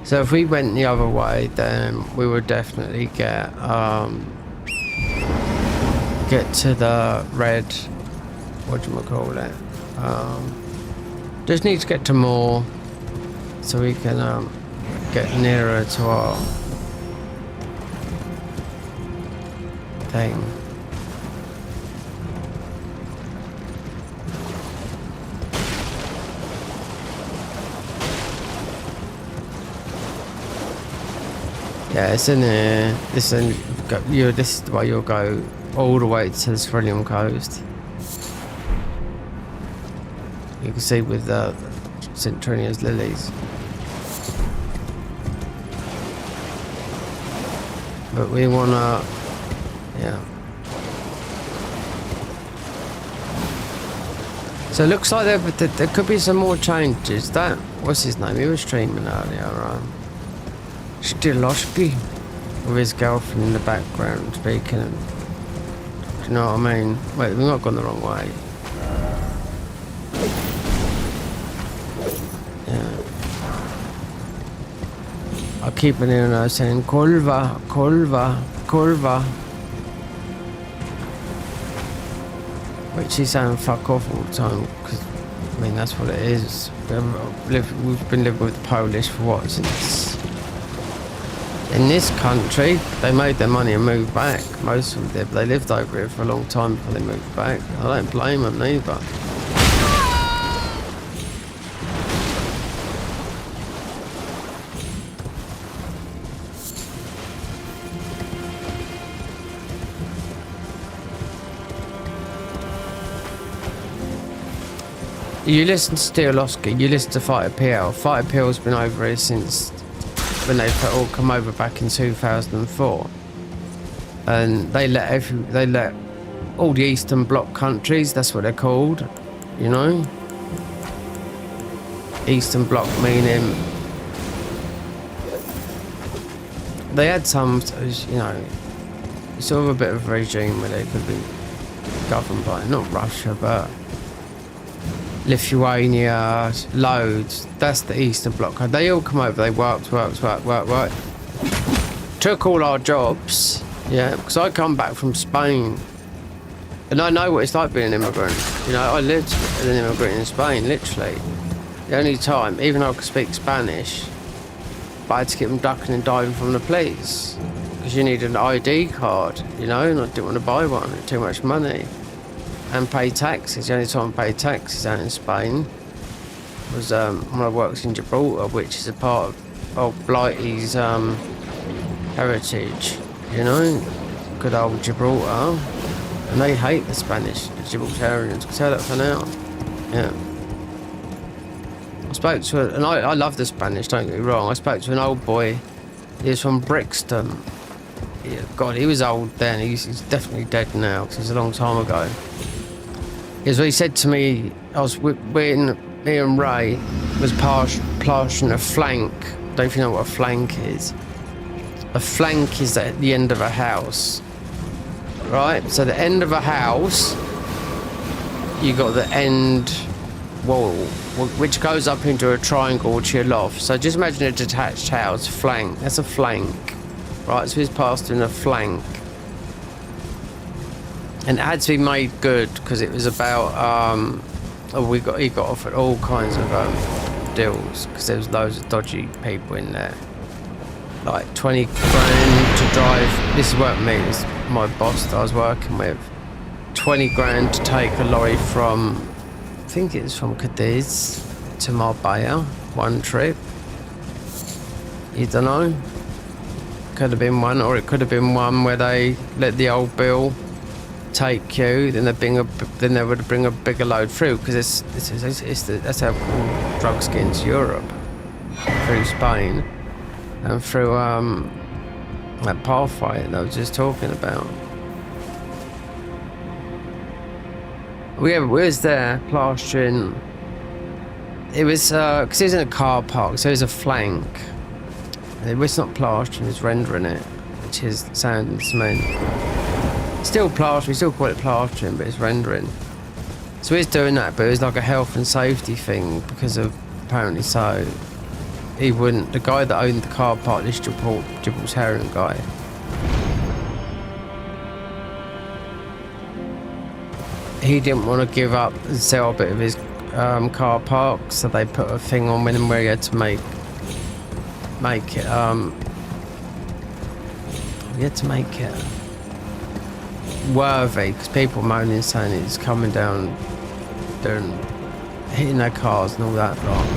So if we went the other way, then we would definitely get to the red, whatchamacallit, just need to get to more so we can get nearer to our thing. Yeah, it's in here. This is the way you'll go all the way to the Australian coast. You can see with the St. Trinia's lilies. But we wanna, yeah. So it looks like there could be some more changes. That, what's his name? He was streaming earlier. Stiloski, with his girlfriend in the background speaking. Do you know what I mean? Wait, we've not gone the wrong way. Yeah. I keep on hearing her saying Kolva, Kolva, Kolva. Which she's saying fuck off all the time, because I mean that's what it is. We've been living with the Polish for what, since in this country, they made their money and moved back. Most of them did. They lived over here for a long time before they moved back. I don't blame them either. You listen to Stiloski, you listen to Fighter PL. Fighter PL's been over here since when they all come over back in 2004, and they let all the Eastern Bloc countries, that's what they're called, you know. Eastern Bloc meaning they had some, you know, sort of a bit of a regime where they could be governed by not Russia but Lithuania, loads. That's the Eastern Bloc. They all come over, they worked. Took all our jobs, yeah, because I come back from Spain. And I know what it's like being an immigrant. You know, I lived as an immigrant in Spain, literally. The only time, even though I could speak Spanish, but I had to keep them ducking and diving from the police. because you need an ID card, you know, and I didn't want to buy one, it's too much money. And pay taxes. The only time I paid taxes out in Spain was when I worked in Gibraltar, which is a part of Blighty's heritage, you know, good old Gibraltar. And they hate the Spanish, the Gibraltarians. I can tell that for now. Yeah. I spoke to, and I love the Spanish, don't get me wrong. I spoke to an old boy. He was from Brixton. Yeah, God, he was old then. He's definitely dead now, because it's a long time ago. Because he said to me, me and Ray was plastering a flank. Don't know if you know what a flank is. A flank is at the end of a house. Right? So the end of a house, you got the end wall, which goes up into a triangle to your loft. So just imagine a detached house, flank. That's a flank. Right? So he's plastering a flank. And it had to be made good because it was about he got offered all kinds of deals because there was loads of dodgy people in there, like 20 grand to drive. This weren't me, it was my boss that I was working with. 20 grand to take a lorry from, I think it was from Cadiz to Marbella, one trip. You don't know, could have been one, or it could have been one where they let the old bill take you, then they would bring a bigger load through, because that's how all drugs get into Europe, through Spain and through that pathway that I was just talking about. We was there plastering. It was because it was in a car park, so it was a flank. It was not plastering, it was rendering it, which is sand and cement. Still plastering, we still call it plastering, but it's rendering. So he's doing that, but it was like a health and safety thing, because of, apparently so, he wouldn't, the guy that owned the car park, this Gibraltarian guy, he didn't want to give up and sell a bit of his car park, so they put a thing on with him where he had to make it, worthy, because people moaning saying it's coming down, they're hitting their cars and all that lot.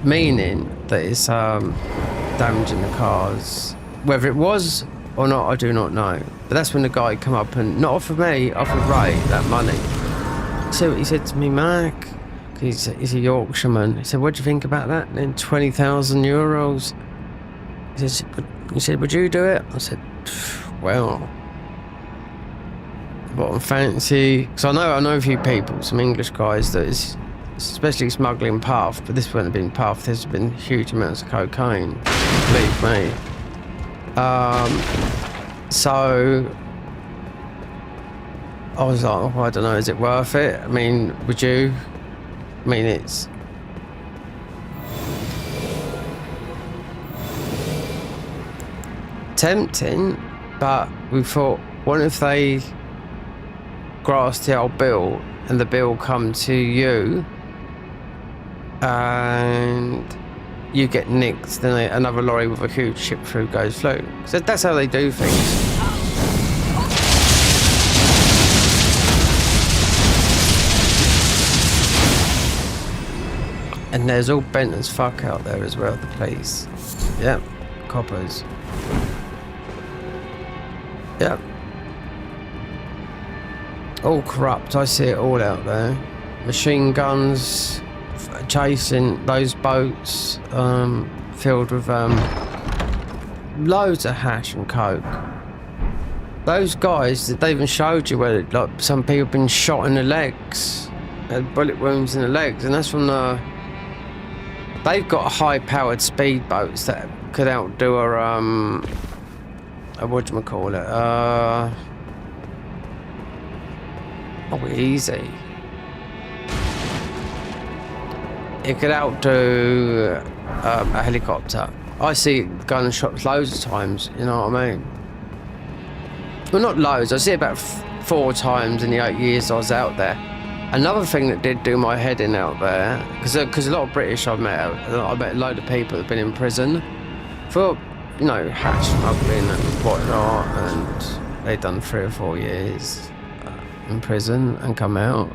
Meaning that it's damaging the cars. Whether it was or not, I do not know. But that's when the guy come up and not offered me, offered Ray that money. So he said to me, Mark, he's a Yorkshireman. He said, what do you think about that? And then 20,000 euros. He said, would you do it? I said, well, what I fancy, because I know a few people, some English guys that is, especially smuggling puff, but this wouldn't have been puff. There's been huge amounts of cocaine, believe me. So I was like, oh, I don't know, is it worth it? I mean, would you? I mean, it's tempting, but we thought, what if they grasped the old bill and the bill come to you and you get nicked, then another lorry with a huge ship through goes through. So that's how they do things. And there's all bent as fuck out there as well, the police. Yep, coppers. Yep. All corrupt, I see it all out there. Machine guns, chasing those boats, filled with loads of hash and coke. Those guys, they even showed you where, like, some people have been shot in the legs, had bullet wounds in the legs, and that's from the... They've got high-powered speedboats that could outdo a whatchamacallit, oh, easy. It could outdo a helicopter. I see it gunshots loads of times, you know what I mean? Well, not loads, I see it about 4 times in the 8 years I was out there. Another thing that did do my head in out there, because a lot of British I met a load of people that have been in prison. For you know, hash smuggling and whatnot, and they'd done 3 or 4 years in prison and come out.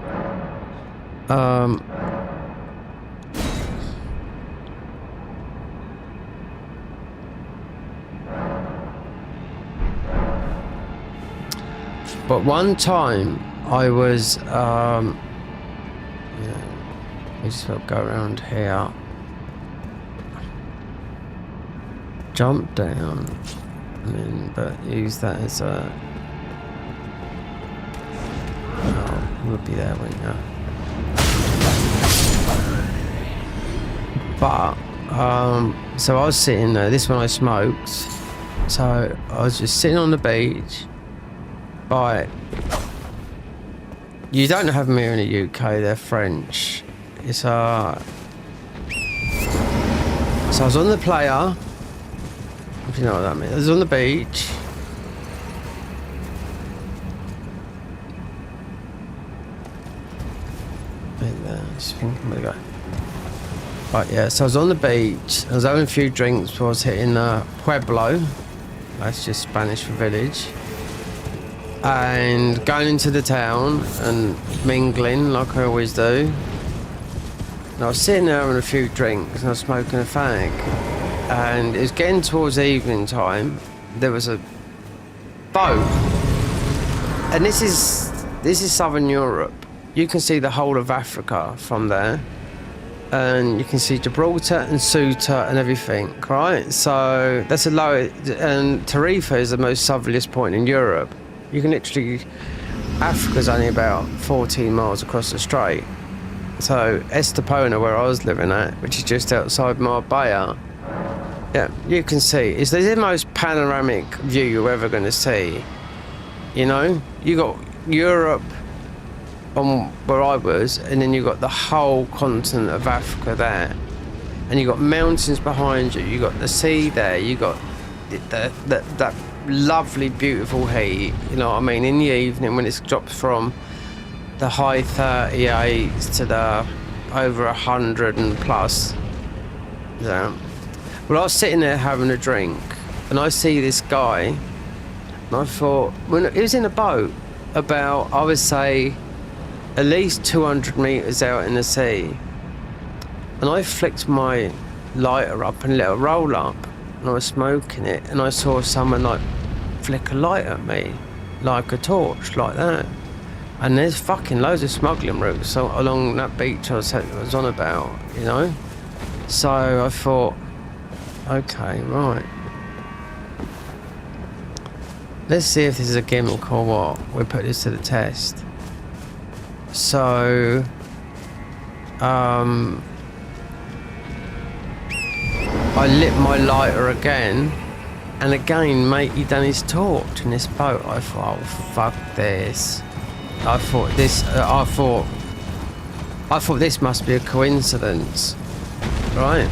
But one time I was, yeah, we just sort of go around here, jump down, and then, but use that as a, oh, you would be there, wouldn't you? But, so I was sitting there, this one I smoked, so I was just sitting on the beach. Right, you don't have them here in the UK, they're French. It's so I was on the player, if you know what that means. I was on the beach. Right, yeah, so I was on the beach, I was having a few drinks before I was hitting Pueblo, that's just Spanish for village. And going into the town and mingling like I always do. And I was sitting there having a few drinks and I was smoking a fag. And it was getting towards evening time. There was a boat. And this is Southern Europe. You can see the whole of Africa from there. And you can see Gibraltar and Ceuta and everything, right? So that's a low, and Tarifa is the most southerliest point in Europe. You can literally, Africa's only about 14 miles across the strait. So Estepona, where I was living at, which is just outside Marbella, yeah, you can see, it's the most panoramic view you're ever going to see. You know, you got Europe on where I was, and then you got the whole continent of Africa there. And you got mountains behind you, you got the sea there, you got that lovely, beautiful heat, you know what I mean, in the evening when it's dropped from the high 38s to the over 100 and plus. Yeah. Well, I was sitting there having a drink, and I see this guy, and I thought, when he was in a boat about, I would say, at least 200 metres out in the sea, and I flicked my lighter up and let it roll up, and I was smoking it, and I saw someone like flick a light at me, like a torch, like that. And there's fucking loads of smuggling routes along that beach I was on about, you know. So I thought, okay, right. Let's see if this is a gimmick or what. We put this to the test. So, I lit my lighter again, and again, mate, he done his torch in this boat. I thought, oh, fuck this. I thought this must be a coincidence, right?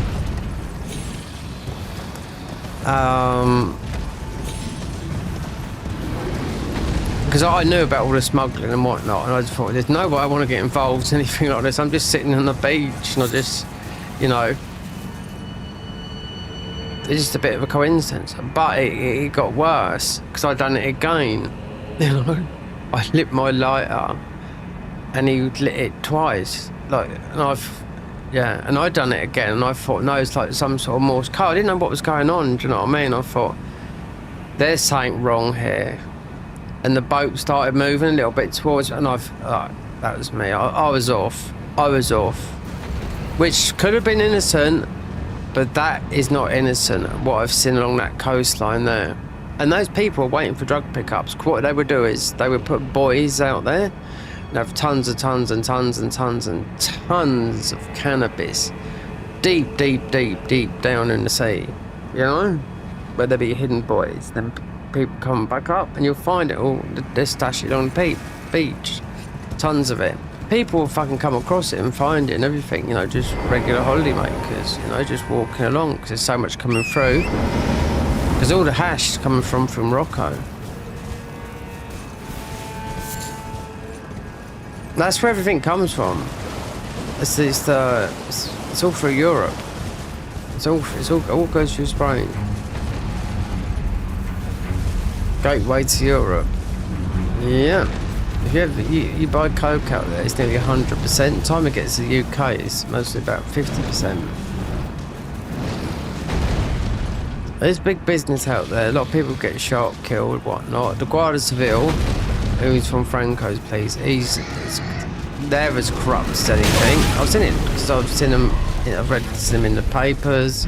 Because I knew about all the smuggling and whatnot, and I just thought, there's no way I want to get involved in anything like this. I'm just sitting on the beach, and I just, you know, it's just a bit of a coincidence. But it got worse, because I'd done it again, you know. I lit my lighter, and he lit it twice, like, and and I'd done it again, and I thought, no, it's like some sort of Morse code. I didn't know what was going on, do you know what I mean? I thought, there's something wrong here. And the boat started moving a little bit towards, and that was me. I was off. Which could have been innocent, but that is not innocent, what I've seen along that coastline there. And those people are waiting for drug pickups. What they would do is they would put buoys out there and have tons and tons and tons and tons and tons of cannabis deep down in the sea, you know, where there'd be hidden buoys. Then people come back up and you'll find it all. They're stashed on the beach, tons of it. People will fucking come across it and find it and everything, you know, just regular holiday makers, you know, just walking along because there's so much coming through. Because all the hash is coming from Morocco. That's where everything comes from. It's all through Europe. It all goes through Spain. gateway to Europe. Yeah. If you, ever, you buy coke out there, it's nearly 100%. The time it gets to the UK, it's mostly about 50%. There's big business out there. A lot of people get shot, killed, whatnot. The Guardia Civil, who's from Franco's place, they're as corrupt as anything. I've seen it because I've seen them. I've read them in the papers.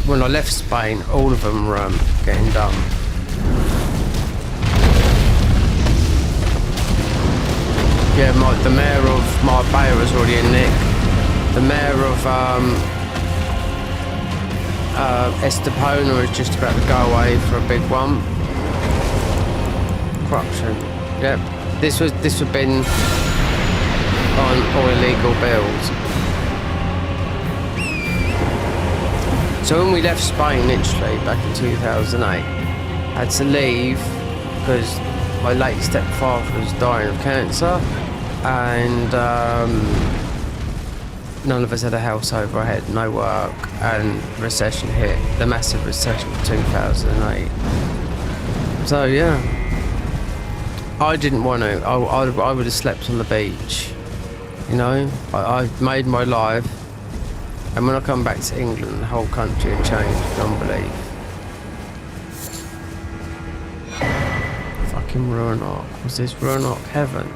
When I left Spain, all of them were getting done. Yeah, the mayor of Marbella was already in Nick. The mayor of Estepona is just about to go away for a big one. Corruption. Yep. This would been on all illegal bills. So when we left Spain, literally back in 2008, I had to leave because my late stepfather was dying of cancer, and none of us had a house over our head, no work, and recession hit, the massive recession of 2008. So yeah, I didn't want to. I would have slept on the beach, you know. I made my life, and when I come back to England, the whole country had changed beyond belief. Fucking Roanoke. Was this Roanoke heaven?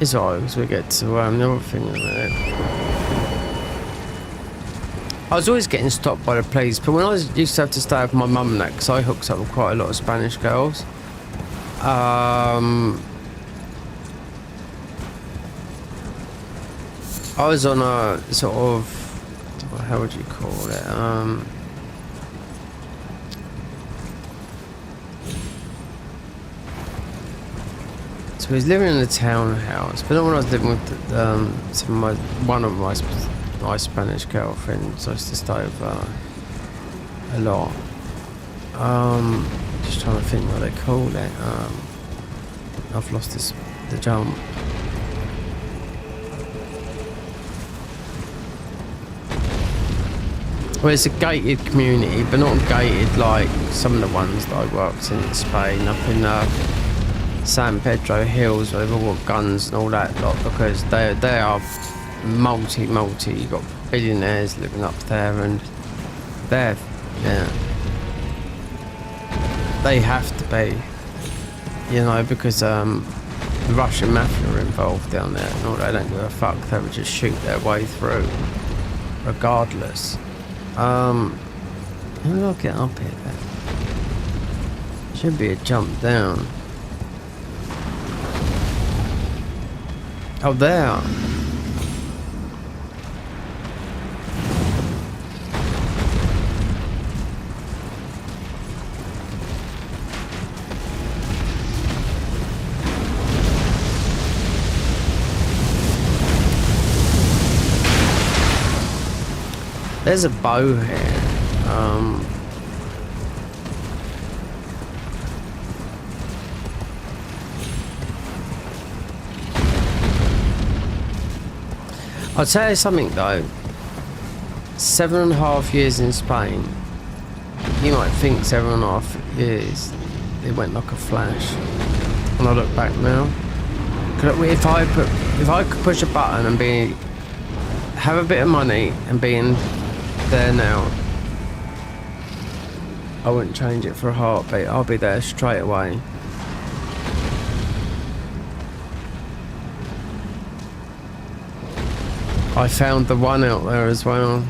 It's alright because we get to the other thing in a minute. I was always getting stopped by the police, but when I used to have to stay with my mum and that, because I hooked up with quite a lot of Spanish girls. I was on a sort of, how would you call it? So he was living in a townhouse, but not when I was living with one of my Spanish girlfriends. I used to stay with a lot. Just trying to think what they call it. I've lost the jump. Well, it's a gated community, but not gated like some of the ones that I worked in Spain, up in San Pedro Hills, where they've all got guns and all that lot, because they are multi. You've got billionaires living up there, and they're, yeah, they have to be, you know, because the Russian mafia are involved down there, and all they don't give a fuck. They would just shoot their way through, regardless. How do I get up here then? Should be a jump down. Oh, there. There's a bow here. I'll tell you something though. 7.5 years in Spain. You might think 7.5 years, it went like a flash. When I look back now, if I could push a button and have a bit of money and be in there now, I wouldn't change it for a heartbeat. I'll be there straight away. I found the one out there as well.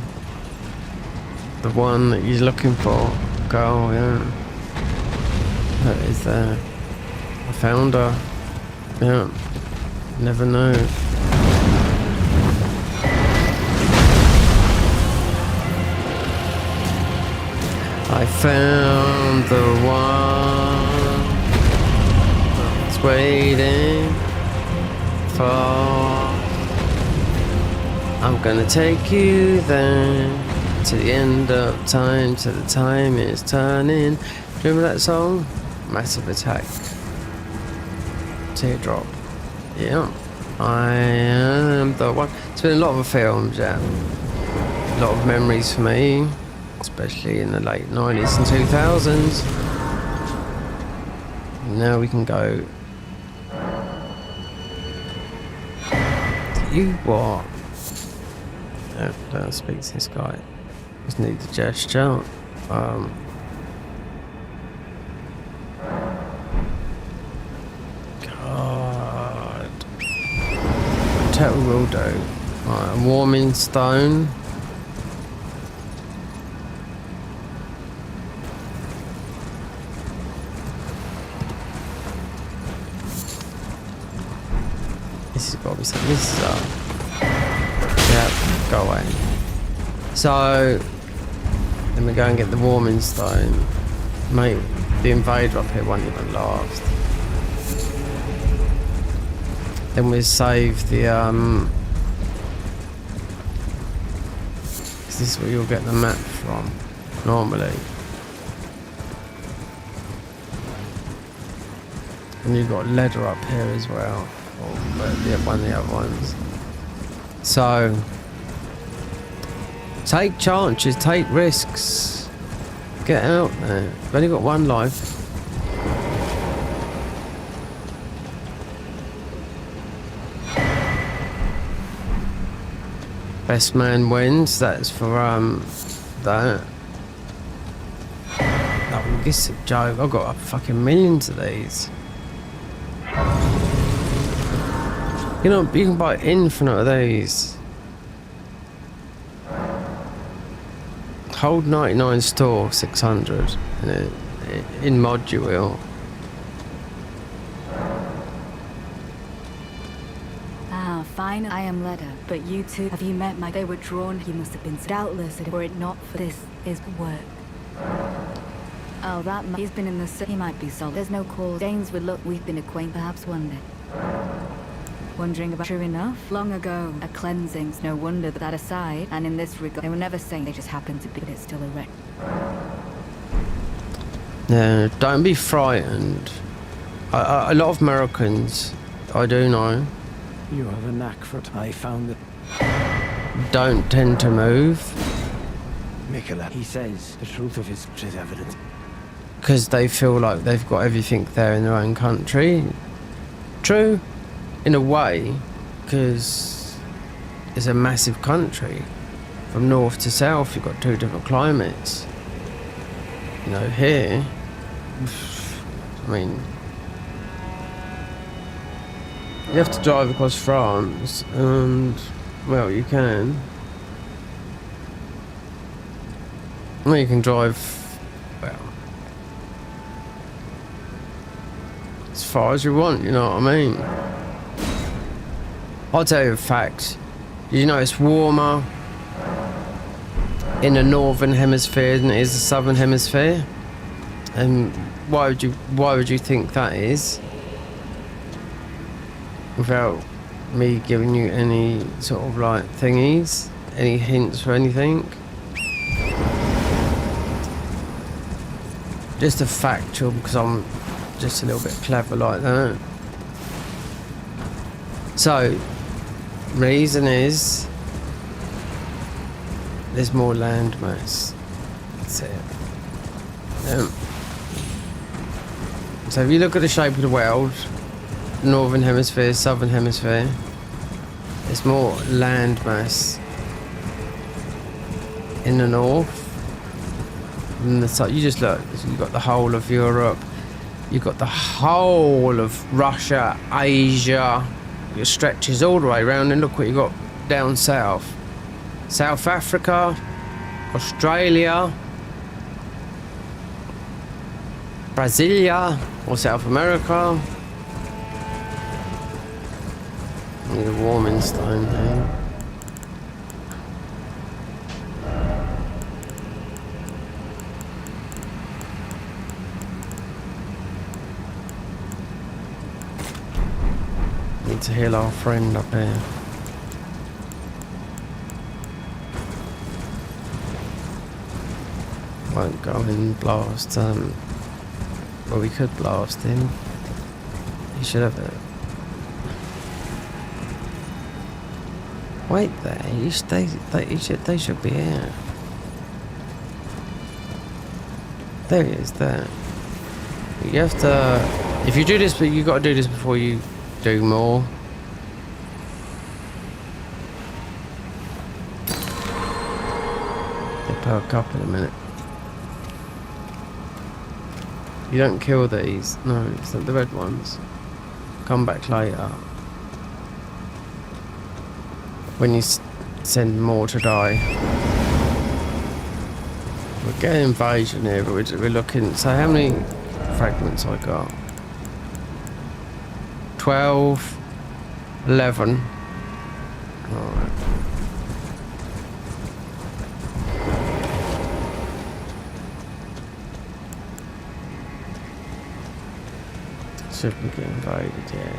The one that you're looking for. Girl, yeah. That is there. I found her. Yeah. Never knew. I found the one that's waiting for. I'm gonna take you there to the end of time, till the time is turning. Do you remember that song? Massive Attack. Teardrop. Yeah. I am the one. It's been a lot of films, yeah. A lot of memories for me, especially in the late 90s and 2000s. Now we can go. You what? Don't speak to this guy. Just need the gesture. God. Tell we will do. Right, a warming stone. This has got to be something. This is up. Yeah, go away. So, then we go and get the warming stone. Mate, the invader up here won't even last. Then we save the, 'cause this is where you'll get the map from, normally. And you've got leather up here as well. Or one of the other ones. So, take chances, take risks. Get out there. You've only got one life. Best man wins. That's for that. Oh, this is a joke. I've got fucking millions of these. You know, you can buy infinite of these. Hold 99 store 600 in mod you will. Ah, fine. I am Leda. But you two, have you met my... They were drawn. You must have been doubtless. Were it not for this is work. Oh, that man. He's been in the city. He might be sold. There's no cause. Danes would look. We've been acquainted. Perhaps one day. Wondering about... True enough. Long ago, a cleansing's no wonder that aside, and in this regard, they were never saying they just happened to be, but it's still a wreck. Yeah, don't be frightened. A lot of Americans, I do know, You have a knack for it. I found it. don't tend to move Mikola, he says the truth of his is evident. because they feel like they've got everything there in their own country. True, in a way, because it's a massive country. From north to south, you've got two different climates. You know, here, I mean, you have to drive across France, and, well, you can. Well, you can drive, well, as far as you want, you know what I mean? I'll tell you a fact. You know it's warmer in the northern hemisphere than it is the southern hemisphere. And why would you think that is? Without me giving you any sort of like thingies, any hints for anything. Just a factual, because I'm just a little bit clever like that. So, reason is there's more land mass. That's it. So if you look at the shape of the world, northern hemisphere, southern hemisphere, there's more land mass in the north than the south. You just look, you've got the whole of Europe, you've got the whole of Russia, Asia, it stretches all the way around, and look what you got down south. South Africa, Australia, Brasilia, or South America. Need a warming stone there. Need to heal our friend up here. Won't go and blast, well, we could blast him. He should have it. Wait there. They should be here. There he is. There. You have to. If you do this, but you got to do this before you do more. They perk up in a minute. You don't kill these. No, it's not the red ones. Come back later. When you send more to die. We're getting invasion here, but we're looking. So how many fragments I got? 12, 11. Alright. Should we get invaded? Yeah.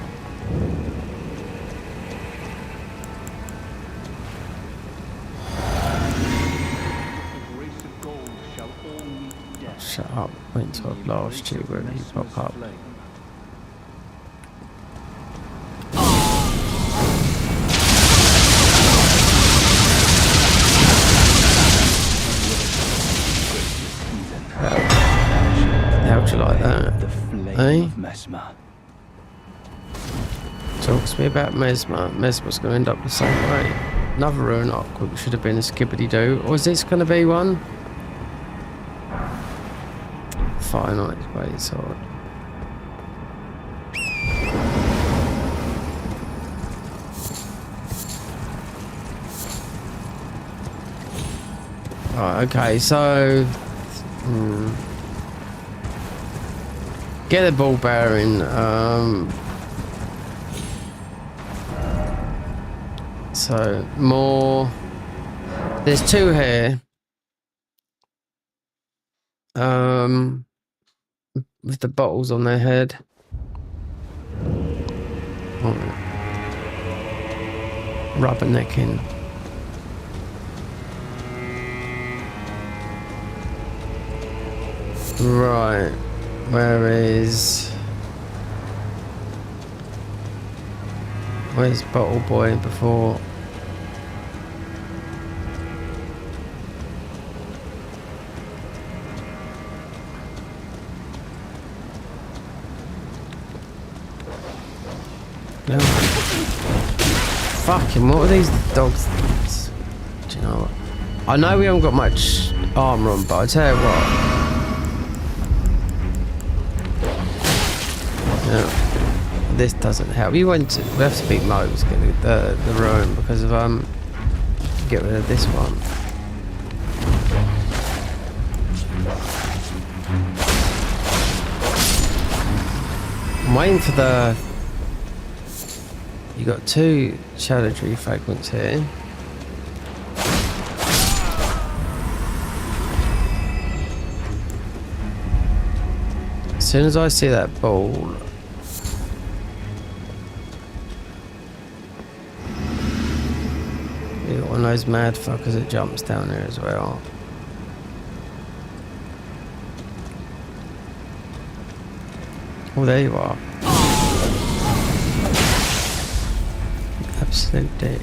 Shut up, wait till I've lost you when you pop up. How'd you like that? Eh? Talks to me about Mesmer. Mesmer's going to end up the same way. Another ruin arc should have been a skibbity-doo. Or is this going to be one? Finite way sword. Right, okay, so get the ball bearing. So more. There's two here. With the bottles on their head. Rubbernecking. Right. Where's Bottle Boy before? No. Fucking, what are these dogs? Do you know what? I know we haven't got much armor on, but I tell you what. Yeah, this doesn't help. We have to beat Mo to get the ruin because of get rid of this one. I'm waiting for the. You got two shadow tree fragments here. As soon as I see that ball, you got one of those mad fuckers that jumps down there as well. Oh, there you are. Absolute dick.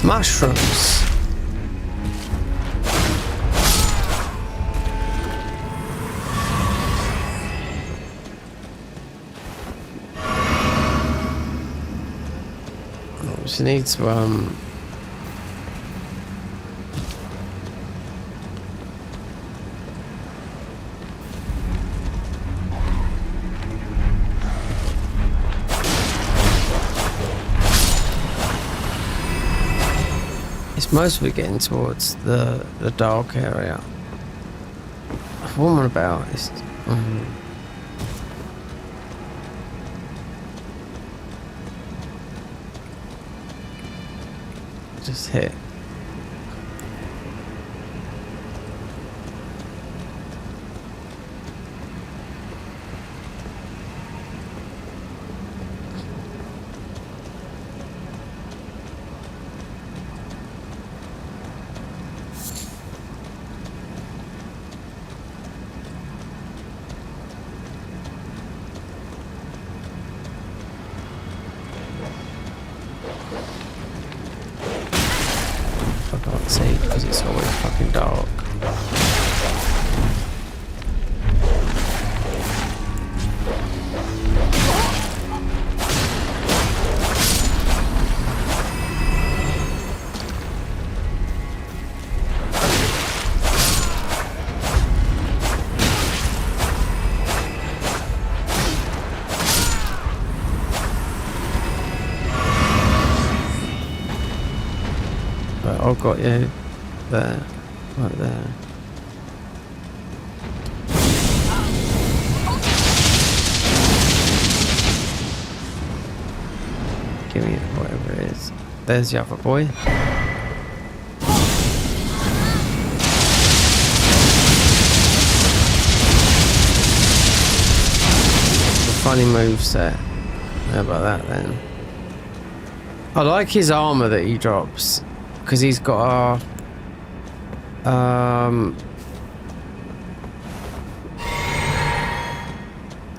Mushrooms. She needs to it's mostly getting towards the dark area. What am I about? It's, just hit. I can't see because it's always fucking dark. I've got you there, right there. Give me whatever it is. There's the other boy. Funny moveset. How about that then? I like his armor that he drops. Because he's got a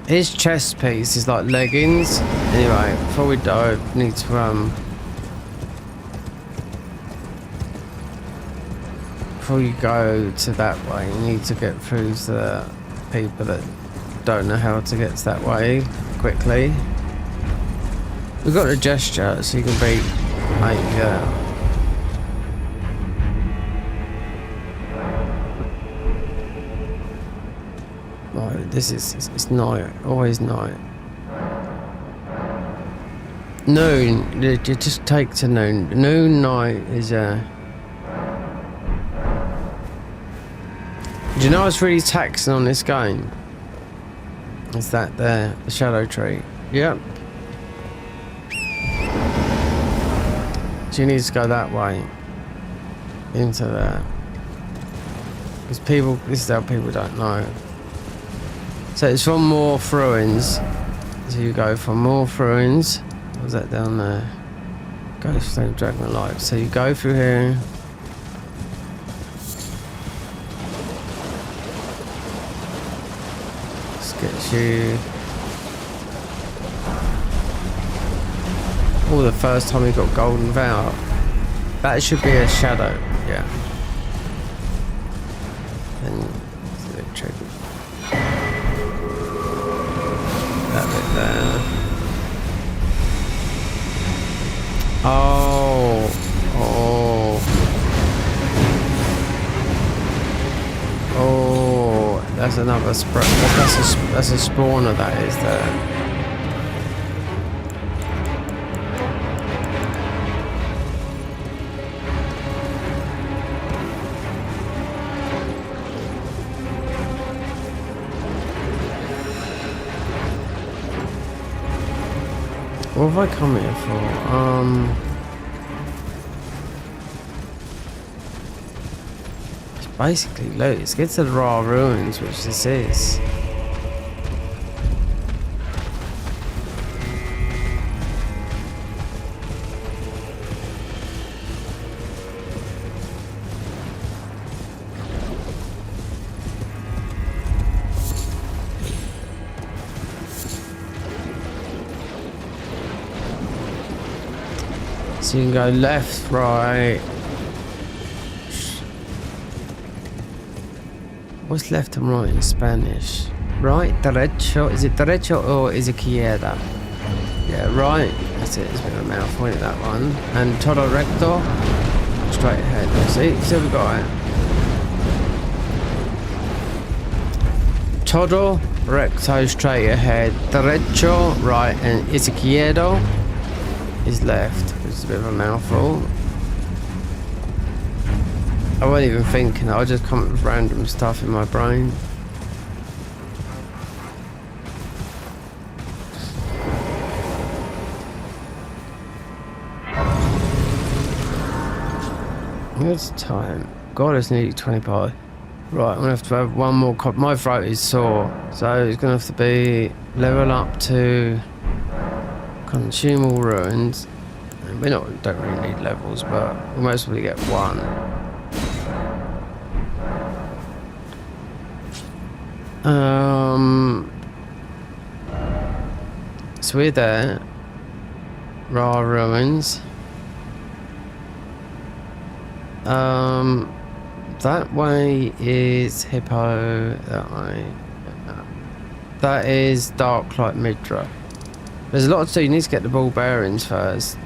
his chest piece is like leggings. Anyway, before we dive, we need to before you go to that way, you need to get through to the people that don't know how to get to that way quickly. We've got a gesture, so you can beat like this is, it's night, always night. Noon, you just take to noon. Noon night is do you know what's really taxing on this game? Is that there, the shadow tree. Yep. So you need to go that way. Into there. Because people, this is how people don't know. So it's from more ruins. So you go from more ruins. What was that down there? Go through Dragon Life. So you go through here. Let's get you. Oh, the first time we got Golden Vow. That should be a shadow. Yeah. Then it's a bit tricky. That bit there. Oh, that's another that's a spawner that is there. What have I come here for? It's basically loot. Let's get to the raw ruins, which this is. So you can go left, right. What's left and right in Spanish? Right, derecho. Is it derecho or is it izquierda? Yeah, right. That's it. It's a bit of a mouthful, isn't it, that one? And todo recto. Straight ahead. See we got it. Todo recto, straight ahead. Derecho, right, and izquierdo is left. It's a bit of a mouthful. I wasn't even thinking. I just come up with random stuff in my brain. What's the time? God, it's nearly 25. Right, I'm gonna have to have one more copy. My throat is sore, so it's gonna have to be level up to consume all ruins. We don't really need levels, but we'll most probably get one. So we're there. Raw ruins. That way is Hippo. That way. That is Darklight Midra. There's a lot to do. You need to get the ball bearings first.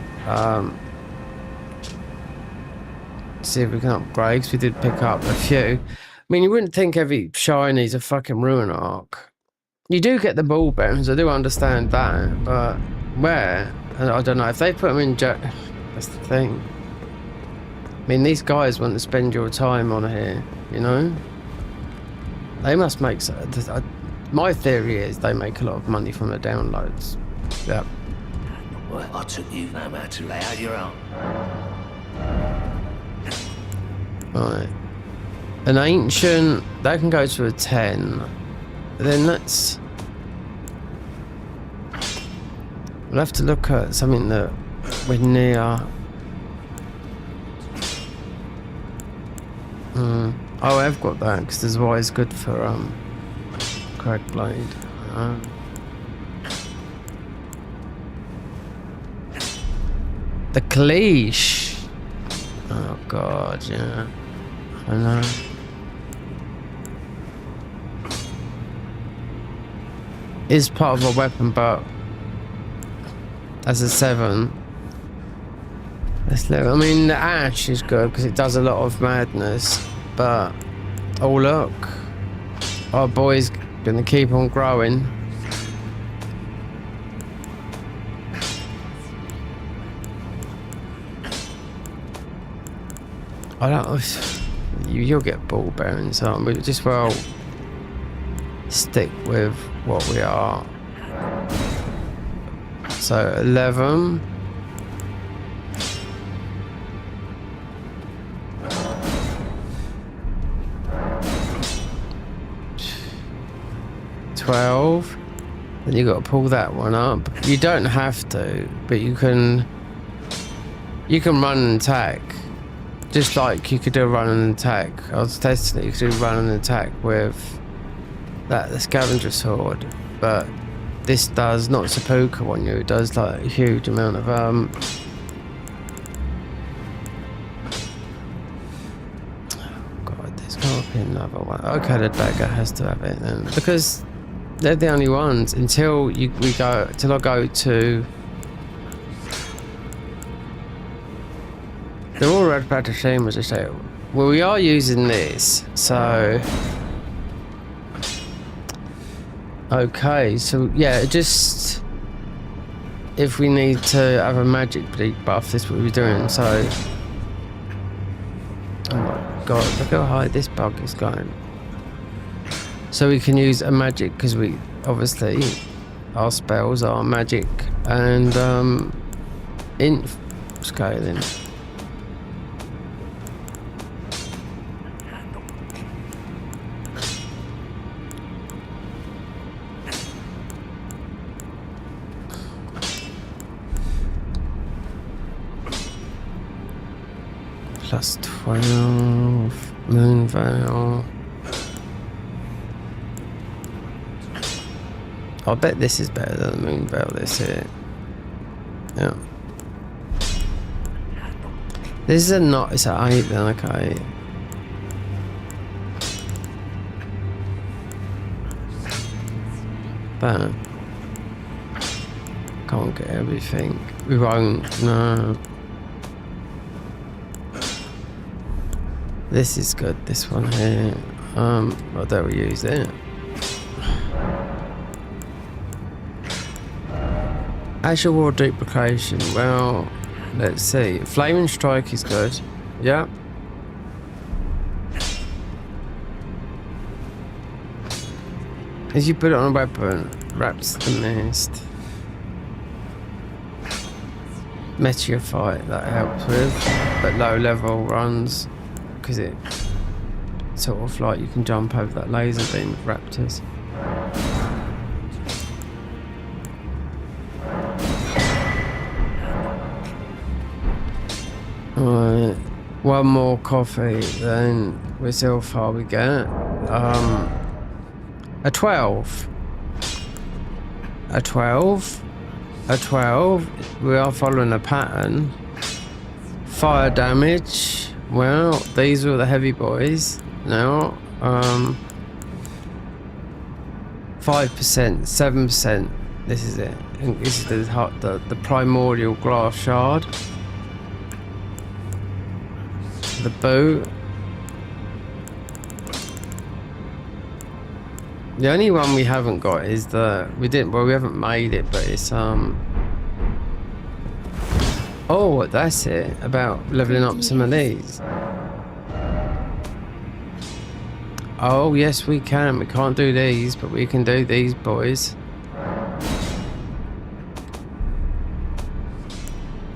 See if we can upgrade, because we did pick up a few. I mean, you wouldn't think every shiny's a fucking ruin arc. You do get the ball bearings, I do understand that, but where? I don't know. If they put them in that's the thing. I mean, these guys want to spend your time on here, you know? They must make... My theory is they make a lot of money from the downloads. Yep. Well, I took you no matter to lay out your own. Right. An ancient, that can go to a 10. Then let's... We'll have to look at something that we're near. Oh, I've got that, because this is why it's good for Craig Blade. The cleash. Oh god, yeah. I know. Is part of a weapon, but as a 7. Let's look. I mean, the ash is good because it does a lot of madness, but oh look, our boy's gonna keep on growing. I don't know. You'll get ball bearings, aren't we? Just well stick with what we are. So 11. Then you got to pull that one up. You don't have to, but you can run and attack. Just like you could do a run and attack. I was testing it, you could do run and attack with the scavenger sword. But this does not seppuku on you, it does like a huge amount of God, there's gotta be another one. Okay, the dagger has to have it then. Because they're the only ones until I go to. They're all red pattern, as I say. Well, we are using this, so okay. So yeah, just if we need to have a magic buff, this is what we're doing. So, oh my god, look how high this bug is going. So we can use a magic because we obviously our spells are magic and inf scaling. Plus 12 Moon Veil. I bet this is better than the Moon Veil, this here. Yeah. This is it's an 8 then, okay. But can't get everything. We won't, no. This is good, this one here. I don't use it. Azure War duplication. Well, let's see. Flaming Strike is good. Yeah. As you put it on a weapon, wraps the mist. Meteor Fight, that helps with. But low level runs, because it sort of like you can jump over that laser beam with raptors. Alright, one more coffee, then we'll see how far we get. A 12. A 12. A 12. We are following a pattern. Fire damage. Well, these were the heavy boys. Now, 5%, 7%. This is it. And this is the primordial glass shard. The boot. The only one we haven't got is we haven't made it, but it's oh, that's it, about leveling up some of these. Oh yes, we can't do these, but we can do these boys.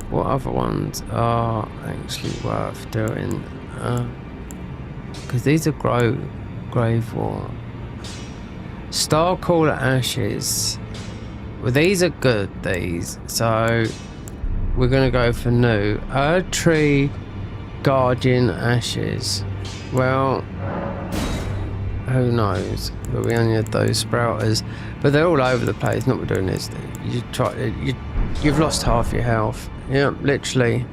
What other ones are actually worth doing? Because these are grave war. Starcaller Ashes. Well, these are good, these. So, we're going to go for new. Earth Tree Guardian Ashes. Well, who knows? But we only had those sprouters. But they're all over the place. Not what we're doing this. You've lost half your health. Yeah, literally.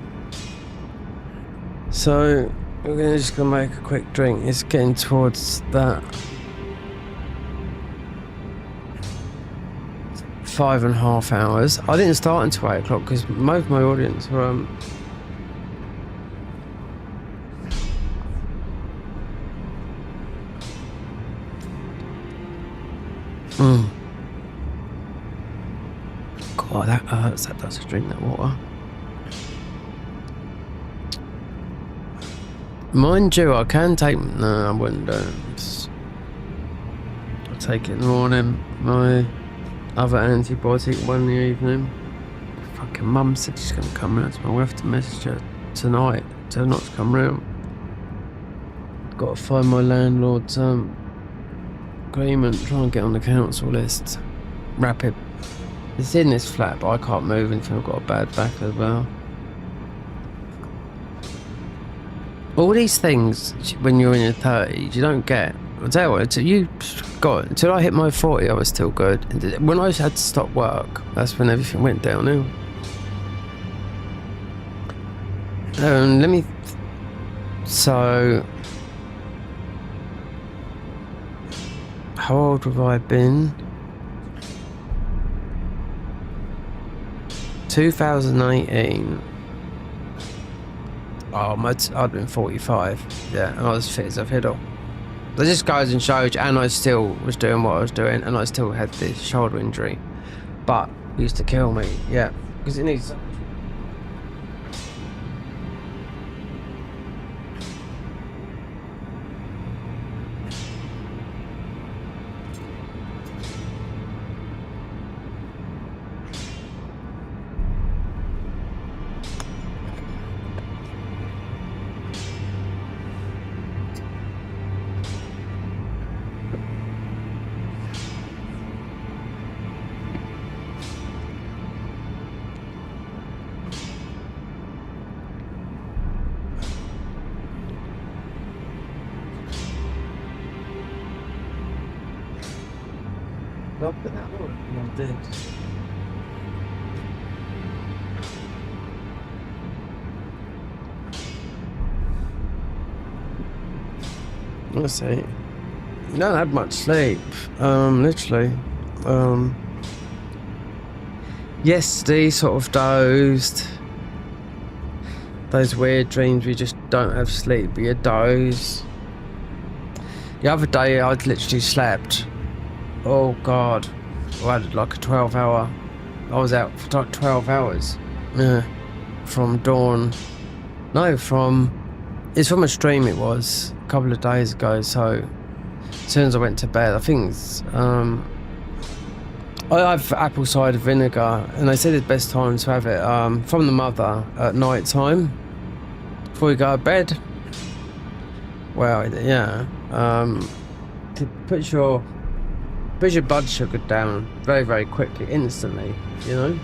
So, we're just going to make a quick drink. It's getting towards that 5.5 hours. I didn't start until 8 o'clock because most of my audience were God, that hurts. That does to drink that water. Mind you, I can take. No, I wouldn't do it. I'll take it in the morning. My other antibiotic one in the evening. Fucking mum said she's gonna come round, so we'll have to message her tonight. Tell her not to come round. Got to find my landlord's agreement, try and get on the council list. Rapid. It's in this flat, but I can't move until I've got a bad back as well. All these things, when you're in your 30s, you don't get. I'll tell you what, until I hit my 40, I was still good. And when I had to stop work, that's when everything went downhill. So, how old have I been? 2018. Oh, I'd been 45. Yeah, and I was fit as a fiddle. That just goes and shows, and I still was doing what I was doing, and I still had this shoulder injury. But it used to kill me, yeah, because it needs. Not that I did. Let's see. You don't have much sleep. Literally. Yesterday sort of dozed. Those weird dreams we just don't have sleep, but you doze. The other day I'd literally slept. Oh God, I had like a 12-hour. I was out for like 12 hours. Yeah, from dawn. No, it's from a stream. It was a couple of days ago. So as soon as I went to bed, I think it's, I have apple cider vinegar, and they said it's best time to have it from the mother at night time before you go to bed. Well, yeah, to put your blood sugar down very, very quickly, instantly, you know.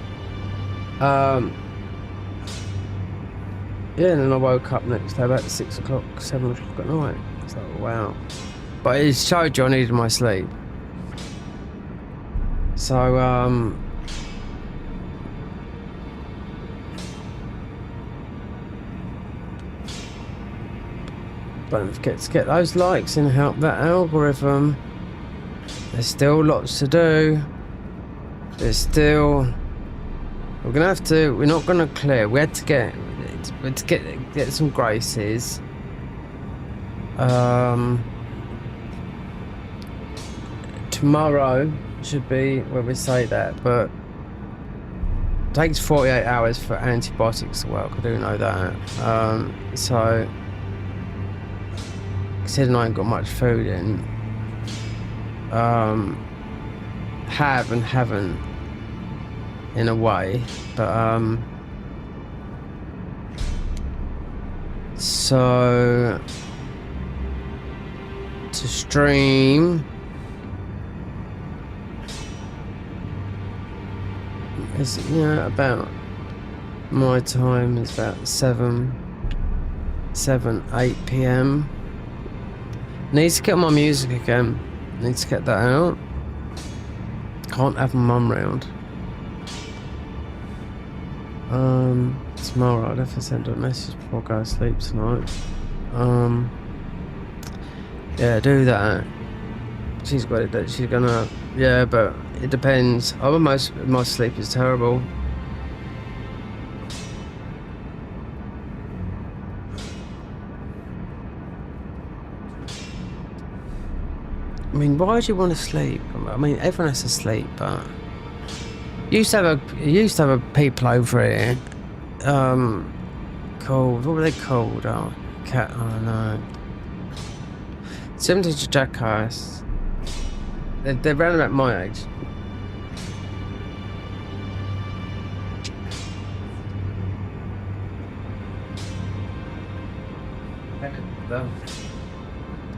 Yeah, and then I woke up next day about 6 o'clock, 7 o'clock at night. It's like, wow. But it showed you I needed my sleep. So, Don't forget to get those likes and help that algorithm. There's still lots to do. There's still... We're gonna have to... We're not gonna clear. We had to get some graces. Tomorrow should be when we say that, but it takes 48 hours for antibiotics to work. I do know that. So considering I ain't got much food in, have and haven't in a way, but so to stream is, yeah, about my time is about 8 p.m. Need to get my music again. Need to get that out. Can't have my mum round. Tomorrow I'd have to send her a message before I go to sleep tonight. Yeah, do that. She's got it that she's gonna, yeah, but it depends. My sleep is terrible. I mean, why would you want to sleep? I mean, everyone has to sleep, but you used to have a people over here. Called, what were they called? Oh, cat. Oh no. 70 Jackass. They're around about my age.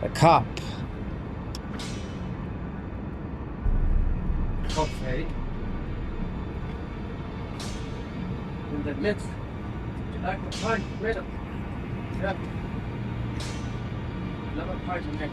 A cup. Coffee. And the mix. Would you like a pint of milk? Yeah. Another pint of milk.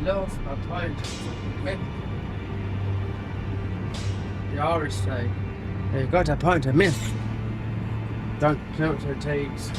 Love a pint of milk. The Irish say, you've got a pint of milk. Don't count your teas.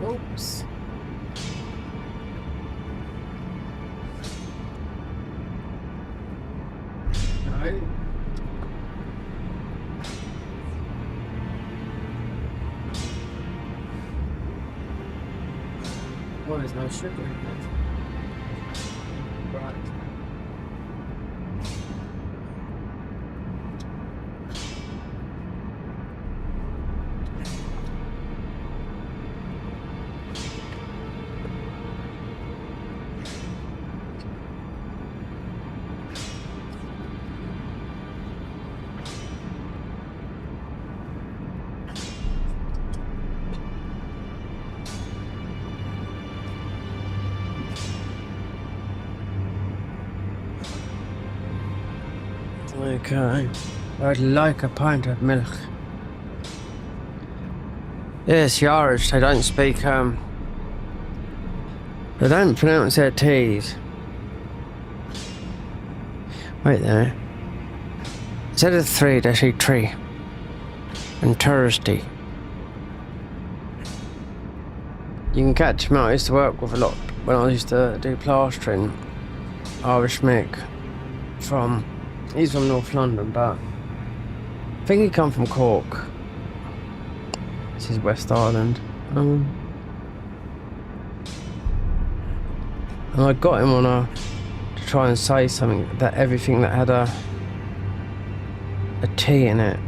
Oops. No. Well, there's no sugar in it. Right. Okay, I'd like a pint of milk. Yes, the Irish, they don't speak, they don't pronounce their T's. Wait there. Instead of 3, they say 3. And Thursday. You can catch him out. I used to work with a lot when I used to do plastering. Irish Mick he's from North London, but I think he come from Cork. This is West Ireland. And I got him on to try and say something, that everything that had a T in it.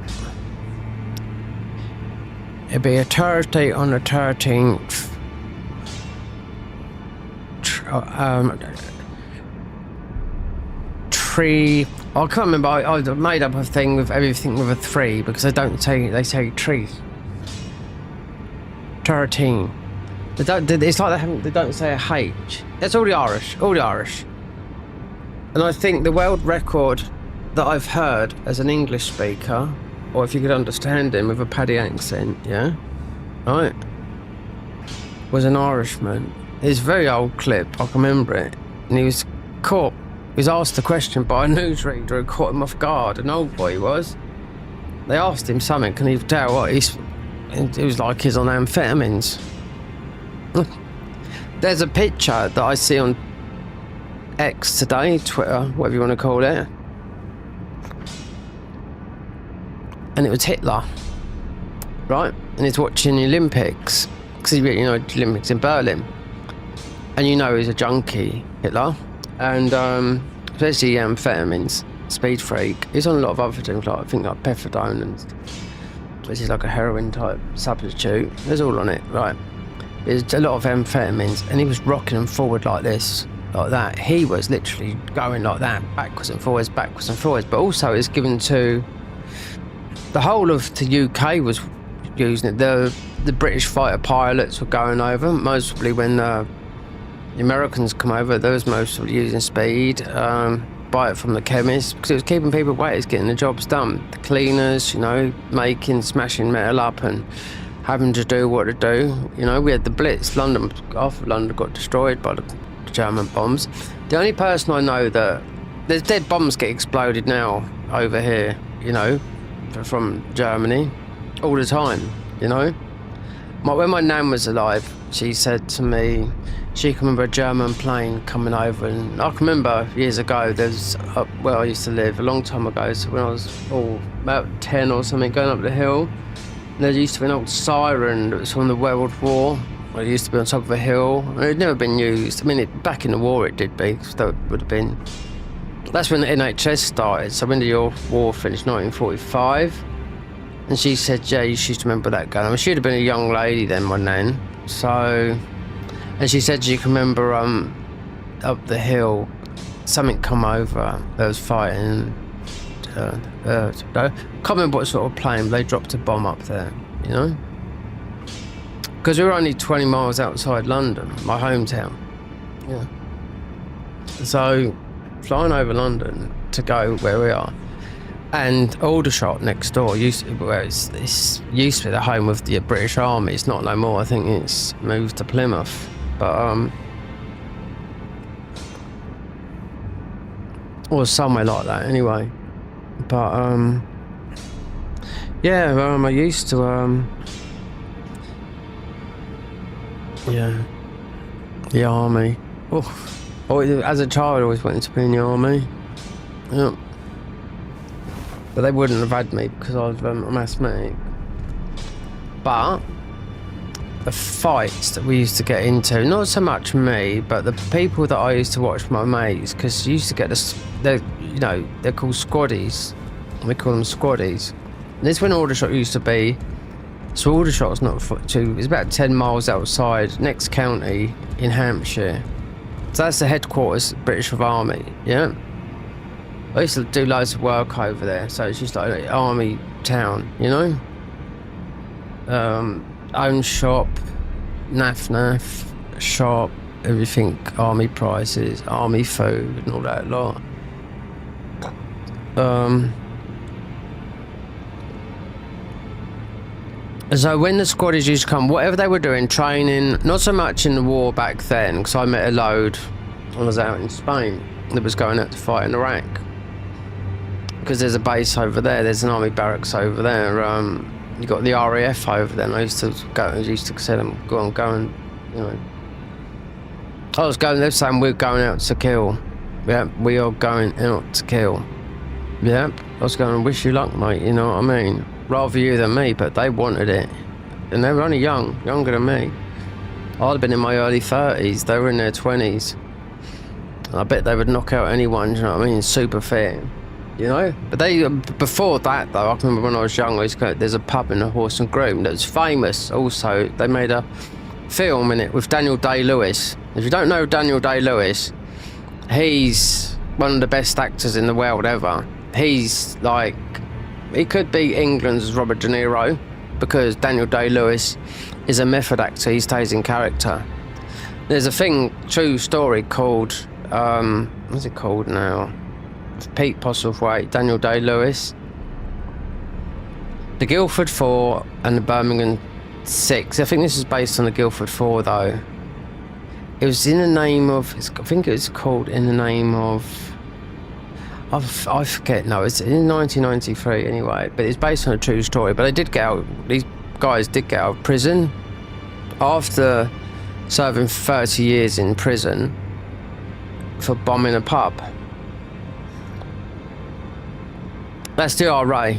It'd be a Thursday on the 13th. Tree. I can't remember. I made up a thing with everything with a 3 because they say tree. 13. It's like they don't say a H. That's all the Irish. And I think the world record that I've heard as an English speaker, or if you could understand him with a Paddy accent, yeah, right, was an Irishman. It's a very old clip, I can remember it. And he was caught, he was asked a question by a newsreader who caught him off guard, an old boy he was. They asked him something, and he tell what, it was like he's on amphetamines. There's a picture that I see on X today, Twitter, whatever you want to call it. And it was Hitler, right? And he's watching the Olympics, because the Olympics in Berlin. And he's a junkie, Hitler. And especially amphetamines, speed freak. He's on a lot of other things, like I think like pethidone, which is like a heroin type substitute. There's all on it, right? There's a lot of amphetamines, and he was rocking them forward like this, like that. He was literally going like that, backwards and forwards. But also it's given to the whole of the UK was using it. The British fighter pilots were going over, mostly when the Americans come over. They was mostly using speed. Buy it from the chemist because it was keeping people away. It's getting the jobs done. The cleaners, smashing metal up and having to do what to do. We had the Blitz. Half of London got destroyed by the German bombs. The only person I know that there's dead bombs get exploded now over here, from Germany all the time, When my nan was alive, she said to me she can remember a German plane coming over, and I can remember years ago, there's up where I used to live a long time ago, so when I was about 10 or something, going up the hill, there used to be an old siren that was from the World War. It used to be on top of a hill. It had never been used. I mean, back in the war it did be, so that would have been. That's when the NHS started, so when the war finished, 1945. And she said, yeah, you used to remember that going. I mean, she'd have been a young lady then, my nan. So, and she said she can remember up the hill, something come over, there was fighting. I can't remember what sort of plane, they dropped a bomb up there, Because we were only 20 miles outside London, my hometown. Yeah. So, flying over London to go where we are. And Aldershot next door used to be the home of the British Army. It's not no more. I think it's moved to Plymouth. But, or somewhere like that anyway. But, I used to, the army. As a child I always wanted to be in the army. Yeah. But they wouldn't have had me because I'm asthmatic. But the fights that we used to get into, not so much me, but the people that I used to watch my mates, because you used to get they're called squaddies. We call them squaddies. And this is when Aldershot used to be. So Aldershot's not it's about 10 miles outside, next county in Hampshire. So that's the headquarters of the British Army, yeah? I used to do loads of work over there, so it's just like an army town, Own shop, naff shop, everything, army prices, army food and all that lot. So when the squaddies used to come, whatever they were doing, training, not so much in the war back then, because I met a load when I was out in Spain that was going out to fight in Iraq. Because there's a base over there, there's an army barracks over there. You got the RAF over there, and I used to say them, go and, I was going there saying we're going out to kill. Yeah, we are going out to kill. Yeah, I was going to wish you luck, mate, you know what I mean? Rather you than me, but they wanted it. And they were only younger than me. I'd have been in my early 30s, they were in their 20s. And I bet they would knock out anyone, you know what I mean? Super fair. you know. But they before that though, I can remember when I was young, there's a pub in the Horse and Groom that's famous. Also, they made a film in it with Daniel Day-Lewis. If you don't know Daniel Day-Lewis, he's one of the best actors in the world ever. He's like, he could be England's Robert De Niro, because Daniel Day-Lewis is a method actor. He stays in character. There's a thing, true story, called what's it called now? Pete Postlethwaite, Daniel Day-Lewis, the Guildford 4 and the Birmingham 6. I think this is based on the Guildford 4 though. It was in the name of, I think it was called In the Name of, I forget, no, it's in 1993 anyway, but it's based on a true story. But they did get out, these guys did get out of prison after serving 30 years in prison for bombing a pub. That's the RA,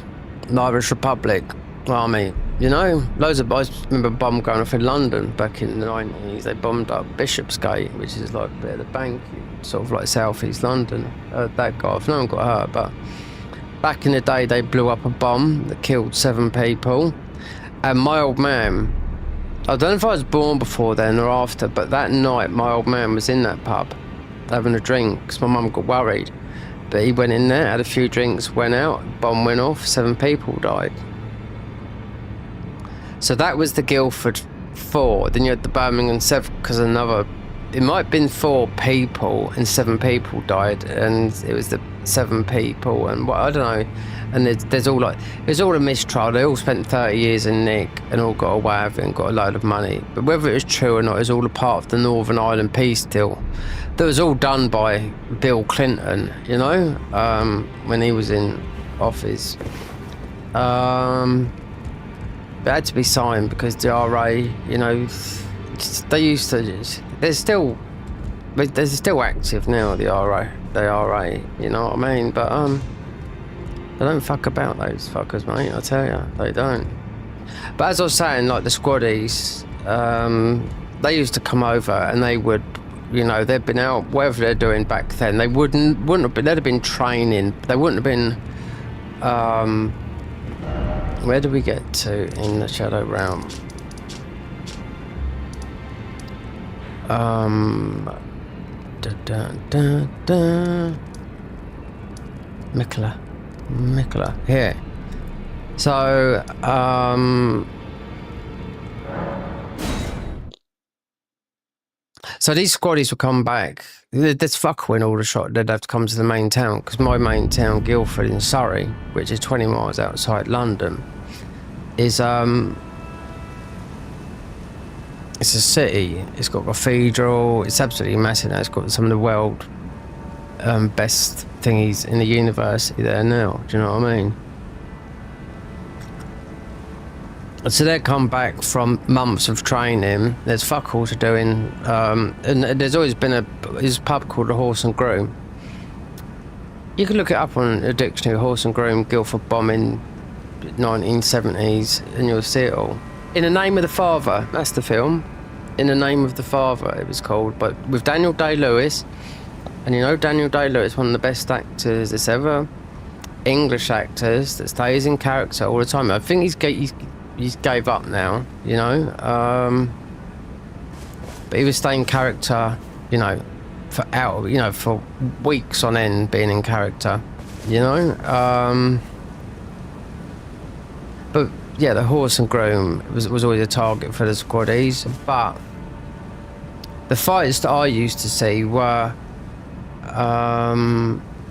the Irish Republic Army. You know, loads of, I remember a bomb going off in London back in the 90s. They bombed up Bishopsgate, which is like a bit of the bank, sort of like southeast London. That got off, no one got hurt, but back in the day they blew up a bomb that killed 7 people. And my old man, I don't know if I was born before then or after, but that night my old man was in that pub having a drink because my mum got worried. But he went in there, had a few drinks, went out, bomb went off, 7 people died. So that was the Guildford 4. Then you had the Birmingham 7, because another, it might have been 4 people and 7 people died, and it was the 7 people, and well, I don't know. And there's all like, it's all a mistrial. They all spent 30 years in Nick and all got away with it and got a load of money. But whether it was true or not, it was all a part of the Northern Ireland peace deal that was all done by Bill Clinton, you know, when he was in office. It had to be signed because the RA, you know, they used to, they're still active now, the RA, you know what I mean? But they don't fuck about, those fuckers, mate, I tell you, they don't. But as I was saying, like the squaddies, they used to come over and they would, you know, they'd been out, whatever they're doing back then, they wouldn't have been, they'd have been training, they wouldn't have been, where do we get to in the Shadow Realm? Mikla, here. So, so these squaddies would come back. There's fuck when all the shot. They'd have to come to the main town, because my main town, Guildford in Surrey, which is 20 miles outside London, is it's a city. It's got a cathedral. It's absolutely massive now. It's got some of the world best thingies in the university there now. Do you know what I mean? So they come back from months of training. There's fuck all to do in, and there's always been this pub called the Horse and Groom. You can look it up on a dictionary, Horse and Groom, Guildford bombing, 1970s, and you'll see it all. In the Name of the Father, that's the film. In the Name of the Father, it was called, but with Daniel Day-Lewis, and you know Daniel Day-Lewis, one of the best actors that's ever, English actors that stays in character all the time. I think he's gave up now, you know, but he was staying character, you know, for weeks on end, being in character, you know. But yeah, the Horse and Groom was always a target for the squaddies. But the fights that I used to see were,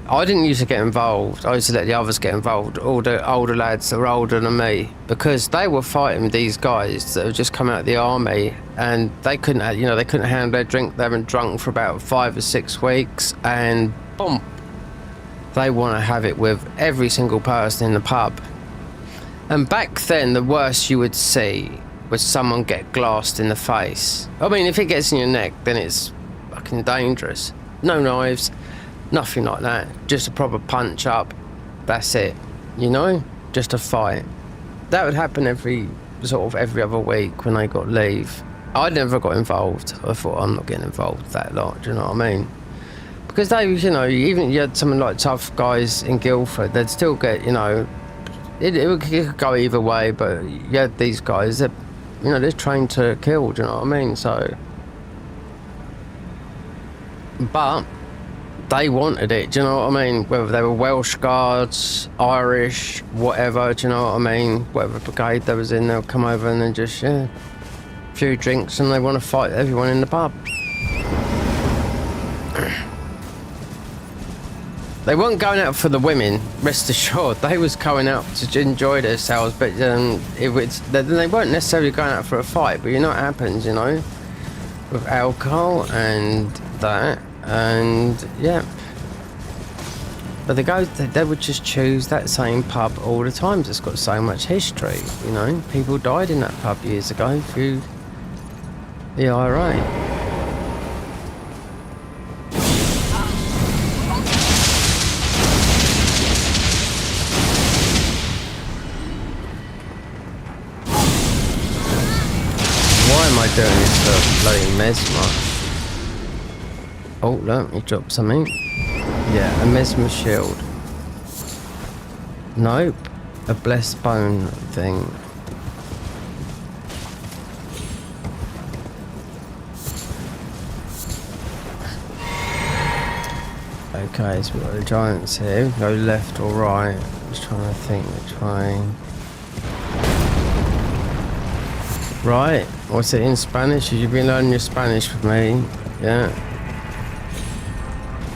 I didn't used to get involved. I used to let the others get involved, all the older lads that were older than me, because they were fighting these guys that had just come out of the army, and they couldn't handle their drink. They haven't drunk for about 5 or 6 weeks, and boom, they want to have it with every single person in the pub. And back then, the worst you would see was someone get glassed in the face. I mean, if it gets in your neck, then it's fucking dangerous. No knives, nothing like that. Just a proper punch up. That's it. You know? Just a fight. That would happen every other week when they got leave. I never got involved. I thought, I'm not getting involved with that lot. Do you know what I mean? because they, you know, even you had someone like tough guys in Guildford, they'd still get, you know, it could go either way, but you had these guys that, you know, they're trained to kill, do you know what I mean? So, but they wanted it, do you know what I mean? Whether they were Welsh Guards, Irish, whatever, do you know what I mean? Whatever brigade they was in, they'll come over and then just, yeah, a few drinks and they want to fight everyone in the pub. They weren't going out for the women, rest assured. They was going out to enjoy themselves, but they weren't necessarily going out for a fight. But you know what happens, you know, with alcohol and that, and yeah. But they would just choose that same pub all the time. It's got so much history, you know. People died in that pub years ago through the IRA. Doing this for bloody Mesmer. Oh look, he dropped something. Yeah, a Mesmer shield. Nope. A blessed bone thing. Okay, so we've got the giants here. Go left or right. I'm just trying to think which way. Right, what's it in Spanish? You've been learning your Spanish with me, yeah.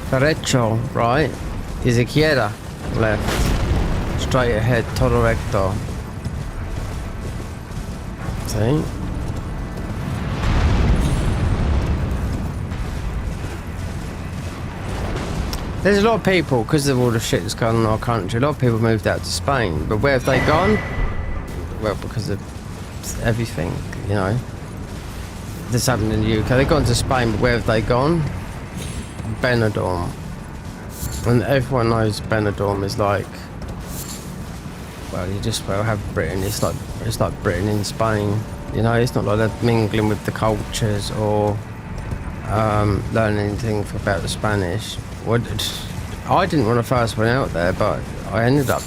Derecho, right. Izquierda, left. Straight ahead, todo recto. See? There's a lot of people, because of all the shit that's going on in our country, a lot of people moved out to Spain. But where have they gone? Well, because of everything, you know. This happened in the UK. They've gone to Spain, but where have they gone? Benidorm. And everyone knows Benidorm is like, well, you just well have Britain. It's like Britain in Spain. You know, it's not like they're mingling with the cultures or learning anything about the Spanish. I didn't when I first went out there, but I ended up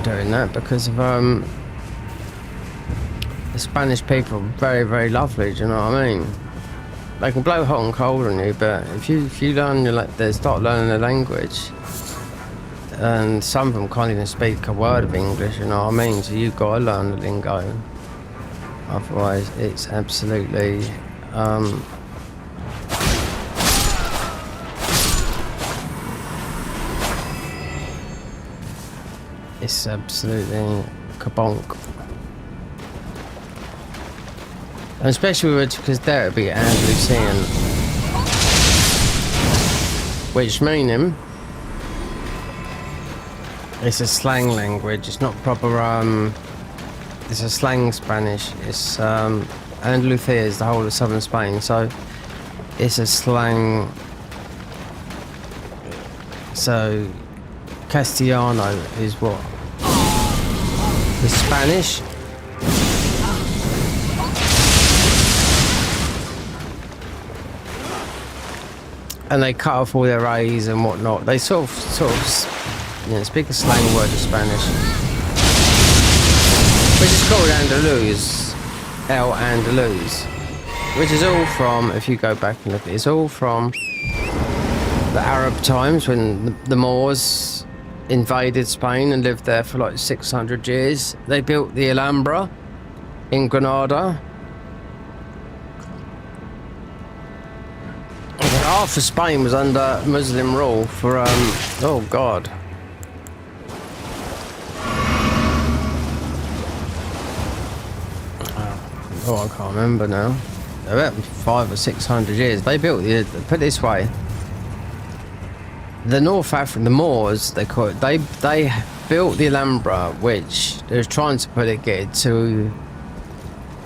doing that because of the Spanish people are very, very lovely, do you know what I mean? They can blow hot and cold on you, but if you learn they start learning the language, and some of them can't even speak a word of English, you know what I mean? So you've got to learn the lingo, otherwise it's absolutely it's absolutely kabonk. And especially because there would be Andalusian, which meaning it's a slang language. It's not proper. It's a slang Spanish. It's Andalusia is the whole of southern Spain, so it's a slang. So Castellano is what? The Spanish. And they cut off all their A's and whatnot. They sort of you know, speak a slang word of Spanish, which is called Andaluz, El Andaluz, which is all from, if you go back and look, it's all from the Arab times when the Moors invaded Spain and lived there for like 600 years. They built the Alhambra in Granada. Half of Spain was under Muslim rule for, oh God. Oh, I can't remember now. About 500 or 600 years. They built the, put it this way, the North African, the Moors, they call it, they built the Alhambra, which they were trying to get it to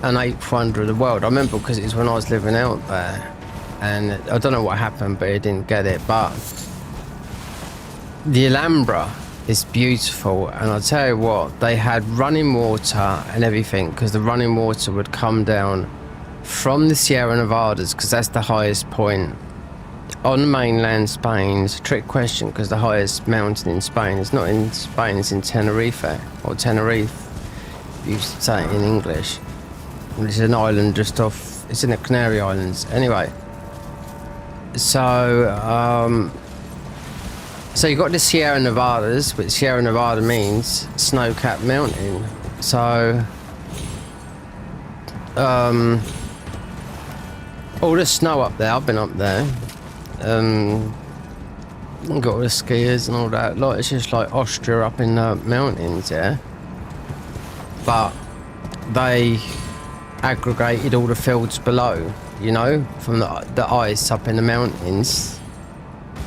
an 8th wonder of the world. I remember because it was when I was living out there. And I don't know what happened, but I didn't get it. But the Alhambra is beautiful, and I'll tell you what, they had running water and everything, because the running water would come down from the Sierra Nevadas, because that's the highest point on mainland Spain. It's a trick question because the highest mountain in Spain is not in Spain, it's in Tenerife, or Tenerife, you say it in English. It's an island just off, it's in the Canary Islands. Anyway, so so you've got the Sierra Nevadas, but Sierra Nevada means snow-capped mountain. So all the snow up there, I've been up there, got all the skiers and all that, like it's just like Austria up in the mountains, yeah. But they aggregated all the fields below, you know, from the ice up in the mountains,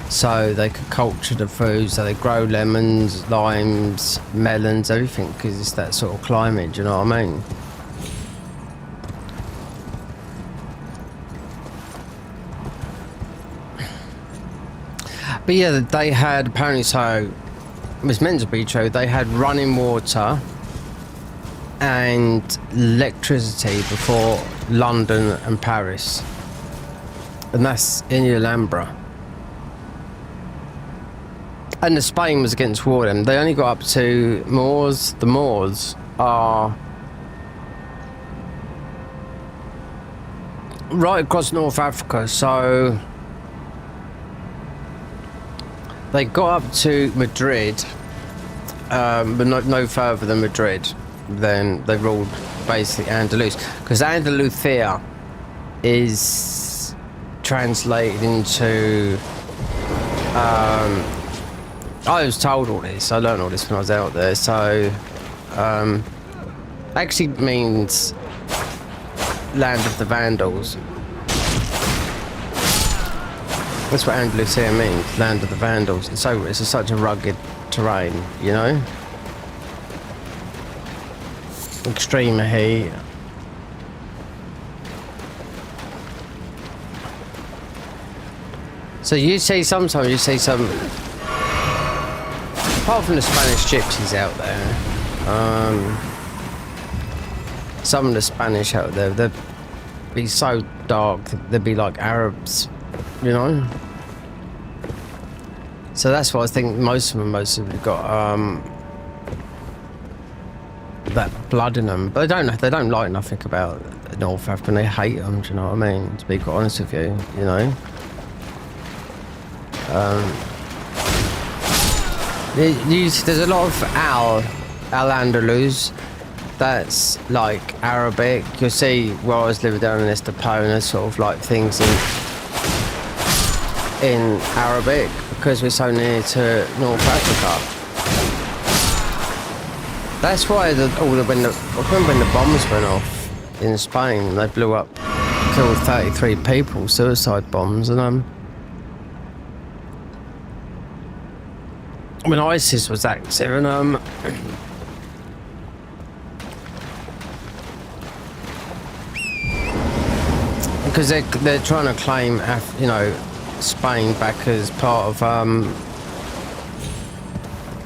so they could culture the food, so they grow lemons, limes, melons, everything, because it's that sort of climate, do you know what I mean? But yeah, they had, apparently, so it was meant to be true, they had running water and electricity before London and Paris, and that's in the Alhambra. And the Spain was against war then. They only got up to Moors. The Moors are right across North Africa, so they got up to Madrid, but no further than Madrid. Then they ruled basically Andalus, because Andalusia is translated into I was told all this, I learned all this when I was out there, so actually means land of the Vandals. That's what Andalusia means, land of the Vandals. So it's such a rugged terrain, you know? Extreme heat. So you see, sometimes you see some, apart from the Spanish gypsies out there, some of the Spanish out there, they'd be so dark, they'd be like Arabs, you know? So that's why I think most of them have got that blood in them, but they don't like nothing about North Africa, and they hate them, do you know what I mean? To be quite honest with you, you know? There's a lot of Al-Andalus that's like Arabic. You'll see where I was living down in Estepona, sort of like things in Arabic, because we're so near to North Africa. That's why when the bombs went off in Spain, they blew up, killed 33 people, suicide bombs, and when ISIS was active, and because they're trying to claim, you know, Spain back as part of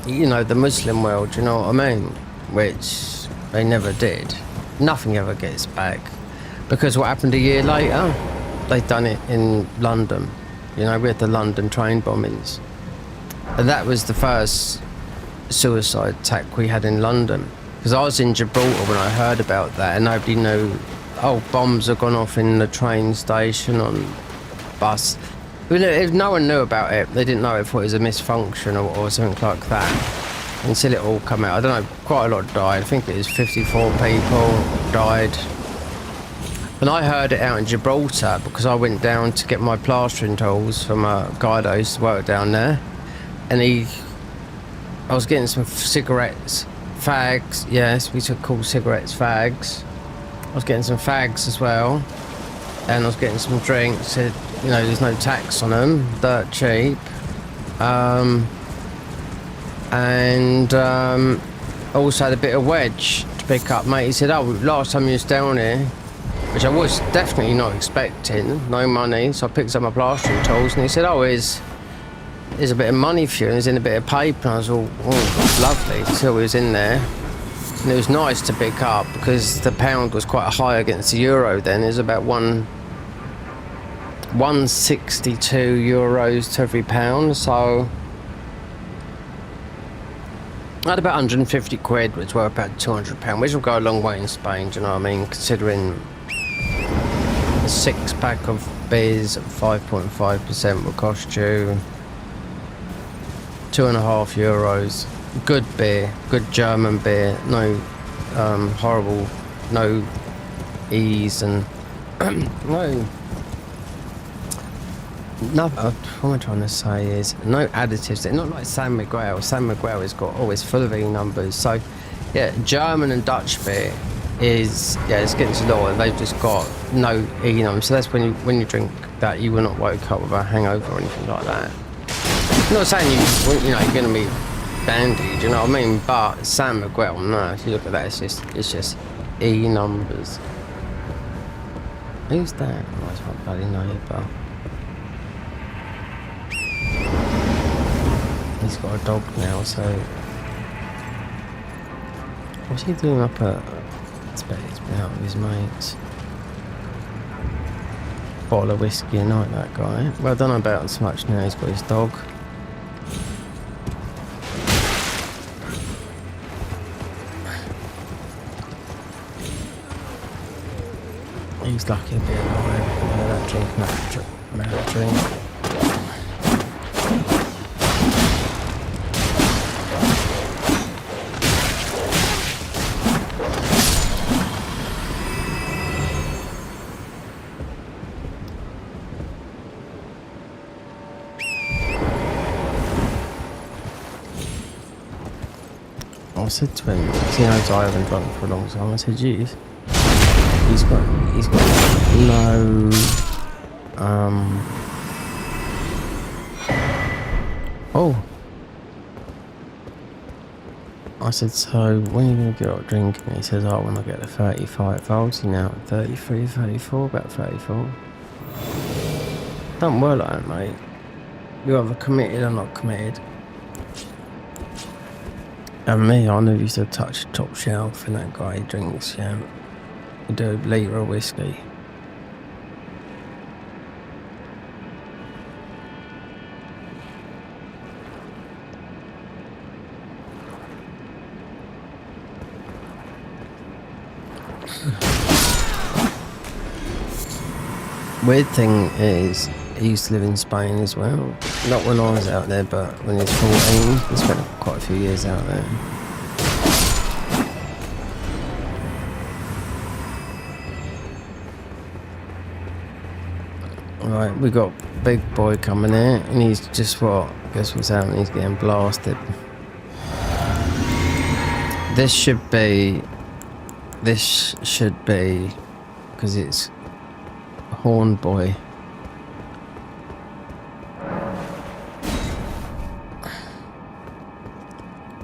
you know, the Muslim world, you know what I mean? Which they never did. Nothing ever gets back, because what happened a year later, they'd done it in London. You know, we had the London train bombings. And that was the first suicide attack we had in London. Because I was in Gibraltar when I heard about that, and nobody knew, oh, bombs have gone off in the train station, on bus. If no one knew about it, they didn't know if it was a misfunction or something like that. Until it all come out. I don't know, quite a lot died. I think it was 54 people died. And I heard it out in Gibraltar because I went down to get my plastering tools from a guy that used to work down there. And I was getting some cigarettes, fags, yes, we should call cigarettes fags. I was getting some fags as well, and I was getting some drinks, you know, there's no tax on them, dirt cheap. And also had a bit of wedge to pick up. Mate, he said, oh, last time you was down here, which I was definitely not expecting, no money, so I picked up my plastering tools, and he said, oh, here's a bit of money for you, and there's in a bit of paper, and I was all, oh, lovely, until he was in there. And it was nice to pick up because the pound was quite high against the euro then. It was about 162 euros to every pound, so I had about 150 quid, which were about £200, which will go a long way in Spain, do you know what I mean? Considering a 6-pack of beers at 5.5% will cost you €2.50. Good beer, good German beer, no horrible, no ease and what I'm trying to say is no additives. They're not like San Miguel. San Miguel is full of E numbers. So yeah, German and Dutch beer is it's getting to law. They've just got no E numbers. So that's when you drink that, you will not wake up with a hangover or anything like that. I'm not saying you're going to be dandy, do you know what I mean? But San Miguel, no. If you look at that, it's just E numbers. Who's that? Oh, it's my bloody neighbour. He's got a dog now, so what's he doing up at? It's been out with his mates. Bottle of whiskey a night, that guy. Well, I don't know about as much now. He's got his dog. He's lucky to be alive. That drink. I said to him, because he knows I haven't drunk for a long time, I said, geez, he's got no, oh, I said, so when are you going to get up drinking? He says, oh, when I get to 35. How old is he now? 33, 34, about 34. Don't work like that, mate. You're either committed or not committed. And me, I never used to touch the top shelf, and that guy drinks, he do a litre of whiskey. Weird thing is, he used to live in Spain as well. Not when I was out there, but when he was 14, he spent quite a few years out there. Right, we got big boy coming in, and he's just guess what's happening? He's getting blasted. This should be, because it's Horn Boy.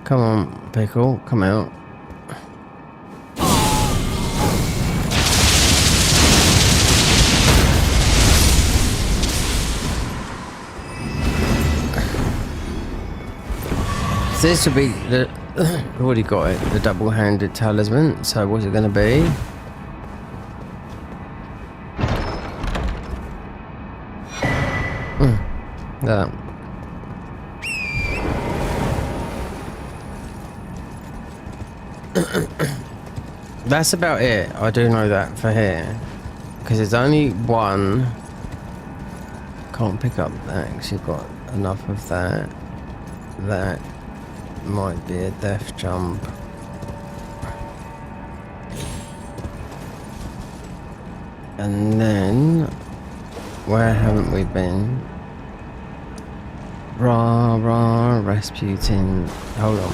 Come on, Pickle, come out. So this will be the, I've already got it, the double-handed talisman. So what's it going to be? That. That's about it. I do know that for here, because there's only one. Can't pick up that because you've got enough of that. That might be a death jump. And then, where haven't we been? Rasputin. Hold on.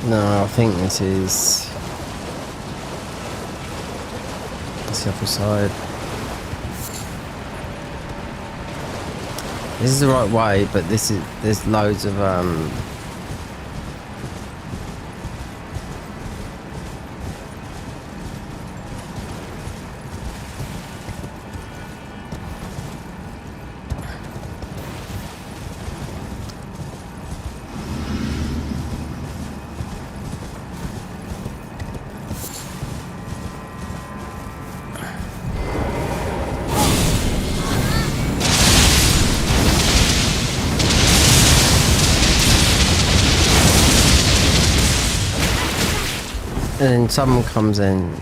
No, I think this is the other side. This is the right way, but there's loads of And then someone comes in.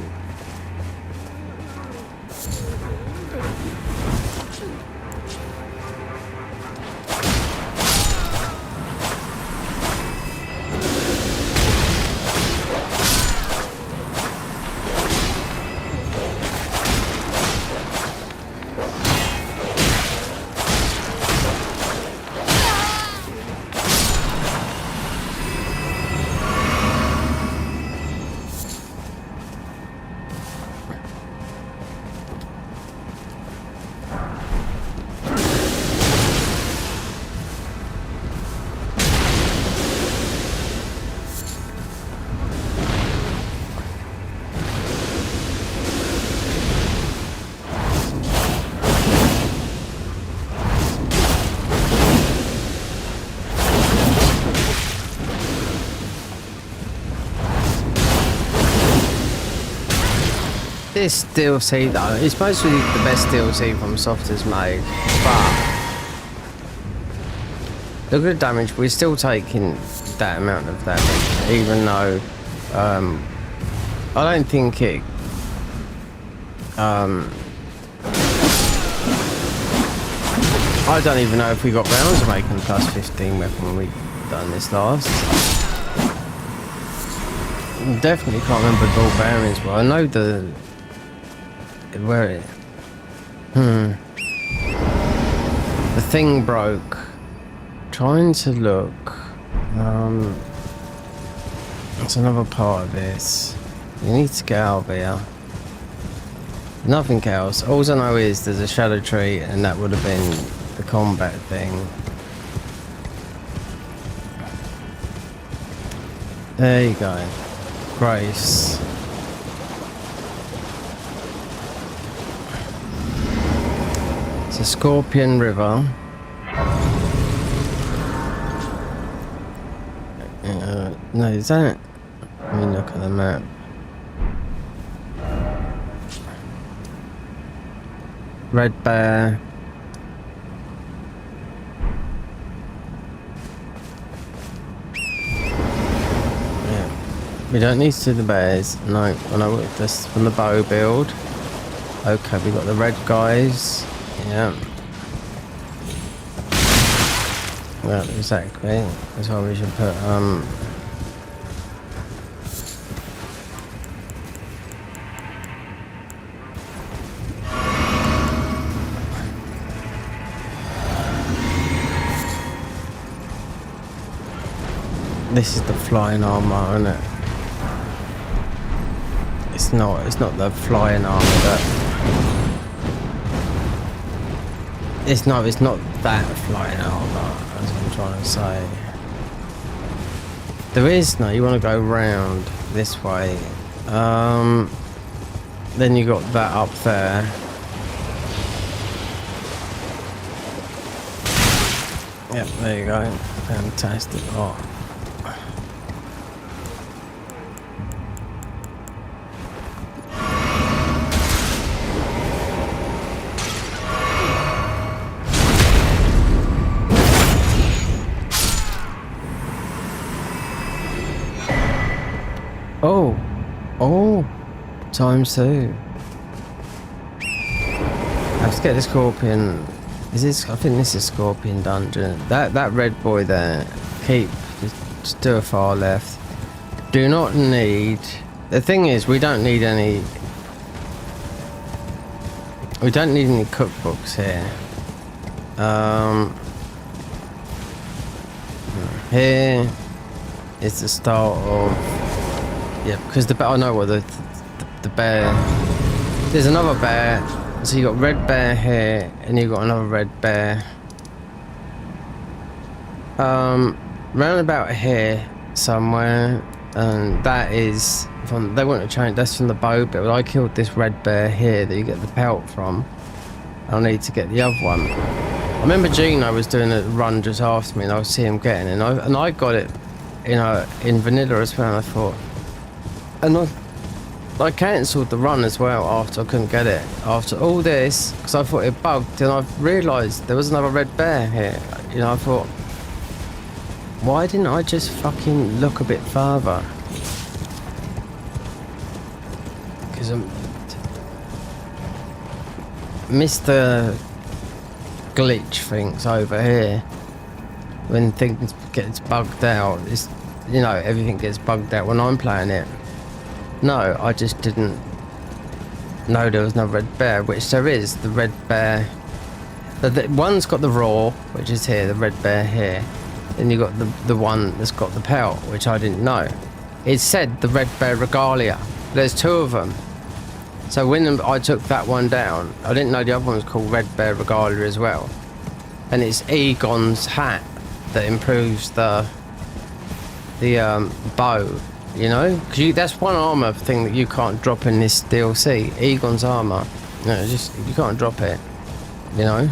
This DLC though, it's supposed to be the best DLC from Soft has made, but look at the damage, we're still taking that amount of damage, even though I don't think it I don't even know if we got rounds to making plus 15 weapon when we done this last. Definitely can't remember the ball bearings, but I know where it the thing broke. Trying to look, that's another part of this. You need to get out of here. Nothing else. All I know is there's a shadow tree, and that would have been the combat thing. There you go. Grace. It's a Scorpion River. No, is that? Let me look at the map. Red Bear. Yeah. We don't need to do the bears. No, I know this from the bow build. Okay, we got the red guys. Yeah. Well, exactly. That's why we should put this is the flying armor, isn't it? It's not the flying armor that it's not that flying armor, as I'm trying to say. There is no, you want to go round this way. Then you got that up there. Yep, there you go. Fantastic. Oh. Oh, times 2. Let's get the Scorpion. Is this? I think this is Scorpion Dungeon. That red boy there. Just do a far left. Do not need. The thing is, we don't need any. We don't need any cookbooks here. Here is the start of. Yeah, because I know what the bear. There's another bear. So you got red bear here, and you got another red bear. Round about here somewhere, and that is from. They want to change. That's from the bow build. I killed this red bear here that you get the pelt from. I need to get the other one. I remember Gino was doing a run just after me, and I see him getting it, and I got it, in vanilla as well. And I thought. And I cancelled the run as well after I couldn't get it. After all this, because I thought it bugged, and I realised there was another red bear here. I thought, why didn't I just fucking look a bit further? Because Mr. Glitch thinks over here, when things gets bugged out, it's, you know, everything gets bugged out when I'm playing it. No, I just didn't know there was no red bear, which there is. The red bear, the one's got the raw, which is here, the red bear here. Then you got the one that's got the pelt, which I didn't know. It said the red bear regalia. There's two of them. So when I took that one down, I didn't know the other one was called red bear regalia as well. And it's Egon's hat that improves the bow, you know? Because that's one armor thing that you can't drop in this DLC. Egon's armor. No, just you can't drop it, you know?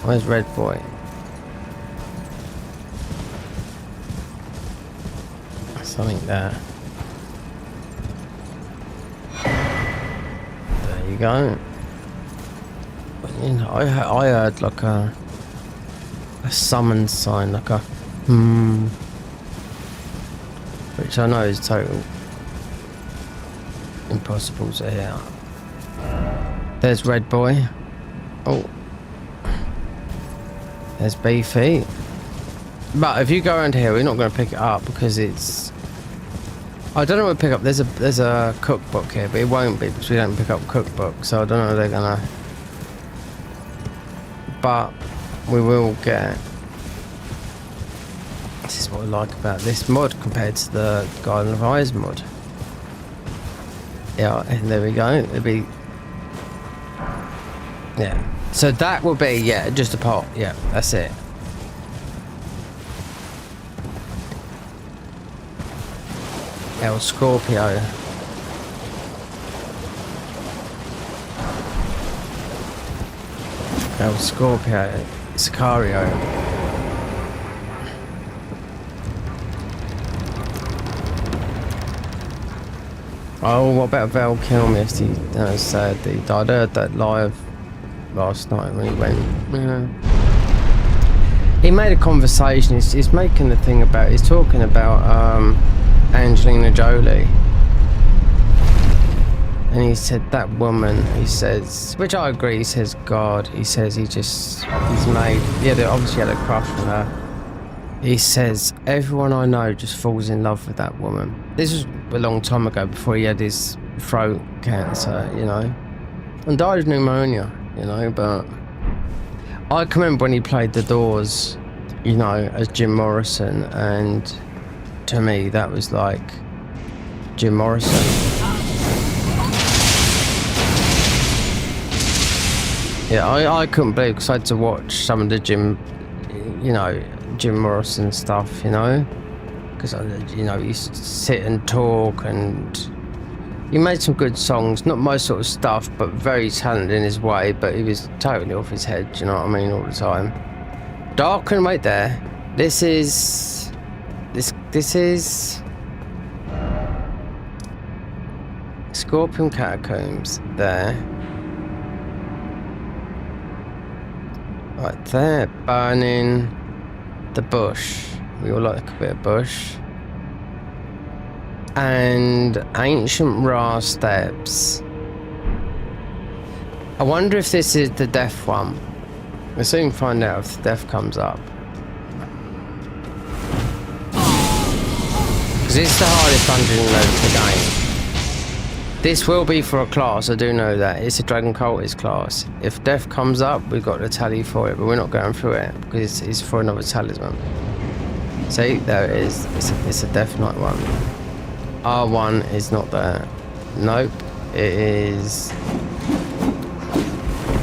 Where's Red Boy? Something there. There you go. But, you know, I heard like a summon sign, like a which I know is total impossible to hear. There's Red Boy. Oh, there's Beefy. But if you go around here, we're not going to pick it up because it's. I don't know what to pick up. There's a cookbook here, but it won't be because we don't pick up cookbooks. So I don't know if they're gonna. But we will get. This is what I like about this mod compared to the Garden of Eyes mod. Yeah, and there we go. It'll be. Yeah. So that will be just a pot. Yeah, that's it. El Scorpio. El Scorpio. Sicario. Oh, what about Val Kilmer? He said he died. I heard that live last night when he went. Yeah. He made a conversation. He's making the thing about. He's talking about Angelina Jolie, and he said that woman, he says, which I agree, he says God, he says he's made, they obviously had a crush on her. He says everyone I know just falls in love with that woman. This was a long time ago, before he had his throat cancer, you know, and died of pneumonia, you know. But I can remember when he played The Doors, you know, as Jim Morrison, and to me that was like Jim Morrison. Yeah, I couldn't believe, because I had to watch some of the Jim Morrison stuff, you know, because he used to sit and talk, and he made some good songs, not my sort of stuff, but very talented in his way, but he was totally off his head, you know what I mean, all the time. Darken right there. This is Scorpion Catacombs there. Right there, burning the bush. We all like a bit of bush. And Ancient Ra Steps. I wonder if this is the death one. We'll soon find out if the death comes up. Because it's the hardest dungeon in the game. This will be for a class, I do know that. It's a Dragon Cultist class. If death comes up, we've got the tally for it, but we're not going through it because it's for another talisman. See, there it is. It's a Death Knight one. R1 is not there. Nope. It is.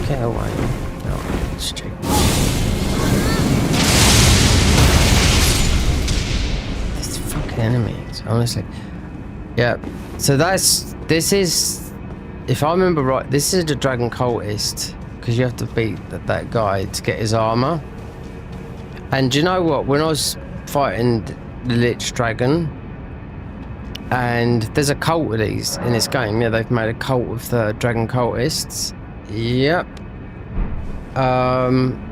Get away. No, stupid. These fucking enemies, honestly. Yeah. So this is, if I remember right, this is the Dragon Cultist, because you have to beat that guy to get his armor. And do you know what? When I was fighting the Lich Dragon, and there's a cult of these in this game. Yeah, they've made a cult of the Dragon Cultists. Yep.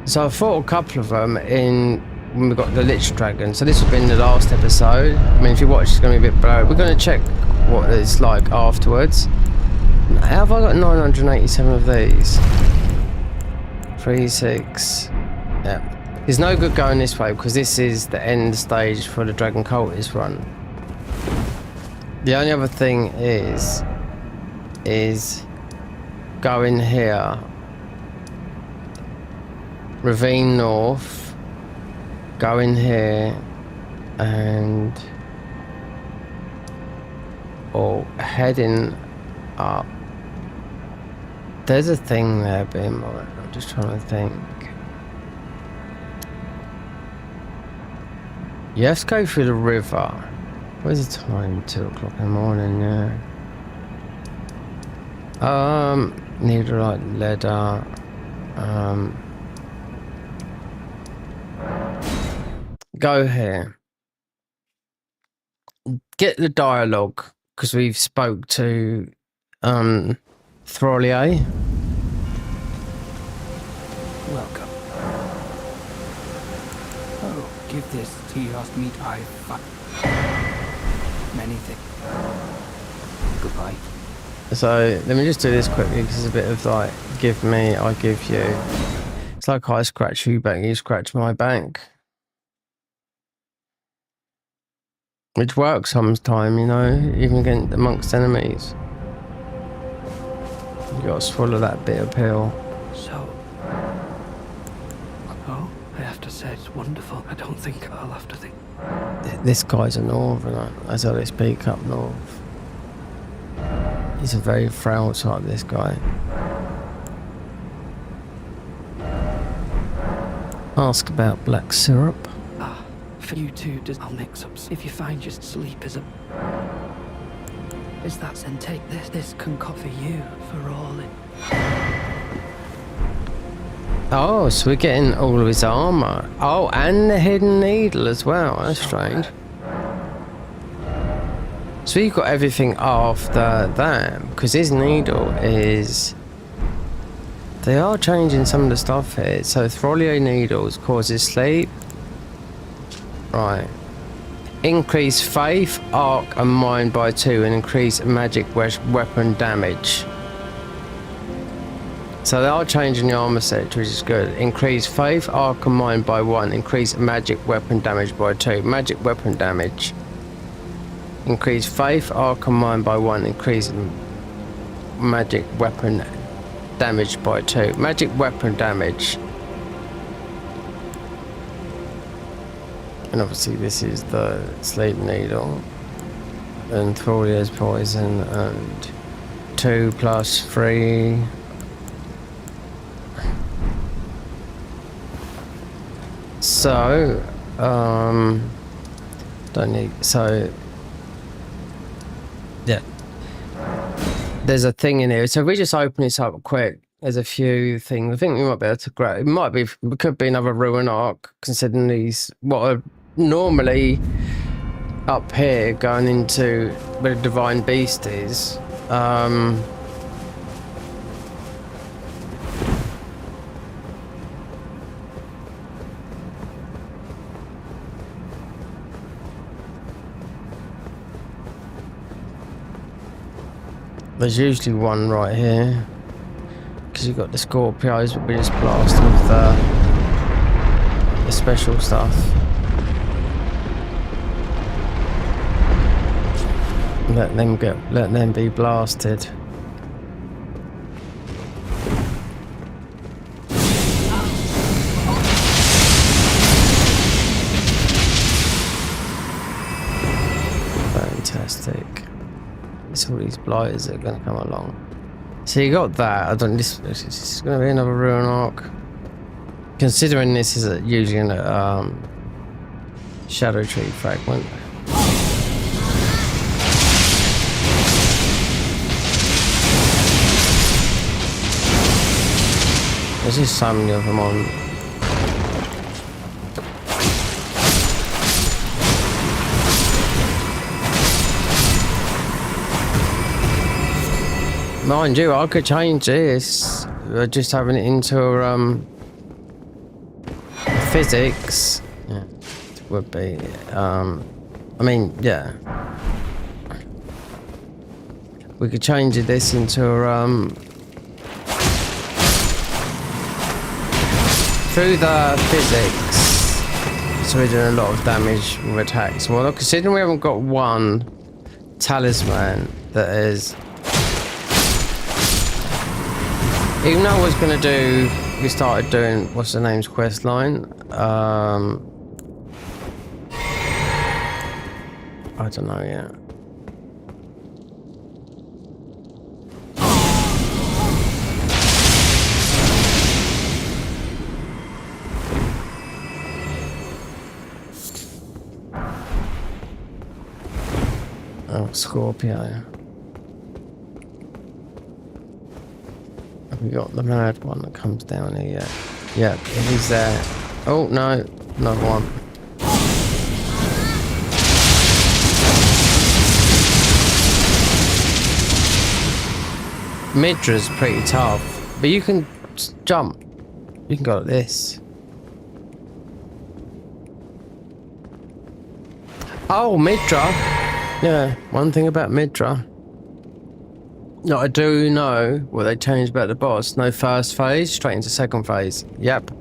So I fought a couple of them when we got the Lich Dragon. So this has been the last episode. I mean, if you watch, it's going to be a bit blurry. We're going to check what it's like afterwards. How have I got 987 of these? 3, 6. Yeah. There's no good going this way because this is the end stage for the Dragon Cultist run. The only other thing is go in here, Ravine North, go in here, and heading up. There's a thing there, Bim. I'm just trying to think. You have to go through the river. Where's the time? 2 o'clock in the morning, yeah. Needlerite leather. Go here. Get the dialogue, because we've spoke to Throllier. Welcome. Oh, give this to your meat I many things. Goodbye. So let me just do this quickly because it's a bit of like, give me, I give you. It's like I scratch you back, you scratch my back. Which works sometimes, you know, even against amongst enemies. You gotta swallow that bitter pill. So... Oh, I have to say it's wonderful. I don't think I'll have to think. This guy's a northerner, that's how they speak up north. He's a very frail type, this guy. Ask about black syrup. Ah, for you two, I'll mix up. If you find your sleep is that, then take this. This can cover you for all it. Oh, so we're getting all of his armor. Oh, and the hidden needle as well. That's strange. So you've got everything after that, because his needle is... They are changing some of the stuff here. So Throllier needles causes sleep. Right. Increase faith, arc, and mind by 2, and increase magic weapon damage. So they are changing the armor set, which is good. Increase faith, arc, and mind by 1. Increase magic weapon damage by 2. Magic weapon damage. Increase faith, arc, and mind by 1. Increase magic weapon damage by 2. Magic weapon damage. And obviously this is the sleep needle. And Thrallier's poison and 2 plus 3. So, don't need, so, yeah. There's a thing in here. So if we just open this up quick, there's a few things. I think we might be able to grab, it could be another ruin arc, considering these, what are normally up here going into where the divine beast is. There's usually one right here, because you've got the Scorpios, but we just blast them with the special stuff. Let them be blasted. Fantastic. It's all these blighters that are going to come along. So you got that. I don't. This is going to be another ruin arc. Considering this is using a shadow tree fragment. There's just so many of them on. Mind you, I could change this. Just having it into physics. Yeah, it would be. I mean, yeah. we could change this into through the physics. So we're doing a lot of damage with attacks. Well, considering we haven't got one talisman that is... Even though I was going to do... We started doing... What's the name's quest line? I don't know yet. Oh, Scorpio. Have we got the mad one that comes down here yet? Yeah, he's there. Oh, no. Another one. Midra's pretty tough. But you can jump. You can go like this. Oh, Midra. Yeah, one thing about Midra. No, I do know what they changed about the boss. No first phase, straight into second phase. Yep.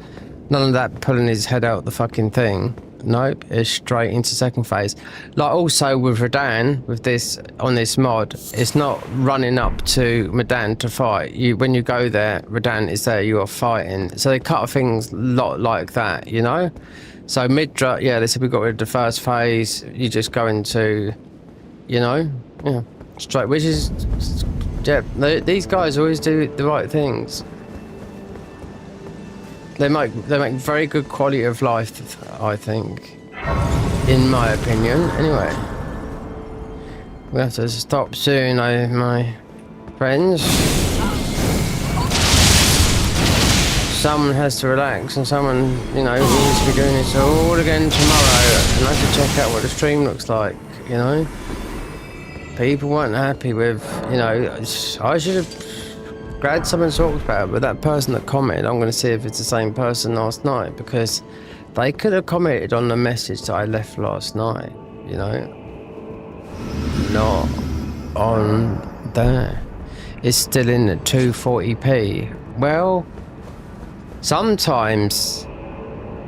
None of that pulling his head out the fucking thing. Nope, it's straight into second phase. Like also with Radan, with this on this mod, it's not running up to Radan to fight. When you go there, Radan is there, you are fighting. So they cut things a lot like that, you know? So Midra, yeah, they said we got rid of the first phase, you just go into, you know, yeah, straight, which is, yeah, these guys always do the right things. They make very good quality of life, I think, in my opinion. Anyway, we have to stop soon, my friends. Someone has to relax, and someone, you know, needs to be doing this all again tomorrow, and I have to check out what the stream looks like, you know. People weren't happy with, you know, I should have glad someone talked about it, but that person that commented, I'm going to see if it's the same person last night, because they could have commented on the message that I left last night, you know, not on there. It's still in at 240p. Well, sometimes,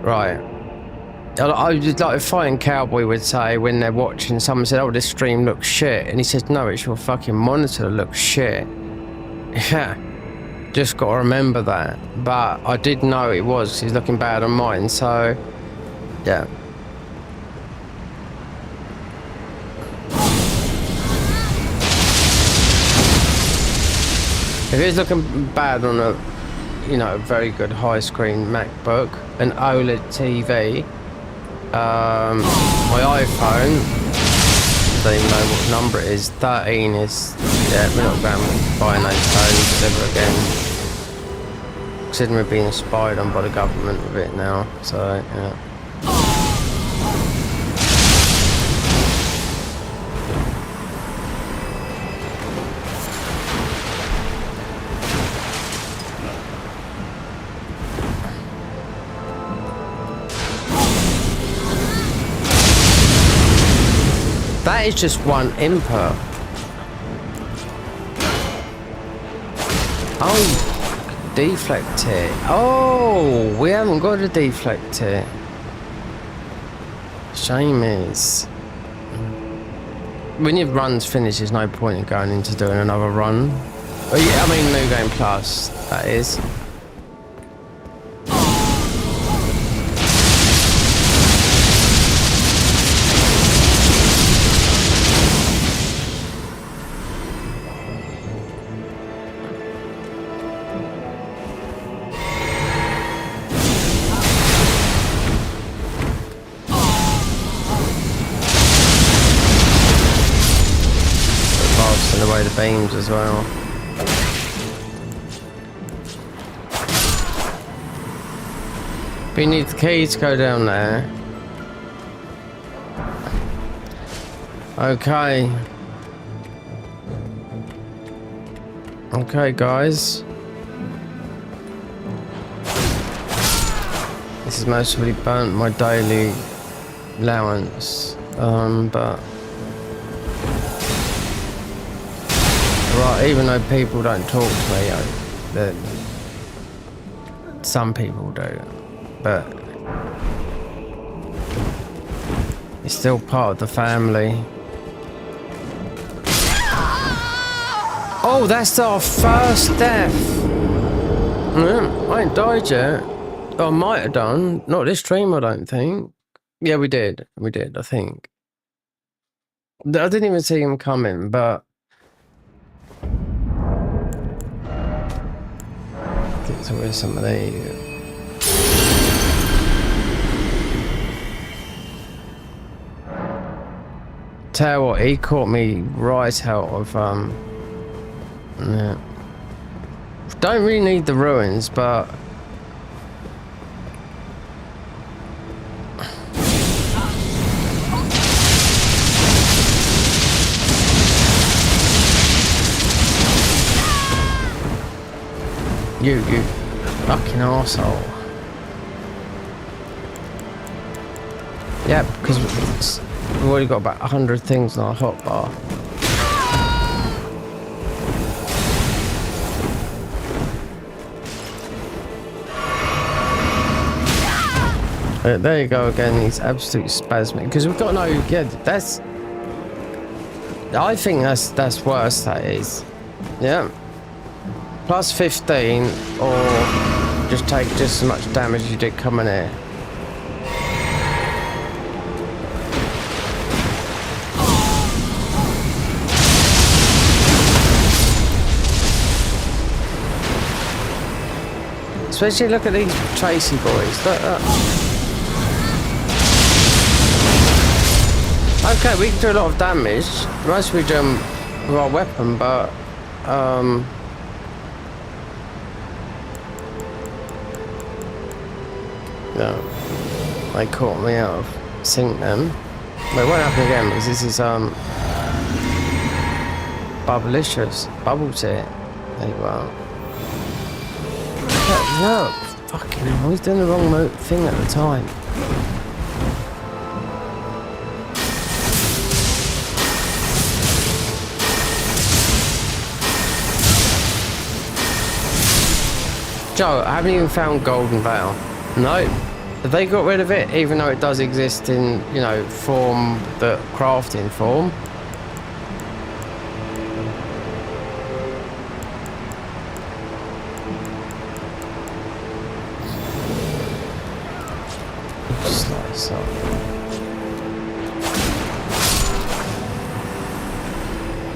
right, I just like a fighting cowboy would say when they're watching, someone said, oh, this stream looks shit, and he says, no, it's your fucking monitor that looks shit. Yeah, just got to remember that. But I did know it was, he's looking bad on mine, so yeah. If it's looking bad on a, you know, a very good high screen MacBook, an OLED TV, my iPhone, I don't even know what number it is, 13 is, yeah, we're not going buying those phones ever again. Considering we're being spied on by the government a bit now, so yeah. That is just one input. Oh, deflect it. Oh, we haven't got a deflect it. Shame is, when your run's finished, there's no point in going into doing another run. Oh, yeah, I mean, New Game Plus, that is. Away the beams as well. But you need the key to go down there. Okay. Okay, guys. This has mostly burnt my daily allowance, but But even though people don't talk to me, some people do. But it's still part of the family. Oh, that's our first death. I ain't died yet. Oh, I might have done. Not this stream, I don't think. Yeah, we did. We did, I think. I didn't even see him coming, but... So where's some of these? Tell you what, he caught me right out of, yeah. Don't really need the ruins, but... You fucking arsehole. Yeah, because we've already got about 100 things on our hotbar. There you go again, he's absolutely spasming. Because we've got no, yeah, that's... I think that's worse, that is. Yeah. Plus 15, or just take just as much damage as you did coming here. Especially look at these Tracy boys. Look. Okay, we can do a lot of damage. Most we do them with our weapon, but no, they caught me out of sync them. But it won't happen again because this is Bubblicious. Bubbles it. There you are. Look, fucking hell, I was doing the wrong thing at the time. Joe, I haven't even found Golden Veil. No. They got rid of it, even though it does exist in, you know, form, the crafting form. Just like so.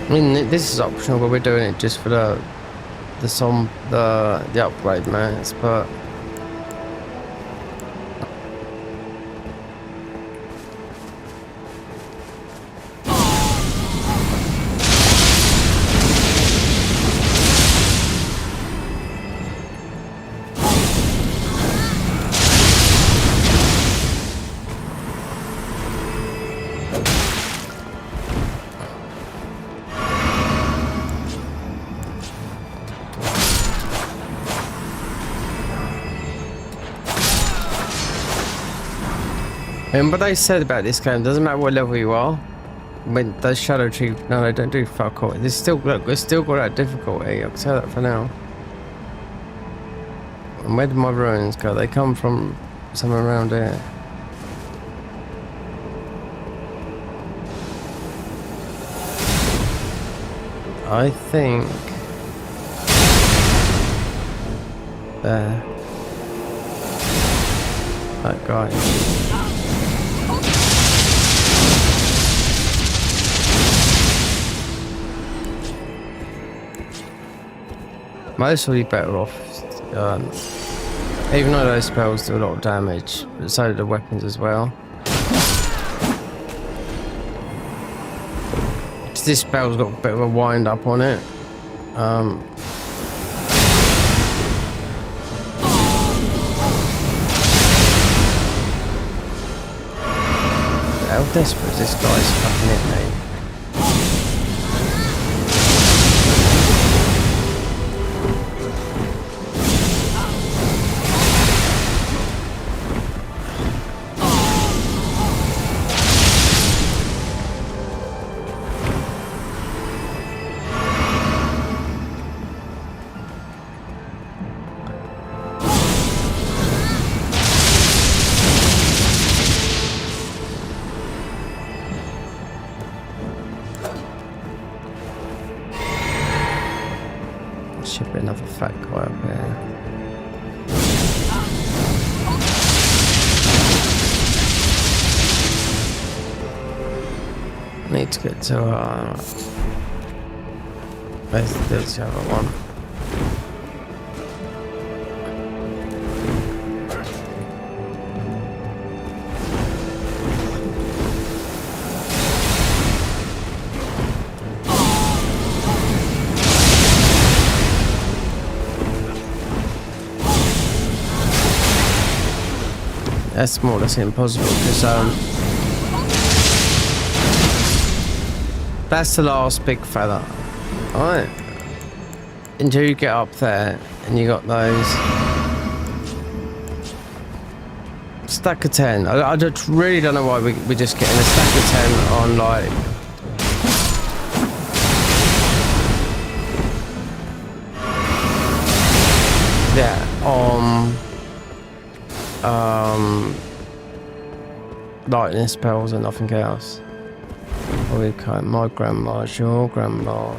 I mean, this is optional, but we're doing it just for the upgrade mats, but and what they said about this game, doesn't matter what level you are, when those shadow tree, no, they don't do fuck all. It's still, look, it's still got that difficulty, I can tell that for now. And where did my ruins go? They come from somewhere around here. I think... there. That guy. Mostly better off, even though those spells do a lot of damage, but so do the weapons as well. This spell's got a bit of a wind up on it. How desperate is this guy's fucking hit me? should be another fat guy up here. Need to get to there's the other one. That's more or less impossible because that's the last big fella. Alright. Until you get up there and you got those stack of 10. I just really don't know why we're just getting a stack of 10 on like lightning spells and nothing else. Okay, my grandma's your grandma.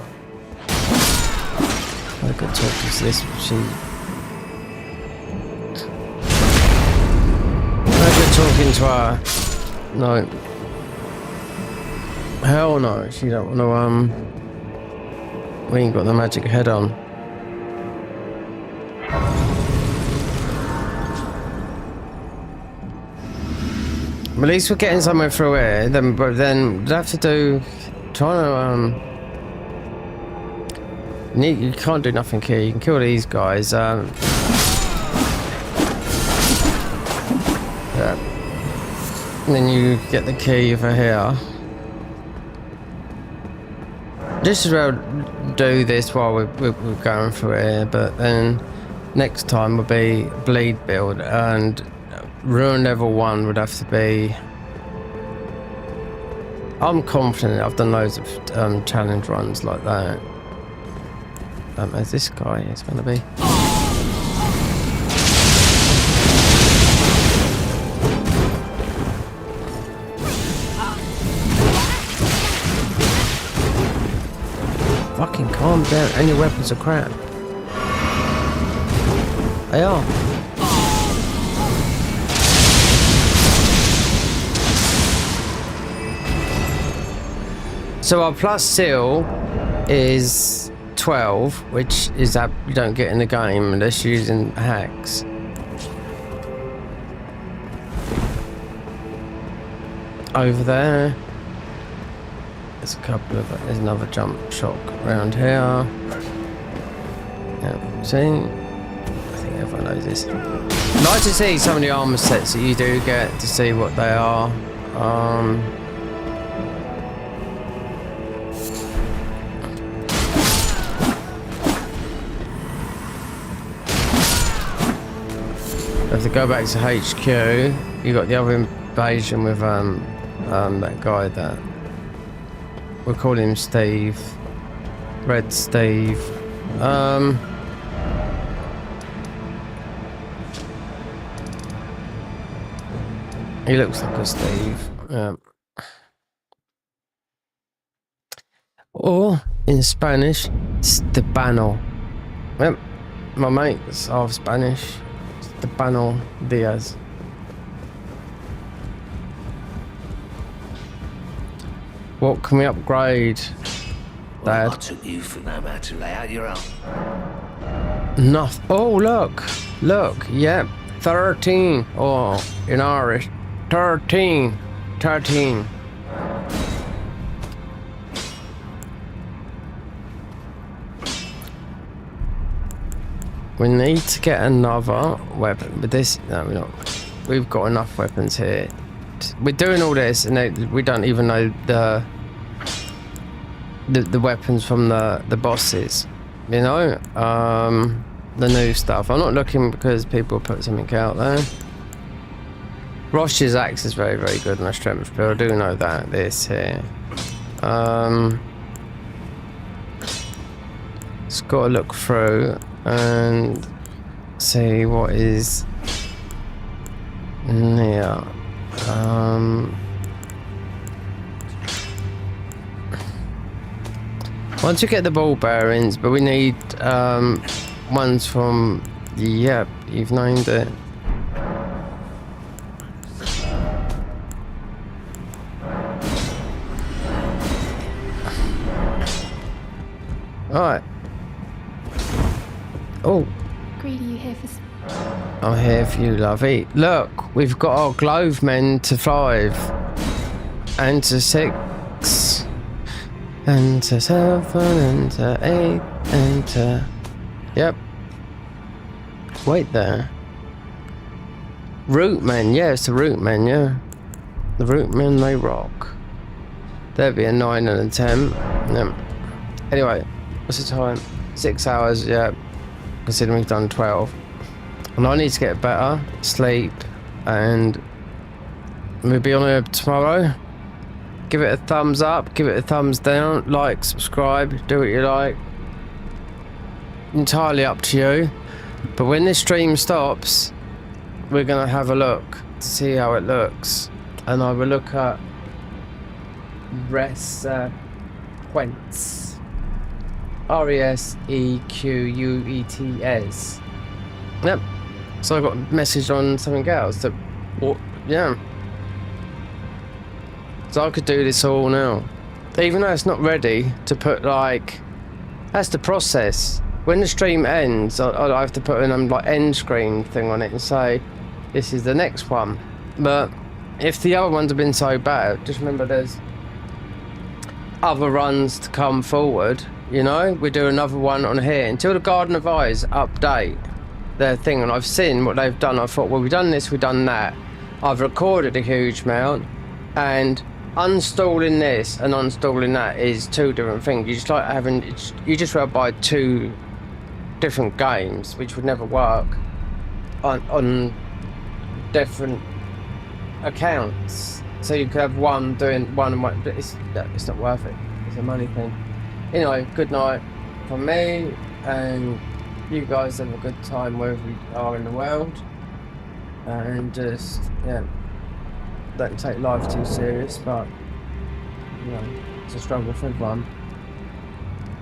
I could talk to this. I could talking to her. No. Hell no. She don't want to. We ain't got the magic head on. At least we're getting somewhere through here. But then we'd have to do trying to you can't do nothing here. You can kill these guys. Yeah. And then you get the key for here. Just as well do this while we're going through here. But then next time will be bleed build and. Ruin level 1 would have to be. I'm confident I've done loads of challenge runs like that. As this guy is going to be. Fucking calm down, and your weapons are crap. They are. So our plus seal is 12, which is that you don't get in the game unless you're using hacks. Over there, there's a couple of. There's another jump shock around here. Yeah, see, I think everyone knows this. I'd like to see some of the armor sets that you do get to see what they are. If they go back to HQ, you got the other invasion with that guy that we'll call him Steve, Red Steve. He looks like a Steve. Or in Spanish, Stebano. Yep, my mate's half Spanish. Stebano Diaz. What can we upgrade, Dad? Well, I took you for no matter to lay out your own. Nothing. Oh, look. Yep, 13. Oh, in Irish, 13. We need to get another weapon, but this, no, we're not. We've got enough weapons here. We're doing all this, and we don't even know the weapons from the bosses. You know, the new stuff. I'm not looking because people put something out there. Rosh's axe is very, very good on a strength build. I do know that. This here. Just got to look through and see what is near. Once we get the ball bearings, but we need ones from. Yep, you've named it. Alright. Oh. Greedy, you here for... I'm here for you, lovey. Look, we've got our glove men to 5. And to 6. And to 7. And to 8. And to... Yep. Wait there. Root men, yeah, it's the root men, yeah. The root men, they rock. There'd be a 9 and a 10. Yeah. Anyway, what's the time? 6 hours, yeah. Considering we've done 12. And I need to get better, sleep, and we'll be on here tomorrow. Give it a thumbs up, give it a thumbs down, like, subscribe, do what you like. Entirely up to you. But when this stream stops, we're gonna have a look to see how it looks. And I will look at Resequence. Resequuets. Yep. So I got a message on something else that, well, yeah. So I could do this all now. Even though it's not ready to put, like, that's the process. When the stream ends, I have to put an like end screen thing on it and say, this is the next one. But if the other ones have been so bad, just remember there's other runs to come forward. You know, we do another one on here until the Garden of Eyes update their thing. And I've seen what they've done. I thought, well, we've done this, we've done that. I've recorded a huge amount, and uninstalling this and uninstalling that is 2 different things. You just like having, you just rather buy 2 different games, which would never work on different accounts. So you could have one doing one and one, but it's not worth it. It's a money thing. Anyway, good night from me, and you guys have a good time wherever you are in the world, and just, yeah, don't take life too serious, but, you know, it's a struggle for everyone.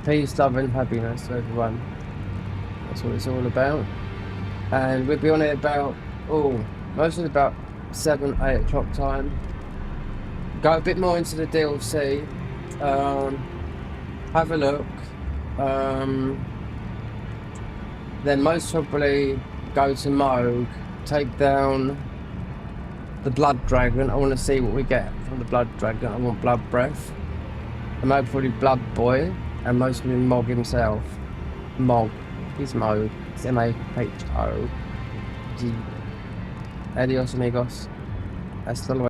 Peace, love and happiness to everyone. That's what it's all about. And we'll be on it about, mostly about 7, 8 o'clock time. Go a bit more into the DLC. Have a look. Then most probably go to Moog, take down the Blood Dragon. I want to see what we get from the Blood Dragon. I want Blood Breath. And maybe probably Blood Boy, and mostly Mog himself. Mog. He's Moog. It's M-A-H-O-G. Adios amigos. Hasta luego.